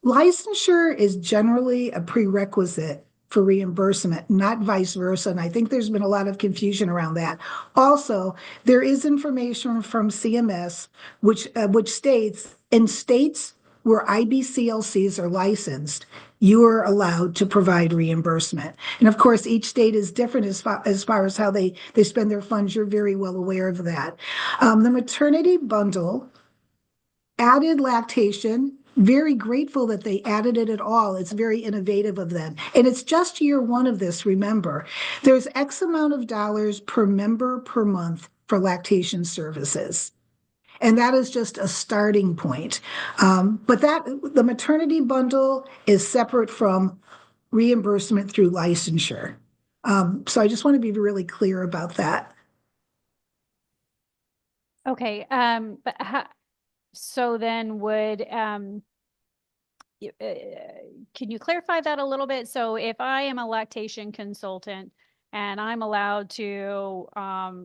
[SPEAKER 16] Licensure is generally a prerequisite for reimbursement, not vice versa. And I think there's been a lot of confusion around that. Also, there is information from CMS which states in states where IBCLCs are licensed, you are allowed to provide reimbursement. And of course, each state is different as far as how they spend their funds. You're very well aware of that. The maternity bundle added lactation. Very grateful that they added it at all. It's very innovative of them. And it's just year one of this, remember. There's X amount of dollars per member per month for lactation services. And that is just a starting point. But the maternity bundle is separate from reimbursement through licensure. So I just want to be really clear about that.
[SPEAKER 19] Okay, but so then can you clarify that a little bit? So if I am a lactation consultant and I'm allowed to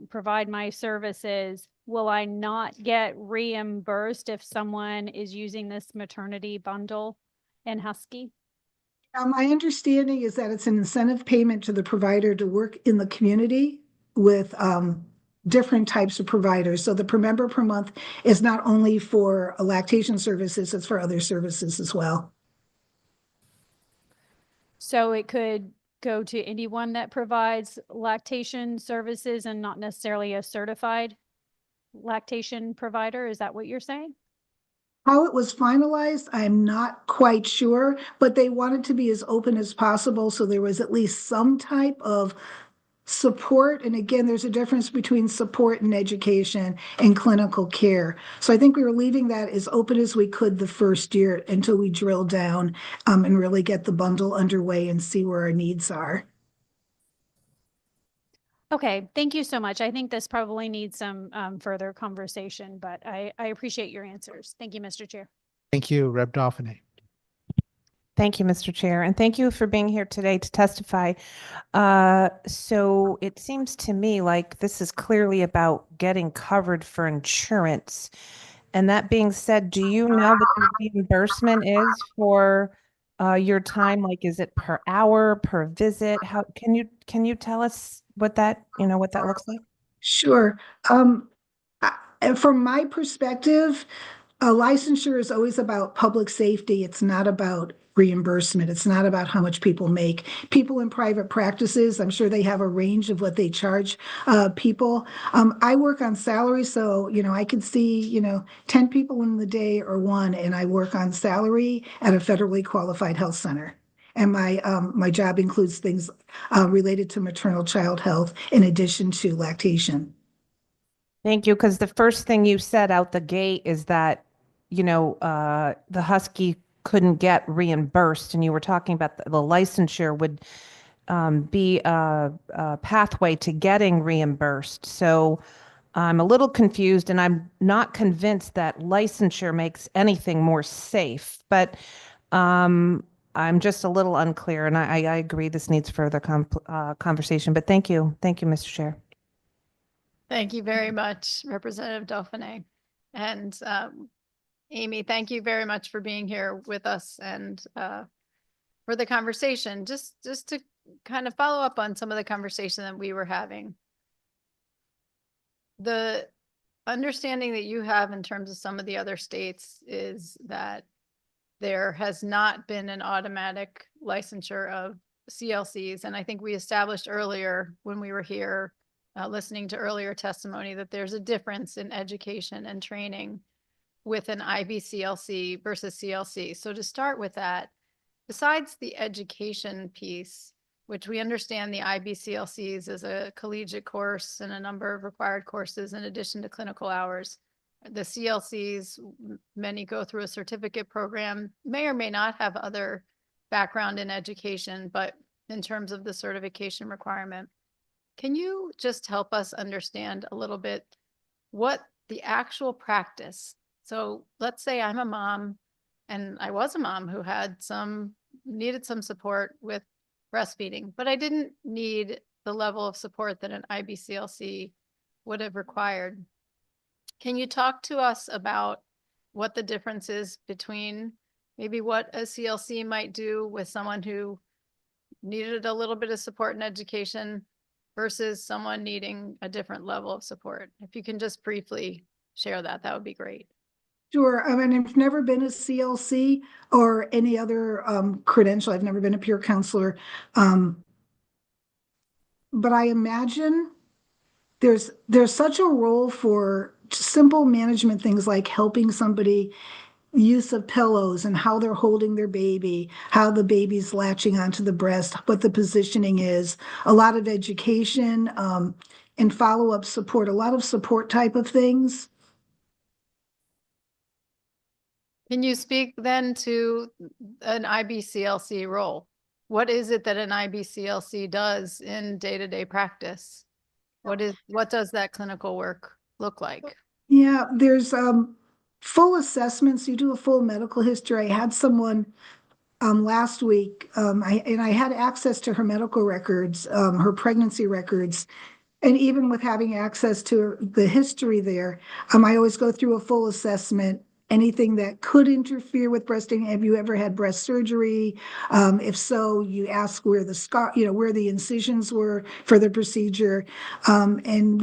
[SPEAKER 19] provide my services, will I not get reimbursed if someone is using this maternity bundle in Husky?
[SPEAKER 16] My understanding is that it's an incentive payment to the provider to work in the community with different types of providers. So the per member per month is not only for lactation services, it's for other services as well.
[SPEAKER 19] So it could go to anyone that provides lactation services and not necessarily a certified lactation provider. Is that what you're saying?
[SPEAKER 16] How it was finalized, I'm not quite sure, but they wanted to be as open as possible, so there was at least some type of support. And again, there's a difference between support and education and clinical care. So I think we were leaving that as open as we could the first year until we drill down and really get the bundle underway and see where our needs are.
[SPEAKER 19] Okay, thank you so much. I think this probably needs some further conversation, but I appreciate your answers. Thank you, Mr. Chair.
[SPEAKER 1] Thank you, Rep. Dauphiné.
[SPEAKER 9] Thank you, Mr. Chair, and thank you for being here today to testify. So it seems to me like this is clearly about getting covered for insurance. And that being said, do you know what the reimbursement is for your time? Like, is it per hour, per visit? How can you tell us what that looks like?
[SPEAKER 16] Sure. From my perspective, a licensure is always about public safety. It's not about reimbursement. It's not about how much people make. People in private practices, I'm sure they have a range of what they charge people. I work on salary, so I could see 10 people in the day or one, and I work on salary at a federally qualified health center. And my job includes things related to maternal child health in addition to lactation.
[SPEAKER 9] Thank you, because the first thing you said out the gate is that the Husky couldn't get reimbursed, and you were talking about the licensure would be a pathway to getting reimbursed. So I'm a little confused, and I'm not convinced that licensure makes anything more safe, but I'm just a little unclear, and I agree this needs further conversation, but thank you, Mr. Chair.
[SPEAKER 2] Thank you very much, Representative Dauphiné. And Amy, thank you very much for being here with us and for the conversation. Just to kind of follow up on some of the conversation that we were having. The understanding that you have in terms of some of the other states is that there has not been an automatic licensure of CLCs. And I think we established earlier when we were here listening to earlier testimony that there's a difference in education and training with an IBCLC versus CLC. So to start with that, besides the education piece, which we understand the IBCLCs is a collegiate course and a number of required courses in addition to clinical hours, the CLCs, many go through a certificate program, may or may not have other background in education, but in terms of the certification requirement, can you just help us understand a little bit what the actual practice? So let's say I'm a mom and I was a mom who needed some support with breastfeeding, but I didn't need the level of support that an IBCLC would have required. Can you talk to us about what the difference is between maybe what a CLC might do with someone who needed a little bit of support in education versus someone needing a different level of support? If you can just briefly share that, that would be great.
[SPEAKER 16] Sure. I mean, I've never been a CLC or any other credential. I've never been a peer counselor. But I imagine there's such a role for simple management things like helping somebody use of pillows and how they're holding their baby, how the baby's latching onto the breast, what the positioning is, a lot of education and follow-up support, a lot of support type of things.
[SPEAKER 2] Can you speak then to an IBCLC role? What is it that an IBCLC does in day-to-day practice? What does that clinical work look like?
[SPEAKER 16] Yeah, there's full assessments. You do a full medical history. I had someone last week, I had access to her medical records, her pregnancy records. And even with having access to the history there, I always go through a full assessment. Anything that could interfere with breastfeeding. Have you ever had breast surgery? If so, you ask where the scar, where the incisions were for the procedure. And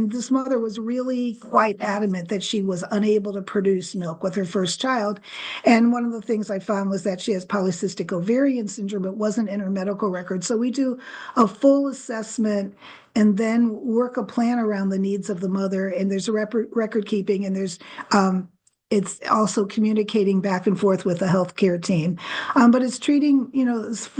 [SPEAKER 16] this mother was really quite adamant that she was unable to produce milk with her first child. And one of the things I found was that she has polycystic ovarian syndrome. It wasn't in her medical record. So we do a full assessment and then work a plan around the needs of the mother. And there's a record keeping, and there's it's also communicating back and forth with the healthcare team. But it's treating,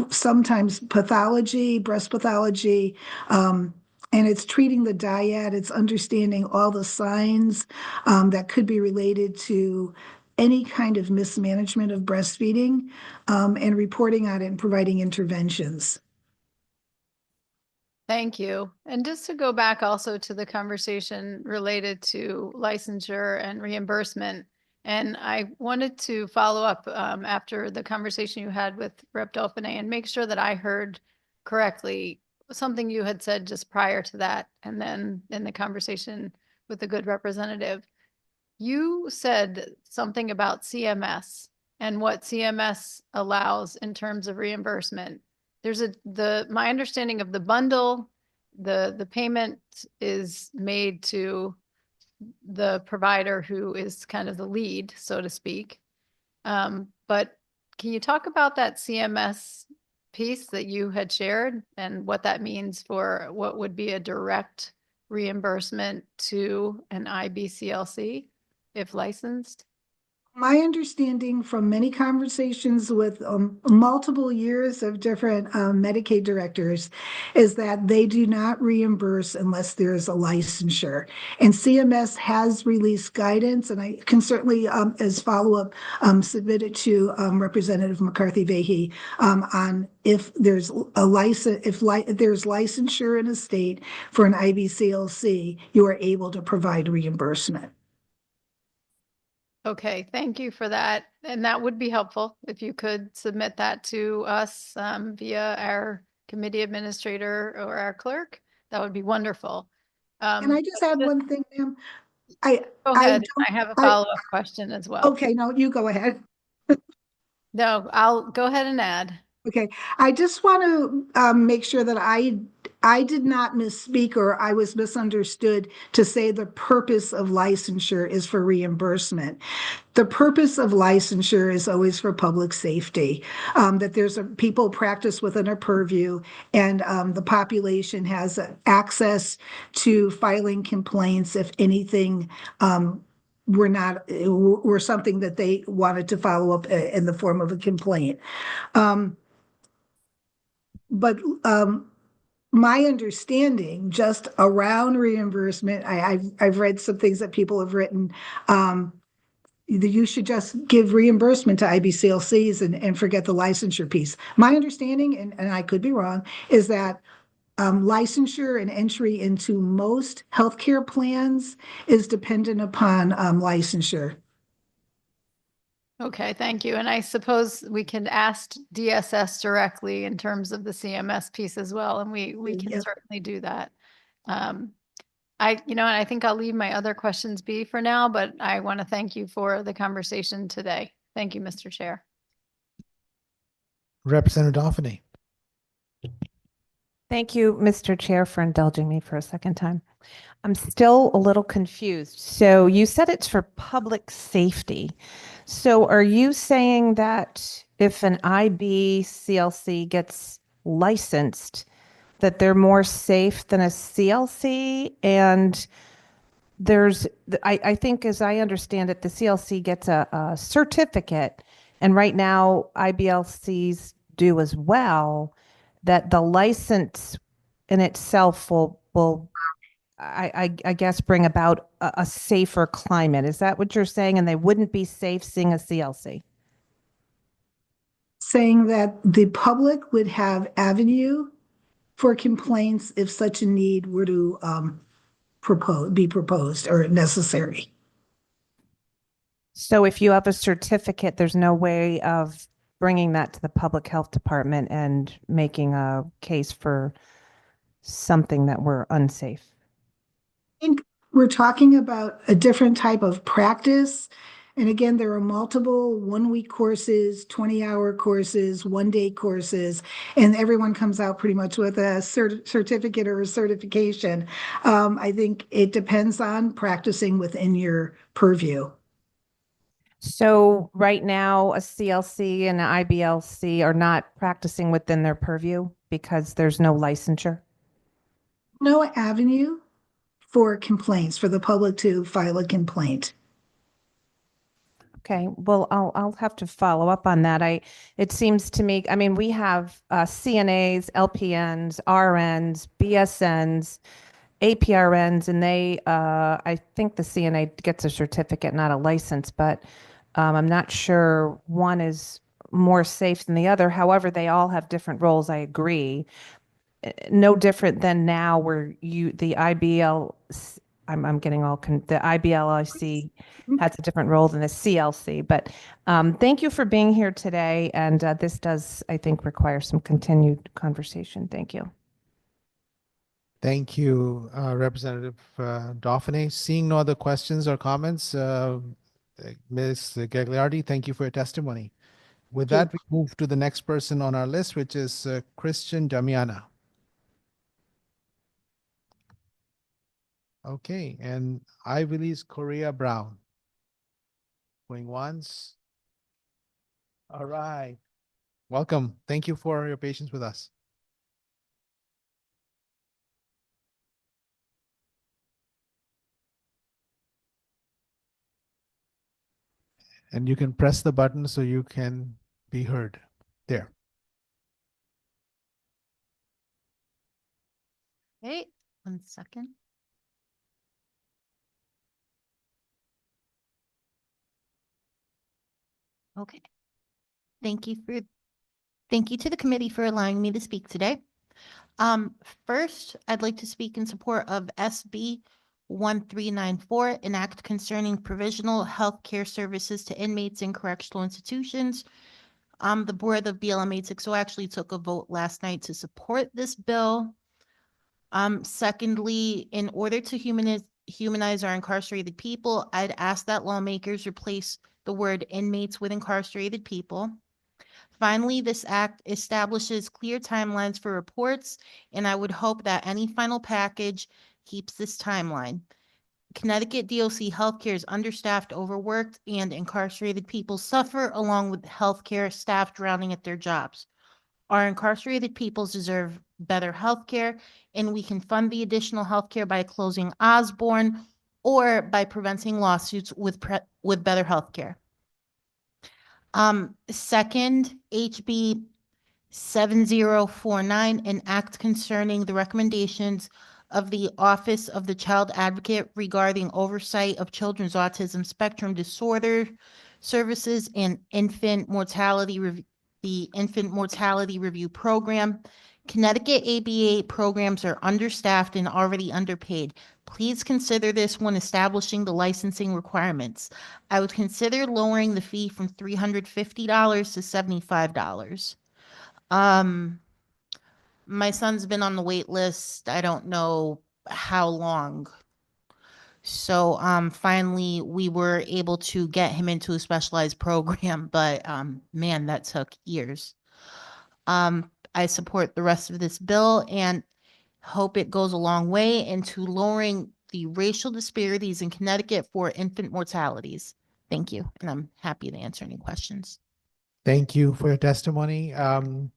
[SPEAKER 16] sometimes pathology, breast pathology, and it's treating the dyad. It's understanding all the signs that could be related to any kind of mismanagement of breastfeeding, and reporting on it and providing interventions.
[SPEAKER 2] Thank you. And just to go back also to the conversation related to licensure and reimbursement, and I wanted to follow up after the conversation you had with Rep. Dauphiné and make sure that I heard correctly something you had said just prior to that, and then in the conversation with the good representative. You said something about CMS and what CMS allows in terms of reimbursement. There's my understanding of the bundle, the payment is made to the provider who is kind of the lead, so to speak. But can you talk about that CMS piece that you had shared and what that means for what would be a direct reimbursement to an IBCLC if licensed?
[SPEAKER 16] My understanding from many conversations with multiple years of different Medicaid directors is that they do not reimburse unless there is a licensure. And CMS has released guidance, and I can certainly, as follow-up, submit it to Representative McCarthy-Vahey on if there's a license, if there's licensure in a state for an IBCLC, you are able to provide reimbursement.
[SPEAKER 2] Okay, thank you for that. And that would be helpful if you could submit that to us via our committee administrator or our clerk. That would be wonderful.
[SPEAKER 16] Can I just add one thing, ma'am?
[SPEAKER 2] Go ahead. I have a follow-up question as well.
[SPEAKER 16] Okay, no, you go ahead.
[SPEAKER 2] No, I'll go ahead and add.
[SPEAKER 16] Okay, I just want to make sure that I did not misspeak or I was misunderstood to say the purpose of licensure is for reimbursement. The purpose of licensure is always for public safety, that there's people practice within a purview and the population has access to filing complaints if anything were something that they wanted to follow up in the form of a complaint. But my understanding just around reimbursement, I've read some things that people have written, you should just give reimbursement to IBCLCs and forget the licensure piece. My understanding, and I could be wrong, is that licensure and entry into most healthcare plans is dependent upon licensure.
[SPEAKER 2] Okay, thank you. And I suppose we can ask DSS directly in terms of the CMS piece as well, and we can certainly do that. And I think I'll leave my other questions be for now, but I want to thank you for the conversation today. Thank you, Mr. Chair.
[SPEAKER 1] Representative Dauphiné.
[SPEAKER 9] Thank you, Mr. Chair, for indulging me for a second time. I'm still a little confused. So you said it's for public safety. So are you saying that if an IBCLC gets licensed, that they're more safe than a CLC? And I think, as I understand it, the CLC gets a certificate, and right now IBLCs do as well, that the license in itself will I guess bring about a safer climate. Is that what you're saying? And they wouldn't be safe seeing a CLC?
[SPEAKER 16] Saying that the public would have avenue for complaints if such a need were to be proposed or necessary.
[SPEAKER 9] So if you have a certificate, there's no way of bringing that to the public health department and making a case for something that we're unsafe?
[SPEAKER 16] I think we're talking about a different type of practice. And again, there are multiple 1-week courses, 20-hour courses, 1-day courses, and everyone comes out pretty much with a certificate or a certification. I think it depends on practicing within your purview.
[SPEAKER 9] So right now, a CLC and an IBLC are not practicing within their purview because there's no licensure?
[SPEAKER 16] No avenue for complaints, for the public to file a complaint.
[SPEAKER 9] Okay, well, I'll have to follow up on that. It seems to me, I mean, we have CNAs, LPNs, RNs, BSNs, APRNs, and I think the CNA gets a certificate, not a license, but I'm not sure one is more safe than the other. However, they all have different roles, I agree. No different than now where the IBL, I'm getting the IBLIC has a different role than the CLC. But thank you for being here today. And this does, I think, require some continued conversation. Thank you.
[SPEAKER 1] Thank you, Representative Dauphiné. Seeing no other questions or comments, Ms. Gagliardi, thank you for your testimony. With that, we move to the next person on our list, which is Christian Damiana. Okay, and Ivelisse Correa Brown. Going once. All right. Welcome. Thank you for your patience with us. And you can press the button so you can be heard. There.
[SPEAKER 20] Okay, 1 second. Okay. Thank you to the committee for allowing me to speak today. First, I'd like to speak in support of SB 1394, an act concerning provisional health care services to inmates in correctional institutions. The board of BLM 860 actually took a vote last night to support this bill. Secondly, in order to humanize our incarcerated people, I'd ask that lawmakers replace the word inmates with incarcerated people. Finally, this act establishes clear timelines for reports, and I would hope that any final package keeps this timeline. Connecticut DOC healthcare is understaffed, overworked, and incarcerated people suffer along with healthcare staff drowning at their jobs. Our incarcerated peoples deserve better healthcare, and we can fund the additional healthcare by closing Osborne or by preventing lawsuits with better healthcare. Second, HB 7049, an act concerning the recommendations of the Office of the Child Advocate regarding oversight of children's autism spectrum disorder services and infant mortality the Infant Mortality Review Program. Connecticut ABA programs are understaffed and already underpaid. Please consider this when establishing the licensing requirements. I would consider lowering the fee from $350 to $75. My son's been on the wait list. I don't know how long. So finally we were able to get him into a specialized program, but man, that took years. I support the rest of this bill and hope it goes a long way into lowering the racial disparities in Connecticut for infant mortalities. Thank you, and I'm happy to answer any questions.
[SPEAKER 1] Thank you for your testimony. Can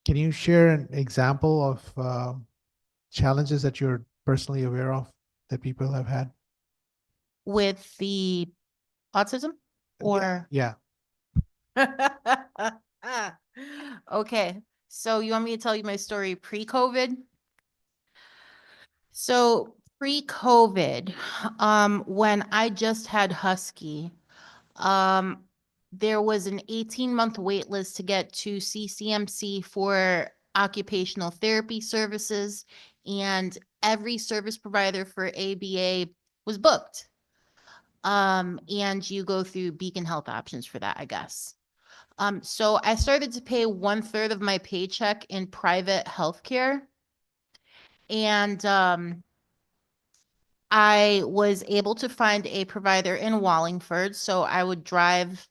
[SPEAKER 1] you share an example of challenges that you're personally aware of that people have had?
[SPEAKER 20] With the autism or?
[SPEAKER 1] Yeah.
[SPEAKER 20] Okay, so you want me to tell you my story pre-COVID? So pre-COVID, when I just had Husky, there was an 18-month wait list to get to CCMC for occupational therapy services, and every service provider for ABA was booked. And you go through Beacon Health Options for that, I guess. So I started to pay 1/3 of my paycheck in private healthcare. And I was able to find a provider in Wallingford. So I would drive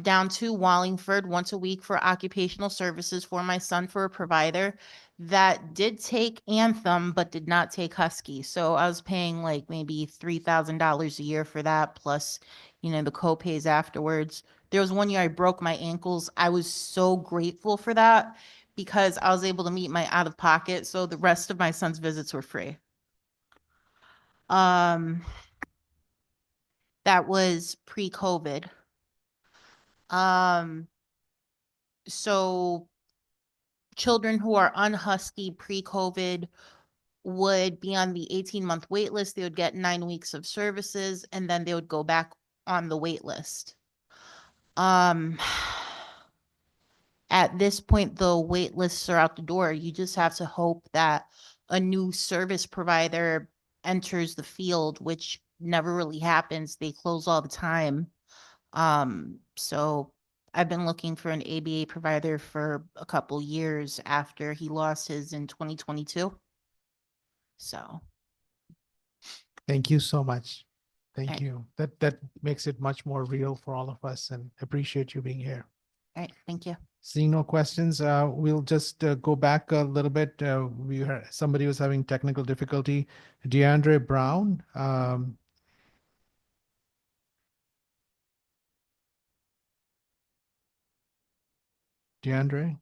[SPEAKER 20] down to Wallingford once a week for occupational services for my son for a provider that did take Anthem, but did not take Husky. So I was paying like maybe $3,000 a year for that, plus, the co-pays afterwards. There was one year I broke my ankles. I was so grateful for that because I was able to meet my out of pocket. So the rest of my son's visits were free. that was pre-COVID. So children who are unhusky pre-COVID would be on the 18-month wait list. They would get 9 weeks of services, and then they would go back on the wait list. At this point, the wait lists are out the door. You just have to hope that a new service provider enters the field, which never really happens. They close all the time. So I've been looking for an ABA provider for a couple years after he lost his in 2022. So.
[SPEAKER 1] Thank you so much. Thank
[SPEAKER 20] Right.
[SPEAKER 1] you. That makes it much more real for all of us, and appreciate you being here.
[SPEAKER 20] All right, thank you.
[SPEAKER 1] Seeing no questions, we'll just go back a little bit. We heard somebody was having technical difficulty. DeAndre Brown. DeAndre.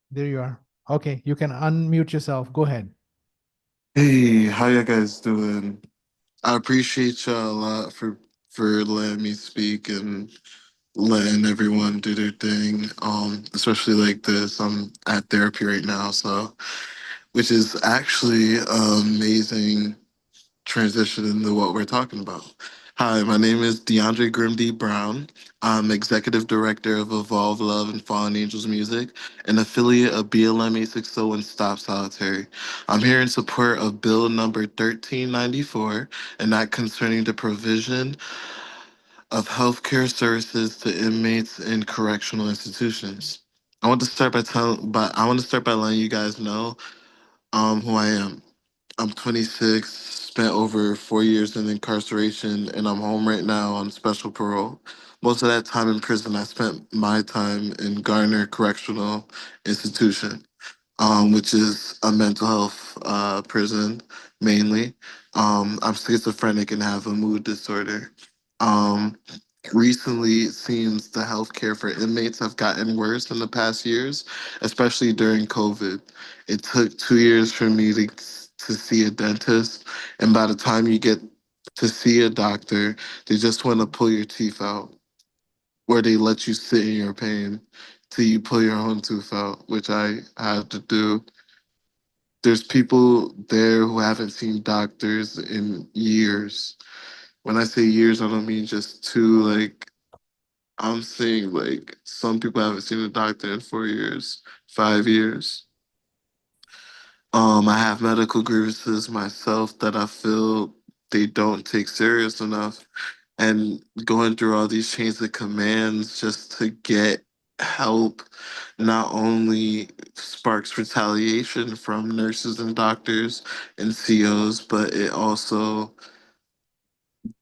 [SPEAKER 1] There you are. Okay, you can unmute yourself. Go ahead.
[SPEAKER 7] Hey, how you guys doing? I appreciate y'all a lot for letting me speak and letting everyone do their thing. Especially like this. I'm at therapy right now, so which is actually amazing transition into what we're talking about. Hi, my name is DeAndre Grimdy Brown. I'm Executive Director of Evolve Love and Fallen Angels Music, an affiliate of BLM 860 and Stop Solitary. I'm here in support of Bill number 1394, and that concerning the provision of healthcare services to inmates in correctional institutions. I want to start by letting you guys know who I am. I'm 26, spent over 4 years in incarceration, and I'm home right now on special parole. Most of that time in prison, I spent my time in Garner Correctional Institution, which is a mental health prison mainly. I'm schizophrenic and have a mood disorder. Um, Recently, it seems the healthcare for inmates have gotten worse in the past years, especially during COVID. It took 2 years for me to see a dentist, and by the time you get to see a doctor, they just want to pull your teeth out, or they let you sit in your pain till you pull your own tooth out, which I had to do. There's people there who haven't seen doctors in years. When I say years, I don't mean just two, like I'm saying like some people haven't seen a doctor in 4 years, 5 years. I have medical grievances myself that I feel they don't take serious enough. And going through all these chains of commands just to get help not only sparks retaliation from nurses and doctors and COs, but it also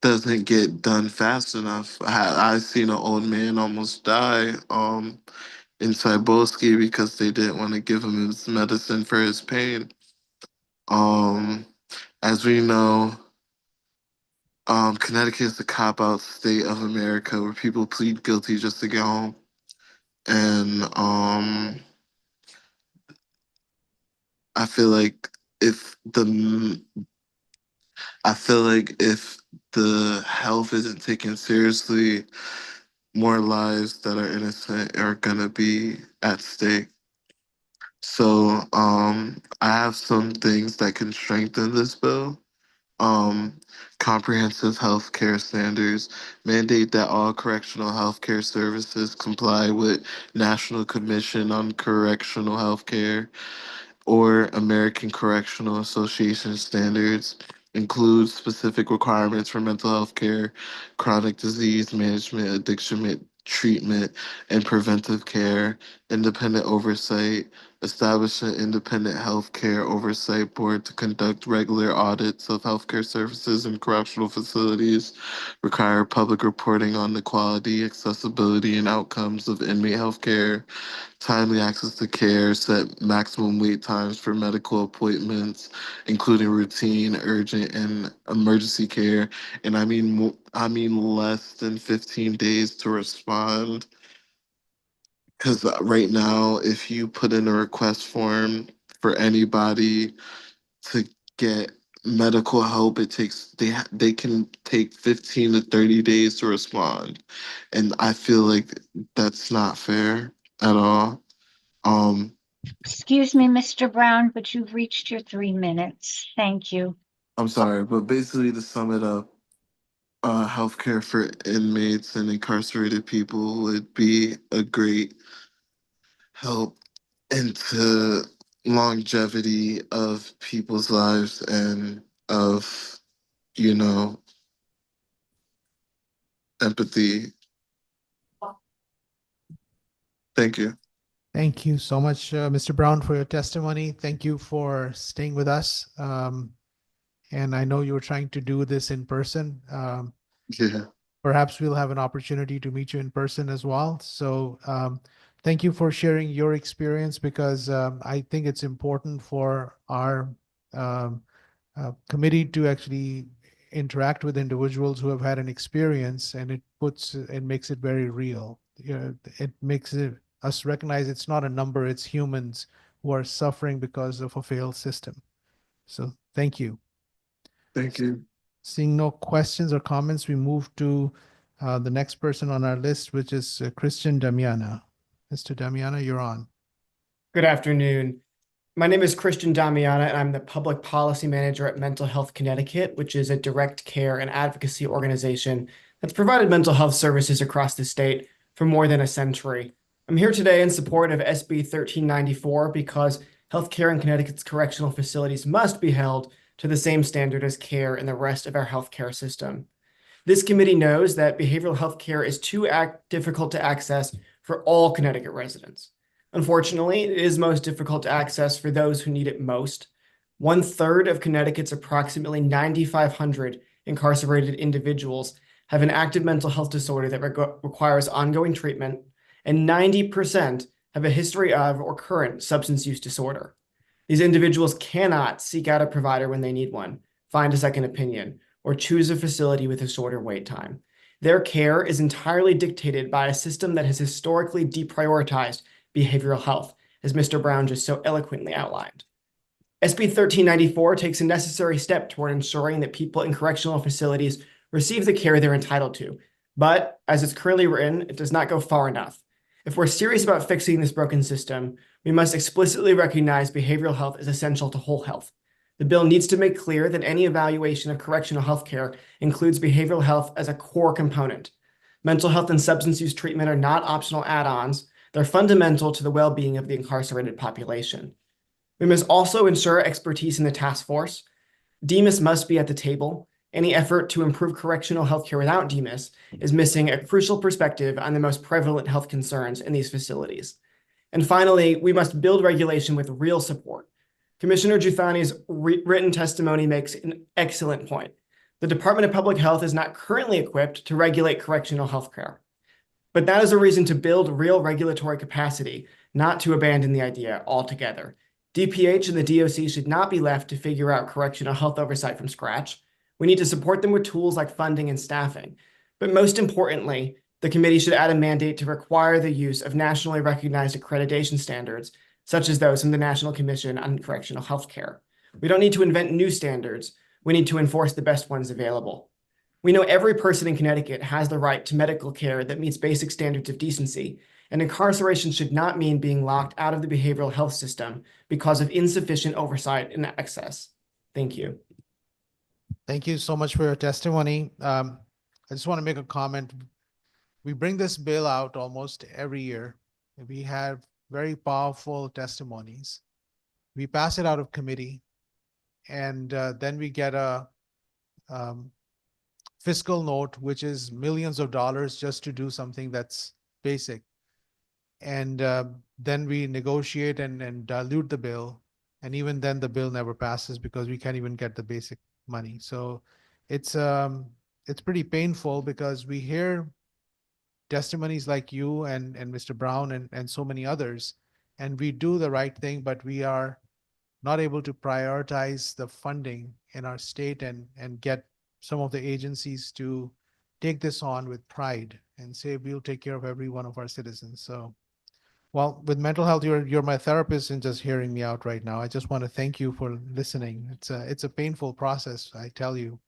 [SPEAKER 7] doesn't get done fast enough. I seen an old man almost die in Cybulski because they didn't want to give him his medicine for his pain. Um, as we know, Connecticut is the cop-out state of America where people plead guilty just to get home. And I feel like if the I feel like if the health isn't taken seriously, more lives that are innocent are gonna be at stake. So I have some things that can strengthen this bill. Um, Comprehensive health care standards mandate that all correctional health care services comply with National Commission on Correctional Health Care or American Correctional Association standards, include specific requirements for mental health care, chronic disease management, treatment, and preventive care, independent oversight, establish an independent healthcare oversight board to conduct regular audits of healthcare services in correctional facilities, require public reporting on the quality, accessibility, and outcomes of inmate healthcare, timely access to care, set maximum wait times for medical appointments, including routine, urgent, and emergency care. And I mean less than 15 days to respond. Because right now, if you put in a request form for anybody to get medical help. It takes they can take 15 to 30 days to respond, and I feel like that's not fair at all. Um,
[SPEAKER 5] Excuse me, Mr. Brown, but you've reached your 3 minutes. Thank you.
[SPEAKER 7] I'm sorry, but basically to sum it up, healthcare for inmates and incarcerated people would be a great help into longevity of people's lives and of, you know, empathy. Thank you.
[SPEAKER 1] Thank you so much, Mr. Brown, for your testimony. Thank you for staying with us. And I know you were trying to do this in person.
[SPEAKER 7] Yeah.
[SPEAKER 1] Perhaps we'll have an opportunity to meet you in person as well. So thank you for sharing your experience, because I think it's important for our committee to actually interact with individuals who have had an experience, and it makes it very real. It makes us recognize it's not a number, it's humans who are suffering because of a failed system. So thank you.
[SPEAKER 7] Thank you.
[SPEAKER 1] Seeing no questions or comments, we move to the next person on our list, which is Christian Damiana. Mr. Damiana, you're on.
[SPEAKER 8] Good afternoon. My name is Christian Damiana, and I'm the Public Policy Manager at Mental Health Connecticut, which is a direct care and advocacy organization that's provided mental health services across the state for more than a century. I'm here today in support of SB 1394 because healthcare in Connecticut's correctional facilities must be held to the same standard as care in the rest of our healthcare system. This committee knows that behavioral health care is too difficult to access for all Connecticut residents. Unfortunately, it is most difficult to access for those who need it most. 1/3 of Connecticut's approximately 9,500 incarcerated individuals have an active mental health disorder that requires ongoing treatment, and 90% have a history of or current substance use disorder. These individuals cannot seek out a provider when they need one, find a second opinion, or choose a facility with a shorter wait time. Their care is entirely dictated by a system that has historically deprioritized behavioral health, as Mr. Brown just so eloquently outlined. SB 1394 takes a necessary step toward ensuring that people in correctional facilities receive the care they're entitled to. But as it's currently written, it does not go far enough. If we're serious about fixing this broken system, we must explicitly recognize behavioral health is essential to whole health. The bill needs to make clear that any evaluation of correctional health care includes behavioral health as a core component. Mental health and substance use treatment are not optional add-ons. They're fundamental to the well-being of the incarcerated population. We must also ensure expertise in the task force. DEMIS must be at the table. Any effort to improve correctional healthcare without DEMIS is missing a crucial perspective on the most prevalent health concerns in these facilities. And finally, we must build regulation with real support. Commissioner Giuffani's written testimony makes an excellent point. The Department of Public Health is not currently equipped to regulate correctional healthcare. But that is a reason to build real regulatory capacity, not to abandon the idea altogether. DPH and the DOC should not be left to figure out correctional health oversight from scratch. We need to support them with tools like funding and staffing. But most importantly, the committee should add a mandate to require the use of nationally recognized accreditation standards, such as those from the National Commission on Correctional Health Care. We don't need to invent new standards. We need to enforce the best ones available. We know every person in Connecticut has the right to medical care that meets basic standards of decency, and incarceration should not mean being locked out of the behavioral health system because of insufficient oversight and access. Thank you.
[SPEAKER 1] Thank you so much for your testimony. I just want to make a comment. We bring this bill out almost every year. We have very powerful testimonies. We pass it out of committee, and then we get a fiscal note, which is millions of dollars just to do something that's basic. And then we negotiate and dilute the bill. And even then the bill never passes because we can't even get the basic money. So it's pretty painful because we hear testimonies like you and Mr. Brown and so many others, and we do the right thing, but we are not able to prioritize the funding in our state and get some of the agencies to take this on with pride and say, we'll take care of every one of our citizens. So Well, with mental health, you're my therapist and just hearing me out right now. I just want to thank you for listening. It's a painful process, I tell you.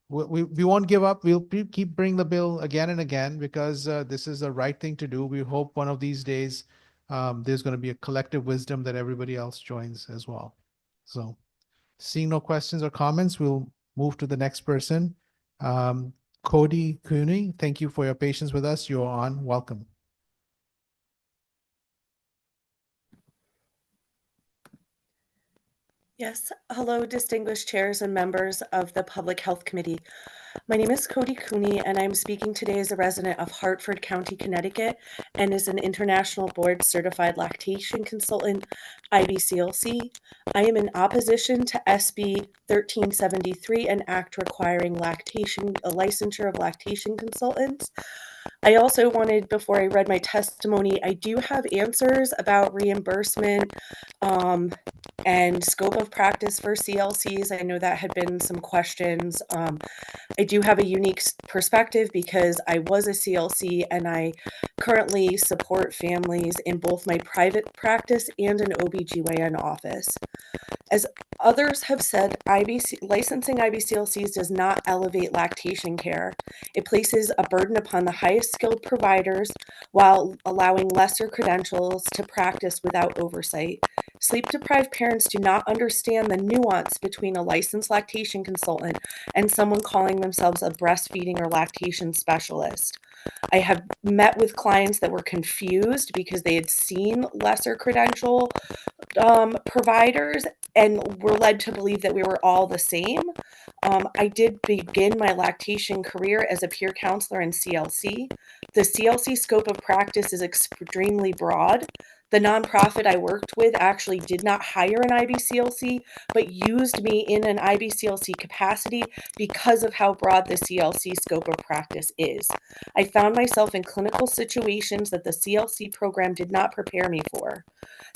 [SPEAKER 1] We won't give up. We'll keep bringing the bill again and again because this is the right thing to do. We hope one of these days there's going to be a collective wisdom that everybody else joins as well. So, seeing no questions or comments, we'll move to the next person. Cody Cooney, thank you for your patience with us. You're on. Welcome.
[SPEAKER 6] Yes, hello, distinguished chairs and members of the Public Health Committee. My name is Cody Cooney, and I'm speaking today as a resident of Hartford County, Connecticut, and as an International Board Certified Lactation Consultant, IBCLC. I am in opposition to SB 1373, an act requiring a licensure of lactation consultants. I also wanted, before I read my testimony, I do have answers about reimbursement and scope of practice for CLCs. I know that had been some questions. I do have a unique perspective because I was a CLC and I currently support families in both my private practice and an OBGYN office. As others have said, licensing IBCLCs does not elevate lactation care. It places a burden upon the highest skilled providers while allowing lesser credentials to practice without oversight. Sleep-deprived parents do not understand the nuance between a licensed lactation consultant and someone calling themselves a breastfeeding or lactation specialist. I have met with clients that were confused because they had seen lesser credential providers and were led to believe that we were all the same. I did begin my lactation career as a peer counselor in CLC. The CLC scope of practice is extremely broad. The nonprofit I worked with actually did not hire an IBCLC, but used me in an IBCLC capacity because of how broad the CLC scope of practice is. I found myself in clinical situations that the CLC program did not prepare me for.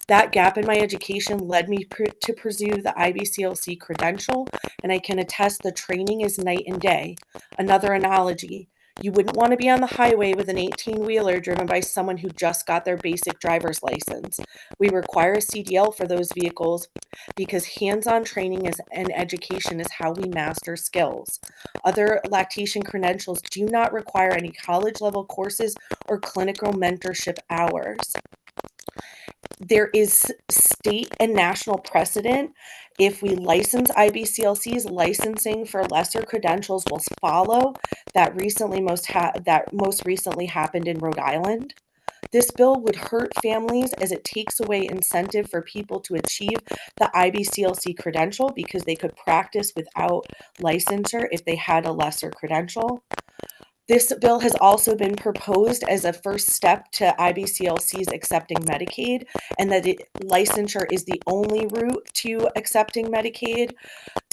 [SPEAKER 6] That gap in my education led me to pursue the IBCLC credential, and I can attest the training is night and day. Another analogy, you wouldn't want to be on the highway with an 18-wheeler driven by someone who just got their basic driver's license. We require a CDL for those vehicles because hands-on training and education is how we master skills. Other lactation credentials do not require any college-level courses or clinical mentorship hours. There is state and national precedent. If we license IBCLCs, licensing for lesser credentials will follow. That most recently happened in Rhode Island. This bill would hurt families as it takes away incentive for people to achieve the IBCLC credential because they could practice without licensure if they had a lesser credential. This bill has also been proposed as a first step to IBCLCs accepting Medicaid, and that licensure is the only route to accepting Medicaid.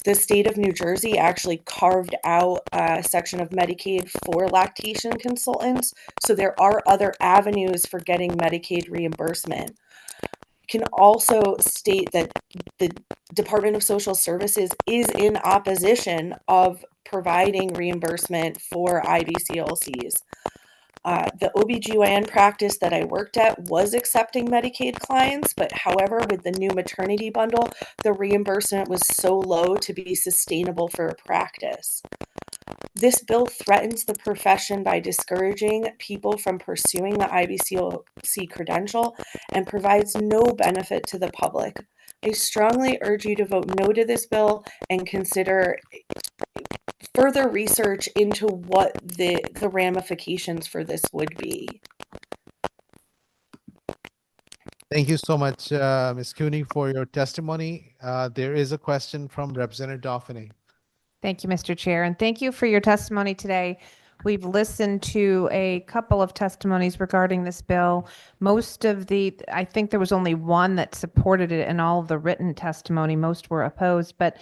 [SPEAKER 6] The state of New Jersey actually carved out a section of Medicaid for lactation consultants, so there are other avenues for getting Medicaid reimbursement. Can also state that the Department of Social Services is in opposition of providing reimbursement for IBCLCs. The OBGYN practice that I worked at was accepting Medicaid clients, but however, with the new maternity bundle, the reimbursement was so low to be sustainable for a practice. This bill threatens the profession by discouraging people from pursuing the IBCLC credential and provides no benefit to the public. I strongly urge you to vote no to this bill and consider further research into what the ramifications for this would be.
[SPEAKER 1] Thank you so much, Ms. Cooney, for your testimony. There is a question from Representative Dauphine.
[SPEAKER 9] Thank you, Mr. Chair, and thank you for your testimony today. We've listened to a couple of testimonies regarding this bill. I think there was only one that supported it in all of the written testimony. Most were opposed, but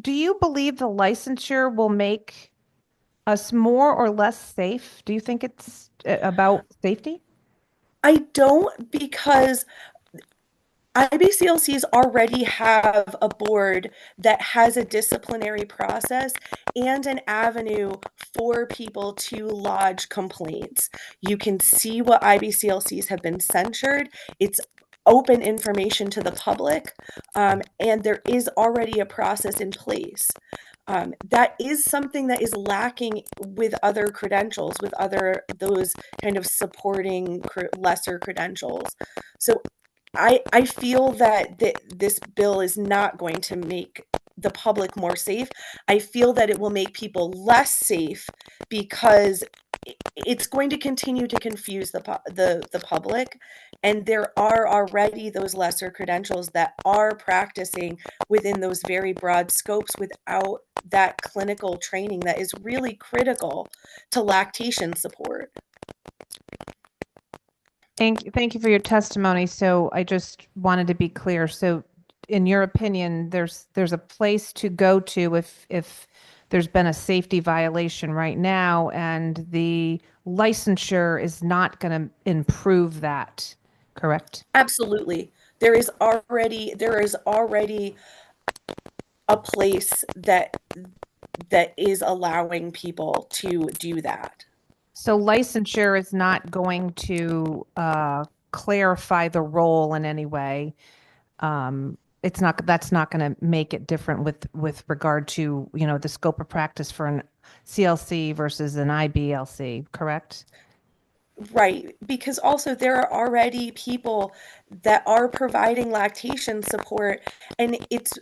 [SPEAKER 9] do you believe the licensure will make us more or less safe? Do you think it's about safety?
[SPEAKER 6] I don't, because IBCLCs already have a board that has a disciplinary process and an avenue for people to lodge complaints. You can see what IBCLCs have been censured. It's open information to the public, and there is already a process in place. That is something that is lacking with other credentials, with those kind of supporting lesser credentials. So I feel that this bill is not going to make the public more safe. I feel that it will make people less safe because it's going to continue to confuse the public, and there are already those lesser credentials that are practicing within those very broad scopes without that clinical training that is really critical to lactation support.
[SPEAKER 9] Thank you for your testimony. So I just wanted to be clear. So in your opinion, there's a place to go to if there's been a safety violation right now, and the licensure is not going to improve that, correct?
[SPEAKER 6] Absolutely. There is already a place that is allowing people to do that.
[SPEAKER 9] So licensure is not going to clarify the role in any way. That's not going to make it different with regard to, the scope of practice for an CLC versus an IBLC, correct?
[SPEAKER 6] Right, because also there are already people that are providing lactation support, and it's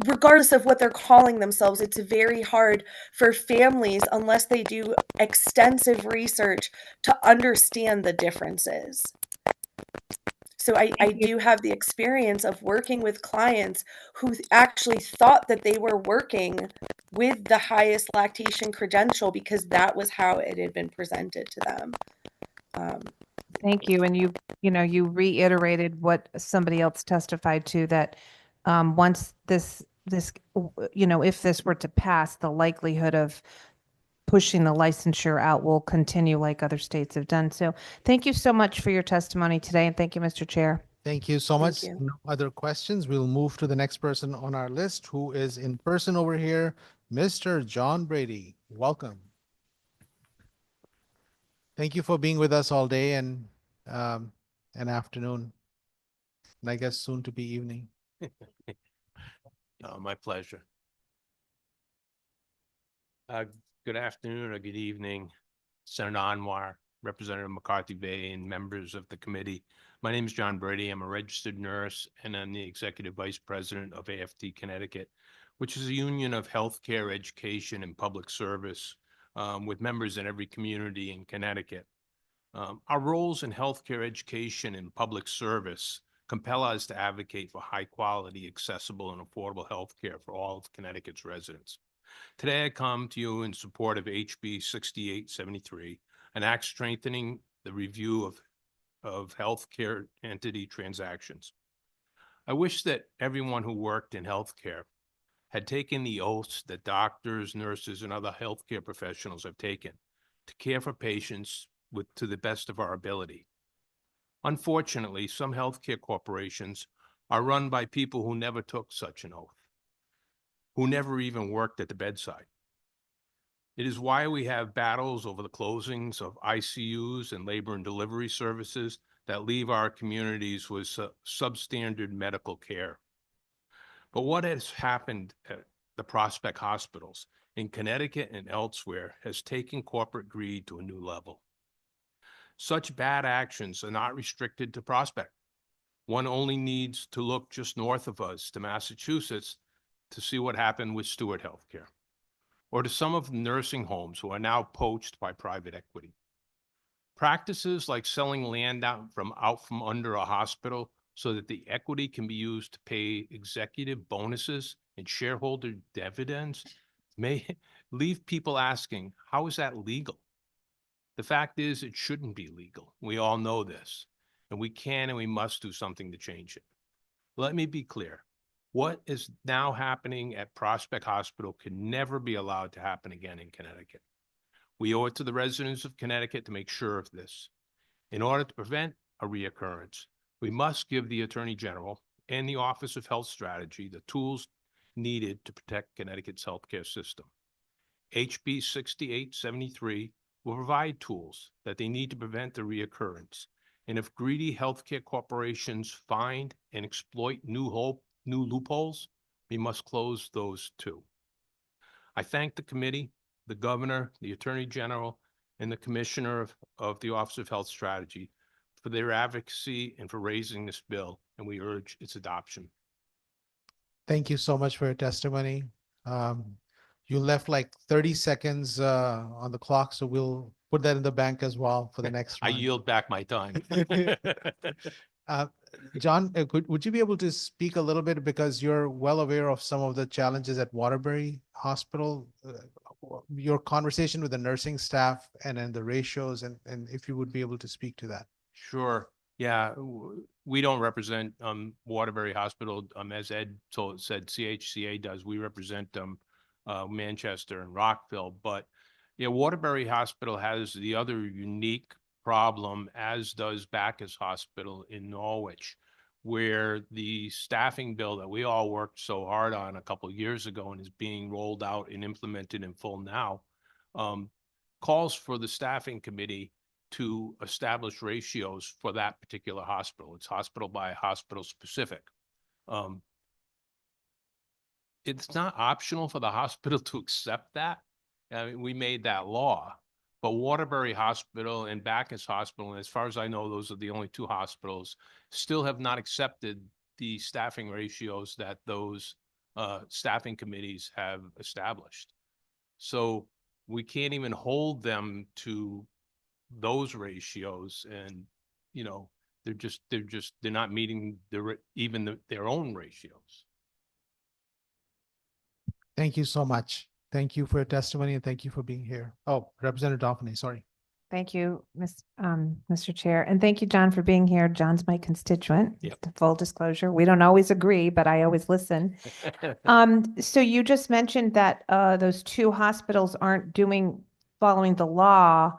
[SPEAKER 6] regardless of what they're calling themselves, it's very hard for families, unless they do extensive research, to understand the differences. So I do have the experience of working with clients who actually thought that they were working with the highest lactation credential because that was how it had been presented to them.
[SPEAKER 9] Thank you. And you reiterated what somebody else testified to, that once this, if this were to pass, the likelihood of pushing the licensure out will continue like other states have done. So thank you so much for your testimony today. And thank you, Mr. Chair.
[SPEAKER 1] Thank you so much.
[SPEAKER 6] you.
[SPEAKER 1] No other questions. We'll move to the next person on our list, who is in person over here, Mr. John Brady. Welcome. Thank you for being with us all day and afternoon, and I guess soon to be evening.
[SPEAKER 4] My pleasure. Good afternoon or good evening, Senator Anwar, Representative McCarthy-Bay, and members of the committee. My name is John Brady. I'm a registered nurse, and I'm the Executive Vice President of AFT Connecticut, which is a union of healthcare, education, and public service with members in every community in Connecticut. Our roles in healthcare, education, and public service compel us to advocate for high quality, accessible, and affordable healthcare for all of Connecticut's residents. Today, I come to you in support of HB 6873, an act strengthening the review of healthcare entity transactions. I wish that everyone who worked in healthcare had taken the oaths that doctors, nurses, and other healthcare professionals have taken to care for patients to the best of our ability. Unfortunately, some healthcare corporations are run by people who never took such an oath, who never even worked at the bedside. It is why we have battles over the closings of ICUs and labor and delivery services that leave our communities with substandard medical care. But what has happened at the Prospect hospitals in Connecticut and elsewhere has taken corporate greed to a new level. Such bad actions are not restricted to Prospect. One only needs to look just north of us to Massachusetts to see what happened with Stewart Healthcare, or to some of the nursing homes who are now poached by private equity. Practices like selling land out from under a hospital so that the equity can be used to pay executive bonuses and shareholder dividends may leave people asking, how is that legal? The fact is, it shouldn't be legal. We all know this, and we can and we must do something to change it. Let me be clear. What is now happening at Prospect Hospital can never be allowed to happen again in Connecticut. We owe it to the residents of Connecticut to make sure of this. In order to prevent a reoccurrence, We must give the Attorney General and the Office of Health Strategy the tools needed to protect Connecticut's healthcare system. HB 6873 will provide tools that they need to prevent the reoccurrence. And if greedy healthcare corporations find and exploit new loopholes, we must close those too. I thank the committee, the governor, the Attorney General, and the Commissioner of the Office of Health Strategy for their advocacy and for raising this bill, and we urge its adoption.
[SPEAKER 1] Thank you so much for your testimony. You left like 30 seconds on the clock, so we'll put that in the bank as well for the next
[SPEAKER 4] I
[SPEAKER 1] round.
[SPEAKER 4] yield back my time.
[SPEAKER 1] John, would you be able to speak a little bit, because you're well aware of some of the challenges at Waterbury Hospital, your conversation with the nursing staff and then the ratios, and if you would be able to speak to that.
[SPEAKER 4] Sure. Yeah, we don't represent Waterbury Hospital. As Ed said, CHCA does. We represent Manchester and Rockville. But yeah, Waterbury Hospital has the other unique problem, as does Bacchus Hospital in Norwich, where the staffing bill that we all worked so hard on a couple of years ago and is being rolled out and implemented in full now, calls for the staffing committee to establish ratios for that particular hospital. It's hospital by hospital specific. It's not optional for the hospital to accept that. I mean, we made that law, but Waterbury Hospital and Bacchus Hospital, and as far as I know, those are the only two hospitals, still have not accepted the staffing ratios that those staffing committees have established. So we can't even hold them to those ratios, and they're not meeting their own ratios.
[SPEAKER 1] Thank you so much. Thank you for your testimony, and thank you for being here. Oh, Representative Dauphine, sorry.
[SPEAKER 9] Thank you, Mr. Chair. And thank you, John, for being here. John's my constituent.
[SPEAKER 4] Yep.
[SPEAKER 9] Full disclosure. We don't always agree, but I always listen. So you just mentioned that those two hospitals aren't following the law,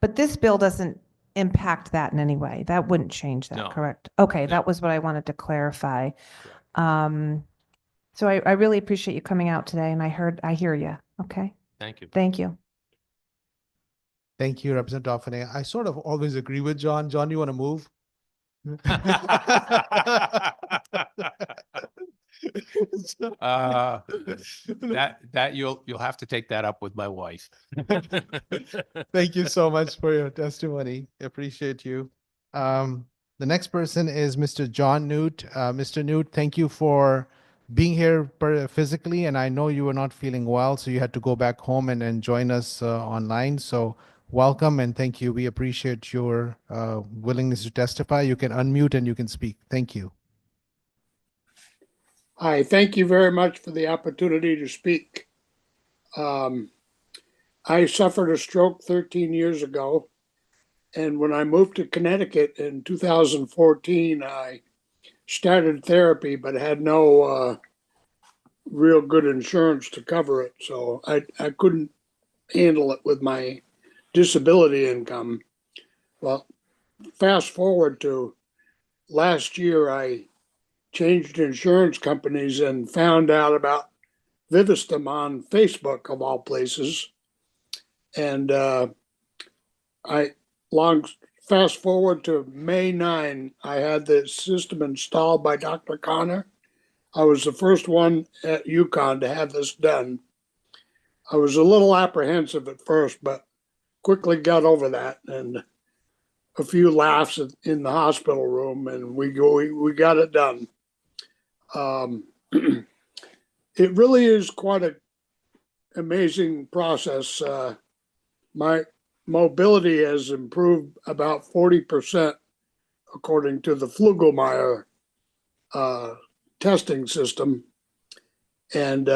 [SPEAKER 9] but this bill doesn't impact that in any way. That wouldn't change that,
[SPEAKER 4] No.
[SPEAKER 9] correct? Okay, that was what I wanted to clarify. So I really appreciate you coming out today, and I hear you. Okay.
[SPEAKER 4] Thank you.
[SPEAKER 9] Thank you.
[SPEAKER 1] Thank you, Representative Dauphine. I sort of always agree with John. John, do you want to move?
[SPEAKER 4] That you'll have to take that up with my wife.
[SPEAKER 1] Thank you so much for your testimony. Appreciate you. The next person is Mr. John Newt. Mr. Newt, thank you for being here physically, and I know you were not feeling well, so you had to go back home and join us online. So welcome and thank you. We appreciate your willingness to testify. You can unmute and you can speak. Thank you.
[SPEAKER 11] Hi, thank you very much for the opportunity to speak. I suffered a stroke 13 years ago, and when I moved to Connecticut in 2014, I started therapy but had no real good insurance to cover it, so I couldn't handle it with my disability income. Well, fast forward to last year, I changed insurance companies and found out about Vivistem on Facebook, of all places. And fast forward to May 9, I had the system installed by Dr. Connor. I was the first one at UConn to have this done. I was a little apprehensive at first, but quickly got over that, and a few laughs in the hospital room, and we got it done. It really is quite an amazing process. My mobility has improved about 40%, according to the Flugelmeyer testing system. And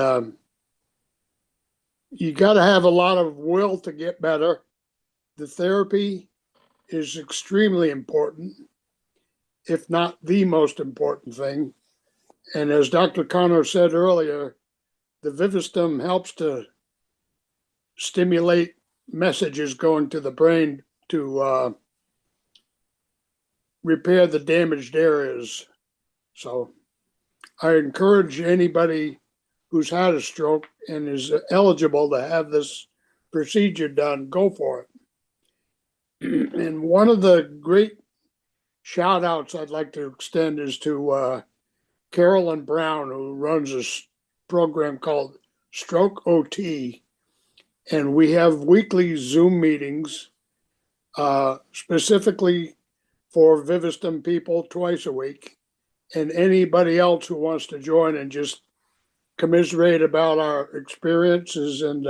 [SPEAKER 11] you got to have a lot of will to get better. The therapy is extremely important, if not the most important thing. And as Dr. Connor said earlier, the Vivistem helps to stimulate messages going to the brain to repair the damaged areas. So I encourage anybody who's had a stroke and is eligible to have this procedure done, go for it. And one of the great shout outs I'd like to extend is to Carolyn Brown, who runs a program called Stroke OT. And we have weekly Zoom meetings specifically for Vivistem people twice a week. And anybody else who wants to join and just commiserate about our experiences. And,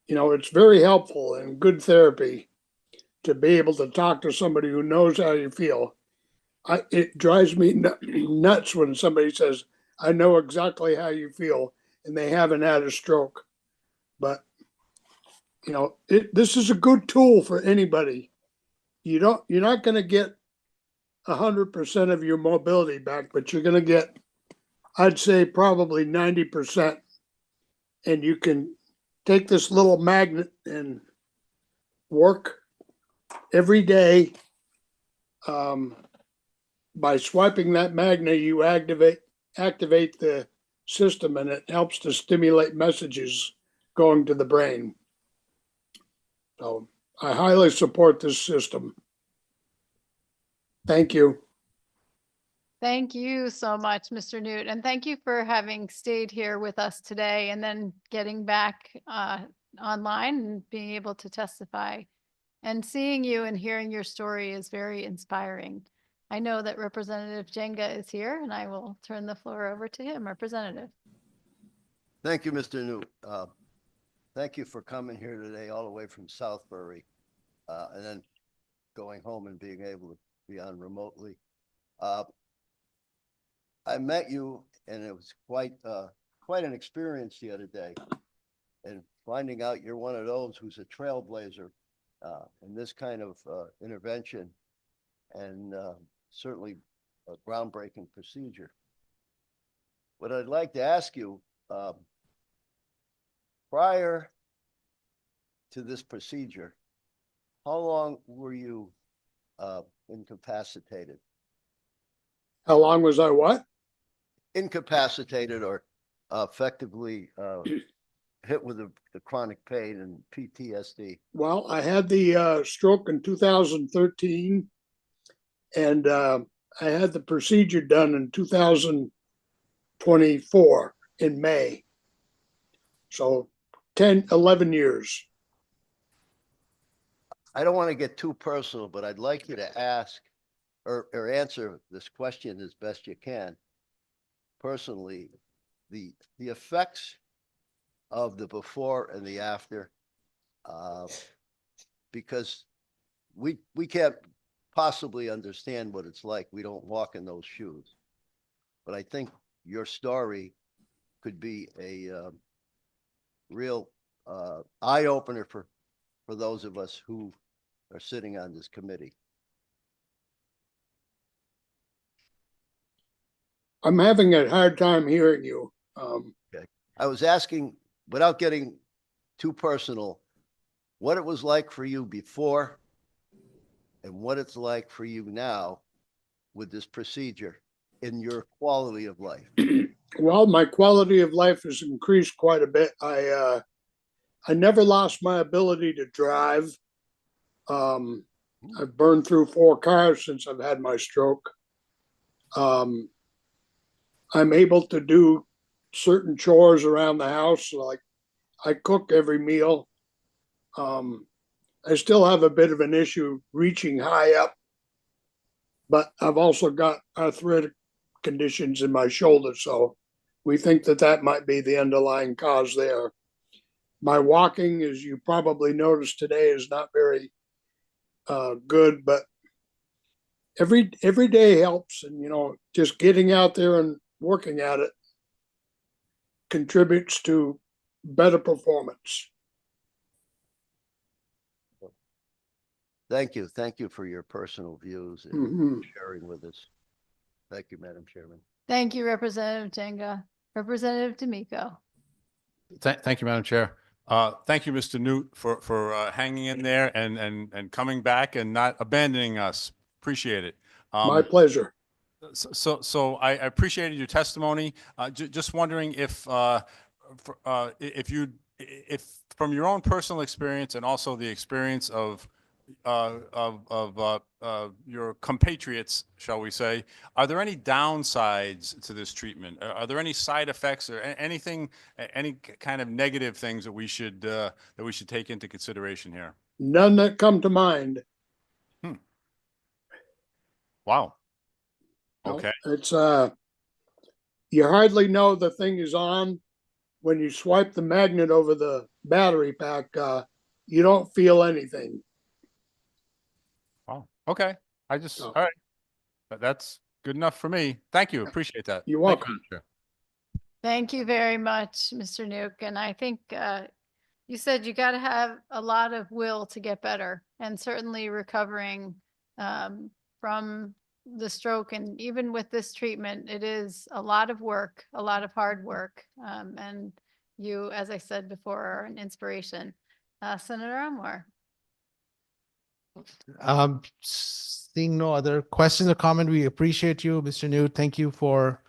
[SPEAKER 11] it's very helpful and good therapy to be able to talk to somebody who knows how you feel. It drives me nuts when somebody says, I know exactly how you feel, and they haven't had a stroke. But, this is a good tool for anybody. You're not going to get 100% of your mobility back, but you're going to get, I'd say, probably 90%. And you can take this little magnet and work every day. By swiping that magnet, you activate the system, and it helps to stimulate messages going to the brain. So I highly support this system. Thank you.
[SPEAKER 2] Thank you so much, Mr. Newt. And thank you for having stayed here with us today and then getting back online and being able to testify. And seeing you and hearing your story is very inspiring. I know that Representative Jenga is here, and I will turn the floor over to him. Representative.
[SPEAKER 10] Thank you, Mr. Newt. Thank you for coming here today all the way from Southbury and then going home and being able to be on remotely. I met you, and it was quite an experience the other day, and finding out you're one of those who's a trailblazer in this kind of intervention, and certainly a groundbreaking procedure. What I'd like to ask you, prior to this procedure, how long were you incapacitated?
[SPEAKER 11] How long was I what?
[SPEAKER 10] Incapacitated or effectively hit with the chronic pain and PTSD?
[SPEAKER 11] Well, I had the stroke in 2013, and I had the procedure done in 2024 in May. So 11 years.
[SPEAKER 10] I don't want to get too personal, but I'd like you to ask or answer this question as best you can. Personally, the effects of the before and the after, because we can't possibly understand what it's like. We don't walk in those shoes. But I think your story could be a real eye-opener for those of us who are sitting on this committee.
[SPEAKER 11] I'm having a hard time hearing you.
[SPEAKER 10] Okay. I was asking, without getting too personal, what it was like for you before and what it's like for you now with this procedure in your quality of life.
[SPEAKER 11] Well, my quality of life has increased quite a bit. I never lost my ability to drive. I've burned through 4 cars since I've had my stroke. I'm able to do certain chores around the house, like I cook every meal. I still have a bit of an issue reaching high up, but I've also got arthritic conditions in my shoulder, so we think that might be the underlying cause there. My walking, as you probably noticed today, is not very good, but every day helps, and just getting out there and working at it contributes to better performance.
[SPEAKER 10] Thank you. Thank you for your personal views and sharing with us. Thank you, Madam Chairman.
[SPEAKER 2] Thank you, Representative Jenga. Representative D'Amico.
[SPEAKER 18] Thank you, Madam Chair. Thank you, Mr. Newt, for hanging in there and coming back and not abandoning us. Appreciate it.
[SPEAKER 11] My pleasure.
[SPEAKER 18] So I appreciated your testimony. Just wondering if from your own personal experience and also the experience of your compatriots, shall we say, are there any downsides to this treatment? Are there any side effects or anything, any kind of negative things that we should take into consideration here?
[SPEAKER 11] None that come to mind.
[SPEAKER 18] Wow.
[SPEAKER 11] No,
[SPEAKER 18] Okay.
[SPEAKER 11] it's you hardly know the thing is on when you swipe the magnet over the battery pack. You don't feel anything.
[SPEAKER 18] Wow. Okay. All right. That's good enough for me. Thank you. Appreciate that.
[SPEAKER 11] You're welcome.
[SPEAKER 2] Thank you very much, Mr. Nuke. And I think you said you got to have a lot of will to get better, and certainly recovering from the stroke. And even with this treatment, it is a lot of work, a lot of hard work. And you, as I said before, are an inspiration. Senator Anwar.
[SPEAKER 1] Seeing no other questions or comment, we appreciate you, Mr. Newt. Thank you for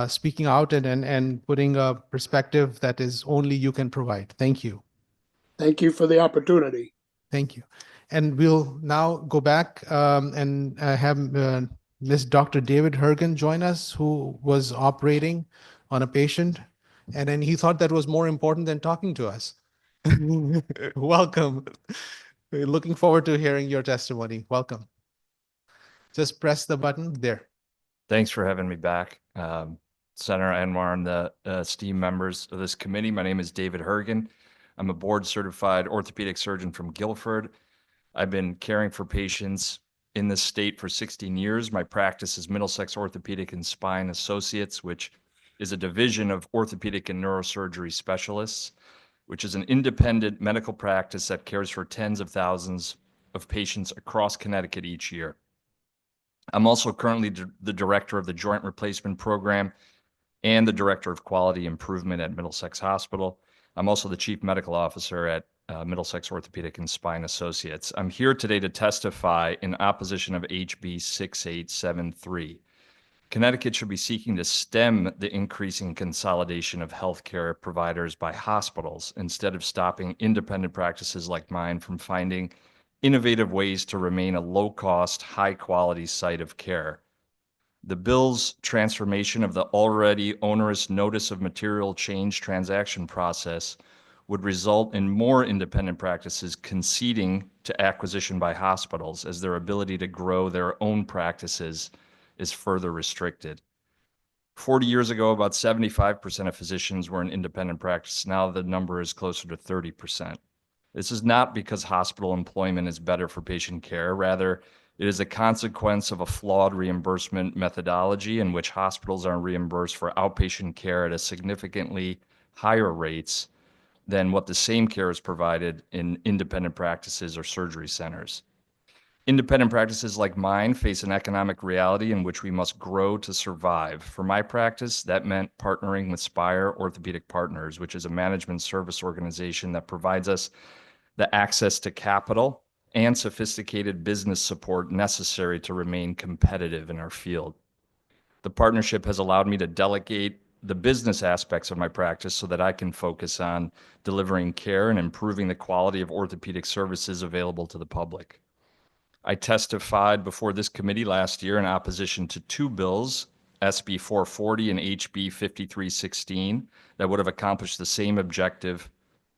[SPEAKER 1] speaking out and putting a perspective that is only you can provide. Thank you.
[SPEAKER 11] Thank you for the opportunity.
[SPEAKER 1] Thank you. And we'll now go back and have Ms. Dr. David Hergen join us, who was operating on a patient. And then he thought that was more important than talking to us. Welcome. We're looking forward to hearing your testimony. Welcome. Just press the button there.
[SPEAKER 12] Thanks for having me back. Senator Anwar and the esteemed members of this committee. My name is David Hergen. I'm a board certified orthopedic surgeon from Guilford. I've been caring for patients in this state for 16 years. My practice is Middlesex Orthopedic and Spine Associates, which is a division of orthopedic and neurosurgery specialists, which is an independent medical practice that cares for tens of thousands of patients across Connecticut each year. I'm also currently the director of the Joint Replacement Program and the director of quality improvement at Middlesex Hospital. I'm also the chief medical officer at Middlesex Orthopedic and Spine Associates. I'm here today to testify in opposition of HB 6873. Connecticut should be seeking to stem the increasing consolidation of healthcare providers by hospitals instead of stopping independent practices like mine from finding innovative ways to remain a low-cost, high-quality site of care. The bill's transformation of the already onerous notice of material change transaction process would result in more independent practices conceding to acquisition by hospitals as their ability to grow their own practices is further restricted. 40 years ago, about 75% of physicians were in independent practice. Now the number is closer to 30%. This is not because hospital employment is better for patient care. Rather, it is a consequence of a flawed reimbursement methodology in which hospitals are reimbursed for outpatient care at a significantly higher rates than what the same care is provided in independent practices or surgery centers. Independent practices like mine face an economic reality in which we must grow to survive. For my practice, that meant partnering with Spire Orthopedic Partners, which is a management service organization that provides us the access to capital and sophisticated business support necessary to remain competitive in our field. The partnership has allowed me to delegate the business aspects of my practice so that I can focus on delivering care and improving the quality of orthopedic services available to the public. I testified before this committee last year in opposition to two bills, SB 440 and HB 5316, that would have accomplished the same objective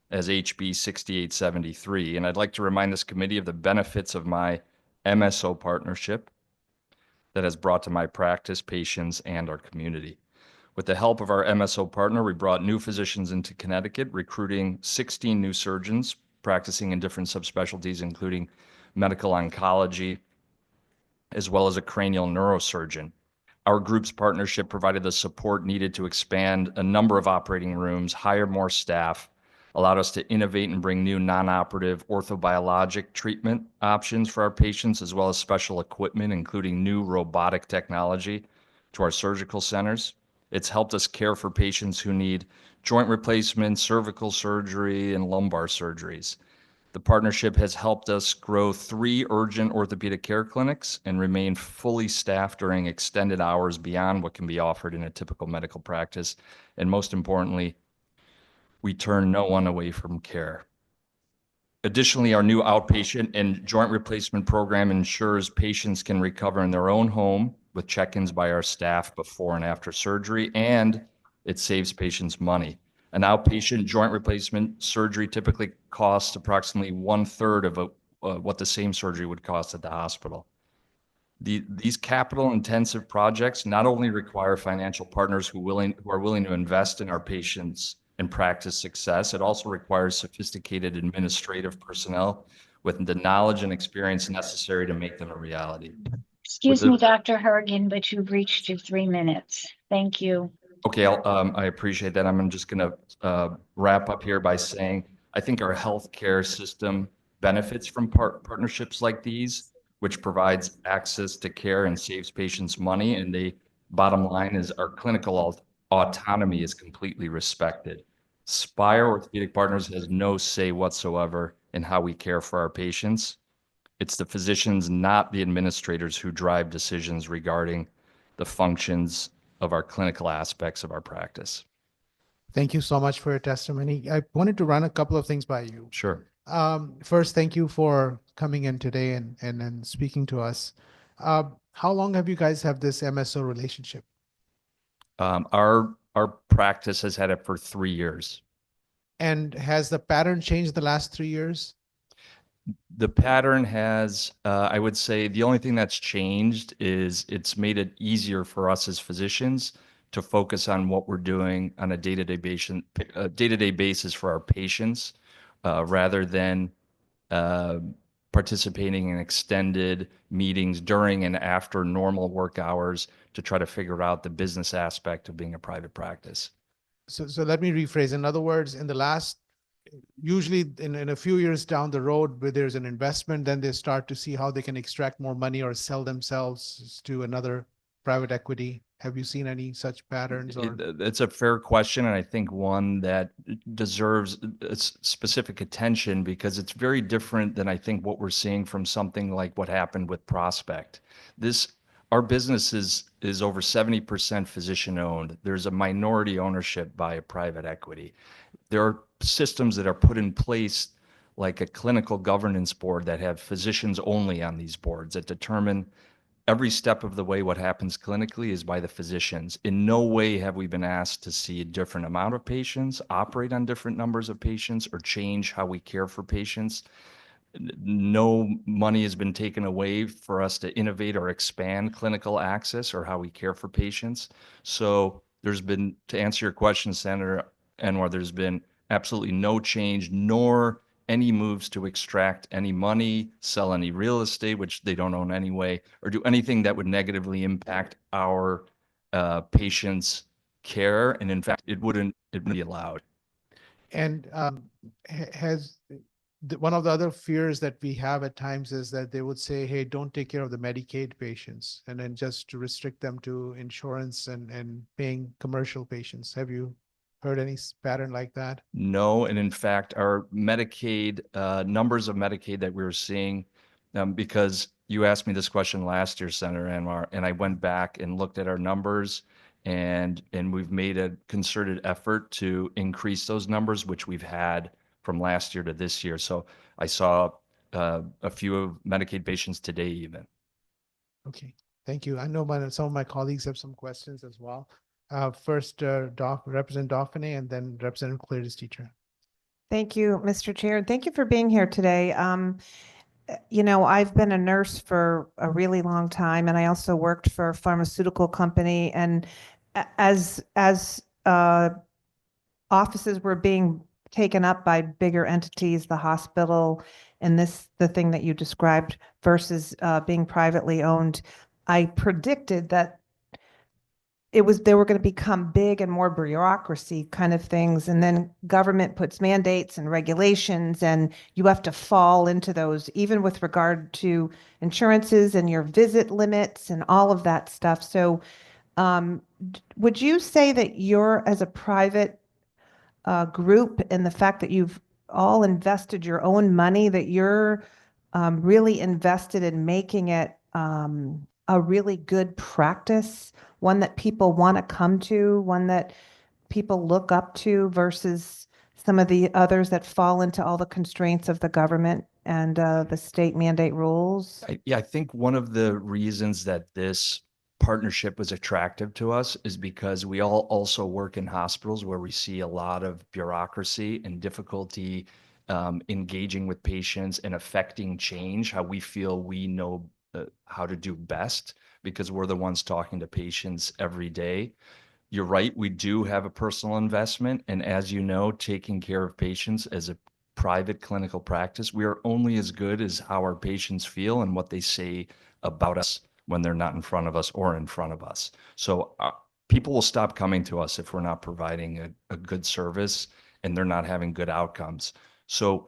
[SPEAKER 12] as HB 6873. And I'd like to remind this committee of the benefits of my MSO partnership that has brought to my practice, patients, and our community. With the help of our MSO partner, we brought new physicians into Connecticut, recruiting 16 new surgeons practicing in different subspecialties, including medical oncology, as well as a cranial neurosurgeon. Our group's partnership provided the support needed to expand a number of operating rooms, hire more staff, allowed us to innovate and bring new non-operative orthobiologic treatment options for our patients, as well as special equipment, including new robotic technology, to our surgical centers. It's helped us care for patients who need joint replacement, cervical surgery, and lumbar surgeries. The partnership has helped us grow 3 urgent orthopedic care clinics and remain fully staffed during extended hours beyond what can be offered in a typical medical practice. And most importantly, we turn no one away from care. Additionally, our new outpatient and joint replacement program ensures patients can recover in their own home with check-ins by our staff before and after surgery, and it saves patients money. An outpatient joint replacement surgery typically costs approximately 1/3 of what the same surgery would cost at the hospital. These capital-intensive projects not only require financial partners who are willing to invest in our patients and practice success, it also requires sophisticated administrative personnel with the knowledge and experience necessary to make them a reality.
[SPEAKER 5] Excuse me, Dr. Hergen, but you've reached your 3 minutes. Thank you.
[SPEAKER 12] Okay, I appreciate that. I'm just going to wrap up here by saying I think our healthcare system benefits from partnerships like these, which provides access to care and saves patients money. And the bottom line is our clinical autonomy is completely respected. Spire Orthopedic Partners has no say whatsoever in how we care for our patients. It's the physicians, not the administrators, who drive decisions regarding the functions of our clinical aspects of our practice.
[SPEAKER 1] Thank you so much for your testimony. I wanted to run a couple of things by you.
[SPEAKER 12] Sure.
[SPEAKER 1] First, thank you for coming in today and speaking to us. How long have you guys have this MSO relationship?
[SPEAKER 12] Our practice has had it for 3 years.
[SPEAKER 1] And has the pattern changed the last 3 years?
[SPEAKER 12] The pattern has, I would say, the only thing that's changed is it's made it easier for us as physicians to focus on what we're doing on a day-to-day basis for our patients, rather than participating in extended meetings during and after normal work hours to try to figure out the business aspect of being a private practice.
[SPEAKER 1] So let me rephrase. In other words, usually in a few years down the road where there's an investment, then they start to see how they can extract more money or sell themselves to another private equity. Have you seen any such patterns?
[SPEAKER 12] It's a fair question, and I think one that deserves specific attention because it's very different than I think what we're seeing from something like what happened with Prospect. Our business is over 70% physician owned. There's a minority ownership by a private equity. There are systems that are put in place like a clinical governance board that have physicians only on these boards that determine every step of the way what happens clinically is by the physicians. In no way have we been asked to see a different amount of patients, operate on different numbers of patients, or change how we care for patients. No money has been taken away for us to innovate or expand clinical access or how we care for patients. So there's been, to answer your question, Senator Anwar, there's been absolutely no change, nor any moves to extract any money, sell any real estate, which they don't own anyway, or do anything that would negatively impact our patients' care. And in fact, it wouldn't be allowed.
[SPEAKER 1] And one of the other fears that we have at times is that they would say, hey, don't take care of the Medicaid patients, and then just to restrict them to insurance and paying commercial patients. Have you heard any pattern like that?
[SPEAKER 12] No, and in fact, our Medicaid, numbers of Medicaid that we were seeing, because you asked me this question last year, Senator Anwar, and I went back and looked at our numbers, and we've made a concerted effort to increase those numbers, which we've had from last year to this year. So I saw a few of Medicaid patients today even.
[SPEAKER 1] Okay, thank you. I know some of my colleagues have some questions as well. First, Representative Dauphiné, and then Representative Claridis Teacher.
[SPEAKER 9] Thank you, Mr. Chair. Thank you for being here today. You know, I've been a nurse for a really long time, and I also worked for a pharmaceutical company. And as offices were being taken up by bigger entities, the hospital, and the thing that you described versus being privately owned, I predicted that they were going to become big and more bureaucracy kind of things. And then government puts mandates and regulations, and you have to fall into those, even with regard to insurances and your visit limits and all of that stuff. So would you say that you're, as a private group, and the fact that you've all invested your own money, that you're really invested in making it a really good practice, one that people want to come to, one that people look up to versus some of the others that fall into all the constraints of the government and the state mandate rules?
[SPEAKER 12] Yeah, I think one of the reasons that this partnership was attractive to us is because we all also work in hospitals where we see a lot of bureaucracy and difficulty engaging with patients and affecting change, how we feel we know how to do best because we're the ones talking to patients every day. You're right, we do have a personal investment. And as you know, taking care of patients as a private clinical practice, we are only as good as how our patients feel and what they say about us when they're not in front of us or in front of us. So people will stop coming to us if we're not providing a good service and they're not having good outcomes. So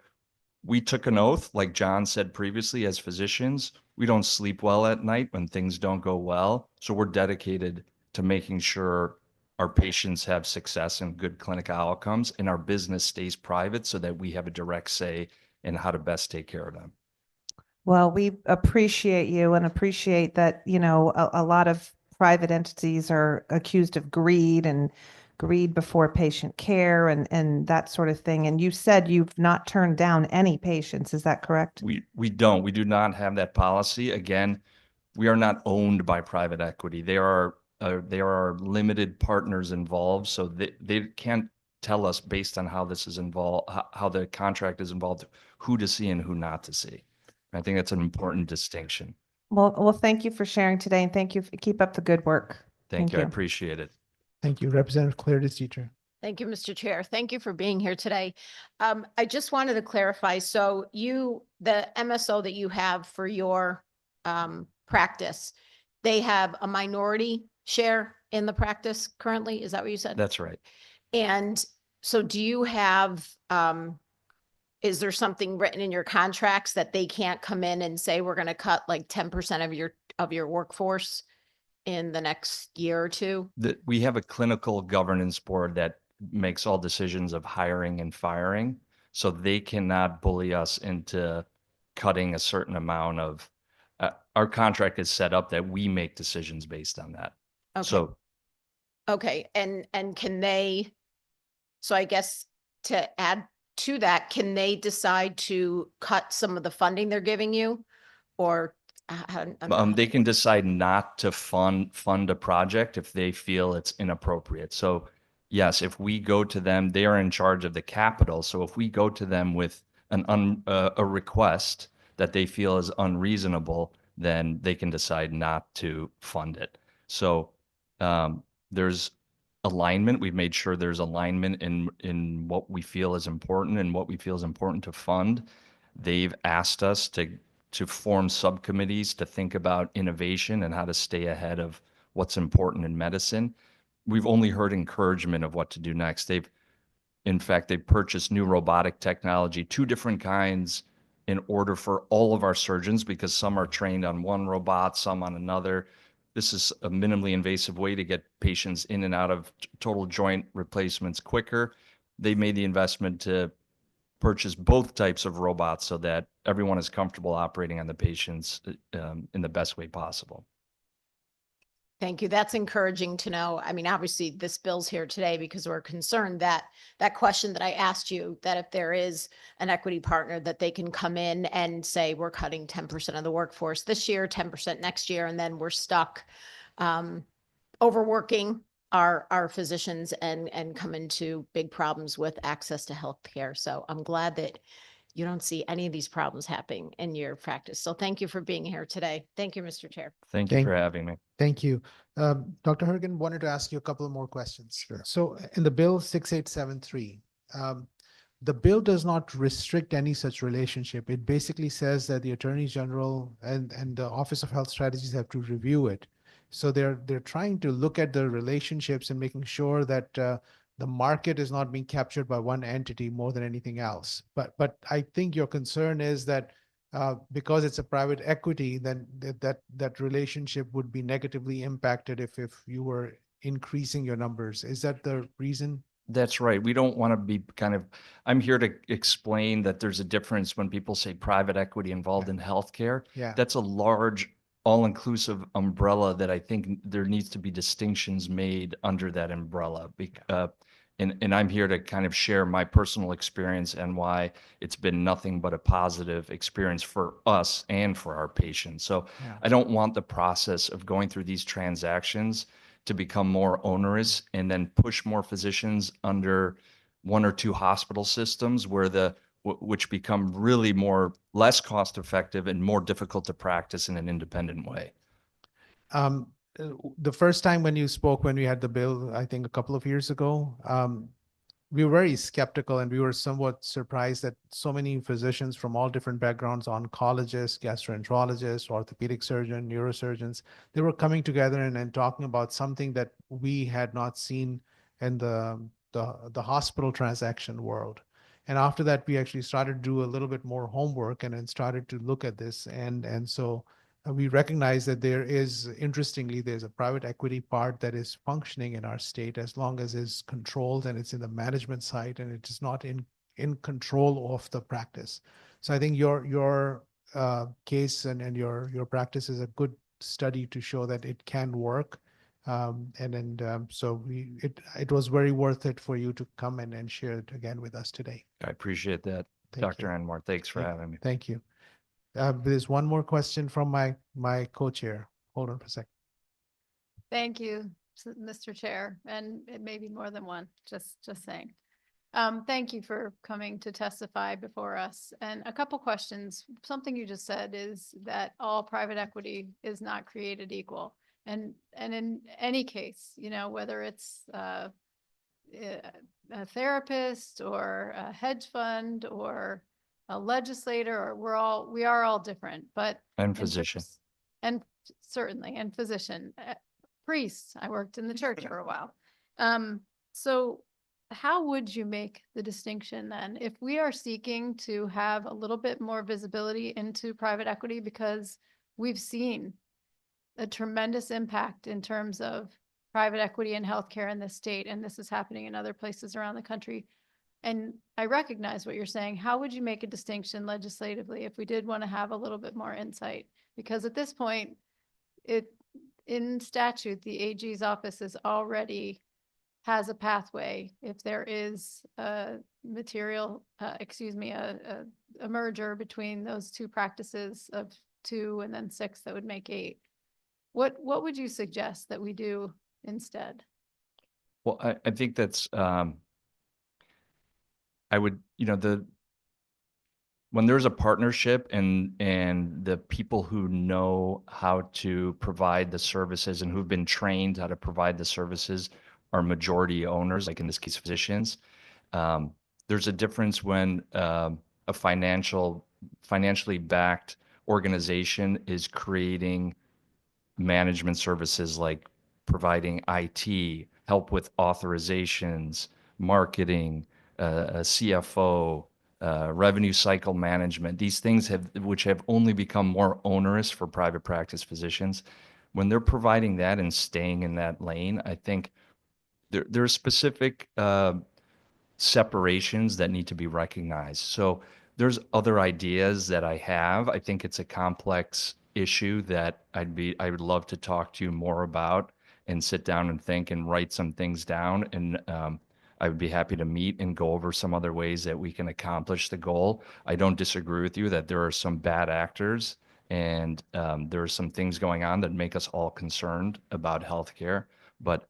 [SPEAKER 12] we took an oath, like John said previously, as physicians, we don't sleep well at night when things don't go well. So we're dedicated to making sure our patients have success and good clinical outcomes, and our business stays private so that we have a direct say in how to best take care of them.
[SPEAKER 9] Well, we appreciate you and appreciate that, you know, a lot of private entities are accused of greed and greed before patient care and that sort of thing. And you said you've not turned down any patients. Is that correct?
[SPEAKER 12] We don't. We do not have that policy. Again, we are not owned by private equity. There are limited partners involved, so they can't tell us based on how this is involved, how the contract is involved, who to see and who not to see. I think that's an important distinction.
[SPEAKER 9] Well, thank you for sharing today, and thank you. Keep up the good work.
[SPEAKER 12] Thank you. I appreciate it.
[SPEAKER 1] Thank you. Representative Claridis Teacher.
[SPEAKER 3] Thank you, Mr. Chair. Thank you for being here today. I just wanted to clarify. So the MSO that you have for your practice, they have a minority share in the practice currently? Is that what you said?
[SPEAKER 12] That's right.
[SPEAKER 3] And so do you have, is there something written in your contracts that they can't come in and say, we're going to cut like 10% of your workforce in the next year or two?
[SPEAKER 12] We have a clinical governance board that makes all decisions of hiring and firing. So they cannot bully us into cutting a certain amount of, our contract is set up that we make decisions based on that.
[SPEAKER 3] Okay.
[SPEAKER 12] So,
[SPEAKER 3] okay. And can they, so I guess to add to that, can they decide to cut some of the funding they're giving you? Or
[SPEAKER 12] they can decide not to fund a project if they feel it's inappropriate. So yes, if we go to them, they are in charge of the capital. So if we go to them with a request that they feel is unreasonable, then they can decide not to fund it. So there's alignment. We've made sure there's alignment in what we feel is important and what we feel is important to fund. They've asked us to form subcommittees to think about innovation and how to stay ahead of what's important in medicine. We've only heard encouragement of what to do next. In fact, they've purchased new robotic technology, 2 different kinds, in order for all of our surgeons, because some are trained on one robot, some on another. This is a minimally invasive way to get patients in and out of total joint replacements quicker. They made the investment to purchase both types of robots so that everyone is comfortable operating on the patients in the best way possible.
[SPEAKER 3] Thank you. That's encouraging to know. I mean, obviously this bill's here today because we're concerned that that question that I asked you, that if there is an equity partner, that they can come in and say, we're cutting 10% of the workforce this year, 10% next year, and then we're stuck overworking our physicians and come into big problems with access to healthcare. So I'm glad that you don't see any of these problems happening in your practice. So thank you for being here today. Thank you, Mr. Chair.
[SPEAKER 12] Thank you for having me.
[SPEAKER 1] Thank you. Dr. Hergen, wanted to ask you a couple of more questions. Sure. So in the bill 6873, the bill does not restrict any such relationship. It basically says that the Attorney General and the Office of Health Strategies have to review it. So they're trying to look at the relationships and making sure that the market is not being captured by one entity more than anything else. But I think your concern is that because it's a private equity, then that relationship would be negatively impacted if you were increasing your numbers. Is that the reason?
[SPEAKER 12] That's right. We don't want to be I'm here to explain that there's a difference when people say private equity involved in healthcare.
[SPEAKER 1] Yeah.
[SPEAKER 12] That's a large, all-inclusive umbrella that I think there needs to be distinctions made under that umbrella. And I'm here to kind of share my personal experience and why it's been nothing but a positive experience for us and for our patients. So
[SPEAKER 1] Yeah.
[SPEAKER 12] I don't want the process of going through these transactions to become more onerous and then push more physicians under one or two hospital systems which become really less cost effective and more difficult to practice in an independent way.
[SPEAKER 1] The first time when you spoke, when we had the bill, I think a couple of years ago, we were very skeptical and we were somewhat surprised that so many physicians from all different backgrounds, oncologists, gastroenterologists, orthopedic surgeons, neurosurgeons, they were coming together and talking about something that we had not seen in the hospital transaction world. And after that, we actually started to do a little bit more homework and then started to look at this. And so we recognize that interestingly, there's a private equity part that is functioning in our state as long as it's controlled and it's in the management side and it is not in control of the practice. So I think your case and your practice is a good study to show that it can work. So it was very worth it for you to come and share it again with us today.
[SPEAKER 12] I appreciate that,
[SPEAKER 1] Thank
[SPEAKER 12] Dr. Anwar. Thanks for having me.
[SPEAKER 1] Thank you. There's one more question from my co-chair. Hold on for a second.
[SPEAKER 2] Thank you, Mr. Chair, and it may be more than one, just saying. Thank you for coming to testify before us. And a couple questions. Something you just said is that all private equity is not created equal. And in any case, whether it's a therapist or a hedge fund or a legislator, or we are all different, but
[SPEAKER 12] And physician.
[SPEAKER 2] And certainly, and physician, priests. I worked in the church for a while. So how would you make the distinction then if we are seeking to have a little bit more visibility into private equity, because we've seen a tremendous impact in terms of private equity in healthcare in this state, and this is happening in other places around the country. And I recognize what you're saying. How would you make a distinction legislatively if we did want to have a little bit more insight? Because at this point, in statute, the AG's office already has a pathway if there is a a merger between those two practices of 2 and then 6 that would make 8. What would you suggest that we do instead?
[SPEAKER 12] Well, I think that's I would, when there's a partnership and the people who know how to provide the services and who've been trained how to provide the services are majority owners, like in this case, physicians. There's a difference when a financially backed organization is creating management services like providing IT, help with authorizations, marketing, a CFO, revenue cycle management. These things which have only become more onerous for private practice physicians. When they're providing that and staying in that lane, I think there are specific separations that need to be recognized. So there's other ideas that I have. I think it's a complex issue that I would love to talk to you more about and sit down and think and write some things down. And I would be happy to meet and go over some other ways that we can accomplish the goal. I don't disagree with you that there are some bad actors and there are some things going on that make us all concerned about healthcare. But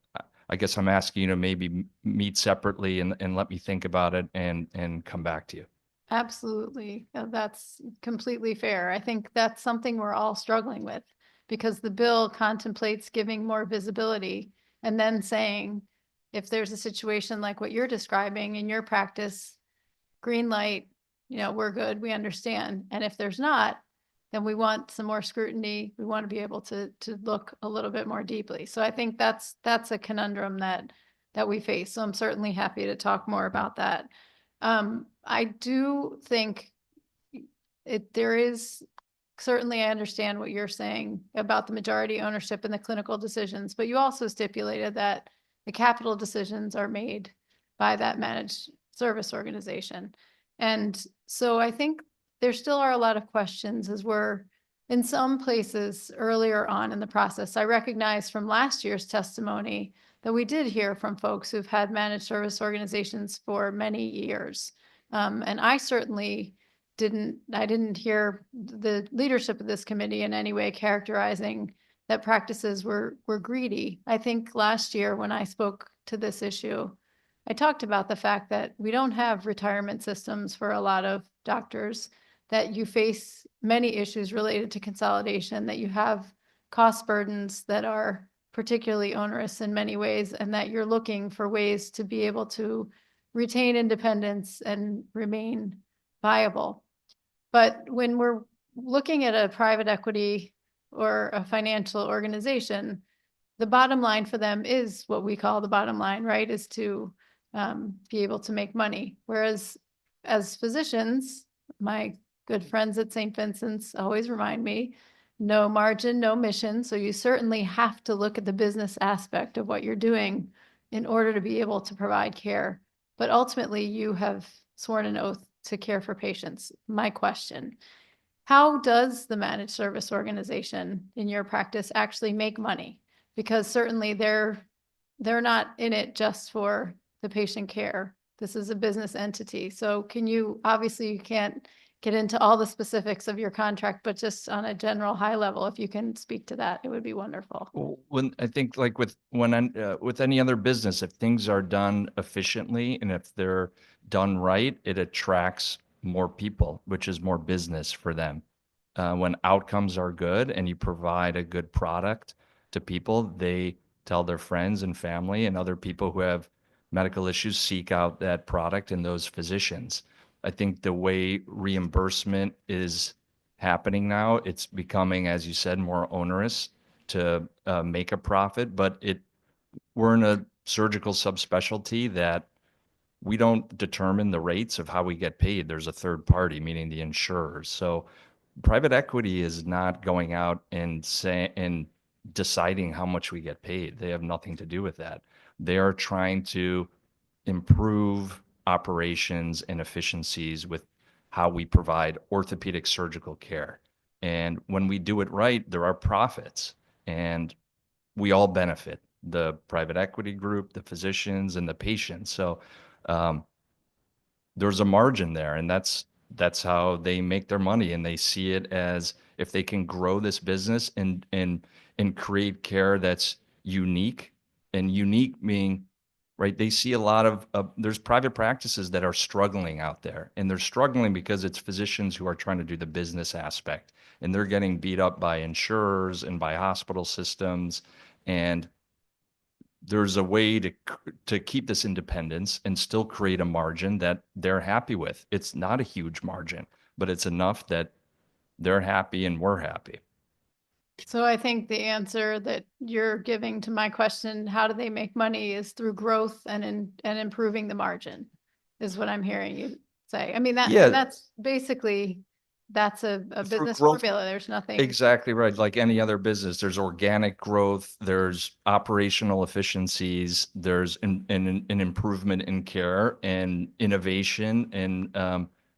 [SPEAKER 12] I guess I'm asking you to maybe meet separately and let me think about it and come back to you.
[SPEAKER 2] Absolutely. That's completely fair. I think that's something we're all struggling with because the bill contemplates giving more visibility and then saying, if there's a situation like what you're describing in your practice, green light, we're good, we understand. And if there's not, then we want some more scrutiny. We want to be able to look a little bit more deeply. So I think that's a conundrum that we face. So I'm certainly happy to talk more about that. I do think there is certainly, I understand what you're saying about the majority ownership and the clinical decisions, but you also stipulated that the capital decisions are made by that managed service organization. And so I think there still are a lot of questions as we're in some places earlier on in the process. I recognize from last year's testimony that we did hear from folks who've had managed service organizations for many years. And I certainly didn't hear the leadership of this committee in any way characterizing that practices were greedy. I think last year when I spoke to this issue, I talked about the fact that we don't have retirement systems for a lot of doctors, that you face many issues related to consolidation, that you have cost burdens that are particularly onerous in many ways, and that you're looking for ways to be able to retain independence and remain viable. But when we're looking at a private equity or a financial organization, the bottom line for them is what we call the bottom line, right? Is to be able to make money. Whereas as physicians, my good friends at St. Vincent's always remind me, no margin, no mission. So you certainly have to look at the business aspect of what you're doing in order to be able to provide care. But ultimately, you have sworn an oath to care for patients. My question, how does the managed service organization in your practice actually make money? Because certainly they're not in it just for the patient care. This is a business entity. So can you, obviously you can't get into all the specifics of your contract, but just on a general high level, if you can speak to that, it would be wonderful.
[SPEAKER 12] When I think like with any other business, if things are done efficiently and if they're done right, it attracts more people, which is more business for them. When outcomes are good and you provide a good product to people, they tell their friends and family, and other people who have medical issues seek out that product and those physicians. I think the way reimbursement is happening now, it's becoming, as you said, more onerous to make a profit, but we're in a surgical subspecialty that we don't determine the rates of how we get paid. There's a third party, meaning the insurers. So private equity is not going out and deciding how much we get paid. They have nothing to do with that. They are trying to improve operations and efficiencies with how we provide orthopedic surgical care. And when we do it right, there are profits and we all benefit, the private equity group, the physicians, and the patients. So there's a margin there, and that's how they make their money. And they see it as if they can grow this business and create care that's unique, and unique meaning, right? They see a lot of there's private practices that are struggling out there, and they're struggling because it's physicians who are trying to do the business aspect, and they're getting beat up by insurers and by hospital systems. And there's a way to keep this independence and still create a margin that they're happy with. It's not a huge margin, but it's enough that they're happy and we're happy.
[SPEAKER 2] So I think the answer that you're giving to my question, how do they make money, is through growth and improving the margin, is what I'm hearing you say. I mean, that's basically, that's a business
[SPEAKER 12] growth.
[SPEAKER 2] formula. There's nothing.
[SPEAKER 12] Exactly right. Like any other business, there's organic growth, there's operational efficiencies, there's an improvement in care and innovation. And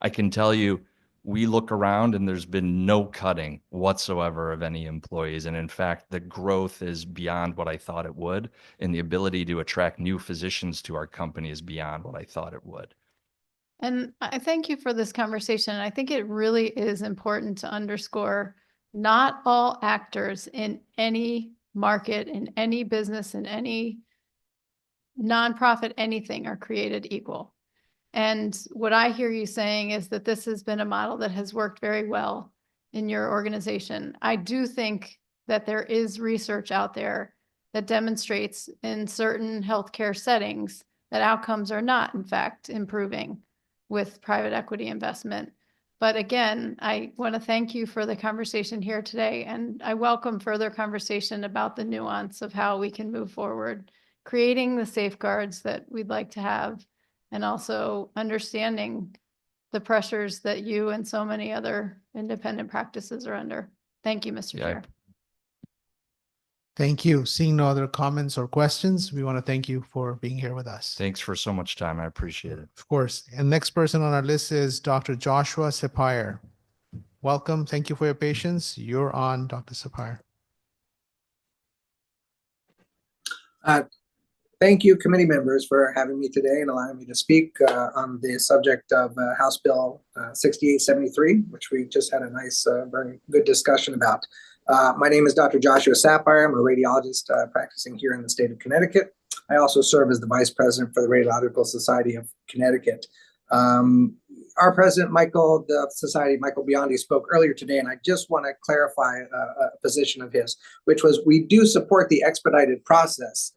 [SPEAKER 12] I can tell you, we look around and there's been no cutting whatsoever of any employees. And in fact, the growth is beyond what I thought it would. And the ability to attract new physicians to our company is beyond what I thought it would.
[SPEAKER 2] And I thank you for this conversation. I think it really is important to underscore not all actors in any market, in any business, in any nonprofit, anything are created equal. And what I hear you saying is that this has been a model that has worked very well in your organization. I do think that there is research out there that demonstrates in certain healthcare settings that outcomes are not, in fact, improving with private equity investment. But again, I want to thank you for the conversation here today, and I welcome further conversation about the nuance of how we can move forward, creating the safeguards that we'd like to have, and also understanding the pressures that you and so many other independent practices are under. Thank you, Mr. Chair.
[SPEAKER 1] Thank you. Seeing no other comments or questions, we want to thank you for being here with us.
[SPEAKER 12] Thanks for so much time. I appreciate it.
[SPEAKER 1] Of course. And next person on our list is Dr. Joshua Sapire. Welcome. Thank you for your patience. You're on, Dr. Sapire.
[SPEAKER 13] Thank you, committee members, for having me today and allowing me to speak on the subject of House Bill 6873, which we just had a nice, very good discussion about. My name is Dr. Joshua Sapire. I'm a radiologist practicing here in the state of Connecticut. I also serve as the vice president for the Radiological Society of Connecticut. Our president, Michael, the society, Michael Biondi, spoke earlier today, and I just want to clarify a position of his, which was we do support the expedited process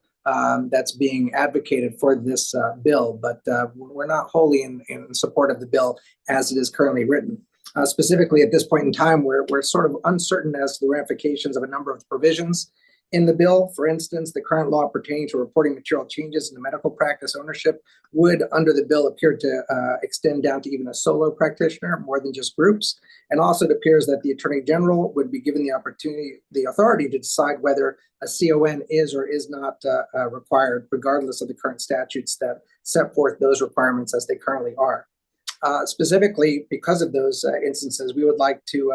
[SPEAKER 13] that's being advocated for this bill, but we're not wholly in support of the bill as it is currently written. Specifically, at this point in time, we're sort of uncertain as to the ramifications of a number of provisions in the bill. For instance, the current law pertaining to reporting material changes in the medical practice ownership would, under the bill, appear to extend down to even a solo practitioner more than just groups. And also it appears that the Attorney General would be given the authority to decide whether a CON is or is not required, regardless of the current statutes that set forth those requirements as they currently are. Specifically, because of those instances, we would like to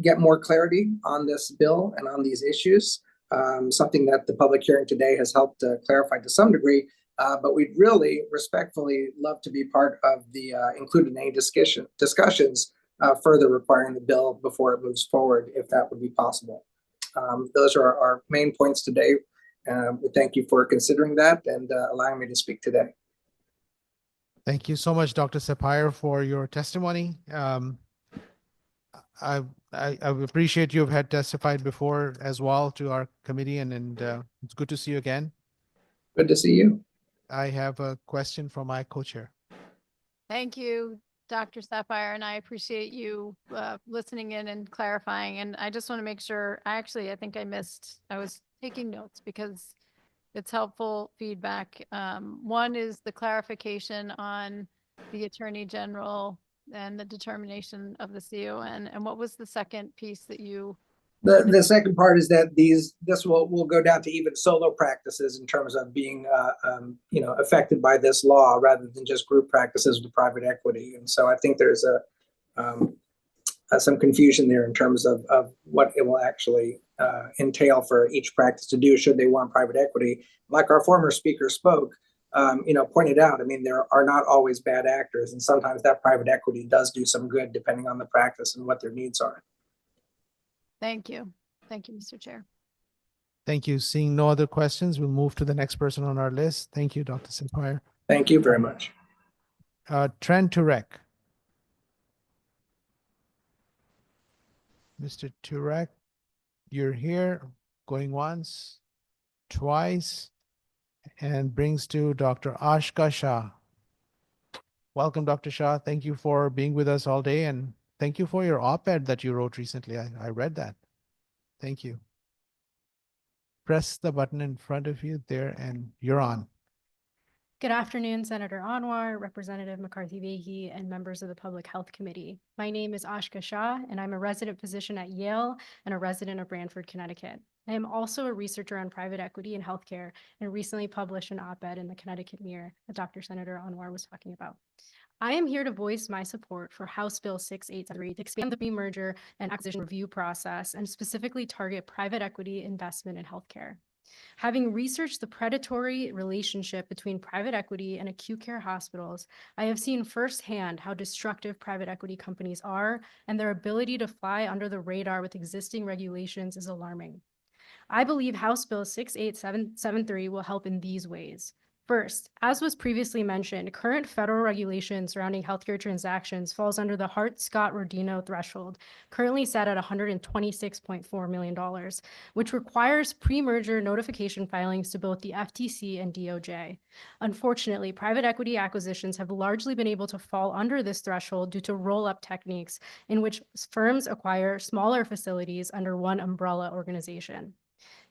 [SPEAKER 13] get more clarity on this bill and on these issues, something that the public hearing today has helped clarify to some degree, but we'd really respectfully love to be part of the included in any discussions further requiring the bill before it moves forward, if that would be possible. Those are our main points today. We thank you for considering that and allowing me to speak today.
[SPEAKER 1] Thank you so much, Dr. Sapire, for your testimony. I appreciate you have had testified before as well to our committee, and it's good to see you again.
[SPEAKER 13] Good to see you.
[SPEAKER 1] I have a question for my co-chair.
[SPEAKER 2] Thank you, Dr. Sapire, and I appreciate you listening in and clarifying. And I just want to make sure, I think I was taking notes because it's helpful feedback. One is the clarification on the Attorney General and the determination of the CON. And what was the second piece that you?
[SPEAKER 13] The second part is that this will go down to even solo practices in terms of being affected by this law rather than just group practices with private equity. And so I think there's some confusion there in terms of what it will actually entail for each practice to do should they want private equity. Like our former speaker spoke, pointed out, I mean, there are not always bad actors, and sometimes that private equity does do some good depending on the practice and what their needs are.
[SPEAKER 2] Thank you. Thank you, Mr. Chair.
[SPEAKER 1] Thank you. Seeing no other questions, we'll move to the next person on our list. Thank you, Dr. Sapire.
[SPEAKER 13] Thank you very much.
[SPEAKER 1] Trent Turek. Mr. Turek, you're here, going once, twice, and brings to Dr. Ashka Shah. Welcome, Dr. Shah. Thank you for being with us all day, and thank you for your op-ed that you wrote recently. I read that. Thank you. Press the button in front of you there, and you're on.
[SPEAKER 21] Good afternoon, Senator Anwar, Representative McCarthy-Vahey, and members of the Public Health Committee. My name is Ashka Shah, and I'm a resident physician at Yale and a resident of Branford, Connecticut. I am also a researcher on private equity and healthcare and recently published an op-ed in the Connecticut Mirror that Dr. Senator Anwar was talking about. I am here to voice my support for House Bill 6873 to expand the pre-merger and acquisition review process and specifically target private equity investment in healthcare. Having researched the predatory relationship between private equity and acute care hospitals, I have seen firsthand how destructive private equity companies are, and their ability to fly under the radar with existing regulations is alarming. I believe House Bill 6873 will help in these ways. First, as was previously mentioned, current federal regulation surrounding healthcare transactions falls under the Hart-Scott-Rodino threshold, currently set at $126.4 million, which requires pre-merger notification filings to both the FTC and DOJ. Unfortunately, private equity acquisitions have largely been able to fall under this threshold due to roll-up techniques in which firms acquire smaller facilities under one umbrella organization.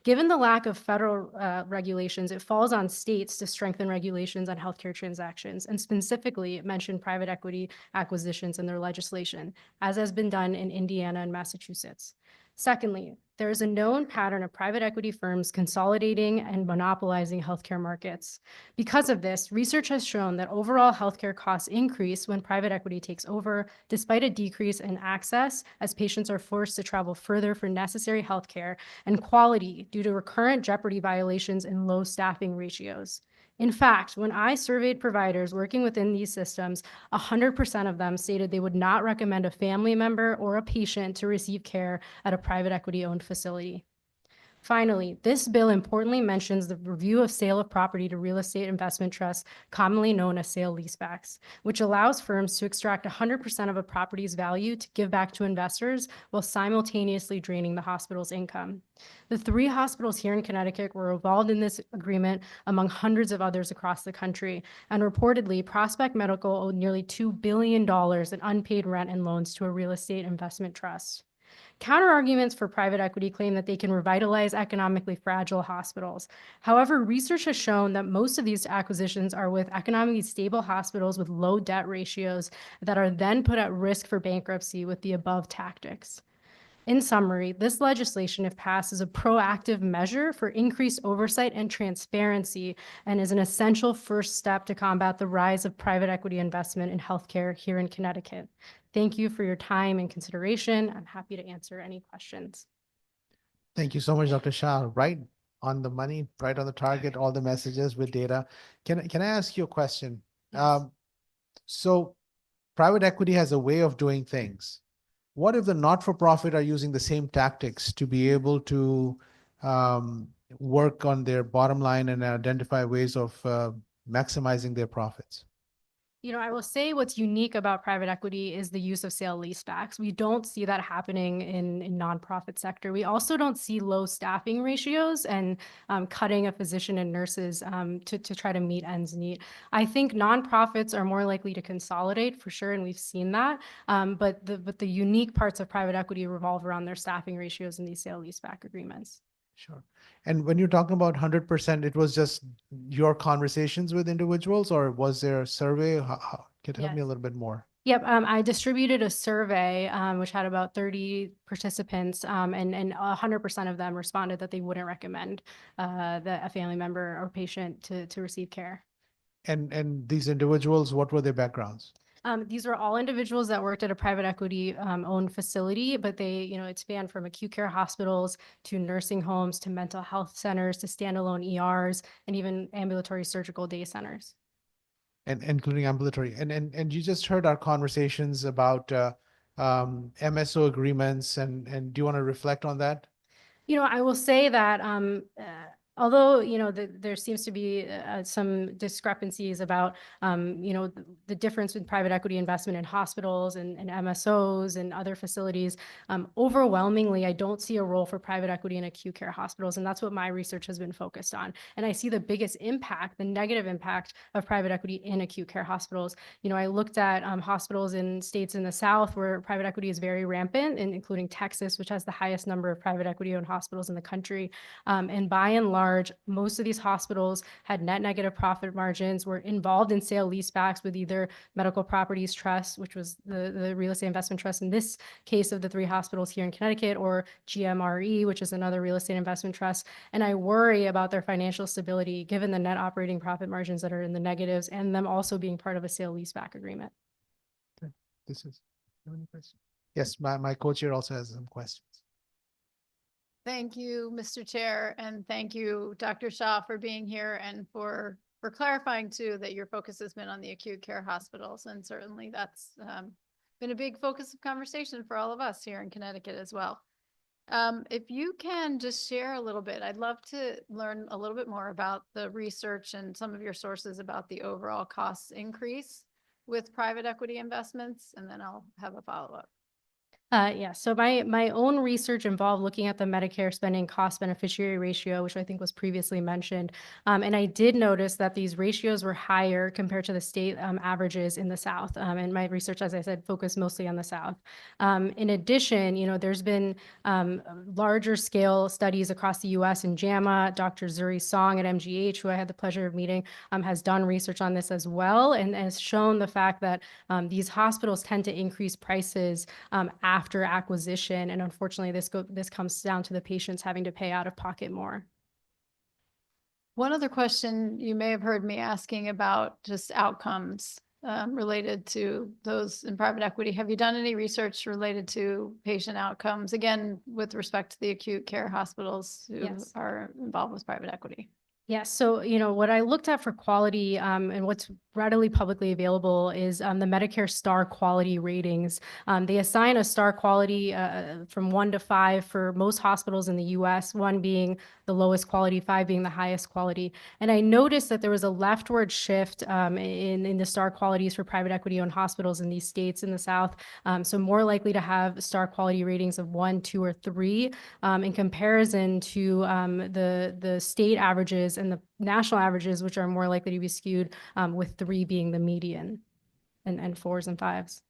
[SPEAKER 21] Given the lack of federal regulations, it falls on states to strengthen regulations on healthcare transactions and specifically mention private equity acquisitions in their legislation, as has been done in Indiana and Massachusetts. Secondly, there is a known pattern of private equity firms consolidating and monopolizing healthcare markets. Because of this, research has shown that overall healthcare costs increase when private equity takes over, despite a decrease in access as patients are forced to travel further for necessary healthcare, and quality due to recurrent jeopardy violations and low staffing ratios. In fact, when I surveyed providers working within these systems, 100% of them stated they would not recommend a family member or a patient to receive care at a private equity-owned facility. Finally, this bill importantly mentions the review of sale of property to real estate investment trusts, commonly known as sale leasebacks, which allows firms to extract 100% of a property's value to give back to investors while simultaneously draining the hospital's income. The 3 hospitals here in Connecticut were involved in this agreement among hundreds of others across the country, and reportedly, Prospect Medical owed nearly $2 billion in unpaid rent and loans to a real estate investment trust. Counterarguments for private equity claim that they can revitalize economically fragile hospitals. However, research has shown that most of these acquisitions are with economically stable hospitals with low debt ratios that are then put at risk for bankruptcy with the above tactics. In summary, this legislation, if passed, is a proactive measure for increased oversight and transparency and is an essential first step to combat the rise of private equity investment in healthcare here in Connecticut. Thank you for your time and consideration. I'm happy to answer any questions.
[SPEAKER 1] Thank you so much, Dr. Shah. Right on the money, right on the target, all the messages with data. Can I ask you a question?
[SPEAKER 21] Yes.
[SPEAKER 1] So private equity has a way of doing things. What if the not-for-profit are using the same tactics to be able to work on their bottom line and identify ways of maximizing their profits?
[SPEAKER 21] You know, I will say what's unique about private equity is the use of sale leasebacks. We don't see that happening in nonprofit sector. We also don't see low staffing ratios and cutting of physician and nurses to try to meet ends meet. I think nonprofits are more likely to consolidate for sure, and we've seen that. But the unique parts of private equity revolve around their staffing ratios in these sale leaseback agreements.
[SPEAKER 1] Sure. And when you're talking about 100%, it was just your conversations with individuals, or was there a survey? Can you help me a little bit more?
[SPEAKER 21] Yep, I distributed a survey which had about 30 participants, and 100% of them responded that they wouldn't recommend a family member or patient to receive care.
[SPEAKER 1] And these individuals, what were their backgrounds?
[SPEAKER 21] These were all individuals that worked at a private equity owned facility, but they, it spanned from acute care hospitals to nursing homes to mental health centers to standalone ERs and even ambulatory surgical day centers.
[SPEAKER 1] And including ambulatory. And you just heard our conversations about MSO agreements, and do you want to reflect on that?
[SPEAKER 21] I will say that although, there seems to be some discrepancies about, the difference in private equity investment in hospitals and MSOs and other facilities, overwhelmingly, I don't see a role for private equity in acute care hospitals. And that's what my research has been focused on. And I see the biggest impact, the negative impact of private equity in acute care hospitals. I looked at hospitals in states in the South where private equity is very rampant, and including Texas, which has the highest number of private equity owned hospitals in the country. And by and large, most of these hospitals had net negative profit margins, were involved in sale leasebacks with either Medical Properties Trust, which was the real estate investment trust in this case of the 3 hospitals here in Connecticut, or GMRE, which is another real estate investment trust. And I worry about their financial stability given the net operating profit margins that are in the negatives and them also being part of a sale leaseback agreement.
[SPEAKER 1] Okay. You have any questions? Yes, my co-chair also has some questions.
[SPEAKER 2] Thank you, Mr. Chair, and thank you, Dr. Shah, for being here and for clarifying too that your focus has been on the acute care hospitals, and certainly that's been a big focus of conversation for all of us here in Connecticut as well. If you can just share a little bit, I'd love to learn a little bit more about the research and some of your sources about the overall costs increase with private equity investments, and then I'll have a follow-up.
[SPEAKER 21] Yeah, so my own research involved looking at the Medicare spending cost beneficiary ratio, which I think was previously mentioned. And I did notice that these ratios were higher compared to the state averages in the South. And my research, as I said, focused mostly on the South. In addition, there's been larger scale studies across the US in JAMA. Dr. Zuri Song at MGH, who I had the pleasure of meeting, has done research on this as well, and has shown the fact that these hospitals tend to increase prices after after acquisition. And unfortunately, this comes down to the patients having to pay out of pocket more.
[SPEAKER 2] One other question you may have heard me asking about just outcomes related to those in private equity. Have you done any research related to patient outcomes, again, with respect to the acute care hospitals who
[SPEAKER 21] Yes.
[SPEAKER 2] are involved with private equity?
[SPEAKER 21] Yes. So, what I looked at for quality and what's readily publicly available is the Medicare star quality ratings. They assign a star quality from 1 to 5 for most hospitals in the US, 1 being the lowest quality, 5 being the highest quality. And I noticed that there was a leftward shift in the star qualities for private equity owned hospitals in these states in the South. So more likely to have star quality ratings of 1, 2, or 3 in comparison to the state averages and the national averages, which are more likely to be skewed with 3 being the median and 4s and 5s.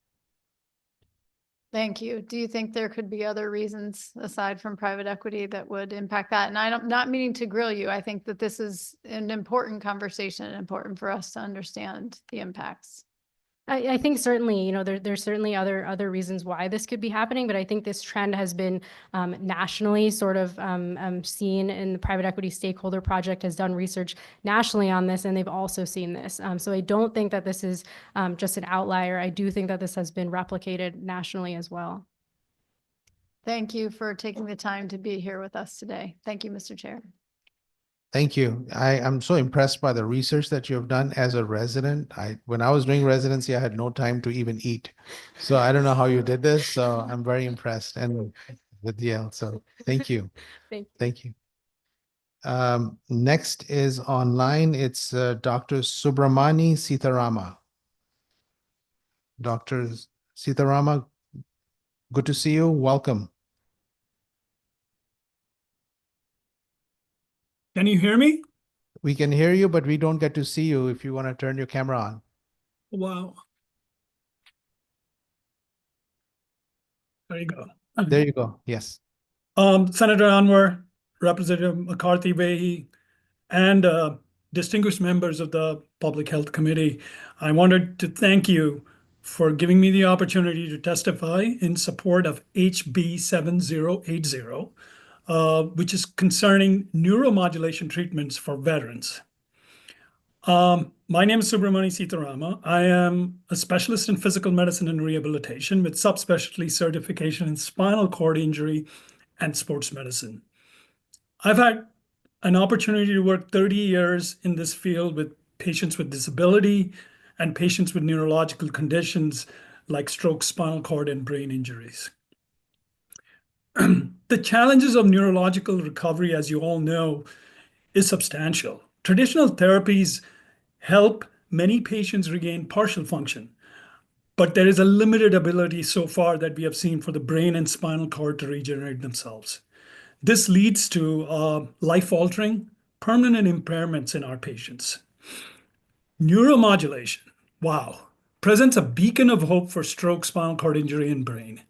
[SPEAKER 2] Thank you. Do you think there could be other reasons aside from private equity that would impact that? And I'm not meaning to grill you. I think that this is an important conversation and important for us to understand the impacts.
[SPEAKER 21] I think certainly, there's certainly other reasons why this could be happening, but I think this trend has been nationally sort of seen, in the Private Equity Stakeholder Project has done research nationally on this, and they've also seen this. So I don't think that this is just an outlier. I do think that this has been replicated nationally as well.
[SPEAKER 2] Thank you for taking the time to be here with us today. Thank you, Mr. Chair.
[SPEAKER 1] Thank you. I'm so impressed by the research that you have done as a resident. When I was doing residency, I had no time to even eat. So I don't know how you did this. So I'm very impressed and with Yale. So thank you.
[SPEAKER 21] Thank you.
[SPEAKER 1] Next is online. It's Dr. Subramani Sitarama. Dr. Sitarama, good to see you. Welcome.
[SPEAKER 14] Can you hear me?
[SPEAKER 1] We can hear you, but we don't get to see you if you want to turn your camera on.
[SPEAKER 14] Wow. There you go.
[SPEAKER 1] There you go. Yes.
[SPEAKER 14] Senator Anwar, Representative McCarthy-Vahey, and distinguished members of the Public Health Committee, I wanted to thank you for giving me the opportunity to testify in support of HB 7080, which is concerning neuromodulation treatments for veterans. My name is Subramani Sitarama. I am a specialist in physical medicine and rehabilitation with subspecialty certification in spinal cord injury and sports medicine. I've had an opportunity to work 30 years in this field with patients with disability and patients with neurological conditions like stroke, spinal cord, and brain injuries. The challenges of neurological recovery, as you all know, is substantial. Traditional therapies help many patients regain partial function, but there is a limited ability so far that we have seen for the brain and spinal cord to regenerate themselves. This leads to life-altering, permanent impairments in our patients. Neuromodulation, wow, presents a beacon of hope for stroke, spinal cord injury, and brain.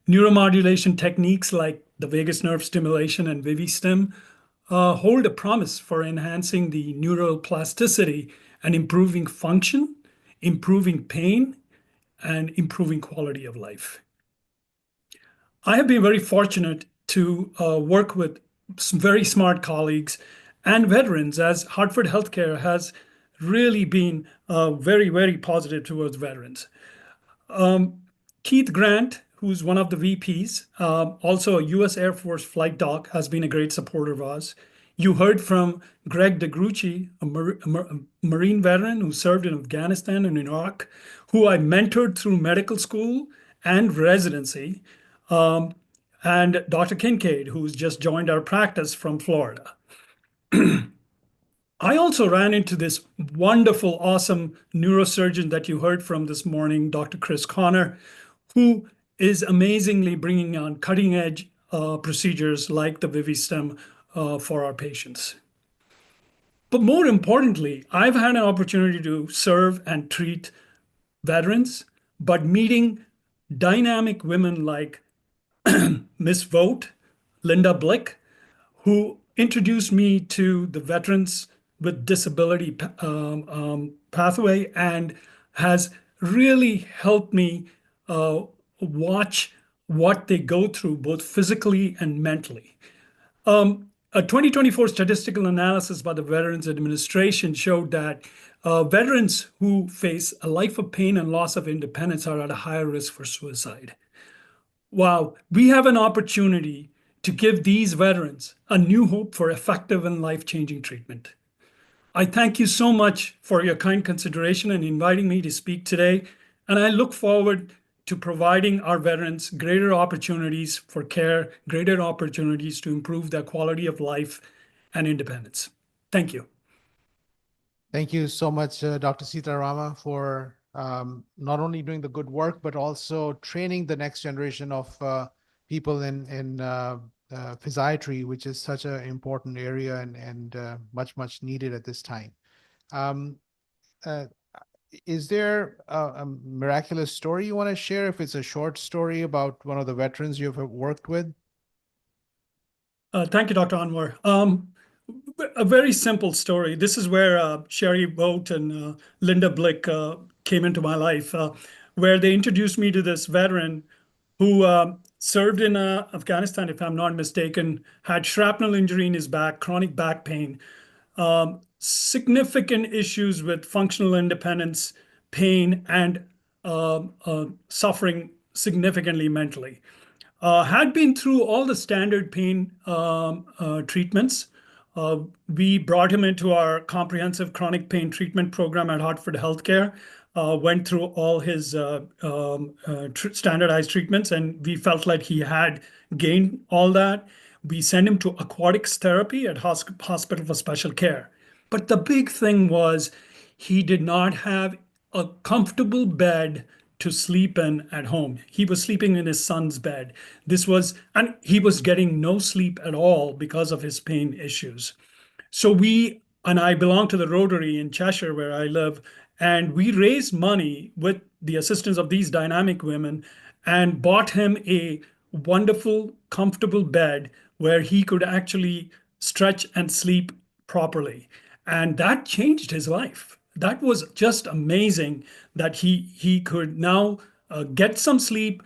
[SPEAKER 14] Neuromodulation techniques like the vagus nerve stimulation and ViviStim hold a promise for enhancing the neural plasticity and improving function, improving pain, and improving quality of life. I have been very fortunate to work with some very smart colleagues and veterans, as Hartford Healthcare has really been very, very positive towards veterans. Keith Grant, who's one of the VPs, also a U.S. Air Force flight doc, has been a great supporter of us. You heard from Greg DeGrucci, a Marine veteran who served in Afghanistan and Iraq, who I mentored through medical school and residency, and Dr. Kincaid, who's just joined our practice from Florida. I also ran into this wonderful, awesome neurosurgeon that you heard from this morning, Dr. Chris Connor, who is amazingly bringing on cutting-edge procedures like the ViviStim for our patients. But more importantly, I've had an opportunity to serve and treat veterans, but meeting dynamic women like Miss Vogt, Linda Blick, who introduced me to the Veterans with Disability pathway and has really helped me watch what they go through, both physically and mentally. A 2024 statistical analysis by the Veterans Administration showed that veterans who face a life of pain and loss of independence are at a higher risk for suicide. Wow, we have an opportunity to give these veterans a new hope for effective and life-changing treatment. I thank you so much for your kind consideration and inviting me to speak today, and I look forward to providing our veterans greater opportunities for care, greater opportunities to improve their quality of life and independence. Thank you.
[SPEAKER 1] Thank you so much, Dr. Sitarama, for not only doing the good work, but also training the next generation of people in physiatry, which is such an important area and much needed at this time. Is there a miraculous story you want to share? If it's a short story about one of the veterans you've worked with?
[SPEAKER 14] Thank you, Dr. Anwar. A very simple story. This is where Sherry Boat and Linda Blick came into my life, where they introduced me to this veteran who served in Afghanistan, if I'm not mistaken, had shrapnel injury in his back, chronic back pain, significant issues with functional independence, pain, and suffering significantly mentally. Had been through all the standard pain treatments. We brought him into our comprehensive chronic pain treatment program at Hartford Healthcare, went through all his standardized treatments, and we felt like he had gained all that. We sent him to aquatics therapy at Hospital for Special Care. But the big thing was he did not have a comfortable bed to sleep in at home. He was sleeping in his son's bed. And he was getting no sleep at all because of his pain issues. So I belong to the Rotary in Cheshire where I live, and we raised money with the assistance of these dynamic women and bought him a wonderful, comfortable bed where he could actually stretch and sleep properly. And that changed his life. That was just amazing that he could now get some sleep,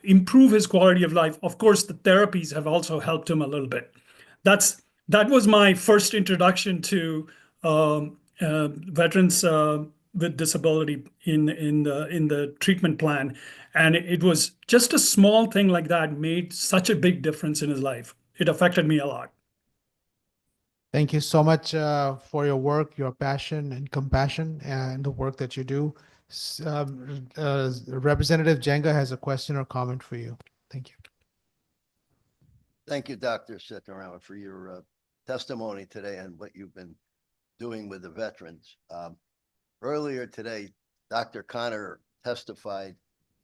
[SPEAKER 14] improve his quality of life. Of course, the therapies have also helped him a little bit. That was my first introduction to veterans with disability in the treatment plan. And it was just a small thing like that made such a big difference in his life. It affected me a lot.
[SPEAKER 1] Thank you so much for your work, your passion and compassion, and the work that you do. Representative Jenga has a question or comment for you. Thank you.
[SPEAKER 10] Thank you, Dr. Sitarama, for your testimony today and what you've been doing with the veterans. Earlier today, Dr. Connor testified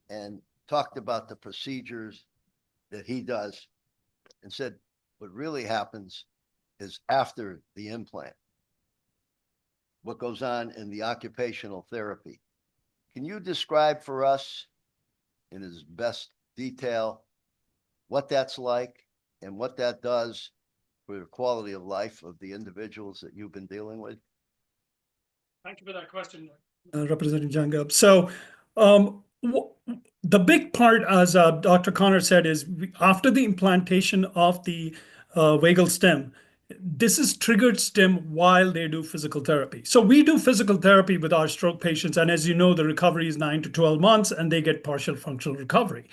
[SPEAKER 10] and talked about the procedures that he does and said what really happens is after the implant, what goes on in the occupational therapy. Can you describe for us in as best detail what that's like and what that does for the quality of life of the individuals that you've been dealing with?
[SPEAKER 14] Thank you for that question, Representative Jangab. So the big part, as Dr. Connor said, is after the implantation of the vagal stem, this is triggered stem while they do physical therapy. So we do physical therapy with our stroke patients. And as you know, the recovery is 9 to 12 months and they get partial functional recovery.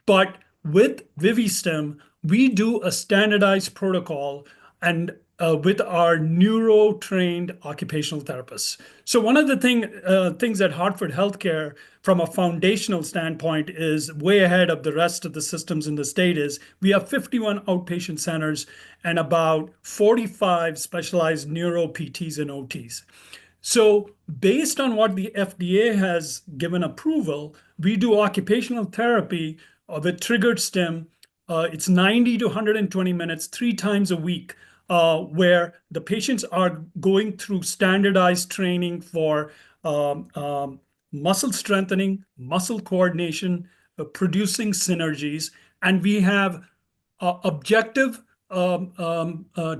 [SPEAKER 14] But with ViviStem, we do a standardized protocol and with our neuro-trained occupational therapists. So one of the things at Hartford Healthcare from a foundational standpoint is way ahead of the rest of the systems in the state is we have 51 outpatient centers and about 45 specialized neuro PTs and OTs. So based on what the FDA has given approval, we do occupational therapy with triggered stem. It's 90 to 120 minutes, 3 times a week, where the patients are going through standardized training for muscle strengthening, muscle coordination, producing synergies. And we have objective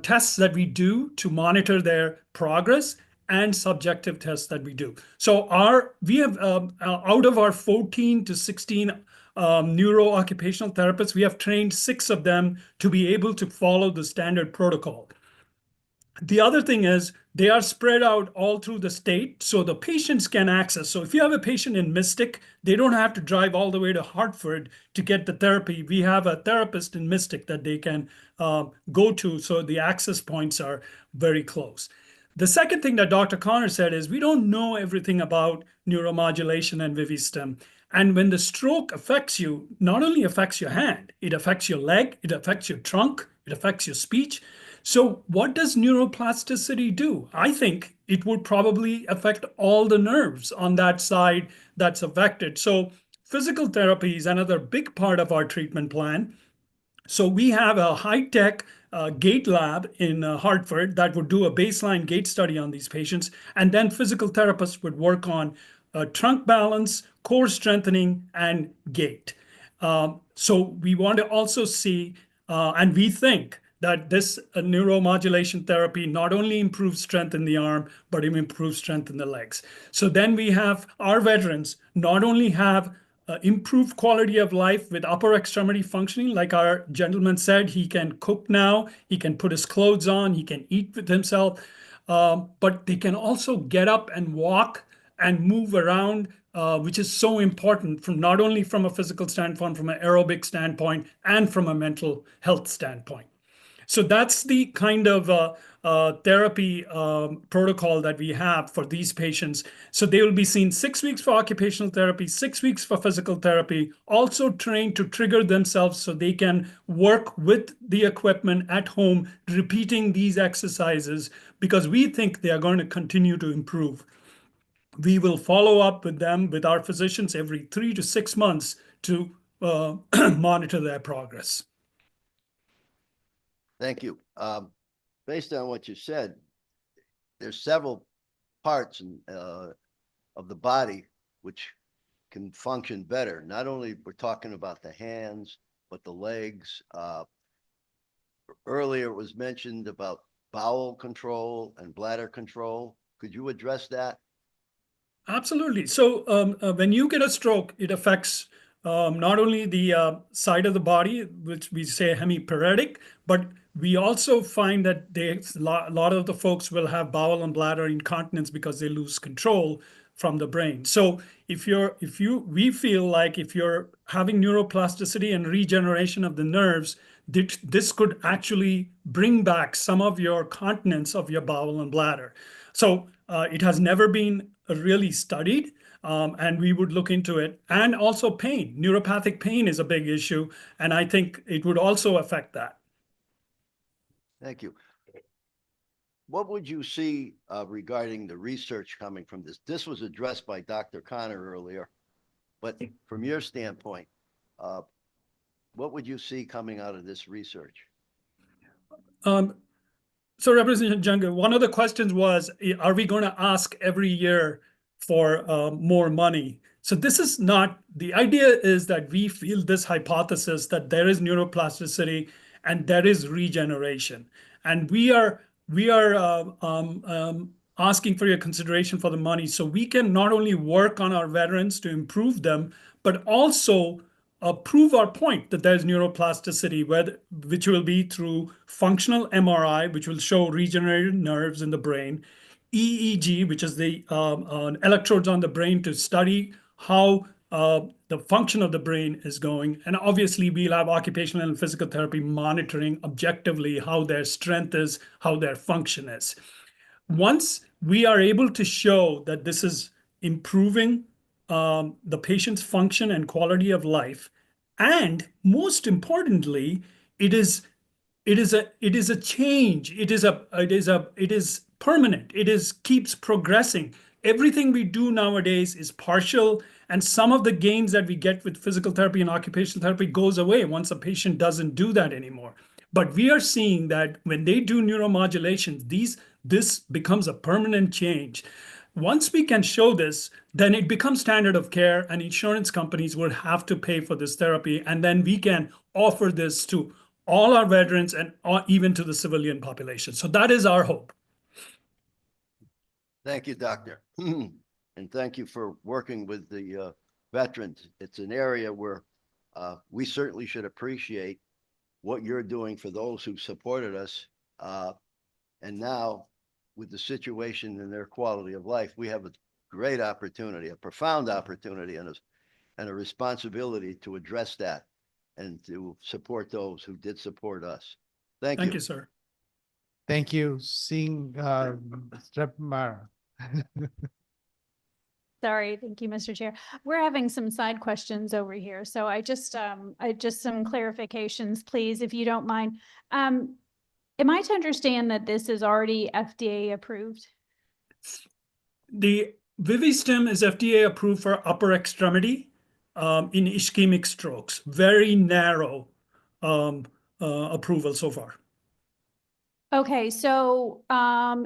[SPEAKER 14] tests that we do to monitor their progress and subjective tests that we do. So we have out of our 14 to 16 neuro-occupational therapists. We have trained 6 of them to be able to follow the standard protocol. The other thing is they are spread out all through the state so the patients can access. So if you have a patient in Mystic, they don't have to drive all the way to Hartford to get the therapy. We have a therapist in Mystic that they can go to, so the access points are very close. The second thing that Dr. Connor said is we don't know everything about neuromodulation and Vivistem. And when the stroke affects you, not only affects your hand, it affects your leg, it affects your trunk, it affects your speech. So what does neuroplasticity do? I think it would probably affect all the nerves on that side that's affected. So physical therapy is another big part of our treatment plan. So we have a high-tech gait lab in Hartford that would do a baseline gait study on these patients. And then physical therapists would work on trunk balance, core strengthening, and gait. So we want to also see, and we think that this neuromodulation therapy not only improves strength in the arm, but it improves strength in the legs. So then we have our veterans not only have improved quality of life with upper extremity functioning, like our gentleman said, he can cook now, he can put his clothes on, he can eat with himself, but they can also get up and walk and move around, which is so important from not only from a physical standpoint, from an aerobic standpoint, and from a mental health standpoint. So that's the kind of therapy protocol that we have for these patients. So they will be seen 6 weeks for occupational therapy, 6 weeks for physical therapy, also trained to trigger themselves so they can work with the equipment at home, repeating these exercises because we think they are going to continue to improve. We will follow up with them, with our physicians, every 3 to 6 months to monitor their progress.
[SPEAKER 10] Thank you. Based on what you said, there's several parts of the body which can function better. Not only we're talking about the hands, but the legs. Earlier it was mentioned about bowel control and bladder control. Could you address that?
[SPEAKER 14] Absolutely. So when you get a stroke, it affects not only the side of the body, which we say hemiparetic, but we also find that a lot of the folks will have bowel and bladder incontinence because they lose control from the brain. So we feel like if you're having neuroplasticity and regeneration of the nerves, this could actually bring back some of your continence of your bowel and bladder. So it has never been really studied, and we would look into it. And also pain. Neuropathic pain is a big issue, and I think it would also affect that.
[SPEAKER 10] Thank you. What would you see regarding the research coming from this? This was addressed by Dr. Connor earlier, but from your standpoint, what would you see coming out of this research?
[SPEAKER 14] So Representative Junga, one of the questions was, are we going to ask every year for more money? So this is not, the idea is that we feel this hypothesis that there is neuroplasticity and there is regeneration. And we are asking for your consideration for the money so we can not only work on our veterans to improve them, but also prove our point that there's neuroplasticity, which will be through functional MRI, which will show regenerated nerves in the brain, EEG, which is the electrodes on the brain to study how the function of the brain is going. And obviously, we'll have occupational and physical therapy monitoring objectively how their strength is, how their function is. Once we are able to show that this is improving the patient's function and quality of life, and most importantly, it is a change. It is permanent. It keeps progressing. Everything we do nowadays is partial, and some of the gains that we get with physical therapy and occupational therapy goes away once a patient doesn't do that anymore. But we are seeing that when they do neuromodulation, this becomes a permanent change. Once we can show this, then it becomes standard of care, and insurance companies will have to pay for this therapy, and then we can offer this to all our veterans and even to the civilian population. So that is our hope.
[SPEAKER 10] Thank you, Doctor. And thank you for working with the veterans. It's an area where we certainly should appreciate what you're doing for those who supported us. And now with the situation and their quality of life, we have a great opportunity, a profound opportunity, and a responsibility to address that and to support those who did support us. Thank you.
[SPEAKER 14] Thank you, sir.
[SPEAKER 1] Thank you. Seeing Rep. Mara.
[SPEAKER 19] Sorry, thank you, Mr. Chair. We're having some side questions over here. So I just some clarifications, please, if you don't mind. Am I to understand that this is already FDA approved?
[SPEAKER 14] The Vivistim is FDA approved for upper extremity in ischemic strokes. Very narrow approval so far.
[SPEAKER 19] Okay, so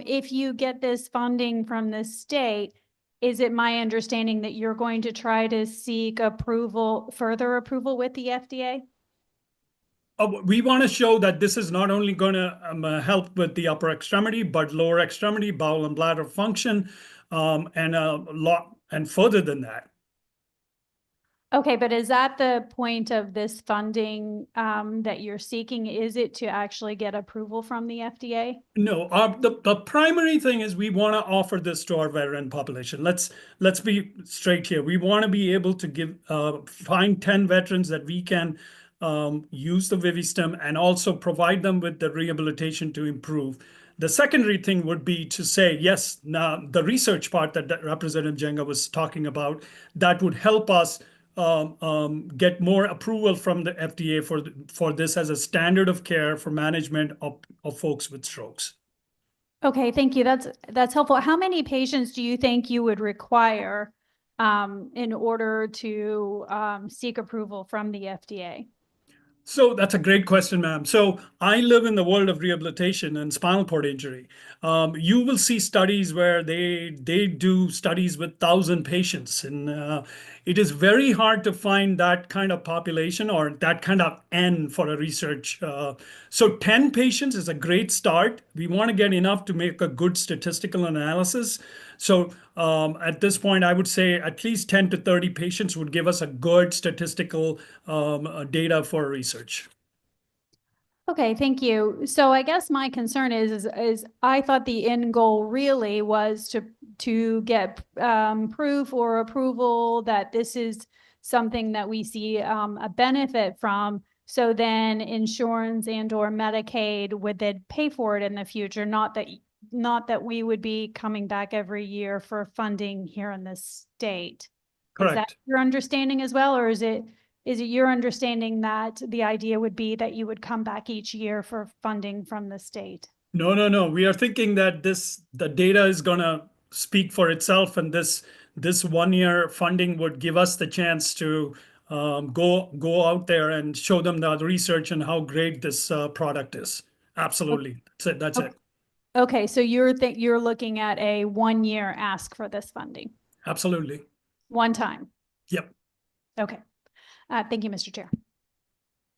[SPEAKER 19] if you get this funding from the state, is it my understanding that you're going to try to seek approval, further approval with the FDA?
[SPEAKER 14] We want to show that this is not only going to help with the upper extremity, but lower extremity, bowel and bladder function, and a lot, and further than that.
[SPEAKER 19] Okay, but is that the point of this funding that you're seeking? Is it to actually get approval from the FDA?
[SPEAKER 14] No, the primary thing is we want to offer this to our veteran population. Let's be straight here. We want to be able to give find 10 veterans that we can use the Vivistim and also provide them with the rehabilitation to improve. The secondary thing would be to say, yes, now the research part that Representative Jenga was talking about, that would help us get more approval from the FDA for this as a standard of care for management of folks with strokes.
[SPEAKER 19] Okay, thank you. That's helpful. How many patients do you think you would require in order to seek approval from the FDA?
[SPEAKER 14] So that's a great question, ma'am. So I live in the world of rehabilitation and spinal cord injury. You will see studies where they do studies with 1,000 patients, and it is very hard to find that kind of population or that kind of N for a research. So 10 patients is a great start. We want to get enough to make a good statistical analysis. So at this point, I would say at least 10 to 30 patients would give us a good statistical data for research.
[SPEAKER 19] Okay, thank you. So I guess my concern is I thought the end goal really was to get proof or approval that this is something that we see a benefit from. So then insurance and or Medicaid would then pay for it in the future, not that we would be coming back every year for funding here in the state.
[SPEAKER 14] Correct.
[SPEAKER 19] Is that your understanding as well, or is it your understanding that the idea would be that you would come back each year for funding from the state?
[SPEAKER 14] No. We are thinking that the data is going to speak for itself, and this 1 year funding would give us the chance to go out there and show them the research and how great this product is. Absolutely. That's it.
[SPEAKER 19] Okay, so you're looking at a 1 year ask for this funding?
[SPEAKER 14] Absolutely.
[SPEAKER 19] One time?
[SPEAKER 14] Yep.
[SPEAKER 19] Okay. Thank you, Mr. Chair.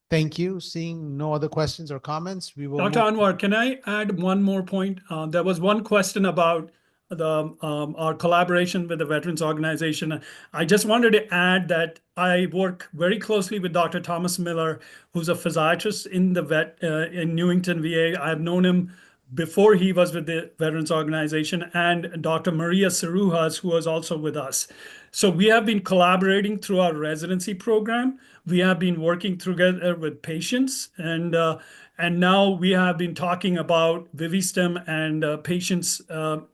[SPEAKER 1] Thank you. Seeing no other questions or comments, we will.
[SPEAKER 14] Dr. Anwar, can I add one more point? There was one question about our collaboration with the Veterans Organization. I just wanted to add that I work very closely with Dr. Thomas Miller, who's a physiatrist in in Newington, VA. I've known him before he was with the Veterans Organization, and Dr. Maria Cerujas, who was also with us. So we have been collaborating through our residency program. We have been working together with patients, and now we have been talking about Vivistim and patients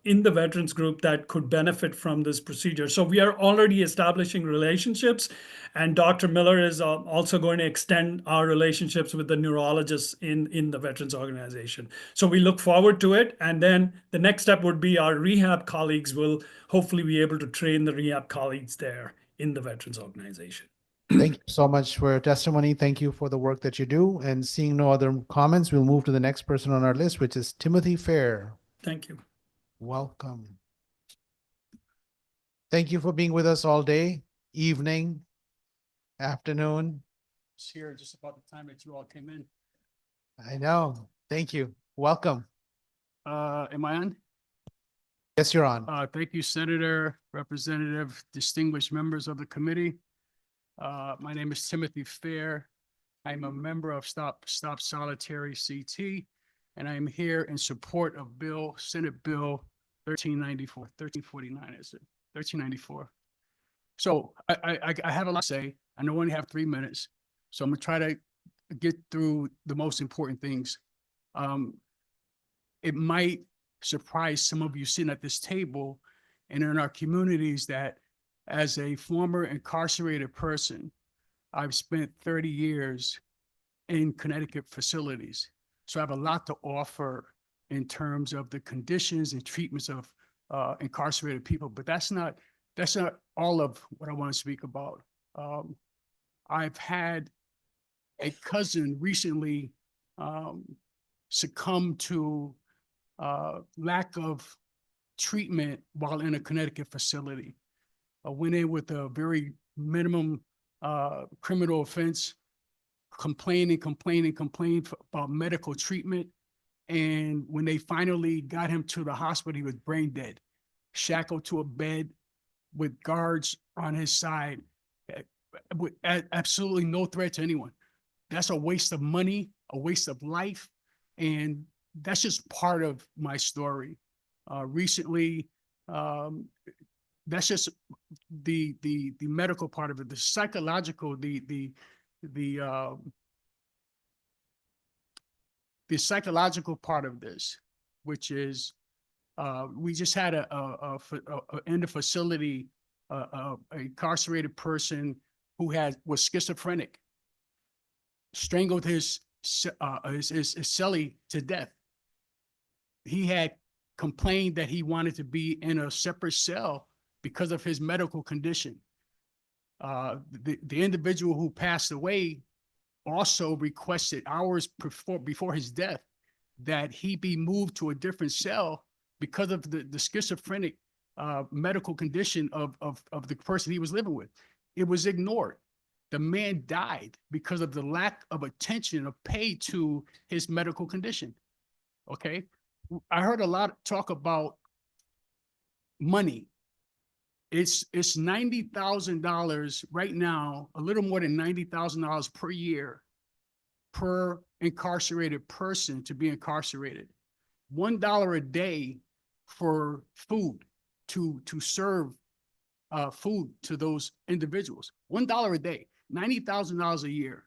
[SPEAKER 14] in the veterans group that could benefit from this procedure. So we are already establishing relationships, and Dr. Miller is also going to extend our relationships with the neurologists in the Veterans Organization. So we look forward to it. And then the next step would be our rehab colleagues will hopefully be able to train the rehab colleagues there in the Veterans Organization.
[SPEAKER 1] Thank you so much for your testimony. Thank you for the work that you do. And seeing no other comments, we'll move to the next person on our list, which is Timothy Fair.
[SPEAKER 14] Thank you.
[SPEAKER 1] Welcome. Thank you for being with us all day, evening, afternoon.
[SPEAKER 15] It's here just about the time that you all came in.
[SPEAKER 1] I know. Thank you. Welcome.
[SPEAKER 15] Am I on?
[SPEAKER 1] Yes, you're on.
[SPEAKER 15] Thank you, Senator, Representative, distinguished members of the committee. My name is Timothy Fair. I'm a member of Stop Solitary CT, and I'm here in support of Senate Bill 1349, is it? 1394. So I have a lot to say. I know we only have 3 minutes, so I'm gonna try to get through the most important things. It might surprise some of you sitting at this table and in our communities that as a former incarcerated person, I've spent 30 years in Connecticut facilities. So I have a lot to offer in terms of the conditions and treatments of incarcerated people, but that's not all of what I want to speak about. I've had a cousin recently succumb to lack of treatment while in a Connecticut facility. I went in with a very minimum criminal offense, complaining about medical treatment. And when they finally got him to the hospital, he was brain dead, shackled to a bed with guards on his side, with absolutely no threat to anyone. That's a waste of money, a waste of life. And that's just part of my story. Recently, that's just the medical part of it. The psychological, the psychological part of this, which is we just had in the facility a incarcerated person who was schizophrenic, strangled his cellie to death. He had complained that he wanted to be in a separate cell because of his medical condition. The individual who passed away also requested hours before his death that he be moved to a different cell because of the schizophrenic medical condition of the person he was living with. It was ignored. The man died because of the lack of attention of pay to his medical condition. Okay. I heard a lot of talk about money. It's $90,000 right now, a little more than $90,000 per year per incarcerated person to be incarcerated. $1 a day for food to serve food to those individuals. $1 a day, $90,000 a year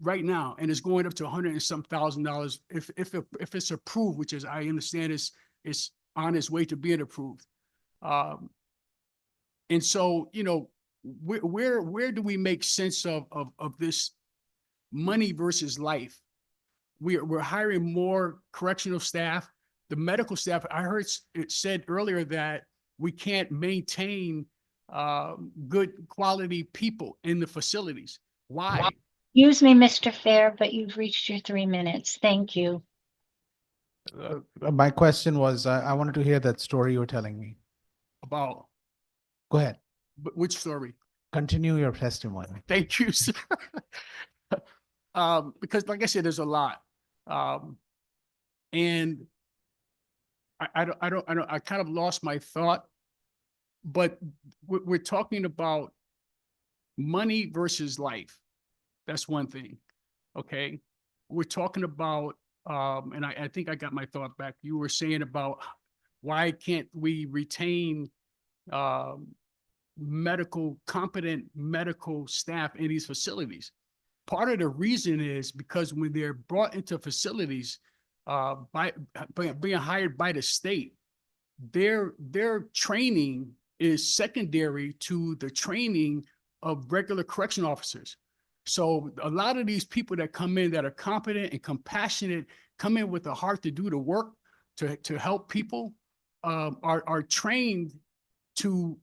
[SPEAKER 15] right now, and it's going up to $100 and some thousand if it's approved, which is I understand is on its way to being approved. And so, you know, where do we make sense of this money versus life? We're hiring more correctional staff. The medical staff, I heard it said earlier that we can't maintain good quality people in the facilities. Why?
[SPEAKER 5] Excuse me, Mr. Fair, but you've reached your 3 minutes. Thank you.
[SPEAKER 1] My question was, I wanted to hear that story you were telling me.
[SPEAKER 15] About?
[SPEAKER 1] Go ahead.
[SPEAKER 15] Which story?
[SPEAKER 1] Continue your testimony.
[SPEAKER 15] Thank you, sir. Because like I said, there's a lot. And I kind of lost my thought, but we're talking about money versus life. That's one thing. Okay. We're talking about, and I think I got my thought back. You were saying about why can't we retain competent medical staff in these facilities? Part of the reason is because when they're brought into facilities by being hired by the state, their training is secondary to the training of regular correction officers. So a lot of these people that come in that are competent and compassionate, come in with a heart to do the work to help people, are trained to.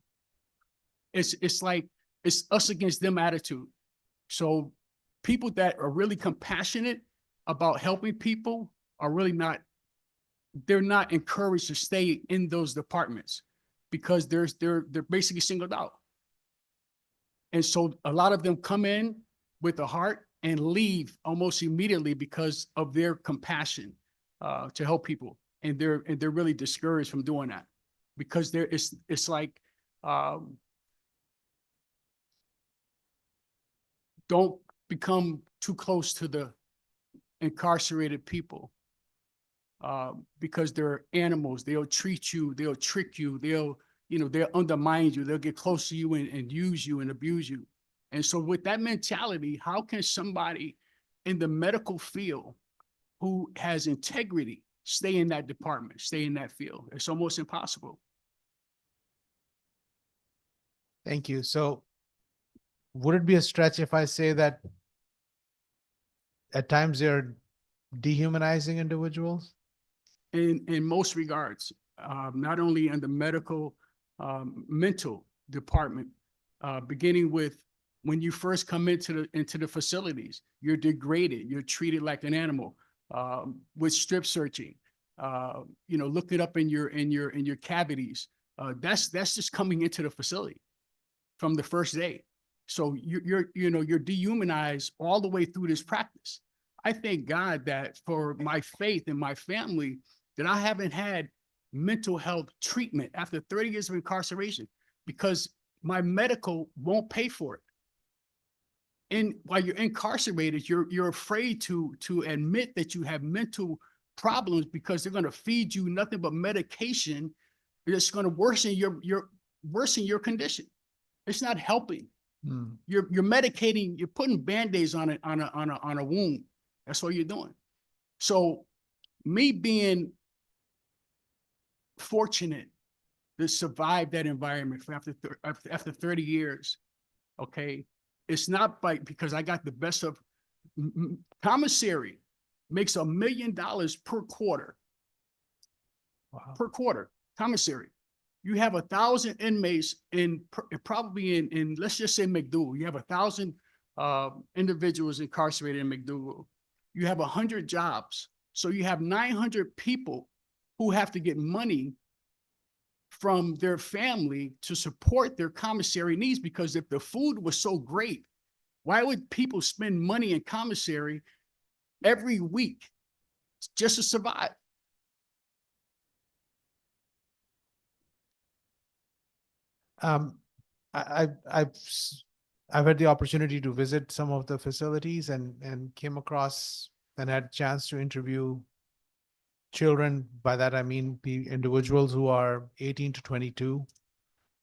[SPEAKER 15] It's like it's us against them attitude. So people that are really compassionate about helping people are really not. They're not encouraged to stay in those departments because they're basically singled out. And so a lot of them come in with a heart and leave almost immediately because of their compassion to help people, and they're really discouraged from doing that because it's like don't become too close to the incarcerated people. Because they're animals, they'll treat you, they'll trick you, they'll undermine you, they'll get close to you and use you and abuse you. And so with that mentality, how can somebody in the medical field who has integrity stay in that department, stay in that field? It's almost impossible.
[SPEAKER 1] Thank you. So would it be a stretch if I say that at times they're dehumanizing individuals?
[SPEAKER 15] In most regards, not only in the medical, mental department, beginning with when you first come into the facilities, you're degraded, you're treated like an animal, with strip searching, look it up in your cavities. That's just coming into the facility from the first day. So you're dehumanized all the way through this practice. I thank God that for my faith and my family, that I haven't had mental health treatment after 30 years of incarceration, because my medical won't pay for it. And while you're incarcerated, you're afraid to admit that you have mental problems, because they're going to feed you nothing but medication that's going to worsen your condition. It's not helping. You're medicating, you're putting Band-Aids on a wound. That's what you're doing. So me being fortunate to survive that environment for after 30 years, okay, it's not because I got the best of commissary makes $1 million per quarter. Wow. Per quarter, commissary. You have 1,000 inmates probably in let's just say McDougal. You have 1,000 individuals incarcerated in McDougal. You have 100 jobs. So you have 900 people who have to get money from their family to support their commissary needs, because if the food was so great, why would people spend money in commissary every week just to survive?
[SPEAKER 1] I've had the opportunity to visit some of the facilities and came across and had a chance to interview children. By that I mean the individuals who are 18 to 22,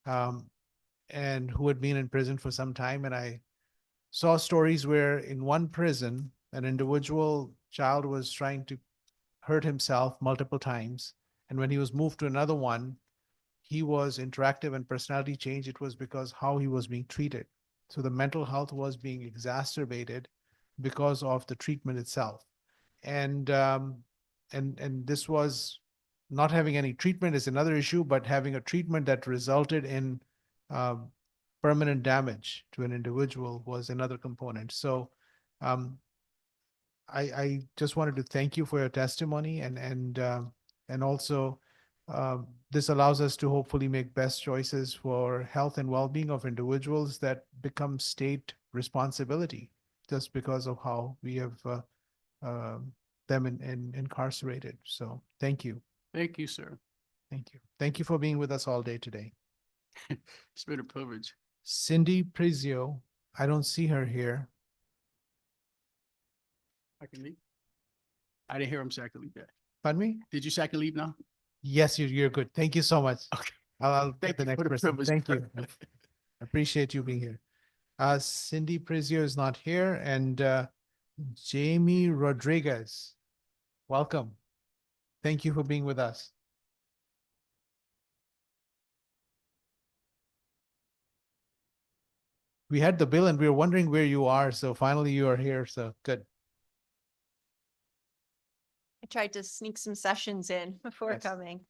[SPEAKER 1] and who had been in prison for some time. And I saw stories where in one prison, an individual child was trying to hurt himself multiple times. And when he was moved to another one, he was interactive and personality change. It was because how he was being treated. So the mental health was being exacerbated because of the treatment itself. And this was not having any treatment is another issue, but having a treatment that resulted in permanent damage to an individual was another component. So I just wanted to thank you for your testimony, and also this allows us to hopefully make best choices for health and well-being of individuals that become state responsibility just because of how we have them incarcerated. So thank you.
[SPEAKER 15] Thank you, sir.
[SPEAKER 1] Thank you. Thank you for being with us all day today.
[SPEAKER 15] It's been a privilege.
[SPEAKER 1] Cindy Prizio, I don't see her here.
[SPEAKER 15] I can leave? I didn't hear him say I could leave yet.
[SPEAKER 1] Pardon me?
[SPEAKER 15] Did you say I can leave now?
[SPEAKER 1] Yes, you're good. Thank you so much.
[SPEAKER 15] Okay.
[SPEAKER 1] I'll get the next person.
[SPEAKER 15] privilege.
[SPEAKER 1] Thank you. I appreciate you being here. Cindy Prizio is not here, and Jamie Rodriguez, welcome. Thank you for being with us. We had the bill and we were wondering where you are, so finally you are here, so good.
[SPEAKER 17] I tried to sneak some sessions in before
[SPEAKER 1] Yes.
[SPEAKER 17] coming.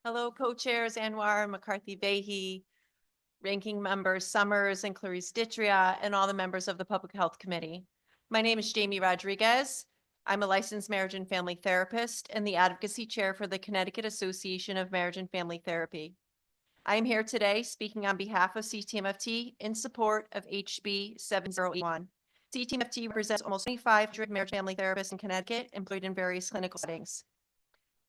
[SPEAKER 17] Hello, co-chairs Anwar, McCarthy-Vahey, ranking members Summers and Clarice Ditria, and all the members of the Public Health Committee. My name is Jamie Rodriguez. I'm a licensed marriage and family therapist and the advocacy chair for the Connecticut Association of Marriage and Family Therapy. I am here today speaking on behalf of CTMFT in support of HB 7081. CTMFT represents almost 2,500 marriage and family therapists in Connecticut employed in various clinical settings.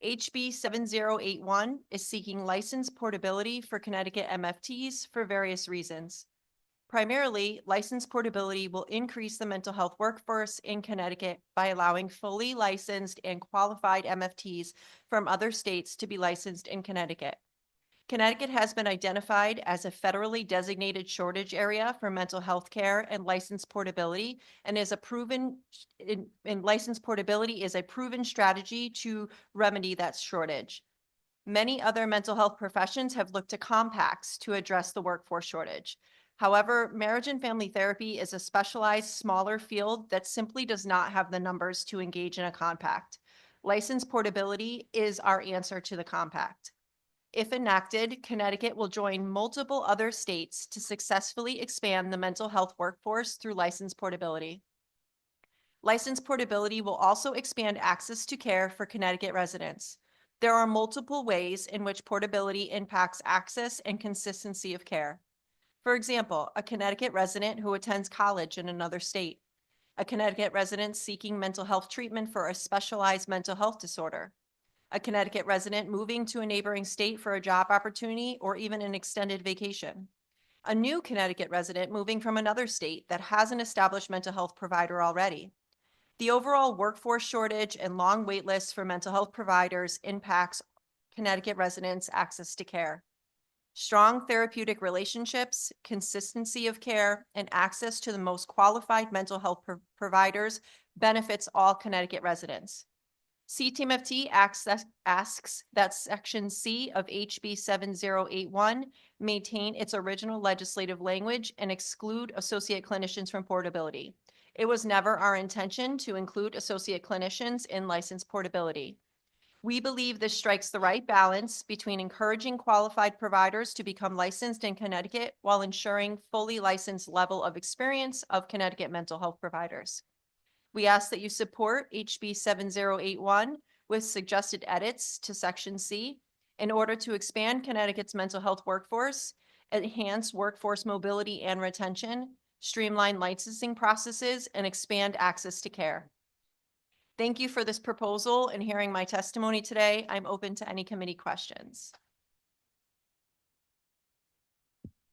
[SPEAKER 17] HB 7081 is seeking license portability for Connecticut MFTs for various reasons. Primarily, license portability will increase the mental health workforce in Connecticut by allowing fully licensed and qualified MFTs from other states to be licensed in Connecticut. Connecticut has been identified as a federally designated shortage area for mental health care and license portability, and is a proven in license portability is a proven strategy to remedy that shortage. Many other mental health professions have looked to compacts to address the workforce shortage. However, marriage and family therapy is a specialized, smaller field that simply does not have the numbers to engage in a compact. License portability is our answer to the compact. If enacted, Connecticut will join multiple other states to successfully expand the mental health workforce through license portability. License portability will also expand access to care for Connecticut residents. There are multiple ways in which portability impacts access and consistency of care. For example, a Connecticut resident who attends college in another state, a Connecticut resident seeking mental health treatment for a specialized mental health disorder, a Connecticut resident moving to a neighboring state for a job opportunity or even an extended vacation, a new Connecticut resident moving from another state that has an established mental health provider already. The overall workforce shortage and long wait lists for mental health providers impacts Connecticut residents' access to care. Strong therapeutic relationships, consistency of care, and access to the most qualified mental health providers benefits all Connecticut residents. CTMFT asks that Section C of HB 7081 maintain its original legislative language and exclude associate clinicians from portability. It was never our intention to include associate clinicians in license portability. We believe this strikes the right balance between encouraging qualified providers to become licensed in Connecticut while ensuring fully licensed level of experience of Connecticut mental health providers. We ask that you support HB 7081 with suggested edits to Section C in order to expand Connecticut's mental health workforce, enhance workforce mobility and retention, streamline licensing processes, and expand access to care. Thank you for this proposal and hearing my testimony today. I'm open to any committee questions.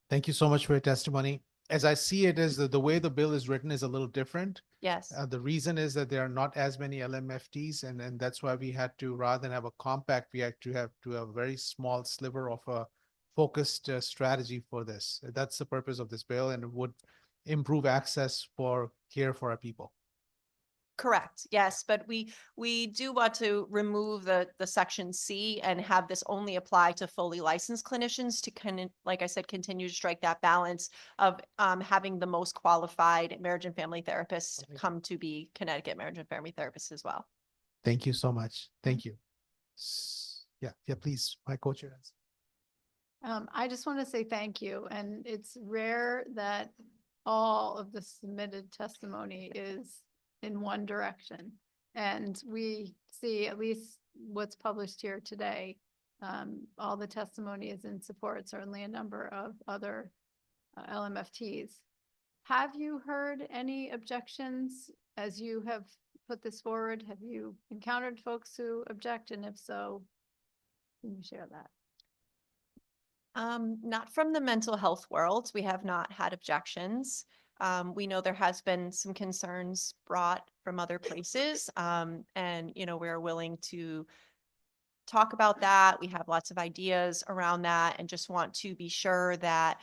[SPEAKER 1] Thank you so much for your testimony. As I see it, is the way the bill is written is a little different.
[SPEAKER 17] Yes.
[SPEAKER 1] The reason is that there are not as many LMFTs, and that's why we had to, rather than have a compact, we had to have a very small sliver of a focused strategy for this. That's the purpose of this bill, and it would improve access for care for our people.
[SPEAKER 17] Correct, yes, but we do want to remove the Section C and have this only apply to fully licensed clinicians to like I said, continue to strike that balance of having the most qualified marriage and family therapists come to be Connecticut marriage and family therapists as well.
[SPEAKER 1] Thank you so much. Thank you. Yeah, please, my co-chair.
[SPEAKER 2] I just want to say thank you, and it's rare that all of the submitted testimony is in one direction. And we see, at least what's published here today, all the testimony is in support, certainly a number of other LMFTs. Have you heard any objections as you have put this forward? Have you encountered folks who object? And if so, can you share that?
[SPEAKER 17] Not from the mental health world. We have not had objections. We know there has been some concerns brought from other places, and we're willing to talk about that. We have lots of ideas around that and just want to be sure that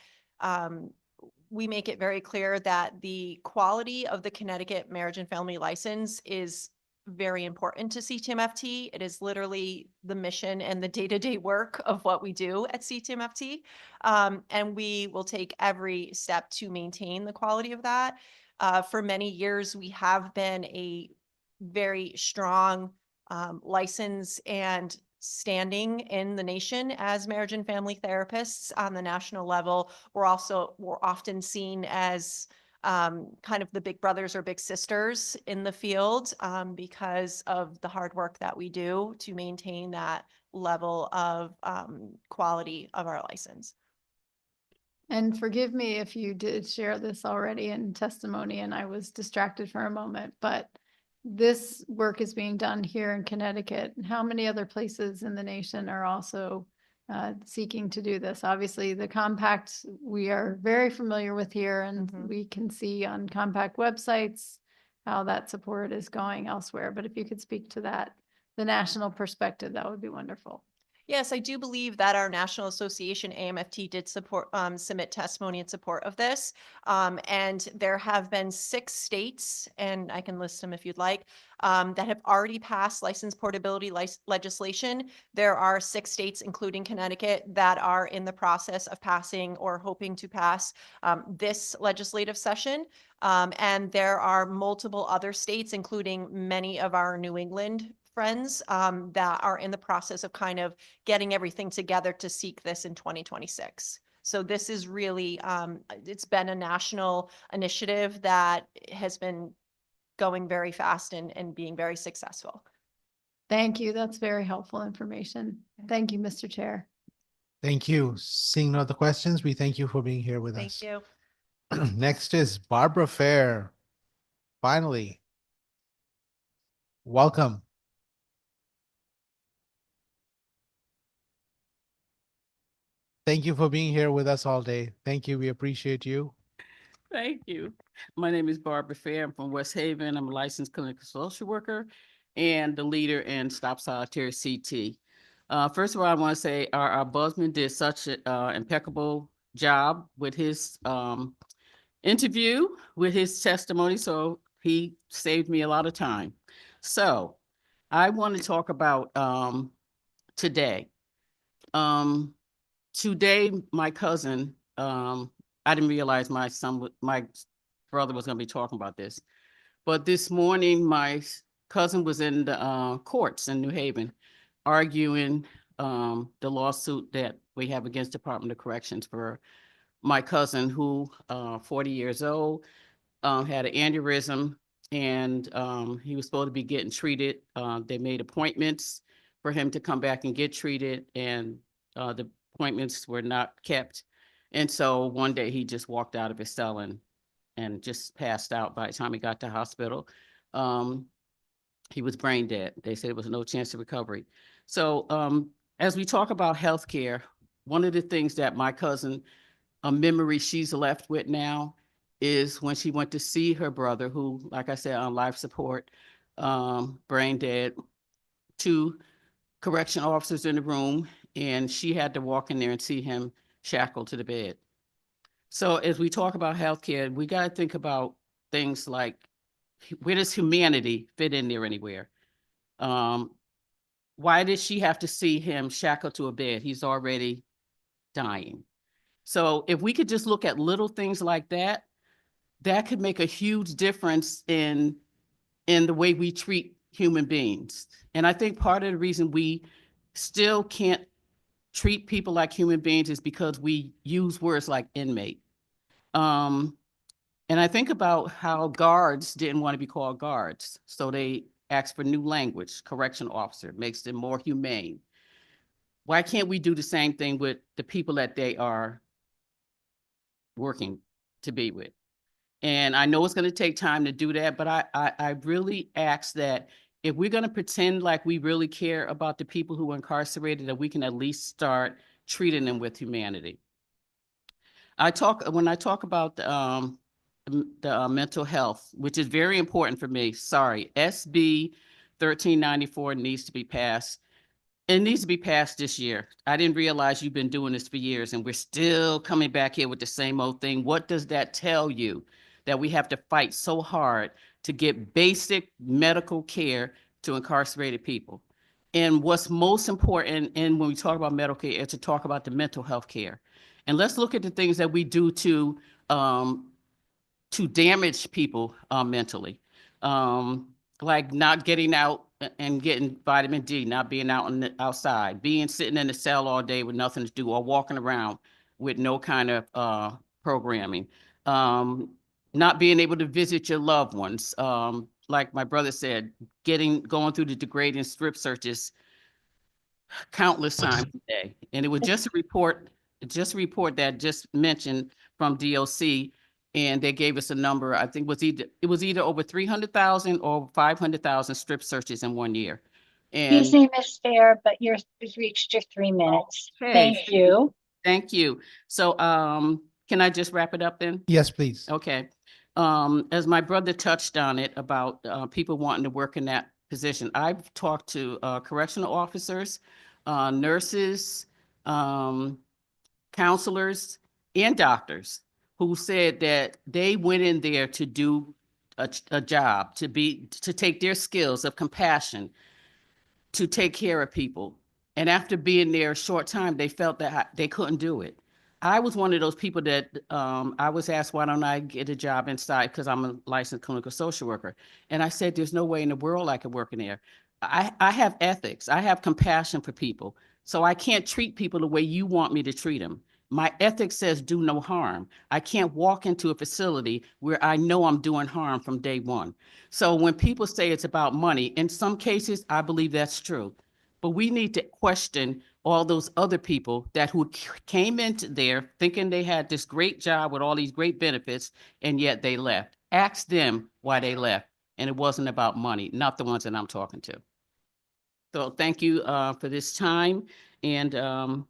[SPEAKER 17] we make it very clear that the quality of the Connecticut marriage and family license is very important to CTMFT. It is literally the mission and the day-to-day work of what we do at CTMFT. And we will take every step to maintain the quality of that. For many years, we have been a very strong license and standing in the nation as marriage and family therapists on the national level. We're often seen as kind of the big brothers or big sisters in the field because of the hard work that we do to maintain that level of quality of our license.
[SPEAKER 2] And forgive me if you did share this already in testimony and I was distracted for a moment, but this work is being done here in Connecticut. How many other places in the nation are also seeking to do this. Obviously, the compact we are very familiar with here, and we can see on compact websites how that support is going elsewhere. But if you could speak to that, the national perspective, that would be wonderful.
[SPEAKER 17] Yes, I do believe that our National Association, AMFT, did submit testimony in support of this. And there have been 6 states, and I can list them if you'd like, that have already passed license portability legislation. There are 6 states, including Connecticut, that are in the process of passing or hoping to pass this legislative session. And there are multiple other states, including many of our New England friends, that are in the process of kind of getting everything together to seek this in 2026. So this is really, it's been a national initiative that has been going very fast and being very successful.
[SPEAKER 2] Thank you. That's very helpful information. Thank you, Mr. Chair.
[SPEAKER 1] Thank you. Seeing no other questions, we thank you for being here with us.
[SPEAKER 17] Thank you.
[SPEAKER 1] Next is Barbara Fair. Finally, welcome. Thank you for being here with us all day. Thank you. We appreciate you.
[SPEAKER 16] Thank you. My name is Barbara Fair. I'm from West Haven. I'm a licensed clinical social worker and the leader in Stop Solitary CT. First of all, I want to say our Busman did such an impeccable job with his interview, with his testimony. So he saved me a lot of time. So I want to talk about today. Today, my cousin, I didn't realize my brother was going to be talking about this, but this morning, my cousin was in the courts in New Haven arguing the lawsuit that we have against Department of Corrections for my cousin who, 40 years old, had an aneurysm, and he was supposed to be getting treated. They made appointments for him to come back and get treated, and the appointments were not kept. And so one day he just walked out of his cell and just passed out. By the time he got to the hospital, he was brain dead. They said there was no chance of recovery. So as we talk about healthcare, one of the things that my cousin, a memory she's left with now, is when she went to see her brother, who, like I said, on life support, brain dead, 2 correction officers in the room, and she had to walk in there and see him shackled to the bed. So as we talk about healthcare, we got to think about things like, where does humanity fit in there anywhere? Why did she have to see him shackled to a bed? He's already dying. So if we could just look at little things like that, that could make a huge difference in the way we treat human beings. And I think part of the reason we still can't treat people like human beings is because we use words like inmate. And I think about how guards didn't want to be called guards. So they asked for new language, correction officer, makes them more humane. Why can't we do the same thing with the people that they are working to be with? And I know it's going to take time to do that, but I really ask that if we're going to pretend like we really care about the people who are incarcerated, that we can at least start treating them with humanity. When I talk about the mental health, which is very important for me, sorry, SB 1394 needs to be passed. It needs to be passed this year. I didn't realize you've been doing this for years and we're still coming back here with the same old thing. What does that tell you? That we have to fight so hard to get basic medical care to incarcerated people. And what's most important, and when we talk about medical care, is to talk about the mental health care. And let's look at the things that we do to damage people mentally. Like not getting out and getting vitamin D, not being out outside, sitting in the cell all day with nothing to do, or walking around with no kind of programming. Not being able to visit your loved ones. Like my brother said, going through the degrading strip searches countless times a day. And it was just a report that just mentioned from DOC, and they gave us a number. I think it was either over 300,000 or 500,000 strip searches in 1 year.
[SPEAKER 5] Excuse
[SPEAKER 16] And
[SPEAKER 5] me, Ms. Fair, but you've reached your 3 minutes.
[SPEAKER 16] okay,
[SPEAKER 5] Thank you.
[SPEAKER 16] thank you. So, can I just wrap it up then?
[SPEAKER 1] Yes, please.
[SPEAKER 16] Okay. As my brother touched on it about people wanting to work in that position, I've talked to correctional officers, nurses, counselors, and doctors who said that they went in there to do a job, to take their skills of compassion to take care of people. And after being there a short time, they felt that they couldn't do it. I was one of those people that I was asked, why don't I get a job inside? Because I'm a licensed clinical social worker. And I said, there's no way in the world I could work in there. I have ethics. I have compassion for people. So I can't treat people the way you want me to treat them. My ethics says do no harm. I can't walk into a facility where I know I'm doing harm from day one. So when people say it's about money, in some cases, I believe that's true. But we need to question all those other people that who came into there thinking they had this great job with all these great benefits, and yet they left. Ask them why they left. And it wasn't about money, not the ones that I'm talking to. So thank you for this time. And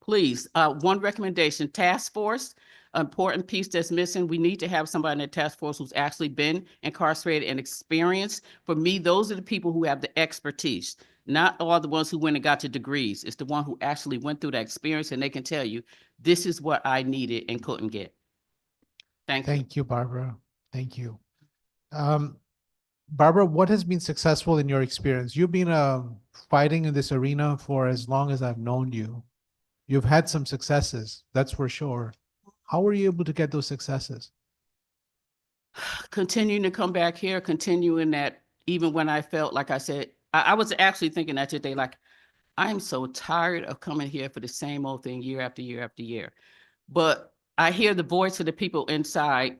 [SPEAKER 16] please, one recommendation, task force, important piece that's missing. We need to have somebody in the task force who's actually been incarcerated and experienced. For me, those are the people who have the expertise, not all the ones who went and got the degrees. It's the one who actually went through that experience and they can tell you, this is what I needed and couldn't get. Thank you.
[SPEAKER 1] Thank you, Barbara. Thank you. Barbara, what has been successful in your experience? You've been fighting in this arena for as long as I've known you. You've had some successes, that's for sure. How were you able to get those successes?
[SPEAKER 16] Continuing to come back here, continuing that, even when I felt like I said, I was actually thinking that today, like, I'm so tired of coming here for the same old thing year after year after year. But I hear the voice of the people inside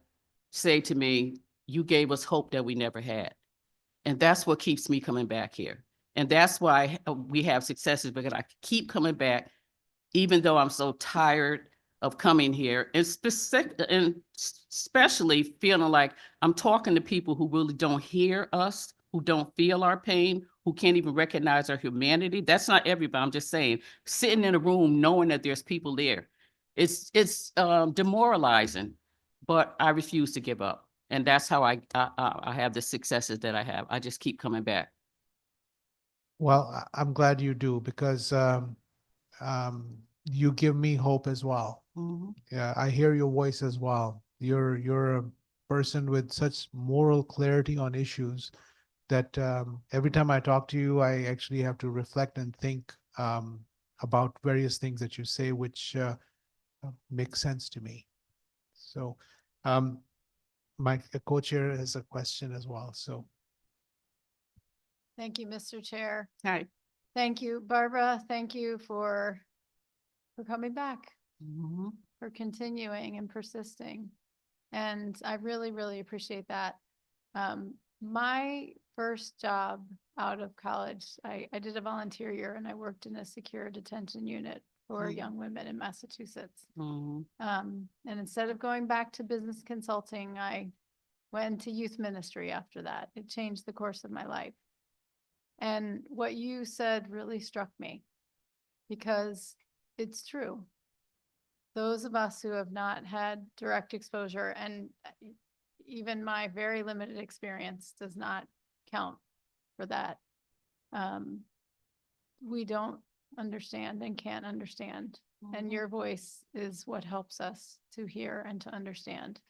[SPEAKER 16] say to me, you gave us hope that we never had. And that's what keeps me coming back here. And that's why we have successes, because I keep coming back, even though I'm so tired of coming here, and especially feeling like I'm talking to people who really don't hear us, who don't feel our pain, who can't even recognize our humanity. That's not everybody. I'm just saying, sitting in a room knowing that there's people there, it's demoralizing, but I refuse to give up. And that's how I have the successes that I have. I just keep coming back.
[SPEAKER 1] Well, I'm glad you do, because you give me hope as well.
[SPEAKER 16] Mm-hmm.
[SPEAKER 1] Yeah, I hear your voice as well. You're a person with such moral clarity on issues that every time I talk to you, I actually have to reflect and think about various things that you say, which make sense to me. So my co-chair has a question as well. So
[SPEAKER 2] Thank you, Mr. Chair.
[SPEAKER 16] Hi.
[SPEAKER 2] Thank you, Barbara. Thank you for coming back, for continuing and persisting. And I really, really appreciate that. My first job out of college, I did a volunteer year and I worked in a secure detention unit for young women in Massachusetts. And instead of going back to business consulting, I went to youth ministry after that. It changed the course of my life. And what you said really struck me, because it's true. Those of us who have not had direct exposure, and even my very limited experience does not count for that. We don't understand and can't understand. And your voice is what helps us to hear and to understand.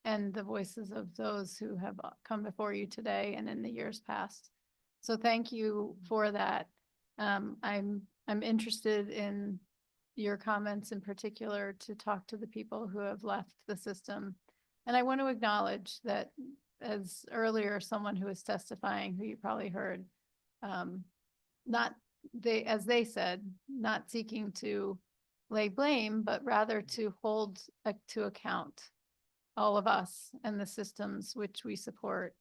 [SPEAKER 2] And the voices of those who have come before you today and in the years past. So thank you for that. I'm interested in your comments in particular to talk to the people who have left the system. And I want to acknowledge that, as earlier, someone who was testifying, who you probably heard, as they said, not seeking to lay blame, but rather to hold to account all of us and the systems which we support,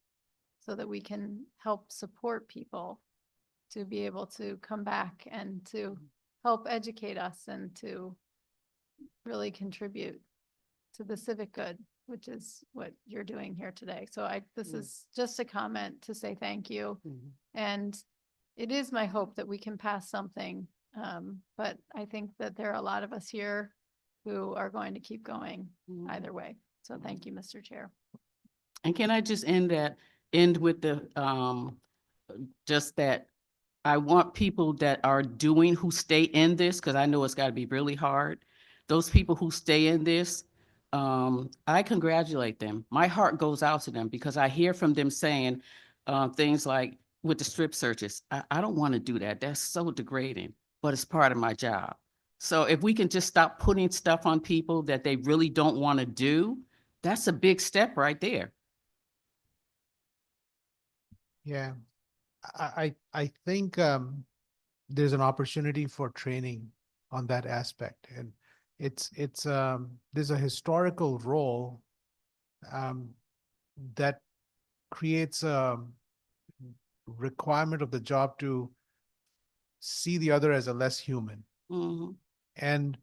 [SPEAKER 2] so that we can help support people to be able to come back and to help educate us and to really contribute to the civic good, which is what you're doing here today. So this is just a comment to say thank you. And it is my hope that we can pass something. But I think that there are a lot of us here who are going to keep going either way. So thank you, Mr. Chair.
[SPEAKER 16] And can I just end with the, just that I want people that are doing, who stay in this, because I know it's got to be really hard. Those people who stay in this, I congratulate them. My heart goes out to them because I hear from them saying things like with the strip searches, I don't want to do that. That's so degrading, but it's part of my job. So if we can just stop putting stuff on people that they really don't want to do, that's a big step right there.
[SPEAKER 1] Yeah, I think there's an opportunity for training on that aspect, and it's there's a historical role that creates a requirement of the job to see the other as a less human. And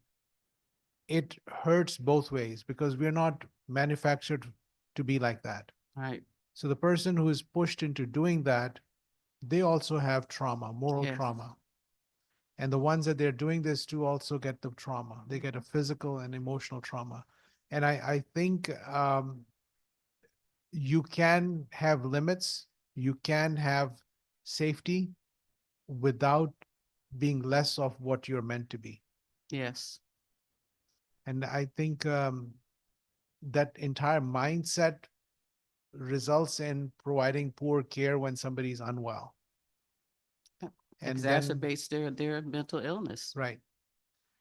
[SPEAKER 1] it hurts both ways because we're not manufactured to be like that.
[SPEAKER 16] Right.
[SPEAKER 1] So the person who is pushed into doing that, they also have trauma, moral trauma. And the ones that they're doing this to also get the trauma. They get a physical and emotional trauma. And I think you can have limits, you can have safety without being less of what you're meant to be.
[SPEAKER 16] Yes.
[SPEAKER 1] And I think that entire mindset results in providing poor care when somebody's unwell. And
[SPEAKER 16] Exacerbates their mental illness.
[SPEAKER 1] Right.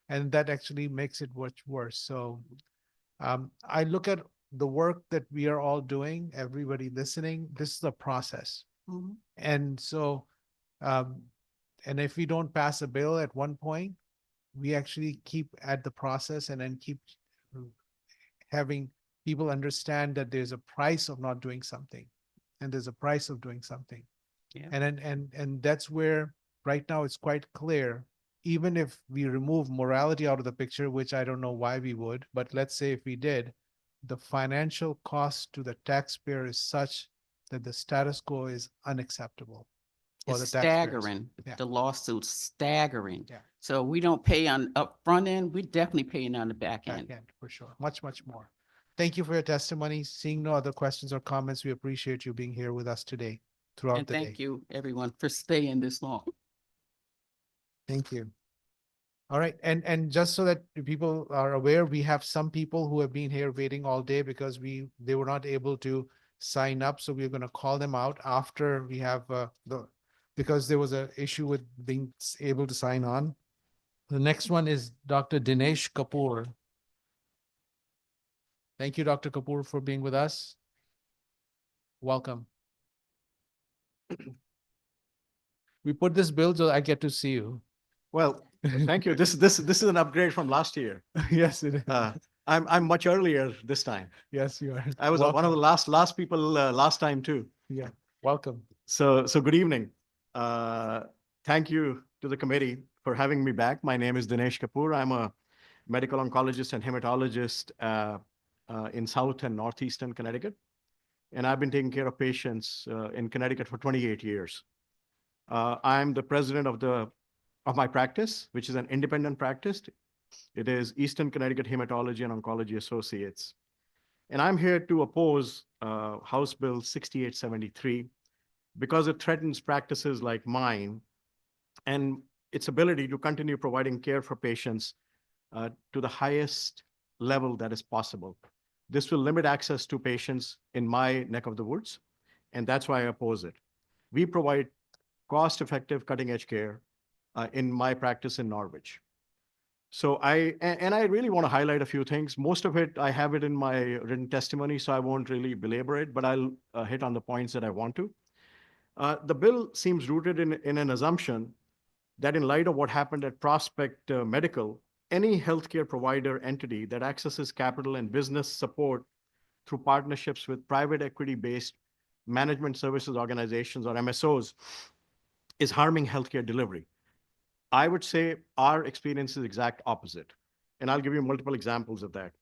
[SPEAKER 1] And that actually makes it much worse. So I look at the work that we are all doing, everybody listening, this is a process. And so, and if we don't pass a bill at one point, we actually keep at the process and then keep having people understand that there's a price of not doing something and there's a price of doing something.
[SPEAKER 16] Yeah.
[SPEAKER 1] And that's where right now it's quite clear, even if we remove morality out of the picture, which I don't know why we would, but let's say if we did, the financial cost to the taxpayer is such that the status quo is unacceptable.
[SPEAKER 16] It's staggering.
[SPEAKER 1] Yeah.
[SPEAKER 16] The lawsuit's staggering.
[SPEAKER 1] Yeah.
[SPEAKER 16] So we don't pay on up front end, we're definitely paying on the back end.
[SPEAKER 1] Back end, for sure. Much, much more. Thank you for your testimony. Seeing no other questions or comments, we appreciate you being here with us today throughout
[SPEAKER 16] And
[SPEAKER 1] the day.
[SPEAKER 16] thank you, everyone, for staying this long.
[SPEAKER 1] Thank you. All right. And just so that people are aware, we have some people who have been here waiting all day because they were not able to sign up. So we're going to call them out after we have because there was an issue with being able to sign on. The next one is Dr. Dinesh Kapoor. Thank you, Dr. Kapoor, for being with us. Welcome. We put this bill so I get to see you.
[SPEAKER 20] Well, thank you. This is an upgrade from last year.
[SPEAKER 1] Yes, it is.
[SPEAKER 20] I'm much earlier this time.
[SPEAKER 1] Yes, you are.
[SPEAKER 20] I was one of the last people last time too.
[SPEAKER 1] Yeah, welcome.
[SPEAKER 20] So good evening. Thank you to the committee for having me back. My name is Dinesh Kapoor. I'm a medical oncologist and hematologist in South and Northeastern Connecticut. And I've been taking care of patients in Connecticut for 28 years. I'm the president of my practice, which is an independent practice. It is Eastern Connecticut Hematology and Oncology Associates. And I'm here to oppose House Bill 6873 because it threatens practices like mine and its ability to continue providing care for patients to the highest level that is possible. This will limit access to patients in my neck of the woods, and that's why I oppose it. We provide cost-effective, cutting-edge care in my practice in Norwich. So I really want to highlight a few things. Most of it, I have it in my written testimony, so I won't really belabor it, but I'll hit on the points that I want to. The bill seems rooted in an assumption that in light of what happened at Prospect Medical, any healthcare provider entity that accesses capital and business support through partnerships with private equity-based management services organizations or MSOs is harming healthcare delivery. I would say our experience is the exact opposite. And I'll give you multiple examples of that.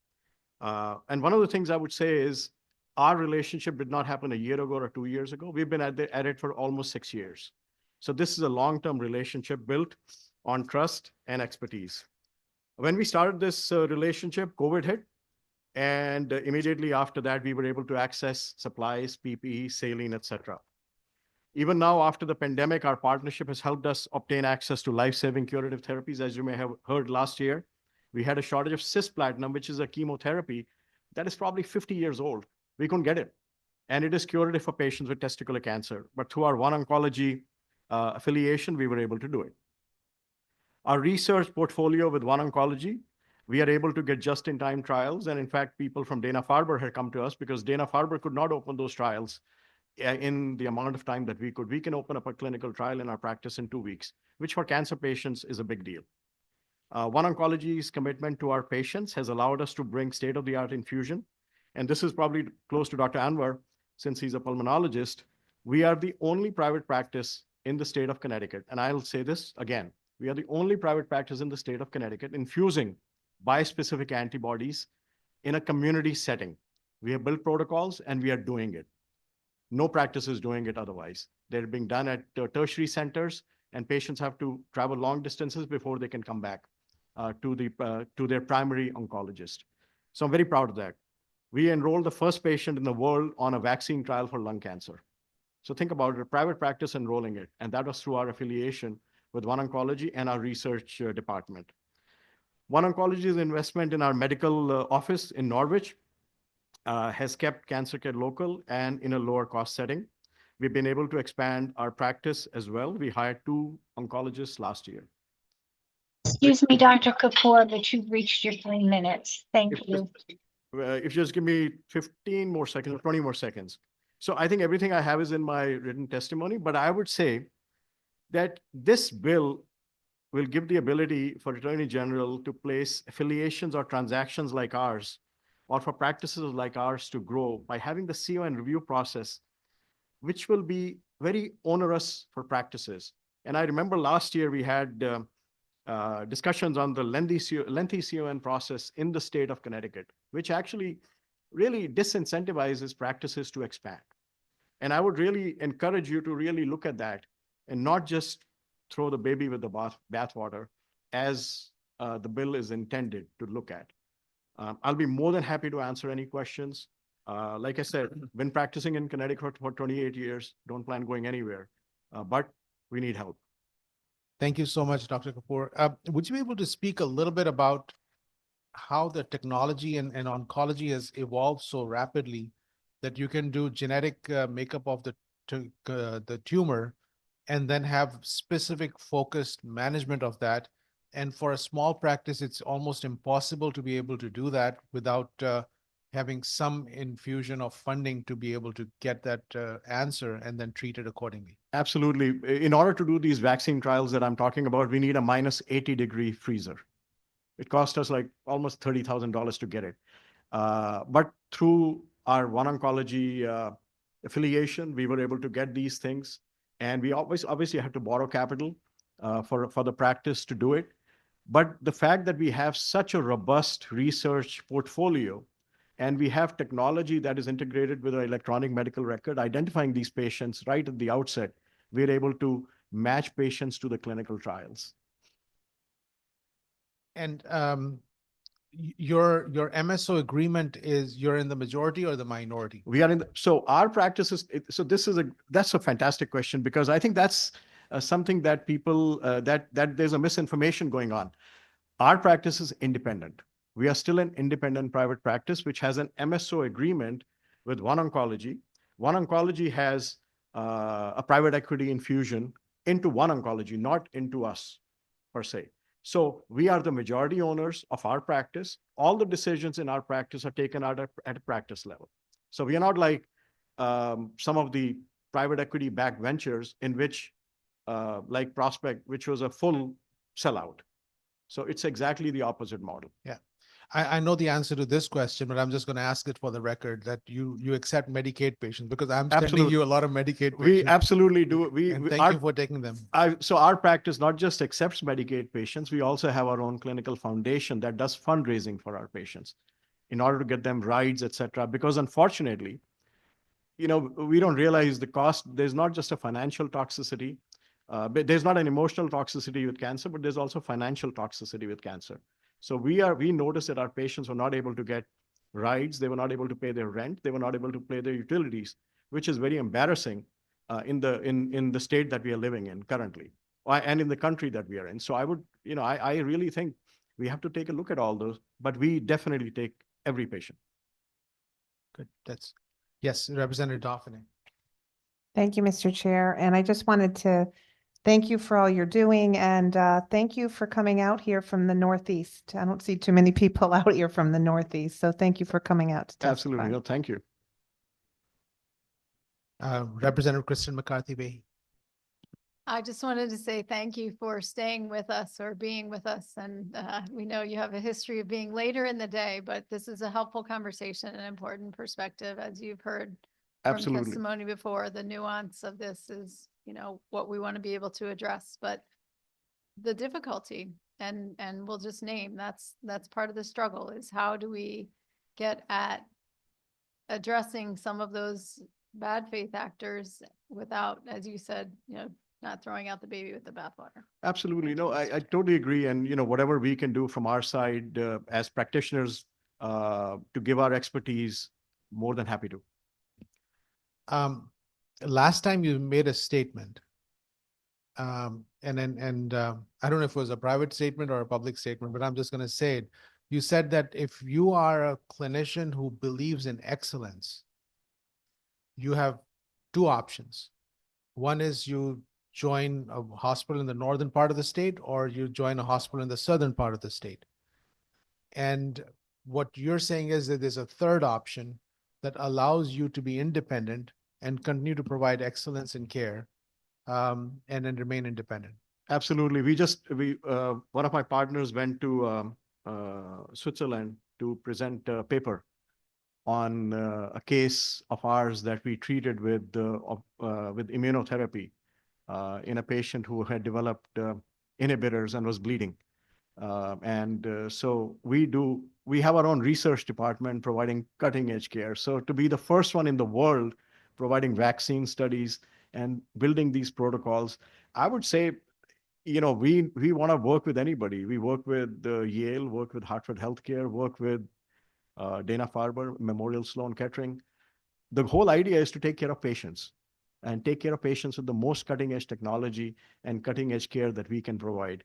[SPEAKER 20] And one of the things I would say is our relationship did not happen a year ago or 2 years ago. We've been at it for almost 6 years. So this is a long-term relationship built on trust and expertise. When we started this relationship, COVID hit. And immediately after that, we were able to access supplies, PPE, saline, etc. Even now, after the pandemic, our partnership has helped us obtain access to life-saving curative therapies. As you may have heard last year, we had a shortage of cisplatin, which is a chemotherapy that is probably 50 years old. We couldn't get it. And it is curative for patients with testicular cancer. But through our OneOncology affiliation, we were able to do it. Our research portfolio with OneOncology, we are able to get just-in-time trials. And in fact, people from Dana-Farber had come to us because Dana-Farber could not open those trials in the amount of time that we could. We can open up a clinical trial in our practice in 2 weeks, which for cancer patients is a big deal. OneOncology's commitment to our patients has allowed us to bring state-of-the-art infusion. And this is probably close to Dr. Anwar, since he's a pulmonologist. We are the only private practice in the state of Connecticut. And I'll say this again. We are the only private practice in the state of Connecticut infusing bispecific antibodies in a community setting. We have built protocols and we are doing it. No practice is doing it otherwise. They're being done at tertiary centers, and patients have to travel long distances before they can come back to their primary oncologist. So I'm very proud of that. We enrolled the first patient in the world on a vaccine trial for lung cancer. So think about it, a private practice enrolling it, and that was through our affiliation with OneOncology and our research department. OneOncology's investment in our medical office in Norwich has kept cancer care local and in a lower cost setting. We've been able to expand our practice as well. We hired 2 oncologists last year.
[SPEAKER 5] Excuse me, Dr. Kapoor, but you've reached your 3 minutes. Thank you.
[SPEAKER 20] If you just give me 15 more seconds or 20 more seconds. So I think everything I have is in my written testimony, but I would say that this bill will give the ability for Attorney General to place affiliations or transactions like ours, or for practices like ours to grow by having the CON review process, which will be very onerous for practices. And I remember last year we had discussions on the lengthy CON process in the state of Connecticut, which actually really disincentivizes practices to expand. And I would really encourage you to really look at that and not just throw the baby with the bathwater as the bill is intended to look at. I'll be more than happy to answer any questions. Like I said, been practicing in Connecticut for 28 years, don't plan going anywhere, but we need help.
[SPEAKER 1] Thank you so much, Dr. Kapoor. Would you be able to speak a little bit about how the technology and oncology has evolved so rapidly that you can do genetic makeup of the tumor and then have specific focused management of that? And for a small practice, it's almost impossible to be able to do that without having some infusion of funding to be able to get that answer and then treat it accordingly.
[SPEAKER 20] Absolutely. In order to do these vaccine trials that I'm talking about, we need a minus 80-degree freezer. It cost us like almost $30,000 to get it. But through our OneOncology affiliation, we were able to get these things. And we obviously have to borrow capital for the practice to do it. But the fact that we have such a robust research portfolio and we have technology that is integrated with our electronic medical record, identifying these patients right at the outset, we're able to match patients to the clinical trials.
[SPEAKER 1] And your MSO agreement is you're in the majority or the minority?
[SPEAKER 20] We are in so our practice is, so that's a fantastic question, because I think that's something that people, that there's a misinformation going on. Our practice is independent. We are still an independent private practice, which has an MSO agreement with OneOncology. OneOncology has a private equity infusion into OneOncology, not into us per se. So we are the majority owners of our practice. All the decisions in our practice are taken out at a practice level. So we are not like some of the private equity backed ventures in which like Prospect, which was a full sellout. So it's exactly the opposite model.
[SPEAKER 1] Yeah. I know the answer to this question, but I'm just going to ask it for the record that you accept Medicaid patients, because I'm sending you a lot of Medicaid patients.
[SPEAKER 20] We absolutely do.
[SPEAKER 1] Thank you for taking them.
[SPEAKER 20] So our practice not just accepts Medicaid patients, we also have our own clinical foundation that does fundraising for our patients in order to get them rides, et cetera. Because unfortunately, we don't realize the cost. There's not just a financial toxicity. But there's not an emotional toxicity with cancer, but there's also financial toxicity with cancer. So we noticed that our patients were not able to get rides, they were not able to pay their rent, they were not able to pay their utilities, which is very embarrassing in the state that we are living in currently, and in the country that we are in. So I would, I really think we have to take a look at all those, but we definitely take every patient.
[SPEAKER 1] Good. Yes, Representative Dauphiné.
[SPEAKER 9] Thank you, Mr. Chair. And I just wanted to thank you for all you're doing, and thank you for coming out here from the Northeast. I don't see too many people out here from the Northeast, so thank you for coming out to testify.
[SPEAKER 20] Absolutely. No, thank you.
[SPEAKER 1] Representative Kristen McCarthy-Vahey.
[SPEAKER 2] I just wanted to say thank you for staying with us or being with us. And we know you have a history of being later in the day, but this is a helpful conversation and important perspective, as you've heard from
[SPEAKER 20] Absolutely.
[SPEAKER 2] testimony before. The nuance of this is, what we want to be able to address, but the difficulty, and we'll just name that's part of the struggle, is how do we get at addressing some of those bad faith actors without, as you said, not throwing out the baby with the bathwater.
[SPEAKER 20] Absolutely. No, I totally agree. And, whatever we can do from our side as practitioners to give our expertise, more than happy to.
[SPEAKER 1] Last time you made a statement, and I don't know if it was a private statement or a public statement, but I'm just going to say it. You said that if you are a clinician who believes in excellence, you have two options. One is you join a hospital in the northern part of the state, or you join a hospital in the southern part of the state. And what you're saying is that there's a third option that allows you to be independent and continue to provide excellence in care, and then remain independent.
[SPEAKER 20] Absolutely. One of my partners went to Switzerland to present a paper on a case of ours that we treated with immunotherapy in a patient who had developed inhibitors and was bleeding. So we have our own research department providing cutting edge care. So to be the first one in the world providing vaccine studies and building these protocols, I would say, we want to work with anybody. We work with Yale, work with Hartford Healthcare, work with Dana-Farber, Memorial Sloan Kettering. The whole idea is to take care of patients and take care of patients with the most cutting edge technology and cutting edge care that we can provide.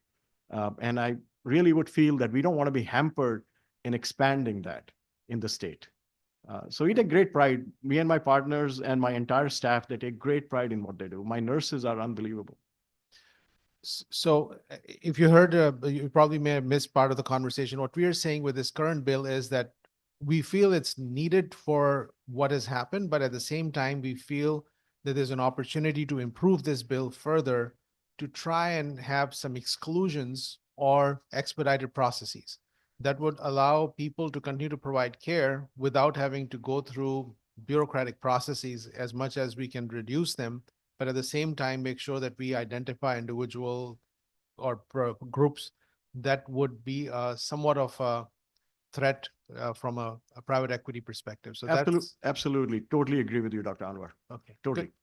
[SPEAKER 20] And I really would feel that we don't want to be hampered in expanding that in the state. So we take great pride. Me and my partners and my entire staff, they take great pride in what they do. My nurses are unbelievable.
[SPEAKER 1] So if you heard, you probably may have missed part of the conversation. What we are saying with this current bill is that we feel it's needed for what has happened, but at the same time, we feel that there's an opportunity to improve this bill further to try and have some exclusions or expedited processes that would allow people to continue to provide care without having to go through bureaucratic processes as much as we can reduce them, but at the same time, make sure that we identify individual or groups that would be somewhat of a threat from a private equity perspective. So
[SPEAKER 20] Absolutely. Totally agree with you, Dr. Anwar.
[SPEAKER 1] Okay.
[SPEAKER 20] Totally.
[SPEAKER 1] Good.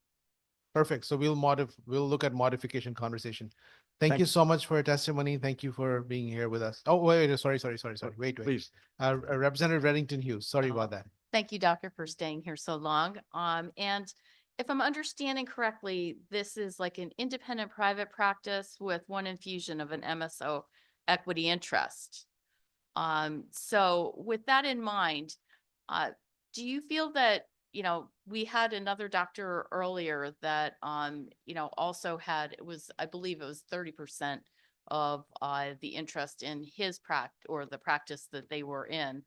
[SPEAKER 1] Perfect. So we'll look at modification conversation. Thank you so much for your testimony. Thank you for being here with us. Oh, wait, sorry. Wait.
[SPEAKER 20] Please.
[SPEAKER 1] Representative Reddington Hughes, sorry about that.
[SPEAKER 17] Thank you, doctor, for staying here so long. And if I'm understanding correctly, this is like an independent private practice with one infusion of an MSO equity interest. So with that in mind, do you feel that, we had another doctor earlier that, also had, I believe it was 30% of the interest in his practice or the practice that they were in.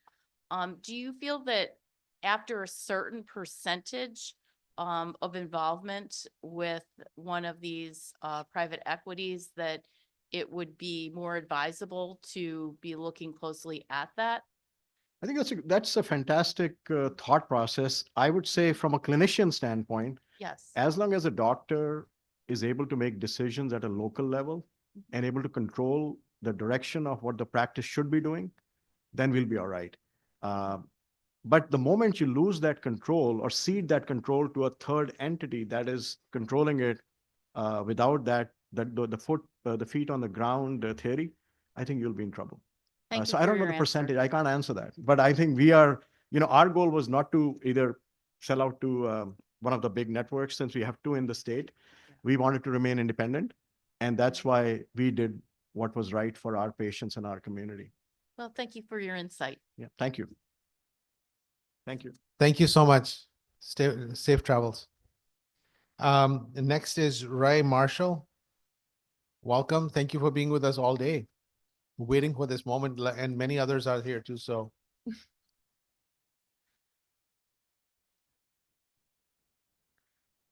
[SPEAKER 17] Do you feel that after a certain percentage of involvement with one of these private equities that it would be more advisable to be looking closely at that?
[SPEAKER 20] I think that's a fantastic thought process. I would say from a clinician standpoint,
[SPEAKER 17] yes,
[SPEAKER 20] as long as a doctor is able to make decisions at a local level and able to control the direction of what the practice should be doing, then we'll be all right. But the moment you lose that control or cede that control to a third entity that is controlling it without that the feet on the ground theory, I think you'll be in trouble.
[SPEAKER 19] Thank
[SPEAKER 20] So
[SPEAKER 19] you
[SPEAKER 20] I
[SPEAKER 19] for
[SPEAKER 20] don't know
[SPEAKER 19] your
[SPEAKER 20] the
[SPEAKER 19] answer.
[SPEAKER 20] percentage. I can't answer that. But I think we are, our goal was not to either sell out to one of the big networks, since we have two in the state. We wanted to remain independent. And that's why we did what was right for our patients and our community.
[SPEAKER 17] Well, thank you for your insight.
[SPEAKER 20] Yeah, thank you. Thank you.
[SPEAKER 1] Thank you so much. Safe travels. Next is Ray Marshall. Welcome. Thank you for being with us all day. Waiting for this moment, and many others are here too. So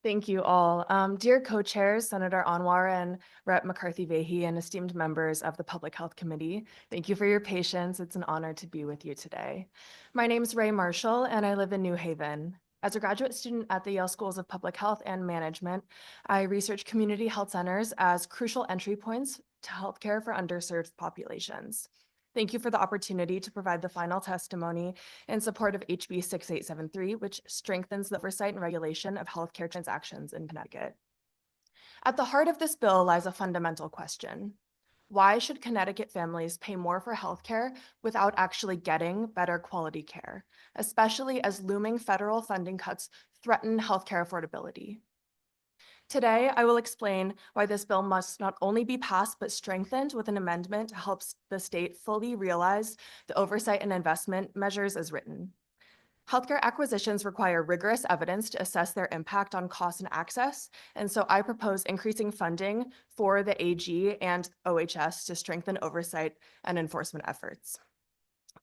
[SPEAKER 7] Thank you all. Dear co-chairs, Senator Anwar and Rep. McCarthy-Vahey, and esteemed members of the Public Health Committee, thank you for your patience. It's an honor to be with you today. My name is Ray Marshall, and I live in New Haven. As a graduate student at the Yale Schools of Public Health and Management, I research community health centers as crucial entry points to healthcare for underserved populations. Thank you for the opportunity to provide the final testimony in support of HB 6873, which strengthens the oversight and regulation of healthcare transactions in Connecticut. At the heart of this bill lies a fundamental question. Why should Connecticut families pay more for healthcare without actually getting better quality care, especially as looming federal funding cuts threaten healthcare affordability? Today, I will explain why this bill must not only be passed, but strengthened with an amendment to help the state fully realize the oversight and investment measures as written. Healthcare acquisitions require rigorous evidence to assess their impact on cost and access, and so I propose increasing funding for the AG and OHS to strengthen oversight and enforcement efforts.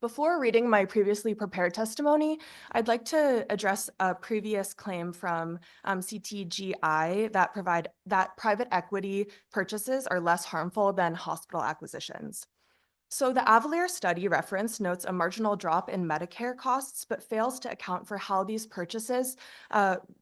[SPEAKER 7] Before reading my previously prepared testimony, I'd like to address a previous claim from CTGI that private equity purchases are less harmful than hospital acquisitions. So the Avalier study reference notes a marginal drop in Medicare costs, but fails to account for how these purchases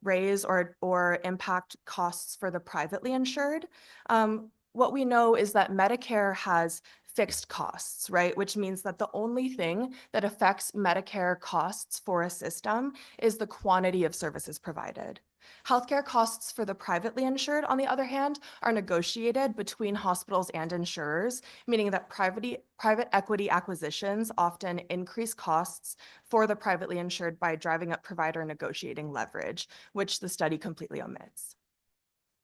[SPEAKER 7] raise or impact costs for the privately insured. What we know is that Medicare has fixed costs, right? Which means that the only thing that affects Medicare costs for a system is the quantity of services provided. Healthcare costs for the privately insured, on the other hand, are negotiated between hospitals and insurers, meaning that private equity acquisitions often increase costs for the privately insured by driving up provider negotiating leverage, which the study completely omits.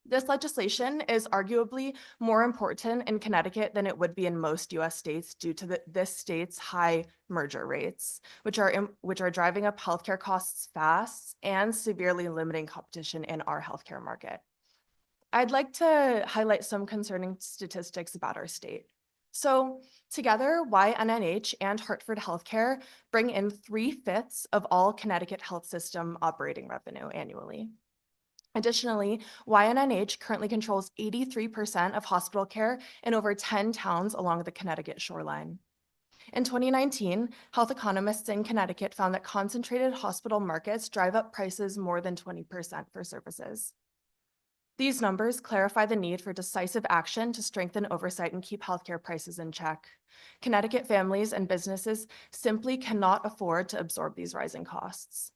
[SPEAKER 7] This legislation is arguably more important in Connecticut than it would be in most US states due to this state's high merger rates, which are driving up healthcare costs fast and severely limiting competition in our healthcare market. I'd like to highlight some concerning statistics about our state. So together, YNNH and Hartford Healthcare bring in 3/5 of all Connecticut health system operating revenue annually. Additionally, YNNH currently controls 83% of hospital care in over 10 towns along the Connecticut shoreline. In 2019, health economists in Connecticut found that concentrated hospital markets drive up prices more than 20% for services. These numbers clarify the need for decisive action to strengthen oversight and keep healthcare prices in check. Connecticut families and businesses simply cannot afford to absorb these rising costs.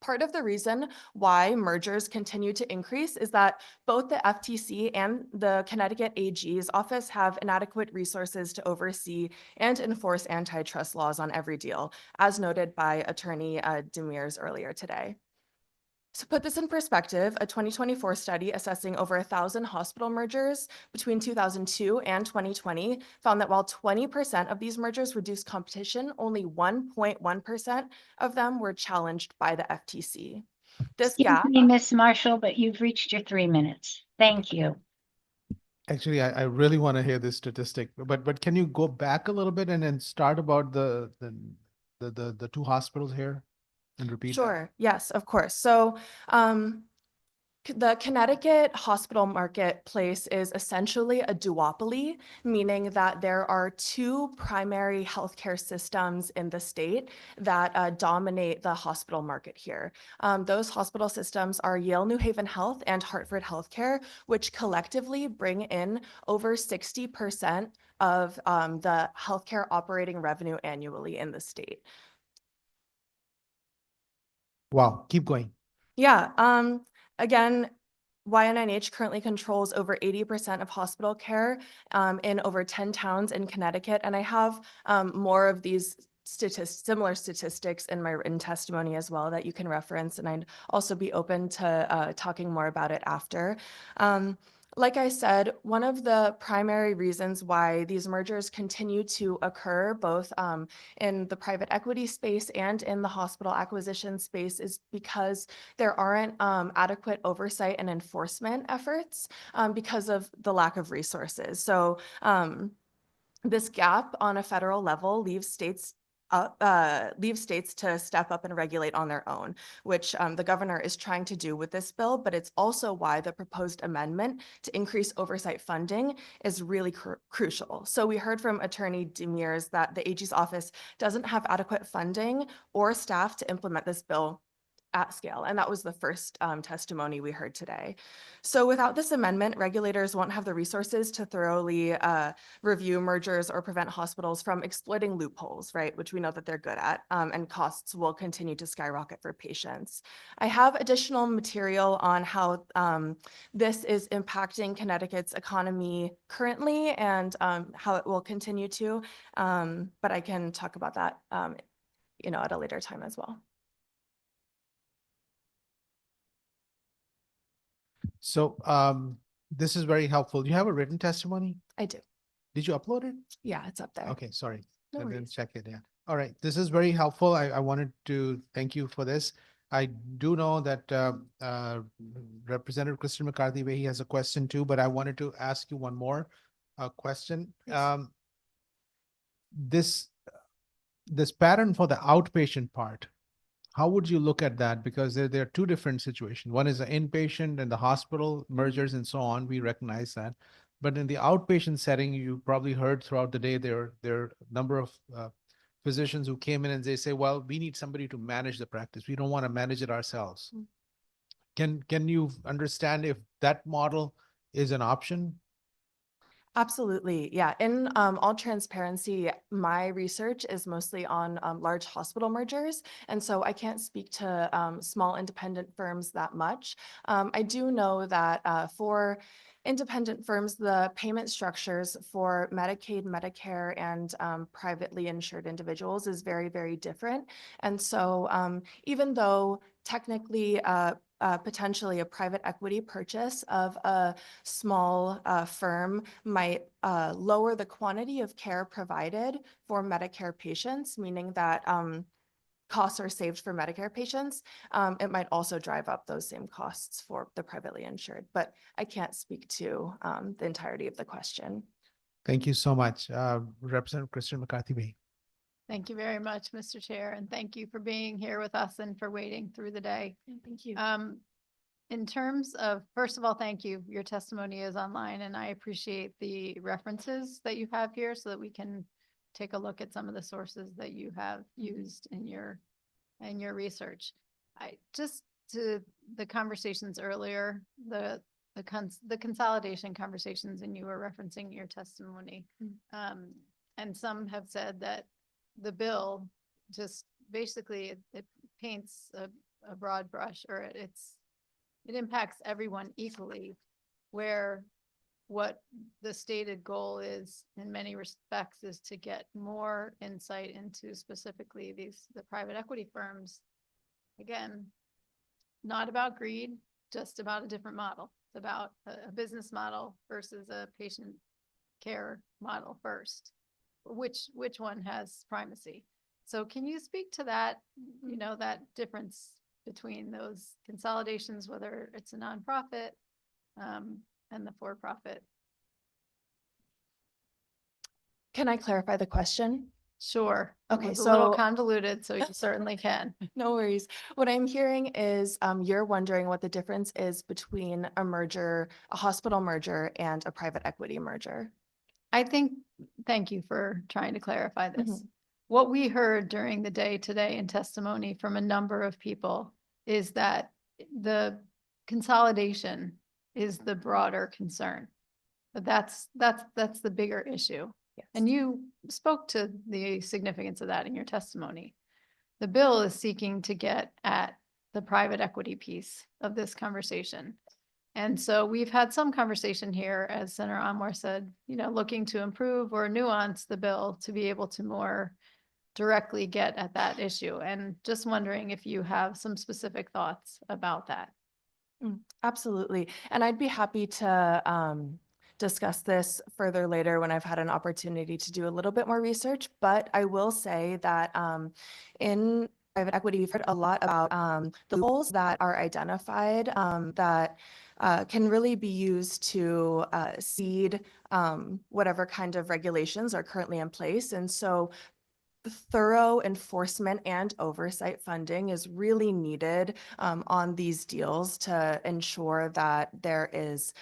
[SPEAKER 7] Part of the reason why mergers continue to increase is that both the FTC and the Connecticut AG's office have inadequate resources to oversee and enforce antitrust laws on every deal, as noted by Attorney Demers earlier today. To put this in perspective, a 2024 study assessing over 1,000 hospital mergers between 2002 and 2020 found that while 20% of these mergers reduced competition, only 1.1% of them were challenged by the FTC. This gap.
[SPEAKER 5] Excuse me, Ms. Marshall, but you've reached your 3 minutes. Thank you.
[SPEAKER 1] actually, I really want to hear this statistic, but can you go back a little bit and then start about the two hospitals here and repeat that?
[SPEAKER 7] Sure, yes, of course. So the Connecticut hospital marketplace is essentially a duopoly, meaning that there are two primary healthcare systems in the state that dominate the hospital market here. Those hospital systems are Yale New Haven Health and Hartford Healthcare, which collectively bring in over 60% of the healthcare operating revenue annually in the state.
[SPEAKER 1] Wow, keep going.
[SPEAKER 7] Yeah, again, YNIH currently controls over 80% of hospital care in over 10 towns in Connecticut. And I have more of these similar statistics in my written testimony as well that you can reference. And I'd also be open to talking more about it after. Like I said, one of the primary reasons why these mergers continue to occur, both in the private equity space and in the hospital acquisition space, is because there aren't adequate oversight and enforcement efforts because of the lack of resources. So this gap on a federal level leaves states to step up and regulate on their own, which the governor is trying to do with this bill, but it's also why the proposed amendment to increase oversight funding is really crucial. So we heard from Attorney Demers that the AG's office doesn't have adequate funding or staff to implement this bill at scale. And that was the first testimony we heard today. So without this amendment, regulators won't have the resources to thoroughly review mergers or prevent hospitals from exploiting loopholes, right, which we know that they're good at, and costs will continue to skyrocket for patients. I have additional material on how this is impacting Connecticut's economy currently and how it will continue to, but I can talk about that at a later time as well.
[SPEAKER 1] So this is very helpful. You have a written testimony?
[SPEAKER 7] I do.
[SPEAKER 1] Did you upload it?
[SPEAKER 7] Yeah, it's up there.
[SPEAKER 1] Okay, sorry.
[SPEAKER 7] No
[SPEAKER 1] I didn't
[SPEAKER 7] worries.
[SPEAKER 1] check it. Yeah. All right. This is very helpful. I wanted to thank you for this. I do know that Representative Kristen McCarthy has a question too, but I wanted to ask you one more question. This pattern for the outpatient part, how would you look at that? Because there are two different situations. One is the inpatient and the hospital mergers and so on. We recognize that. But in the outpatient setting, you probably heard throughout the day, there are a number of physicians who came in and they say, well, we need somebody to manage the practice. We don't want to manage it ourselves. Can you understand if that model is an option?
[SPEAKER 7] Absolutely. Yeah. In all transparency, my research is mostly on large hospital mergers. And so I can't speak to small independent firms that much. I do know that for independent firms, the payment structures for Medicaid, Medicare, and privately insured individuals is very, very different. And so even though technically potentially a private equity purchase of a small firm might lower the quantity of care provided for Medicare patients, meaning that costs are saved for Medicare patients, it might also drive up those same costs for the privately insured. But I can't speak to the entirety of the question.
[SPEAKER 1] Thank you so much. Representative Kristen McCarthy.
[SPEAKER 2] Thank you very much, Mr. Chair, and thank you for being here with us and for waiting through the day.
[SPEAKER 7] Thank you.
[SPEAKER 2] In terms of, first of all, thank you. Your testimony is online and I appreciate the references that you have here so that we can take a look at some of the sources that you have used in your research. Just to the conversations earlier, the consolidation conversations, and you were referencing your testimony. And some have said that the bill just basically it paints a broad brush, or it impacts everyone equally, where what the stated goal is in many respects is to get more insight into specifically the private equity firms. Again, not about greed, just about a different model. It's about a business model versus a patient care model first. Which one has primacy? So can you speak to that, that difference between those consolidations, whether it's a nonprofit and the for-profit?
[SPEAKER 7] Can I clarify the question?
[SPEAKER 2] Sure.
[SPEAKER 7] Okay,
[SPEAKER 2] It was a little
[SPEAKER 7] so
[SPEAKER 2] convoluted, so you certainly can.
[SPEAKER 7] no worries. What I'm hearing is you're wondering what the difference is between a merger, a hospital merger, and a private equity merger.
[SPEAKER 2] Thank you for trying to clarify this. What we heard during the day today in testimony from a number of people is that the consolidation is the broader concern. But that's the bigger issue.
[SPEAKER 7] Yes.
[SPEAKER 2] And you spoke to the significance of that in your testimony. The bill is seeking to get at the private equity piece of this conversation. And so we've had some conversation here, as Senator Anwar said, looking to improve or nuance the bill to be able to more directly get at that issue. And just wondering if you have some specific thoughts about that.
[SPEAKER 7] Absolutely. And I'd be happy to discuss this further later when I've had an opportunity to do a little bit more research. But I will say that in private equity, we've heard a lot about the goals that are identified that can really be used to seed whatever kind of regulations are currently in place. And so thorough enforcement and oversight funding is really needed on these deals to ensure that there is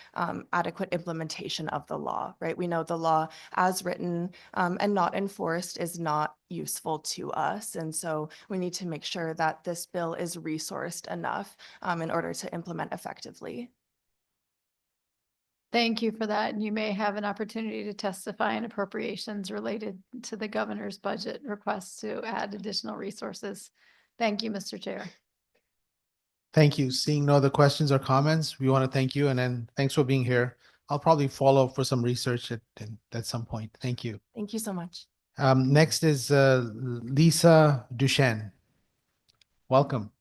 [SPEAKER 7] adequate implementation of the law, right? We know the law as written and not enforced is not useful to us. And so we need to make sure that this bill is resourced enough in order to implement effectively.
[SPEAKER 2] Thank you for that. And you may have an opportunity to testify in appropriations related to the governor's budget requests to add additional resources. Thank you, Mr. Chair.
[SPEAKER 1] Thank you. Seeing no other questions or comments, we want to thank you, and then thanks for being here. I'll probably follow up for some research at some point. Thank you.
[SPEAKER 7] Thank you so much.
[SPEAKER 1] Next is Lisa Duchesne. Welcome.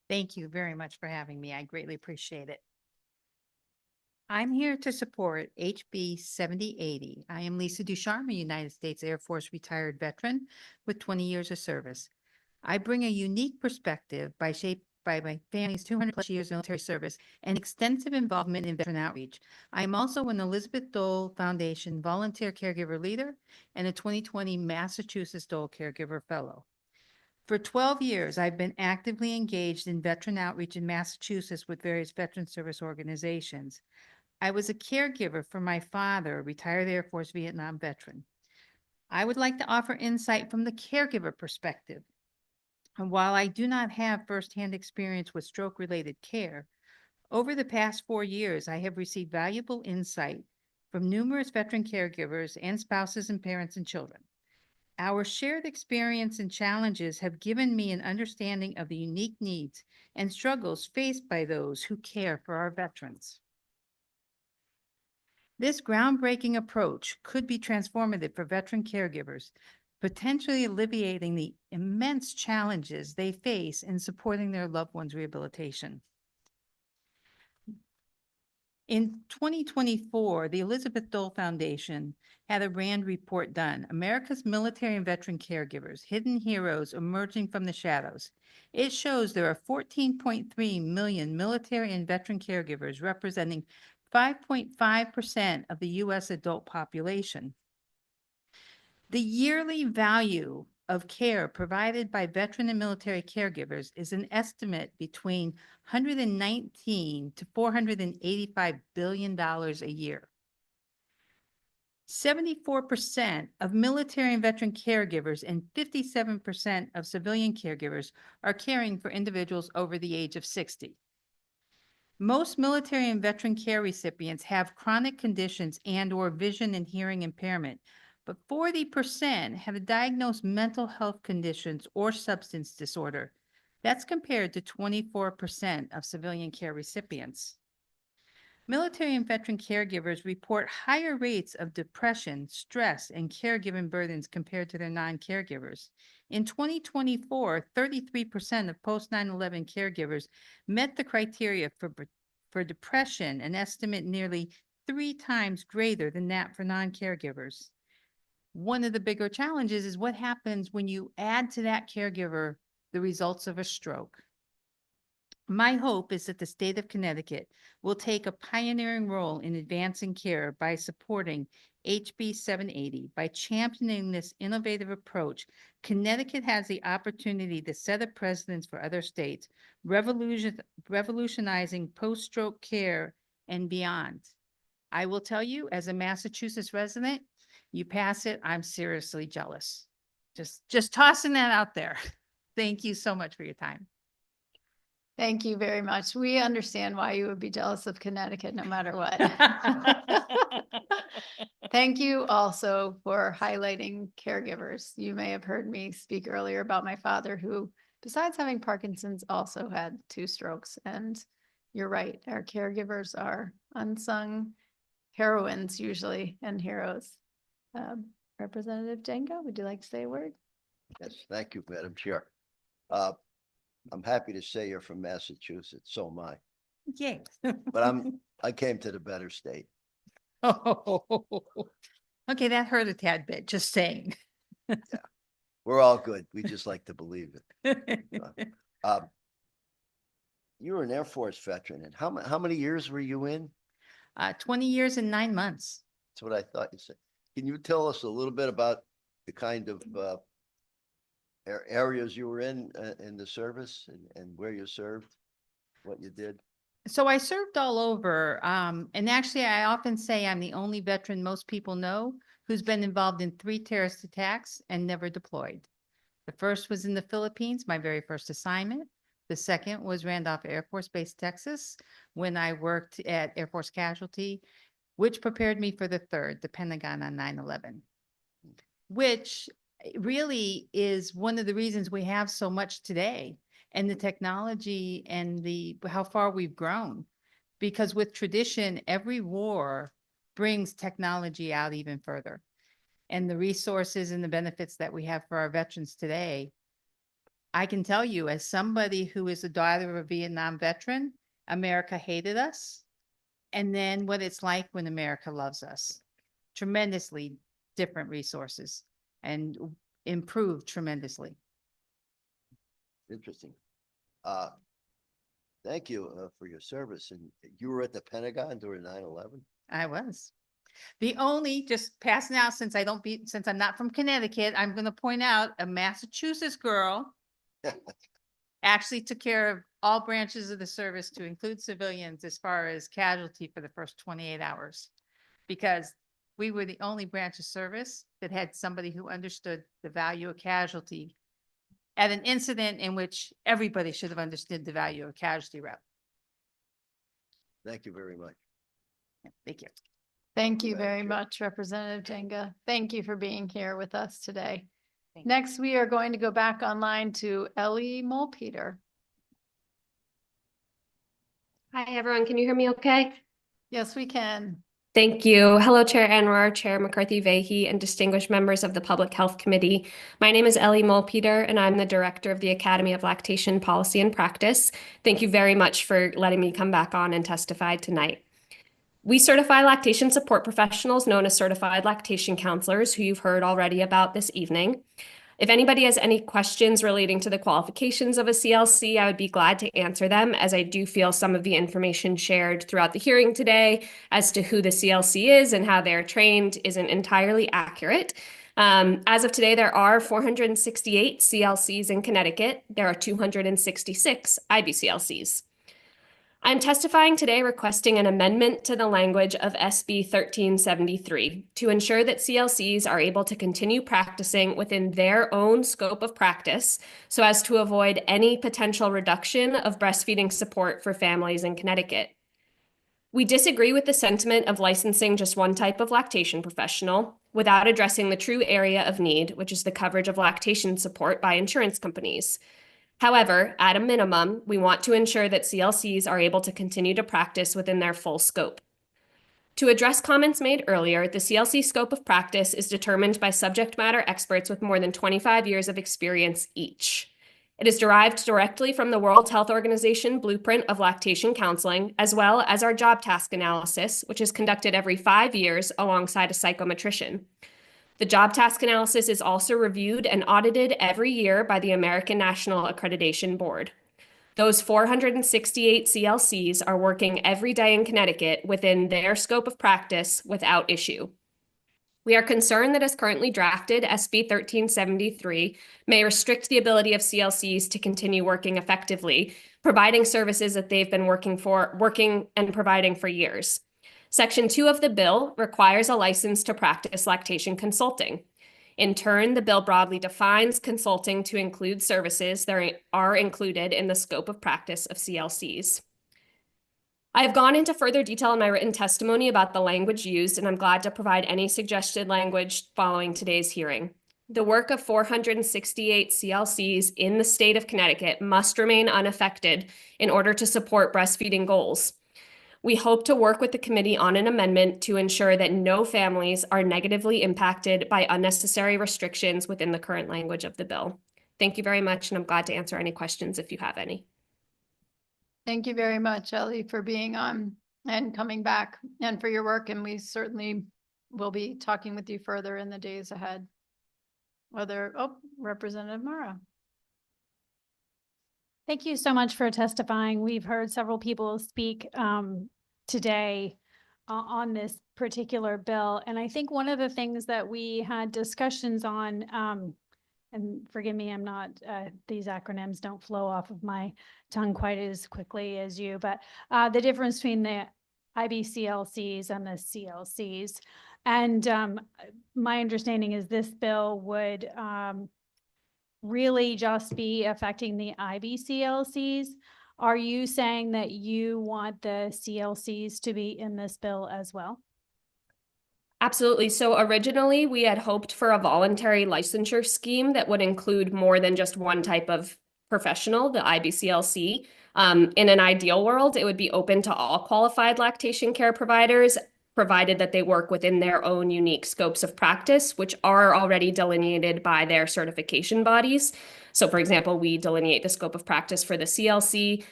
[SPEAKER 8] Thank you very much for having me. I greatly appreciate it. I'm here to support HB 7080. I am Lisa Ducharme, a United States Air Force retired veteran with 20 years of service. I bring a unique perspective shaped by my family's 200 plus years of military service and extensive involvement in veteran outreach. I am also an Elizabeth Dole Foundation volunteer caregiver leader and a 2020 Massachusetts Dole Caregiver Fellow. For 12 years, I've been actively engaged in veteran outreach in Massachusetts with various veteran service organizations. I was a caregiver for my father, a retired Air Force Vietnam veteran. I would like to offer insight from the caregiver perspective. And while I do not have firsthand experience with stroke-related care, over the past 4 years, I have received valuable insight from numerous veteran caregivers and spouses and parents and children. Our shared experience and challenges have given me an understanding of the unique needs and struggles faced by those who care for our veterans. This groundbreaking approach could be transformative for veteran caregivers, potentially alleviating the immense challenges they face in supporting their loved ones' rehabilitation. In 2024, the Elizabeth Dole Foundation had a RAND report done, America's Military and Veteran Caregivers, Hidden Heroes Emerging from the Shadows. It shows there are 14.3 million military and veteran caregivers, representing 5.5% of the U.S. adult population. The yearly value of care provided by veteran and military caregivers is an estimate between $119 to $485 billion a year. 74% of military and veteran caregivers and 57% of civilian caregivers are caring for individuals over the age of 60. Most military and veteran care recipients have chronic conditions and/or vision and hearing impairment, but 40% have diagnosed mental health conditions or substance disorder. That's compared to 24% of civilian care recipients. Military and veteran caregivers report higher rates of depression, stress, and caregiving burdens compared to their non-caregivers. In 2024, 33% of post 9/11 caregivers met the criteria for depression, an estimate nearly 3 times greater than that for non-caregivers. One of the bigger challenges is what happens when you add to that caregiver the results of a stroke. My hope is that the state of Connecticut will take a pioneering role in advancing care by supporting HB 780. By championing this innovative approach, Connecticut has the opportunity to set a precedent for other states, revolutionizing post-stroke care and beyond. I will tell you, as a Massachusetts resident, you pass it, I'm seriously jealous. Just tossing that out there. Thank you so much for your time.
[SPEAKER 2] Thank you very much. We understand why you would be jealous of Connecticut no matter what. Thank you also for highlighting caregivers. You may have heard me speak earlier about my father who, besides having Parkinson's, also had 2 strokes. And you're right, our caregivers are unsung heroines usually and heroes. Representative Jenga, would you like to say a word?
[SPEAKER 10] Yes, thank you, Madam Chair. I'm happy to say you're from Massachusetts, so am I.
[SPEAKER 8] Yay.
[SPEAKER 10] But I came to the better state.
[SPEAKER 8] Oh, okay, that hurt a tad bit, just saying.
[SPEAKER 10] We're all good. We just like to believe it. You were an Air Force veteran, and how many years were you in?
[SPEAKER 8] 20 years and 9 months.
[SPEAKER 10] That's what I thought you said. Can you tell us a little bit about the kind of areas you were in the service and where you served, what you did?
[SPEAKER 8] So I served all over. And actually, I often say I'm the only veteran most people know who's been involved in 3 terrorist attacks and never deployed. The first was in the Philippines, my very first assignment. The second was Randolph Air Force Base, Texas, when I worked at Air Force Casualty, which prepared me for the third, the Pentagon on 9/11, which really is one of the reasons we have so much today and the technology and how far we've grown. Because with tradition, every war brings technology out even further. And the resources and the benefits that we have for our veterans today, I can tell you, as somebody who is a daughter of a Vietnam veteran, America hated us. And then what it's like when America loves us. Tremendously different resources and improved tremendously.
[SPEAKER 10] Interesting. Thank you for your service. And you were at the Pentagon during 9/11?
[SPEAKER 8] I was. The only, just passing out, since I'm not from Connecticut, I'm going to point out a Massachusetts girl actually took care of all branches of the service to include civilians as far as casualty for the first 28 hours. Because we were the only branch of service that had somebody who understood the value of casualty at an incident in which everybody should have understood the value of casualty rep.
[SPEAKER 10] Thank you very much.
[SPEAKER 8] Thank you.
[SPEAKER 2] Thank you very much, Representative Jenga. Thank you for being here with us today. Next, we are going to go back online to Ellie Mulpeter.
[SPEAKER 6] Hi, everyone. Can you hear me okay?
[SPEAKER 2] Yes, we can.
[SPEAKER 6] Thank you. Hello, Chair Anwar, Chair McCarthy-Vahey, and distinguished members of the Public Health Committee. My name is Ellie Mulpeter, and I'm the Director of the Academy of Lactation Policy and Practice. Thank you very much for letting me come back on and testify tonight. We certify lactation support professionals known as certified lactation counselors, who you've heard already about this evening. If anybody has any questions relating to the qualifications of a CLC, I would be glad to answer them, as I do feel some of the information shared throughout the hearing today as to who the CLC is and how they're trained isn't entirely accurate. As of today, there are 468 CLCs in Connecticut. There are 266 IBCLCs. I'm testifying today requesting an amendment to the language of SB 1373 to ensure that CLCs are able to continue practicing within their own scope of practice so as to avoid any potential reduction of breastfeeding support for families in Connecticut. We disagree with the sentiment of licensing just one type of lactation professional without addressing the true area of need, which is the coverage of lactation support by insurance companies. However, at a minimum, we want to ensure that CLCs are able to continue to practice within their full scope. To address comments made earlier, the CLC scope of practice is determined by subject matter experts with more than 25 years of experience each. It is derived directly from the World Health Organization Blueprint of Lactation Counseling, as well as our job task analysis, which is conducted every 5 years alongside a psychometrician. The job task analysis is also reviewed and audited every year by the American National Accreditation Board. Those 468 CLCs are working every day in Connecticut within their scope of practice without issue. We are concerned that as currently drafted, SB 1373 may restrict the ability of CLCs to continue working effectively, providing services that they've been working and providing for years. Section 2 of the bill requires a license to practice lactation consulting. In turn, the bill broadly defines consulting to include services that are included in the scope of practice of CLCs. I have gone into further detail in my written testimony about the language used, and I'm glad to provide any suggested language following today's hearing. The work of 468 CLCs in the state of Connecticut must remain unaffected in order to support breastfeeding goals. We hope to work with the committee on an amendment to ensure that no families are negatively impacted by unnecessary restrictions within the current language of the bill. Thank you very much, and I'm glad to answer any questions if you have any.
[SPEAKER 2] Thank you very much, Ellie, for being on and coming back and for your work. And we certainly will be talking with you further in the days ahead. Representative Mara.
[SPEAKER 19] Thank you so much for testifying. We've heard several people speak today on this particular bill. And I think one of the things that we had discussions on, and forgive me, I'm not, these acronyms don't flow off of my tongue quite as quickly as you, but the difference between the IBCLCs and the CLCs. And my understanding is this bill would really just be affecting the IBCLCs. Are you saying that you want the CLCs to be in this bill as well?
[SPEAKER 6] Absolutely. So originally we had hoped for a voluntary licensure scheme that would include more than just one type of professional, the IBCLC. In an ideal world, it would be open to all qualified lactation care providers, provided that they work within their own unique scopes of practice, which are already delineated by their certification bodies. So for example, we delineate the scope of practice for the CLC,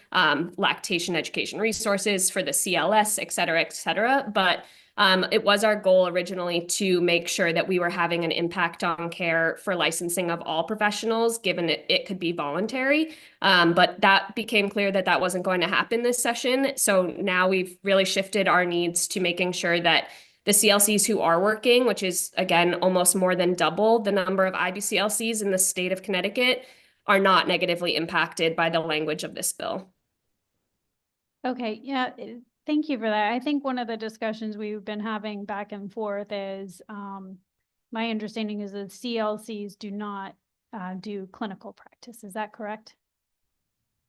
[SPEAKER 6] lactation education resources for the CLS, et cetera, et cetera. But it was our goal originally to make sure that we were having an impact on care for licensing of all professionals, given it could be voluntary. But that became clear that that wasn't going to happen this session. So now we've really shifted our needs to making sure that the CLCs who are working, which is, again, almost more than double the number of IBCLCs in the state of Connecticut, are not negatively impacted by the language of this bill.
[SPEAKER 19] Okay, yeah, thank you for that. I think one of the discussions we've been having back and forth is, my understanding is that CLCs do not do clinical practice. Is that correct?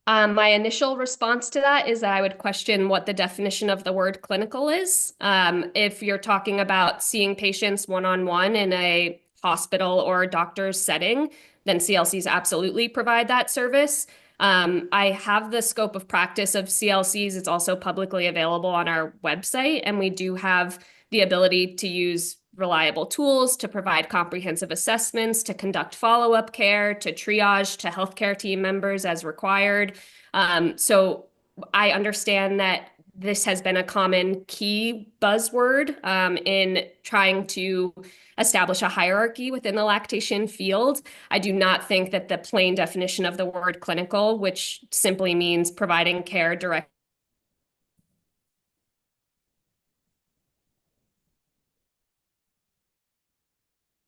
[SPEAKER 6] My initial response to that is that I would question what the definition of the word clinical is. If you're talking about seeing patients one-on-one in a hospital or a doctor's setting, then CLCs absolutely provide that service. I have the scope of practice of CLCs. It's also publicly available on our website, and we do have the ability to use reliable tools to provide comprehensive assessments, to conduct follow-up care, to triage to healthcare team members as required. So I understand that this has been a common key buzzword in trying to establish a hierarchy within the lactation field. I do not think that the plain definition of the word clinical, which simply means providing care direct.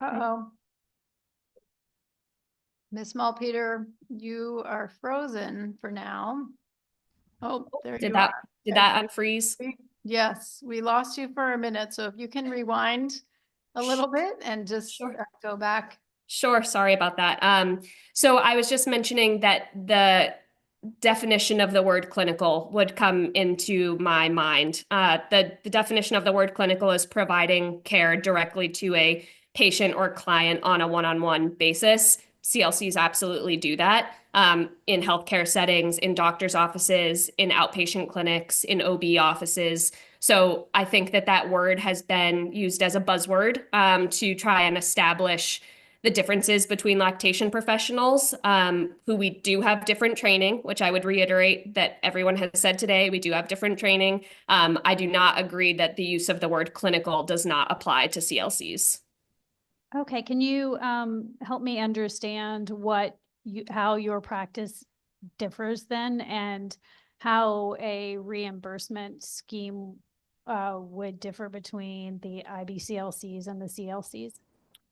[SPEAKER 2] Uh-oh. Ms. Malpeter, you are frozen for now. Oh, there you are.
[SPEAKER 6] Did that unfreeze?
[SPEAKER 2] Yes, we lost you for a minute. So if you can rewind a little bit and just go back.
[SPEAKER 6] Sure, sorry about that. So I was just mentioning that the definition of the word clinical would come into my mind. The definition of the word clinical is providing care directly to a patient or client on a one-on-one basis. CLCs absolutely do that in healthcare settings, in doctor's offices, in outpatient clinics, in OB offices. So I think that that word has been used as a buzzword to try and establish the differences between lactation professionals who we do have different training, which I would reiterate that everyone has said today, we do have different training. I do not agree that the use of the word clinical does not apply to CLCs.
[SPEAKER 19] Okay, can you help me understand how your practice differs then, and how a reimbursement scheme would differ between the IBCLCs and the CLCs?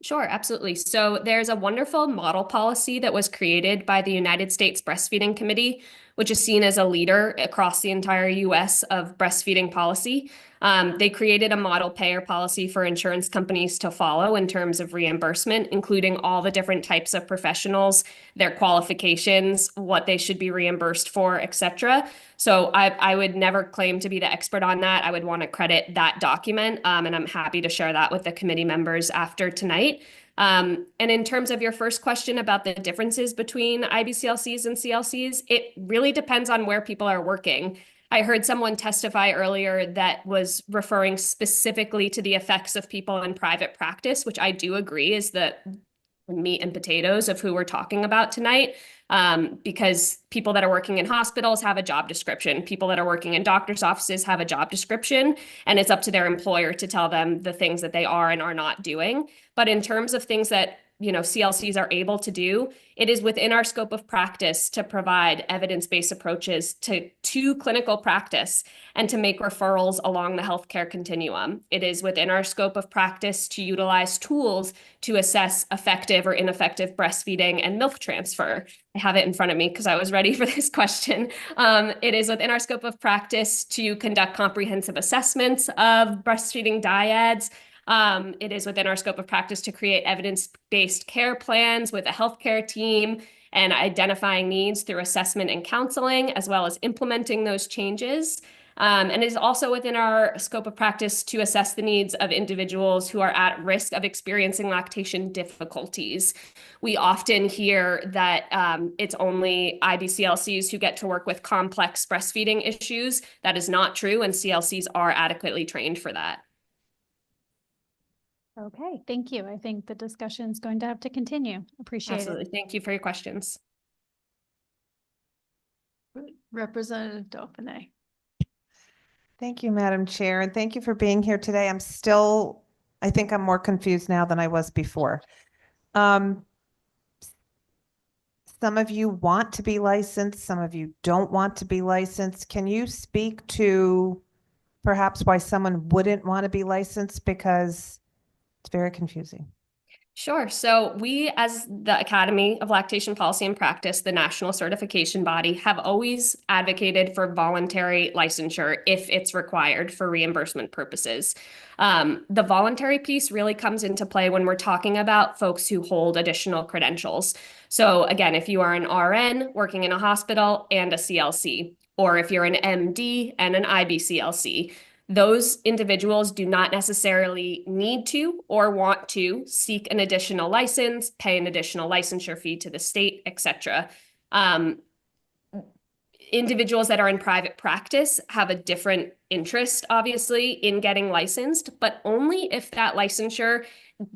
[SPEAKER 6] Sure, absolutely. So there's a wonderful model policy that was created by the United States Breastfeeding Committee, which is seen as a leader across the entire US of breastfeeding policy. They created a model payer policy for insurance companies to follow in terms of reimbursement, including all the different types of professionals, their qualifications, what they should be reimbursed for, et cetera. So I would never claim to be the expert on that. I would want to credit that document, and I'm happy to share that with the committee members after tonight. And in terms of your first question about the differences between IBCLCs and CLCs, it really depends on where people are working. I heard someone testify earlier that was referring specifically to the effects of people in private practice, which I do agree is the meat and potatoes of who we're talking about tonight. Because people that are working in hospitals have a job description. People that are working in doctor's offices have a job description, and it's up to their employer to tell them the things that they are and are not doing. But in terms of things that CLCs are able to do, it is within our scope of practice to provide evidence-based approaches to clinical practice and to make referrals along the healthcare continuum. It is within our scope of practice to utilize tools to assess effective or ineffective breastfeeding and milk transfer. I have it in front of me because I was ready for this question. It is within our scope of practice to conduct comprehensive assessments of breastfeeding dyads. It is within our scope of practice to create evidence-based care plans with a healthcare team and identifying needs through assessment and counseling, as well as implementing those changes. And it is also within our scope of practice to assess the needs of individuals who are at risk of experiencing lactation difficulties. We often hear that it's only IBCLCs who get to work with complex breastfeeding issues. That is not true, and CLCs are adequately trained for that.
[SPEAKER 19] Okay, thank you. I think the discussion is going to have to continue. Appreciate
[SPEAKER 6] Absolutely.
[SPEAKER 19] it.
[SPEAKER 6] Thank you for your questions.
[SPEAKER 2] Representative Dauphiné.
[SPEAKER 9] Thank you, Madam Chair, and thank you for being here today. I think I'm more confused now than I was before. Some of you want to be licensed, some of you don't want to be licensed. Can you speak to perhaps why someone wouldn't want to be licensed? Because it's very confusing.
[SPEAKER 6] Sure. So we, as the Academy of Lactation Policy and Practice, the national certification body, have always advocated for voluntary licensure if it's required for reimbursement purposes. The voluntary piece really comes into play when we're talking about folks who hold additional credentials. So again, if you are an RN working in a hospital and a CLC, or if you're an MD and an IBCLC, those individuals do not necessarily need to or want to seek an additional license, pay an additional licensure fee to the state, et cetera. Individuals that are in private practice have a different interest, obviously, in getting licensed, but only if that licensure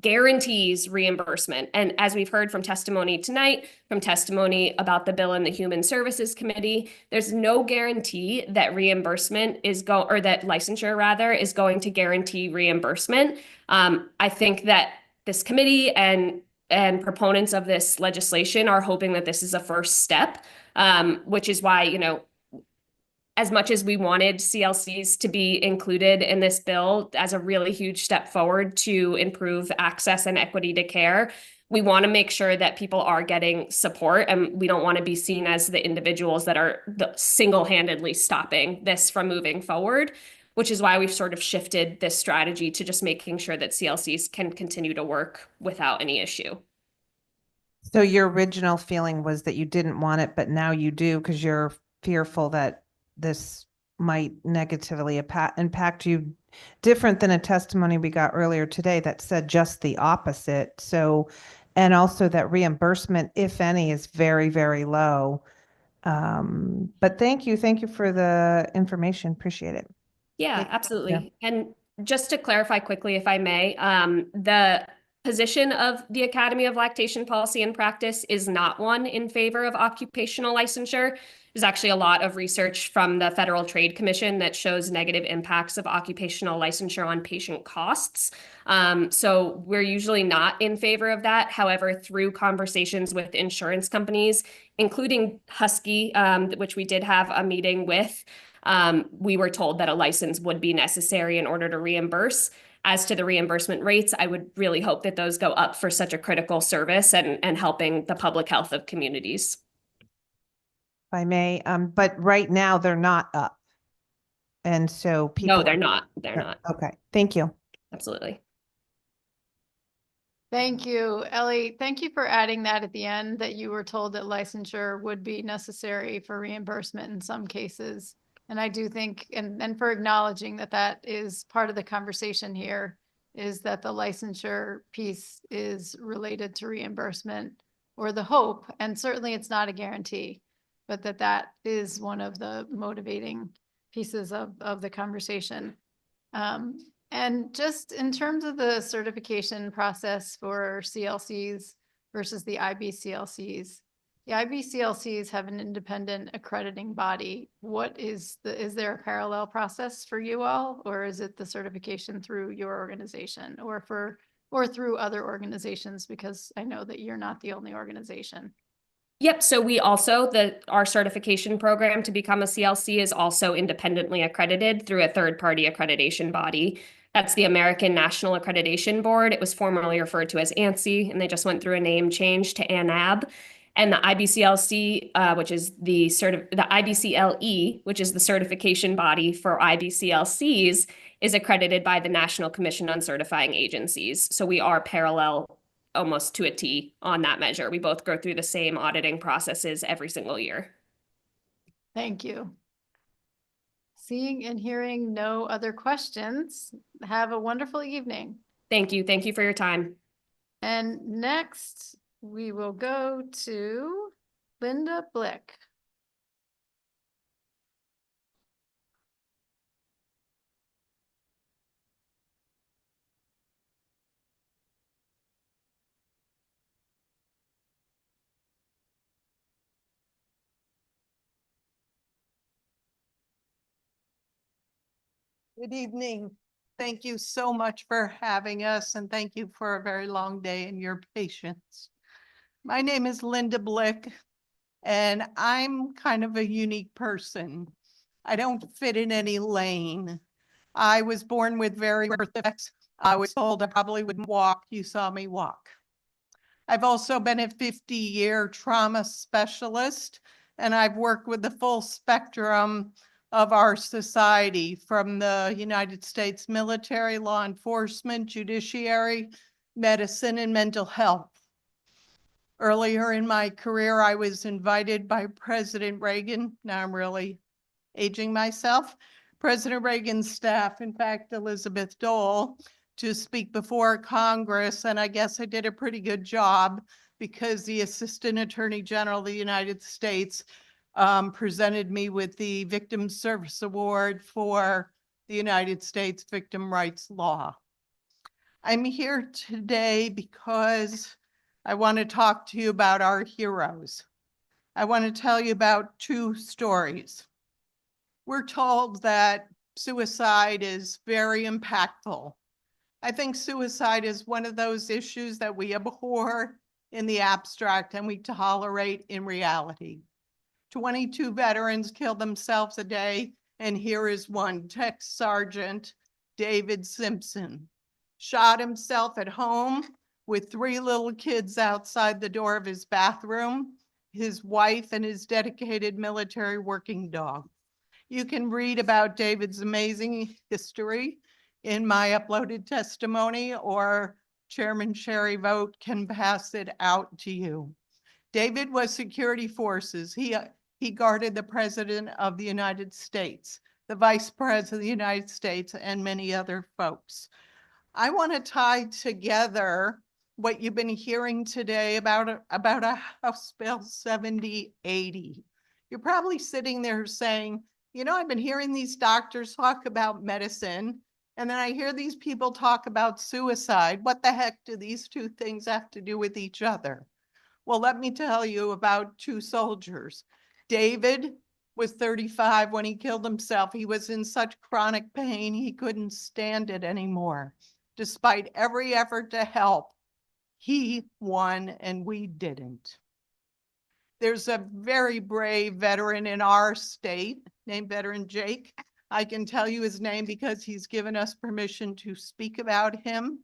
[SPEAKER 6] guarantees reimbursement. And as we've heard from testimony tonight, from testimony about the bill in the Human Services Committee, there's no guarantee that that licensure rather is going to guarantee reimbursement. I think that this committee and proponents of this legislation are hoping that this is a first step, which is why, as much as we wanted CLCs to be included in this bill as a really huge step forward to improve access and equity to care, we want to make sure that people are getting support, and we don't want to be seen as the individuals that are single-handedly stopping this from moving forward, which is why we've sort of shifted this strategy to just making sure that CLCs can continue to work without any issue.
[SPEAKER 9] So your original feeling was that you didn't want it, but now you do because you're fearful that this might negatively impact you, different than a testimony we got earlier today that said just the opposite. So, and also that reimbursement, if any, is very, very low. But thank you for the information. Appreciate it.
[SPEAKER 6] Yeah, absolutely. Yeah. And just to clarify quickly, if I may, the position of the Academy of Lactation Policy and Practice is not one in favor of occupational licensure. There's actually a lot of research from the Federal Trade Commission that shows negative impacts of occupational licensure on patient costs. So we're usually not in favor of that. However, through conversations with insurance companies, including Husky, which we did have a meeting with, we were told that a license would be necessary in order to reimburse. As to the reimbursement rates, I would really hope that those go up for such a critical service and helping the public health of communities.
[SPEAKER 9] I may, but right now they're not up. And so people.
[SPEAKER 6] No, they're not. They're not.
[SPEAKER 9] Okay, thank you.
[SPEAKER 6] Absolutely.
[SPEAKER 2] Thank you, Ellie. Thank you for adding that at the end, that you were told that licensure would be necessary for reimbursement in some cases. And I do think, and for acknowledging that that is part of the conversation here, is that the licensure piece is related to reimbursement, or the hope, and certainly it's not a guarantee, but that is one of the motivating pieces of the conversation. And just in terms of the certification process for CLCs versus the IBCLCs, the IBCLCs have an independent accrediting body. Is there a parallel process for you all, or is it the certification through your organization or through other organizations? Because I know that you're not the only organization.
[SPEAKER 6] Yep. So we also, our certification program to become a CLC is also independently accredited through a third-party accreditation body. That's the American National Accreditation Board. It was formerly referred to as ANSI, and they just went through a name change to ANAB. And the IBCLC, which is the IBCLE, which is the certification body for IBCLCs, is accredited by the National Commission on Certifying Agencies. So we are parallel almost to a T on that measure. We both go through the same auditing processes every single year.
[SPEAKER 2] Thank you. Seeing and hearing no other questions, have a wonderful evening.
[SPEAKER 6] Thank you. Thank you for your time.
[SPEAKER 2] And next, we will go to Linda Blick.
[SPEAKER 4] Good evening. Thank you so much for having us, and thank you for a very long day and your patience. My name is Linda Blick, and I'm kind of a unique person. I don't fit in any lane. I was born with very birth defects. I was told I probably wouldn't walk. You saw me walk. I've also been a 50-year trauma specialist, and I've worked with the full spectrum of our society, from the United States military, law enforcement, judiciary, medicine, and mental health. Earlier in my career, I was invited by President Reagan. Now I'm really aging myself. President Reagan's staff, in fact, Elizabeth Dole, to speak before Congress, and I guess I did a pretty good job because the Assistant Attorney General of the United States presented me with the Victim Service Award for the United States Victim Rights Law. I'm here today because I want to talk to you about our heroes. I want to tell you about two stories. We're told that suicide is very impactful. I think suicide is one of those issues that we abhor in the abstract and we tolerate in reality. 22 veterans kill themselves a day, and here is one. Tech Sergeant David Simpson shot himself at home with 3 little kids outside the door of his bathroom, his wife, and his dedicated military working dog. You can read about David's amazing history in my uploaded testimony, or Chairman Sherry Vogt can pass it out to you. David was security forces. He guarded the President of the United States, the Vice President of the United States, and many other folks. I want to tie together what you've been hearing today about a House Bill 7080. You're probably sitting there saying, you know, I've been hearing these doctors talk about medicine, and then I hear these people talk about suicide. What the heck do these two things have to do with each other? Well, let me tell you about 2 soldiers. David was 35 when he killed himself. He was in such chronic pain, he couldn't stand it anymore. Despite every effort to help, he won and we didn't. There's a very brave veteran in our state named Veteran Jake. I can tell you his name because he's given us permission to speak about him.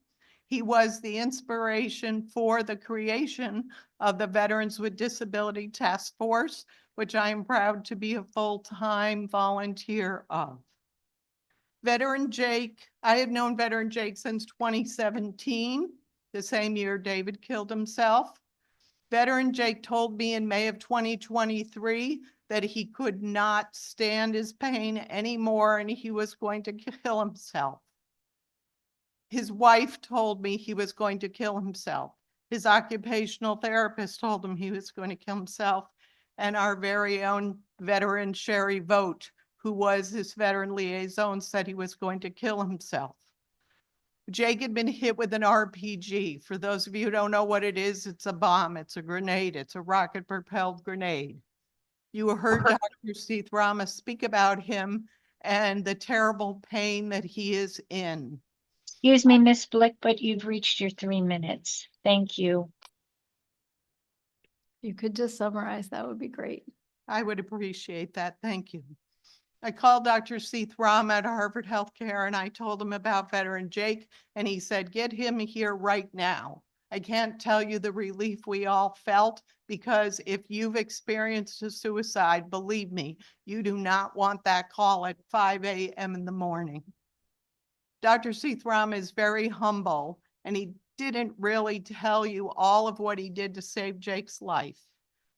[SPEAKER 4] He was the inspiration for the creation of the Veterans with Disability Task Force, which I am proud to be a full-time volunteer of. Veteran Jake, I have known Veteran Jake since 2017, the same year David killed himself. Veteran Jake told me in May of 2023 that he could not stand his pain anymore and he was going to kill himself. His wife told me he was going to kill himself. His occupational therapist told him he was going to kill himself. And our very own veteran Sherry Vogt, who was his veteran liaison, said he was going to kill himself. Jake had been hit with an RPG. For those of you who don't know what it is, it's a bomb, it's a grenade, it's a rocket-propelled grenade. You heard Dr. Seeth Rama speak about him and the terrible pain that he is in.
[SPEAKER 5] Excuse me, Miss Blick, but you've reached your 3 minutes. Thank you.
[SPEAKER 2] You could just summarize, that would be great.
[SPEAKER 4] I would appreciate that. Thank you. I called Dr. Seeth Rama at Harvard Healthcare and I told him about veteran Jake and he said, get him here right now. I can't tell you the relief we all felt because if you've experienced a suicide, believe me, you do not want that call at 5 a.m. in the morning. Dr. Seeth Rama is very humble and he didn't really tell you all of what he did to save Jake's life,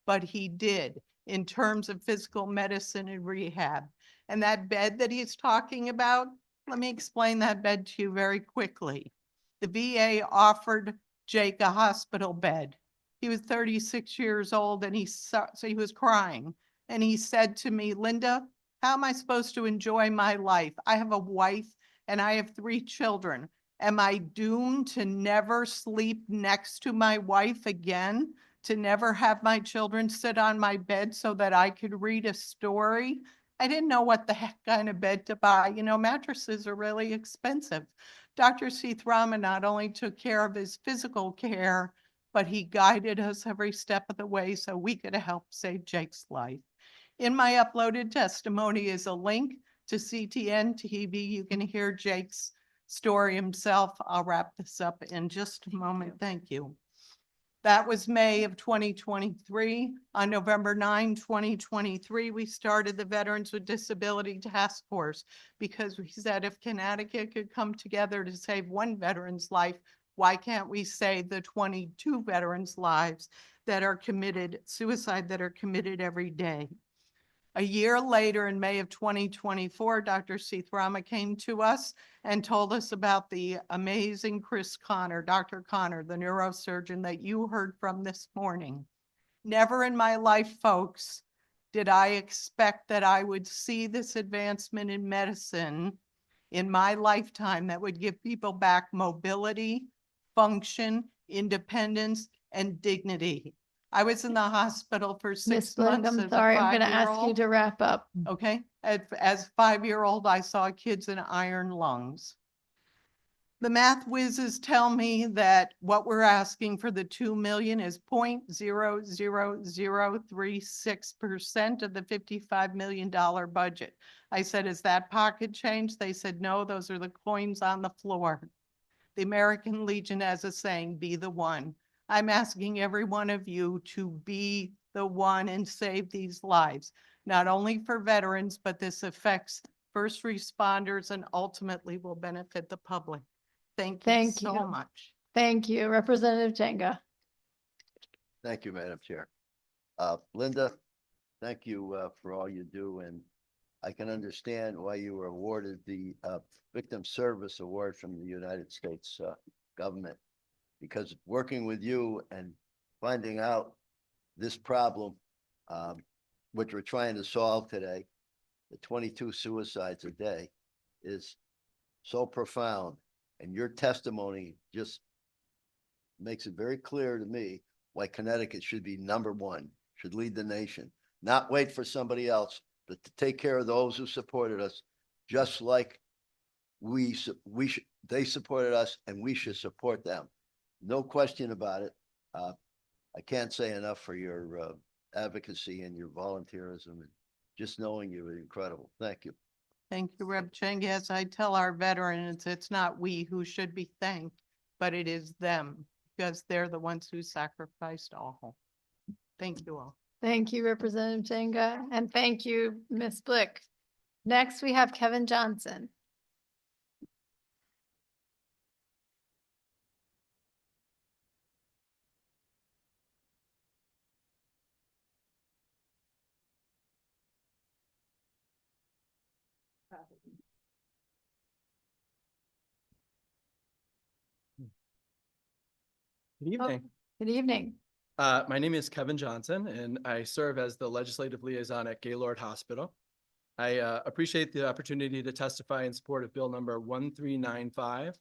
[SPEAKER 4] but he did in terms of physical medicine and rehab. And that bed that he's talking about, let me explain that bed to you very quickly. The VA offered Jake a hospital bed. He was 36 years old and so he was crying. And he said to me, Linda, how am I supposed to enjoy my life? I have a wife and I have 3 children. Am I doomed to never sleep next to my wife again? To never have my children sit on my bed so that I could read a story? I didn't know what the heck kind of bed to buy. You know, mattresses are really expensive. Dr. Seeth Rama not only took care of his physical care, but he guided us every step of the way so we could help save Jake's life. In my uploaded testimony is a link to CTN TV. You can hear Jake's story himself. I'll wrap this up in just a moment. Thank you. That was May of 2023. On November 9, 2023, we started the Veterans with Disability Task Force because we said if Connecticut could come together to save one veteran's life, why can't we save the 22 veterans' lives that are committed, suicide that are committed every day? A year later, in May of 2024, Dr. Seeth Rama came to us and told us about the amazing Chris Connor, Dr. Connor, the neurosurgeon that you heard from this morning. Never in my life, folks, did I expect that I would see this advancement in medicine in my lifetime that would give people back mobility, function, independence, and dignity. I was in the hospital for 6
[SPEAKER 2] Miss Blake,
[SPEAKER 4] months
[SPEAKER 2] I'm
[SPEAKER 4] as
[SPEAKER 2] sorry,
[SPEAKER 4] a
[SPEAKER 2] I'm going to ask you
[SPEAKER 4] 5-year-old.
[SPEAKER 2] to wrap up.
[SPEAKER 4] Okay, as a 5-year-old, I saw kids in iron lungs. The math whizzes tell me that what we're asking for the 2 million is 0.00036% of the $55 million budget. I said, is that pocket change? They said, no, those are the coins on the floor. The American Legion has a saying, be the one. I'm asking every one of you to be the one and save these lives, not only for veterans, but this affects first responders and ultimately will benefit the public. Thank you so much.
[SPEAKER 2] Thank you, Representative Jenga.
[SPEAKER 10] Thank you, Madam Chair. Linda, thank you for all you do, and I can understand why you were awarded the Victim Service Award from the United States government, because working with you and finding out this problem, which we're trying to solve today, the 22 suicides a day, is so profound. And your testimony just makes it very clear to me why Connecticut should be #1, should lead the nation, not wait for somebody else, but to take care of those who supported us, just like they supported us and we should support them. No question about it. I can't say enough for your advocacy and your volunteerism, and just knowing you is incredible. Thank you.
[SPEAKER 4] Thank you, Rep. Cheng. Yes, I tell our veterans, it's not we who should be thanked. but it is them because they're the ones who sacrificed all. Thank you all.
[SPEAKER 2] Thank you, Representative Jenga, and thank you, Ms. Blick. Next, we have Kevin Johnson.
[SPEAKER 18] Good evening.
[SPEAKER 2] Good evening.
[SPEAKER 18] My name is Kevin Johnson, and I serve as the legislative liaison at Gaylord Hospital. I appreciate the opportunity to testify in support of Bill number 1395,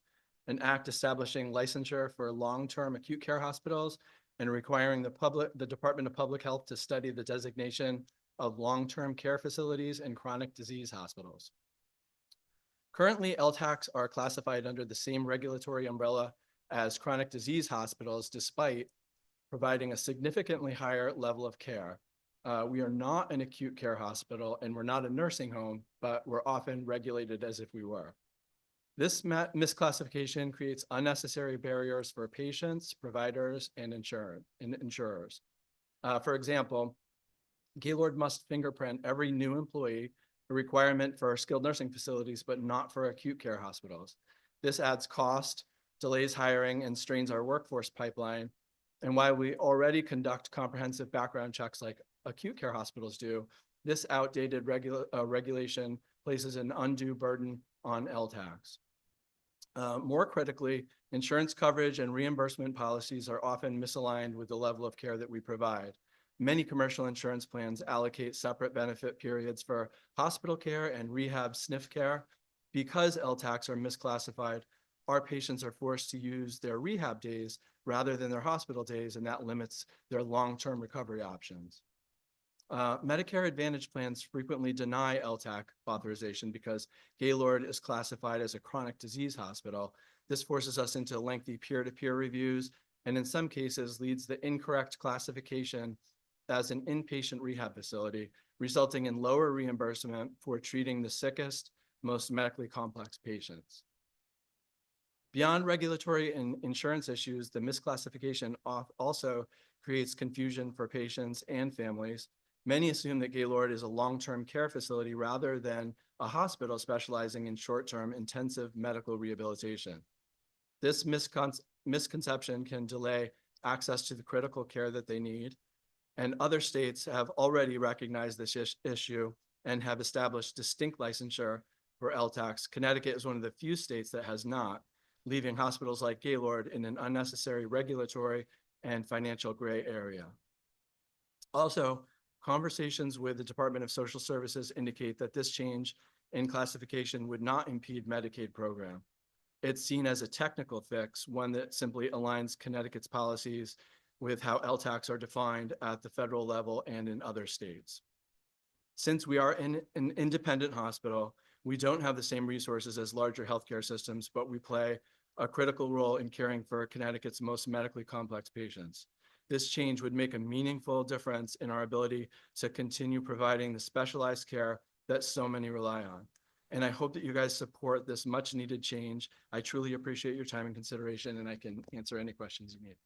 [SPEAKER 18] an act establishing licensure for long-term acute care hospitals and requiring the Department of Public Health to study the designation of long-term care facilities and chronic disease hospitals. Currently, LTACs are classified under the same regulatory umbrella as chronic disease hospitals, despite providing a significantly higher level of care. We are not an acute care hospital and we're not a nursing home, but we're often regulated as if we were. This misclassification creates unnecessary barriers for patients, providers, and insurers. For example, Gaylord must fingerprint every new employee, a requirement for skilled nursing facilities, but not for acute care hospitals. This adds cost, delays hiring, and strains our workforce pipeline. And while we already conduct comprehensive background checks like acute care hospitals do, this outdated regulation places an undue burden on LTACs. More critically, insurance coverage and reimbursement policies are often misaligned with the level of care that we provide. Many commercial insurance plans allocate separate benefit periods for hospital care and rehab SNF care. Because LTACs are misclassified, our patients are forced to use their rehab days rather than their hospital days, and that limits their long-term recovery options. Medicare Advantage plans frequently deny LTAC authorization because Gaylord is classified as a chronic disease hospital. This forces us into lengthy peer-to-peer reviews, and in some cases leads the incorrect classification as an inpatient rehab facility, resulting in lower reimbursement for treating the sickest, most medically complex patients. Beyond regulatory and insurance issues, the misclassification also creates confusion for patients and families. Many assume that Gaylord is a long-term care facility rather than a hospital specializing in short-term intensive medical rehabilitation. This misconception can delay access to the critical care that they need, and other states have already recognized this issue and have established distinct licensure for LTACs. Connecticut is one of the few states that has not, leaving hospitals like Gaylord in an unnecessary regulatory and financial gray area. Also, conversations with the Department of Social Services indicate that this change in classification would not impede Medicaid program. It's seen as a technical fix, one that simply aligns Connecticut's policies with how LTACs are defined at the federal level and in other states. Since we are in an independent hospital, we don't have the same resources as larger healthcare systems, but we play a critical role in caring for Connecticut's most medically complex patients. This change would make a meaningful difference in our ability to continue providing the specialized care that so many rely on. And I hope that you guys support this much needed change. I truly appreciate your time and consideration, and I can answer any questions you need.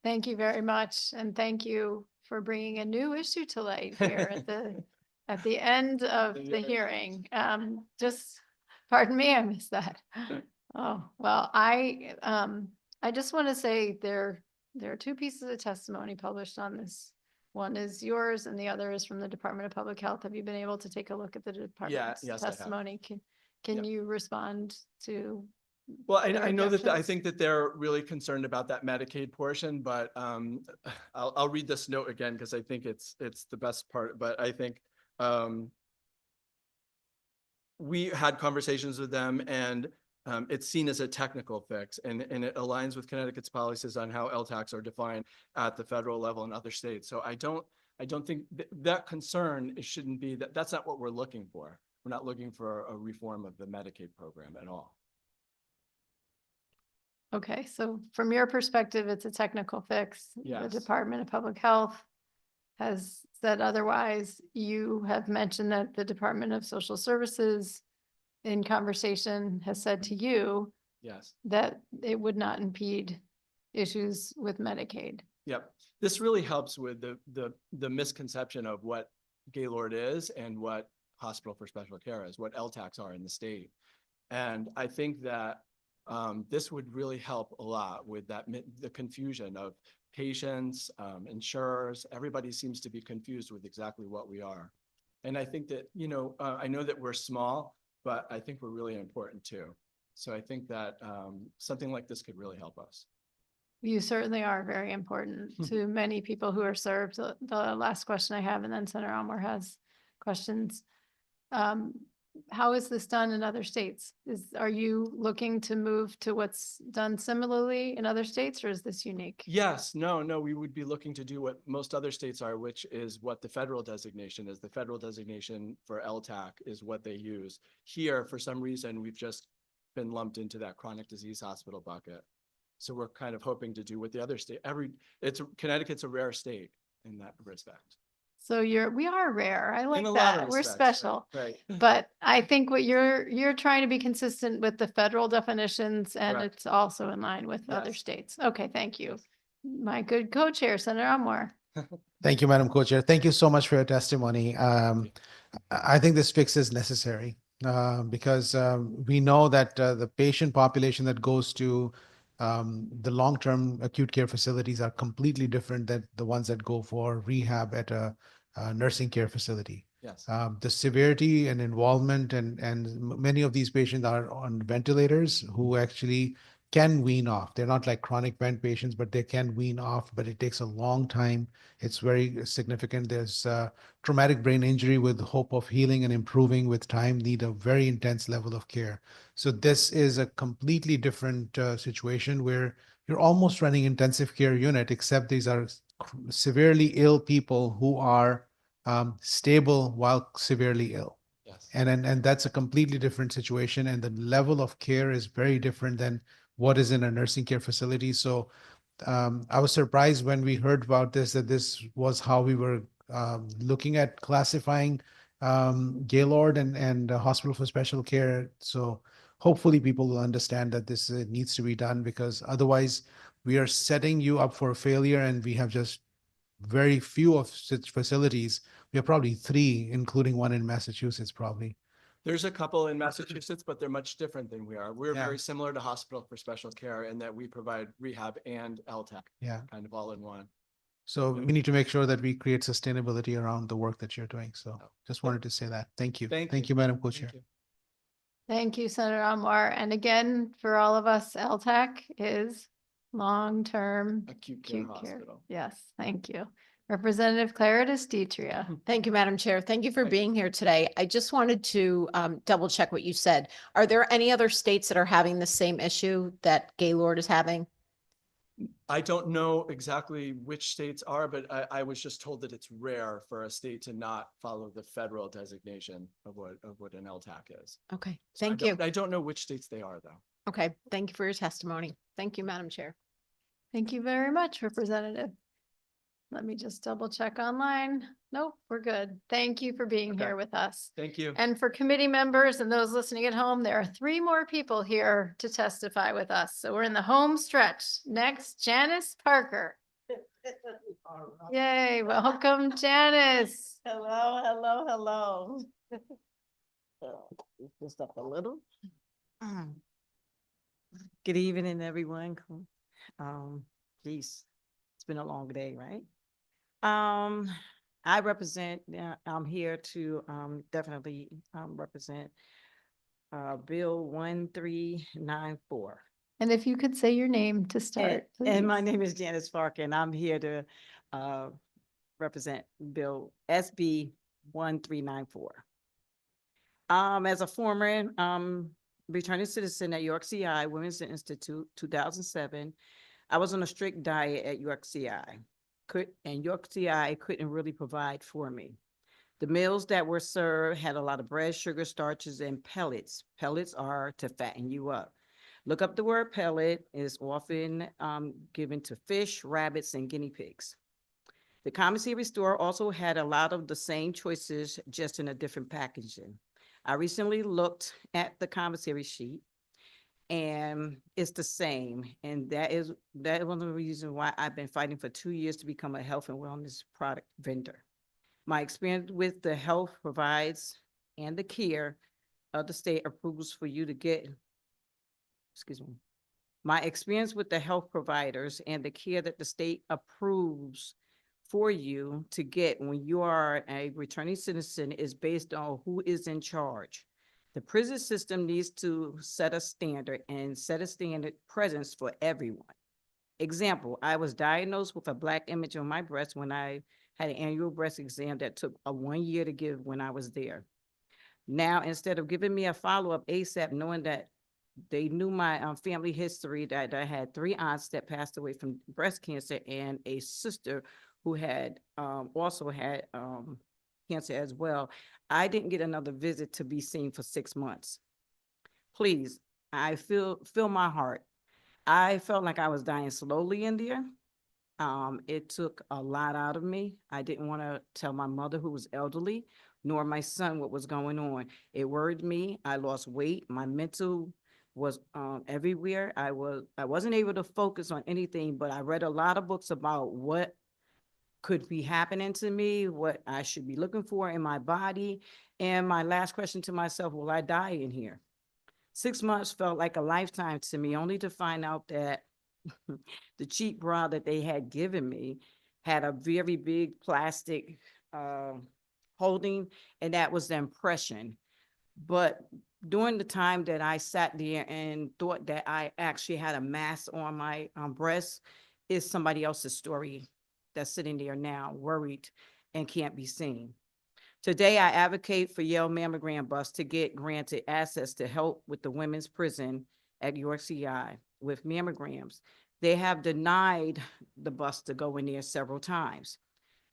[SPEAKER 2] Thank you very much, and thank you for bringing a new issue to light here at the end of the hearing. Pardon me, I missed that. Oh, well, I just want to say there are two pieces of testimony published on this. One is yours and the other is from the Department of Public Health. Have you been able to take a look at the department's
[SPEAKER 18] yes, I have.
[SPEAKER 2] testimony? Can you respond to?
[SPEAKER 18] Well, I know that I think that they're really concerned about that Medicaid portion, but I'll read this note again because I think it's the best part. But I think we had conversations with them, and it's seen as a technical fix, and it aligns with Connecticut's policies on how LTACs are defined at the federal level in other states. So I don't think that concern, it shouldn't be that's not what we're looking for. We're not looking for a reform of the Medicaid program at all.
[SPEAKER 2] Okay, so from your perspective, it's a technical fix.
[SPEAKER 18] Yes.
[SPEAKER 2] The Department of Public Health has said otherwise. You have mentioned that the Department of Social Services in conversation has said to you
[SPEAKER 18] Yes.
[SPEAKER 2] that it would not impede issues with Medicaid.
[SPEAKER 18] Yep. This really helps with the misconception of what Gaylord is and what Hospital for Special Care is, what LTACs are in the state. And I think that this would really help a lot with that, the confusion of patients, insurers. Everybody seems to be confused with exactly what we are. And I think that, I know that we're small, but I think we're really important too. So I think that something like this could really help us.
[SPEAKER 2] You certainly are very important to many people who are served. The last question I have, and then Senator Elmore has questions. How is this done in other states? Are you looking to move to what's done similarly in other states, or is this unique?
[SPEAKER 18] Yes, no, we would be looking to do what most other states are, which is what the federal designation is. The federal designation for LTAC is what they use. Here, for some reason, we've just been lumped into that chronic disease hospital bucket. So we're kind of hoping to do what the other state, Connecticut's a rare state in that respect.
[SPEAKER 2] So we are rare. I like
[SPEAKER 18] In a lot of
[SPEAKER 2] that. We're
[SPEAKER 18] respects,
[SPEAKER 2] special.
[SPEAKER 18] right.
[SPEAKER 2] But I think what you're trying to be consistent with the federal definitions, and
[SPEAKER 18] Correct.
[SPEAKER 2] it's also in line with other
[SPEAKER 18] Yes.
[SPEAKER 2] states. Okay, thank you. My good co-chair, Senator Elmore.
[SPEAKER 1] Thank you, Madam Co-Chair. Thank you so much for your testimony. I think this fix is necessary because we know that the patient population that goes to the long-term acute care facilities are completely different than the ones that go for rehab at a nursing care facility.
[SPEAKER 18] Yes.
[SPEAKER 1] The severity and involvement and many of these patients are on ventilators who actually can wean off. They're not like chronic vent patients, but they can wean off, but it takes a long time. It's very significant. There's traumatic brain injury with hope of healing and improving with time, need a very intense level of care. So this is a completely different situation where you're almost running intensive care unit, except these are severely ill people who are stable while severely ill.
[SPEAKER 18] Yes.
[SPEAKER 1] And that's a completely different situation. And the level of care is very different than what is in a nursing care facility. So I was surprised when we heard about this, that this was how we were looking at classifying Gaylord and Hospital for Special Care. So hopefully people will understand that this needs to be done, because otherwise we are setting you up for failure, and we have just very few of such facilities. We have probably 3, including one in Massachusetts, probably.
[SPEAKER 18] There's a couple in Massachusetts, but they're much different than we are. We're
[SPEAKER 1] Yeah.
[SPEAKER 18] very similar to Hospital for Special Care in that we provide rehab and LTAC.
[SPEAKER 1] Yeah.
[SPEAKER 18] Kind of all in one.
[SPEAKER 1] So we need to make sure that we create sustainability around the work that you're doing. So just wanted to say that. Thank you. Thank you, Madam Co-Chair.
[SPEAKER 2] Thank you, Senator Elmore. And again, for all of us, LTAC is long-term
[SPEAKER 18] Acute care hospital.
[SPEAKER 2] Yes, thank you. Representative Claridis Detria.
[SPEAKER 3] Thank you, Madam Chair. Thank you for being here today. I just wanted to double check what you said. Are there any other states that are having the same issue that Gaylord is having?
[SPEAKER 18] I don't know exactly which states are, but I was just told that it's rare for a state to not follow the federal designation of what an LTAC is.
[SPEAKER 3] Okay,
[SPEAKER 18] So
[SPEAKER 3] thank you.
[SPEAKER 18] I don't know which states they are, though.
[SPEAKER 3] Okay, thank you for your testimony. Thank you, Madam Chair.
[SPEAKER 2] Thank you very much, Representative. Let me just double check online. Nope, we're good. Thank you for being here with us.
[SPEAKER 18] Thank you.
[SPEAKER 2] And for committee members and those listening at home, there are 3 more people here to testify with us. So we're in the home stretch. Next, Janice Parker. Yay, welcome, Janice.
[SPEAKER 11] Hello, hello, hello. Just up a little. Good evening, everyone. Geez, it's been a long day, right? I represent, I'm here to definitely represent Bill 1394.
[SPEAKER 2] And if you could say your name to start,
[SPEAKER 11] And my
[SPEAKER 2] please.
[SPEAKER 11] name is Janice Farker, and I'm here to represent Bill SB 1394. As a former returning citizen at York CI Women's Institute, 2007, I was on a strict diet at York CI. And York CI couldn't really provide for me. The meals that were served had a lot of bread, sugar, starches, and pellets. Pellets are to fatten you up. Look up the word pellet. Is often given to fish, rabbits, and guinea pigs. The commissary store also had a lot of the same choices, just in a different packaging. I recently looked at the commissary sheet, And it's the same. And that is one of the reasons why I've been fighting for 2 years to become a health and wellness product vendor. My experience with the health provides and the care of the state approves for you to get, excuse me. My experience with the health providers and the care that the state approves for you to get when you are a returning citizen is based on who is in charge. The prison system needs to set a standard and set a standard presence for everyone. Example, I was diagnosed with a black image on my breast when I had an annual breast exam that took 1 year to give when I was there. Now, instead of giving me a follow-up ASAP, knowing that they knew my family history, that I had 3 aunts that passed away from breast cancer and a sister who had also had cancer as well, I didn't get another visit to be seen for 6 months. Please, I feel my heart. I felt like I was dying slowly in there. It took a lot out of me. I didn't want to tell my mother, who was elderly, nor my son what was going on. It worried me. I lost weight. My mental was everywhere. I wasn't able to focus on anything, but I read a lot of books about what could be happening to me, what I should be looking for in my body. And my last question to myself, will I die in here? 6 months felt like a lifetime to me, only to find out that the cheap bra that they had given me had a very big plastic holding, and that was the impression. But during the time that I sat there and thought that I actually had a mass on my breast, is somebody else's story that's sitting there now, worried and can't be seen. Today, I advocate for Yale mammogram bus to get granted access to help with the women's prison at York CI with mammograms. They have denied the bus to go in there several times.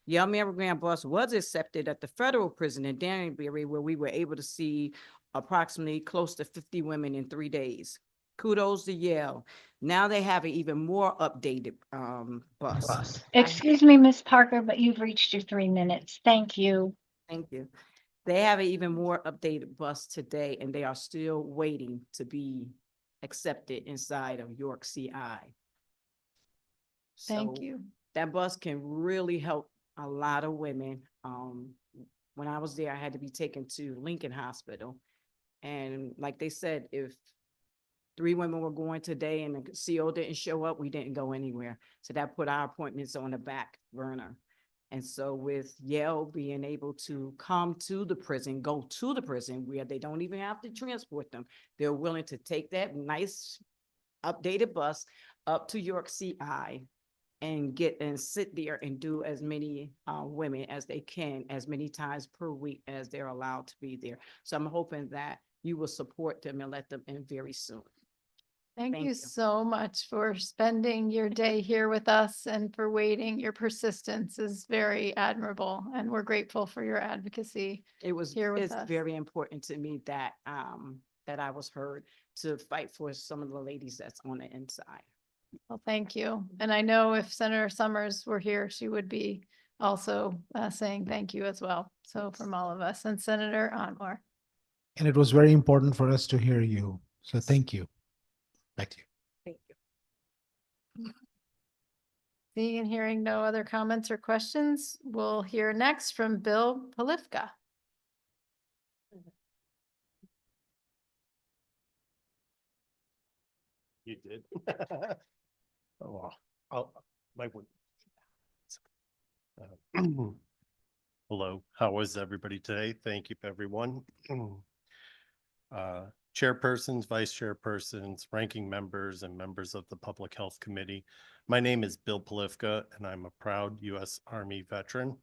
[SPEAKER 11] Yale mammogram bus was accepted at the federal prison in Danbury, where we were able to see approximately close to 50 women in 3 days. Kudos to Yale. Now they have an even more updated bus.
[SPEAKER 5] Excuse me, Ms. Parker, but you've reached your 3 minutes. Thank you.
[SPEAKER 11] Thank you. They have an even more updated bus today, and they are still waiting to be accepted inside of York CI.
[SPEAKER 2] Thank
[SPEAKER 11] So
[SPEAKER 2] you.
[SPEAKER 11] that bus can really help a lot of women. When I was there, I had to be taken to Lincoln Hospital. And like they said, if 3 women were going today and the CO didn't show up, we didn't go anywhere. So that put our appointments on the back burner. And so with Yale being able to come to the prison, go to the prison where they don't even have to transport them, they're willing to take that nice updated bus up to York CI and sit there and do as many women as they can, as many times per week as they're allowed to be there. So I'm hoping that you will support them and let them in very soon.
[SPEAKER 2] Thank you so much for spending your day here with us and for waiting. Your persistence is very admirable, and we're grateful for your advocacy.
[SPEAKER 11] It's very important to me that that I was heard to fight for some of the ladies that's on the inside.
[SPEAKER 2] Well, thank you. And I know if Senator Summers were here, she would be also saying thank you as well. So from all of us, and Senator Anwar.
[SPEAKER 1] And it was very important for us to hear you. So thank you. Back to you.
[SPEAKER 11] Thank you.
[SPEAKER 2] Seeing and hearing no other comments or questions, we'll hear next from Bill Polifka.
[SPEAKER 12] You did. Oh, hello, how is everybody today? Thank you, everyone. Chairpersons, vice chairpersons, ranking members, and members of the Public Health Committee. My name is Bill Polifka, and I'm a proud U.S. Army veteran,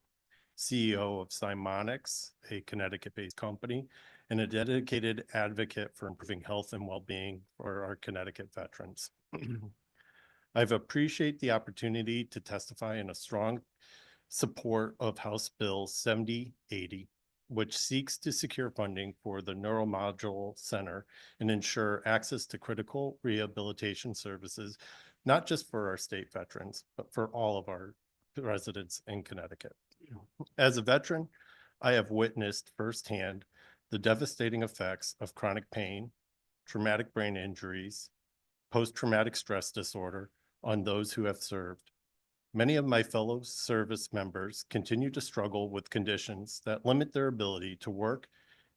[SPEAKER 12] CEO of Simonics, a Connecticut-based company, and a dedicated advocate for improving health and well-being for our Connecticut veterans. I've appreciated the opportunity to testify in a strong support of House Bill 7080, which seeks to secure funding for the Neuromodulation Center and ensure access to critical rehabilitation services, not just for our state veterans, but for all of our residents in Connecticut. As a veteran, I have witnessed firsthand the devastating effects of chronic pain, traumatic brain injuries, post-traumatic stress disorder on those who have served. Many of my fellow service members continue to struggle with conditions that limit their ability to work,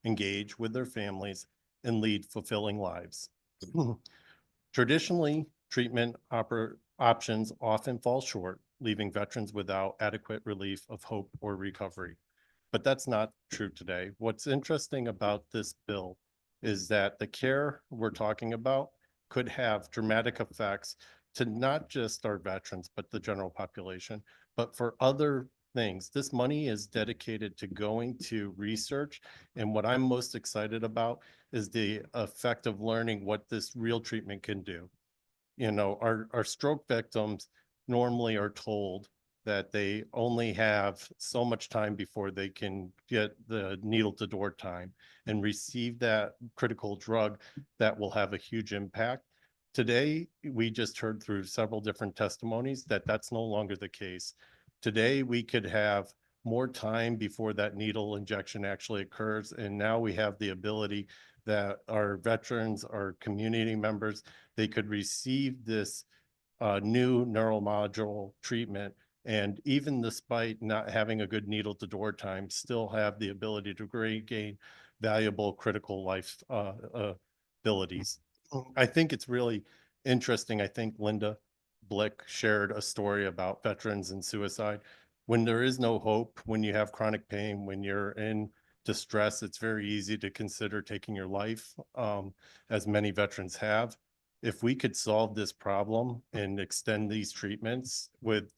[SPEAKER 12] engage with their families, and lead fulfilling lives. Traditionally, treatment options often fall short, leaving veterans without adequate relief of hope or recovery. But that's not true today. What's interesting about this bill is that the care we're talking about could have dramatic effects to not just our veterans, but the general population, but for other things. This money is dedicated to going to research. And what I'm most excited about is the effect of learning what this real treatment can do. You know, our stroke victims normally are told that they only have so much time before they can get the needle to door time and receive that critical drug that will have a huge impact. Today, we just heard through several different testimonies that that's no longer the case. Today, we could have more time before that needle injection actually occurs. And now we have the ability that our veterans, our community members, they could receive this new neuromodule treatment, and even despite not having a good needle to door time, still have the ability to regain valuable critical life abilities. I think it's really interesting. I think Linda Blick shared a story about veterans and suicide. When there is no hope, when you have chronic pain, when you're in distress, it's very easy to consider taking your life, as many veterans have. If we could solve this problem and extend these treatments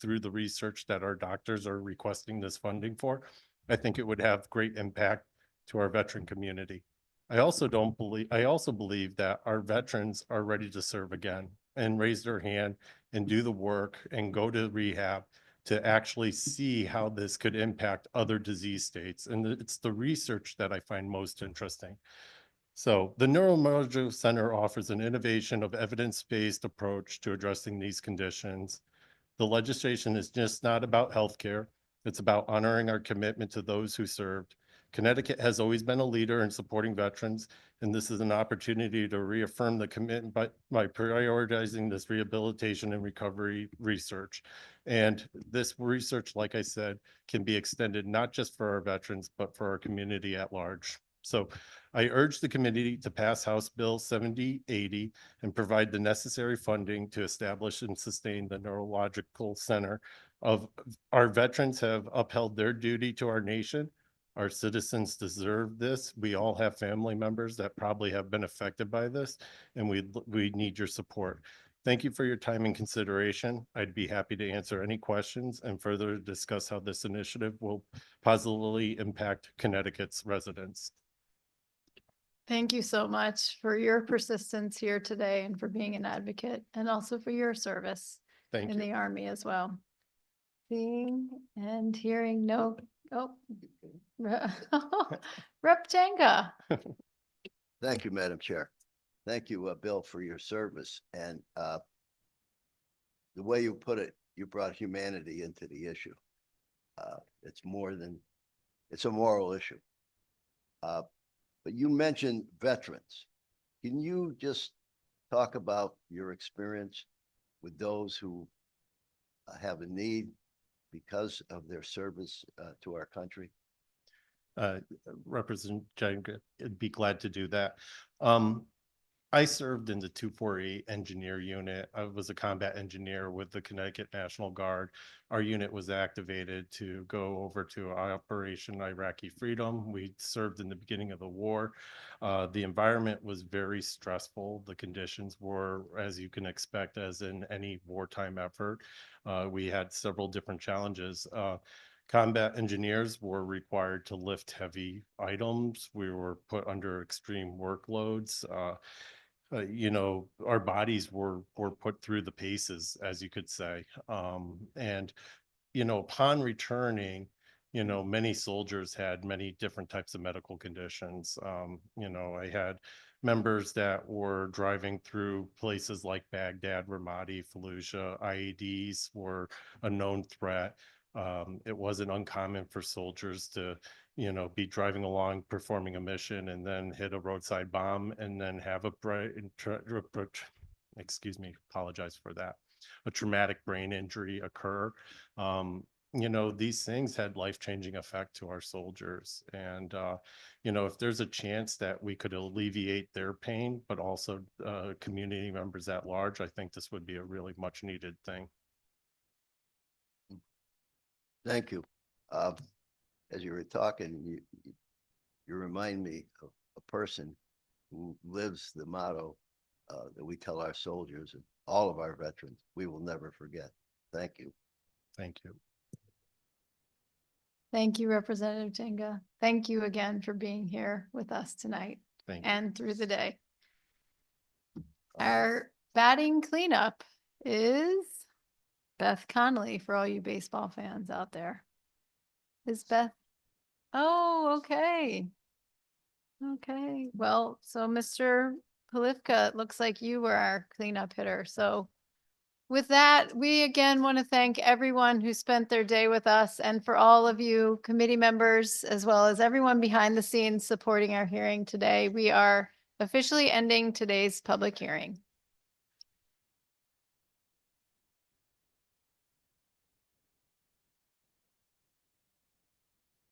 [SPEAKER 12] through the research that our doctors are requesting this funding for, I think it would have great impact to our veteran community. I also believe that our veterans are ready to serve again and raise their hand and do the work and go to rehab to actually see how this could impact other disease states. And it's the research that I find most interesting. So the Neuromodulation Center offers an innovation of evidence-based approach to addressing these conditions. The legislation is just not about healthcare. It's about honoring our commitment to those who served. Connecticut has always been a leader in supporting veterans, and this is an opportunity to reaffirm the commitment by prioritizing this rehabilitation and recovery research. And this research, like I said, can be extended not just for our veterans, but for our community at large. So I urge the committee to pass House Bill 7080 and provide the necessary funding to establish and sustain the Neurological Center. Our veterans have upheld their duty to our nation. Our citizens deserve this. We all have family members that probably have been affected by this, and we need your support. Thank you for your time and consideration. I'd be happy to answer any questions and further discuss how this initiative will positively impact Connecticut's residents.
[SPEAKER 2] Thank you so much for your persistence here today and for being an advocate, and also for your service in the Army as well. Seeing and hearing no, Rep. Jenga.
[SPEAKER 10] Thank you, Madam Chair. Thank you, Bill, for your service. And the way you put it, you brought humanity into the issue. It's more than, it's a moral issue. But you mentioned veterans. Can you just talk about your experience with those who have a need because of their service to our country?
[SPEAKER 12] Representative Jenga, I'd be glad to do that. I served in the 248 engineer unit. I was a combat engineer with the Connecticut National Guard. Our unit was activated to go over to Operation Iraqi Freedom. We served in the beginning of the war. The environment was very stressful. The conditions were, as you can expect, as in any wartime effort. We had several different challenges. Combat engineers were required to lift heavy items. We were put under extreme workloads. You know, our bodies were put through the paces, as you could say. And, you know, upon returning, you know, many soldiers had many different types of medical conditions. You know, I had members that were driving through places like Baghdad, Ramadi, Fallujah. IEDs were a known threat. It wasn't uncommon for soldiers to, be driving along, performing a mission, and then hit a roadside bomb, and then have excuse me, apologize for that, a traumatic brain injury occur. These things had life-changing effect to our soldiers. And, if there's a chance that we could alleviate their pain, but also community members at large, I think this would be a really much needed thing.
[SPEAKER 10] Thank you. As you were talking, you remind me of a person who lives the motto that we tell our soldiers and all of our veterans: we will never forget. Thank you.
[SPEAKER 12] Thank you.
[SPEAKER 2] Thank you, Representative Tenga. Thank you again for being here with us tonight and through the day. Our batting cleanup is Beth Connolly, for all you baseball fans out there. Is Beth? Oh, okay. Okay. Well, so Mr. Polifka, it looks like you were our cleanup hitter. So with that, we again want to thank everyone who spent their day with us, and for all of you committee members, as well as everyone behind the scenes supporting our hearing today. We are officially ending today's public hearing.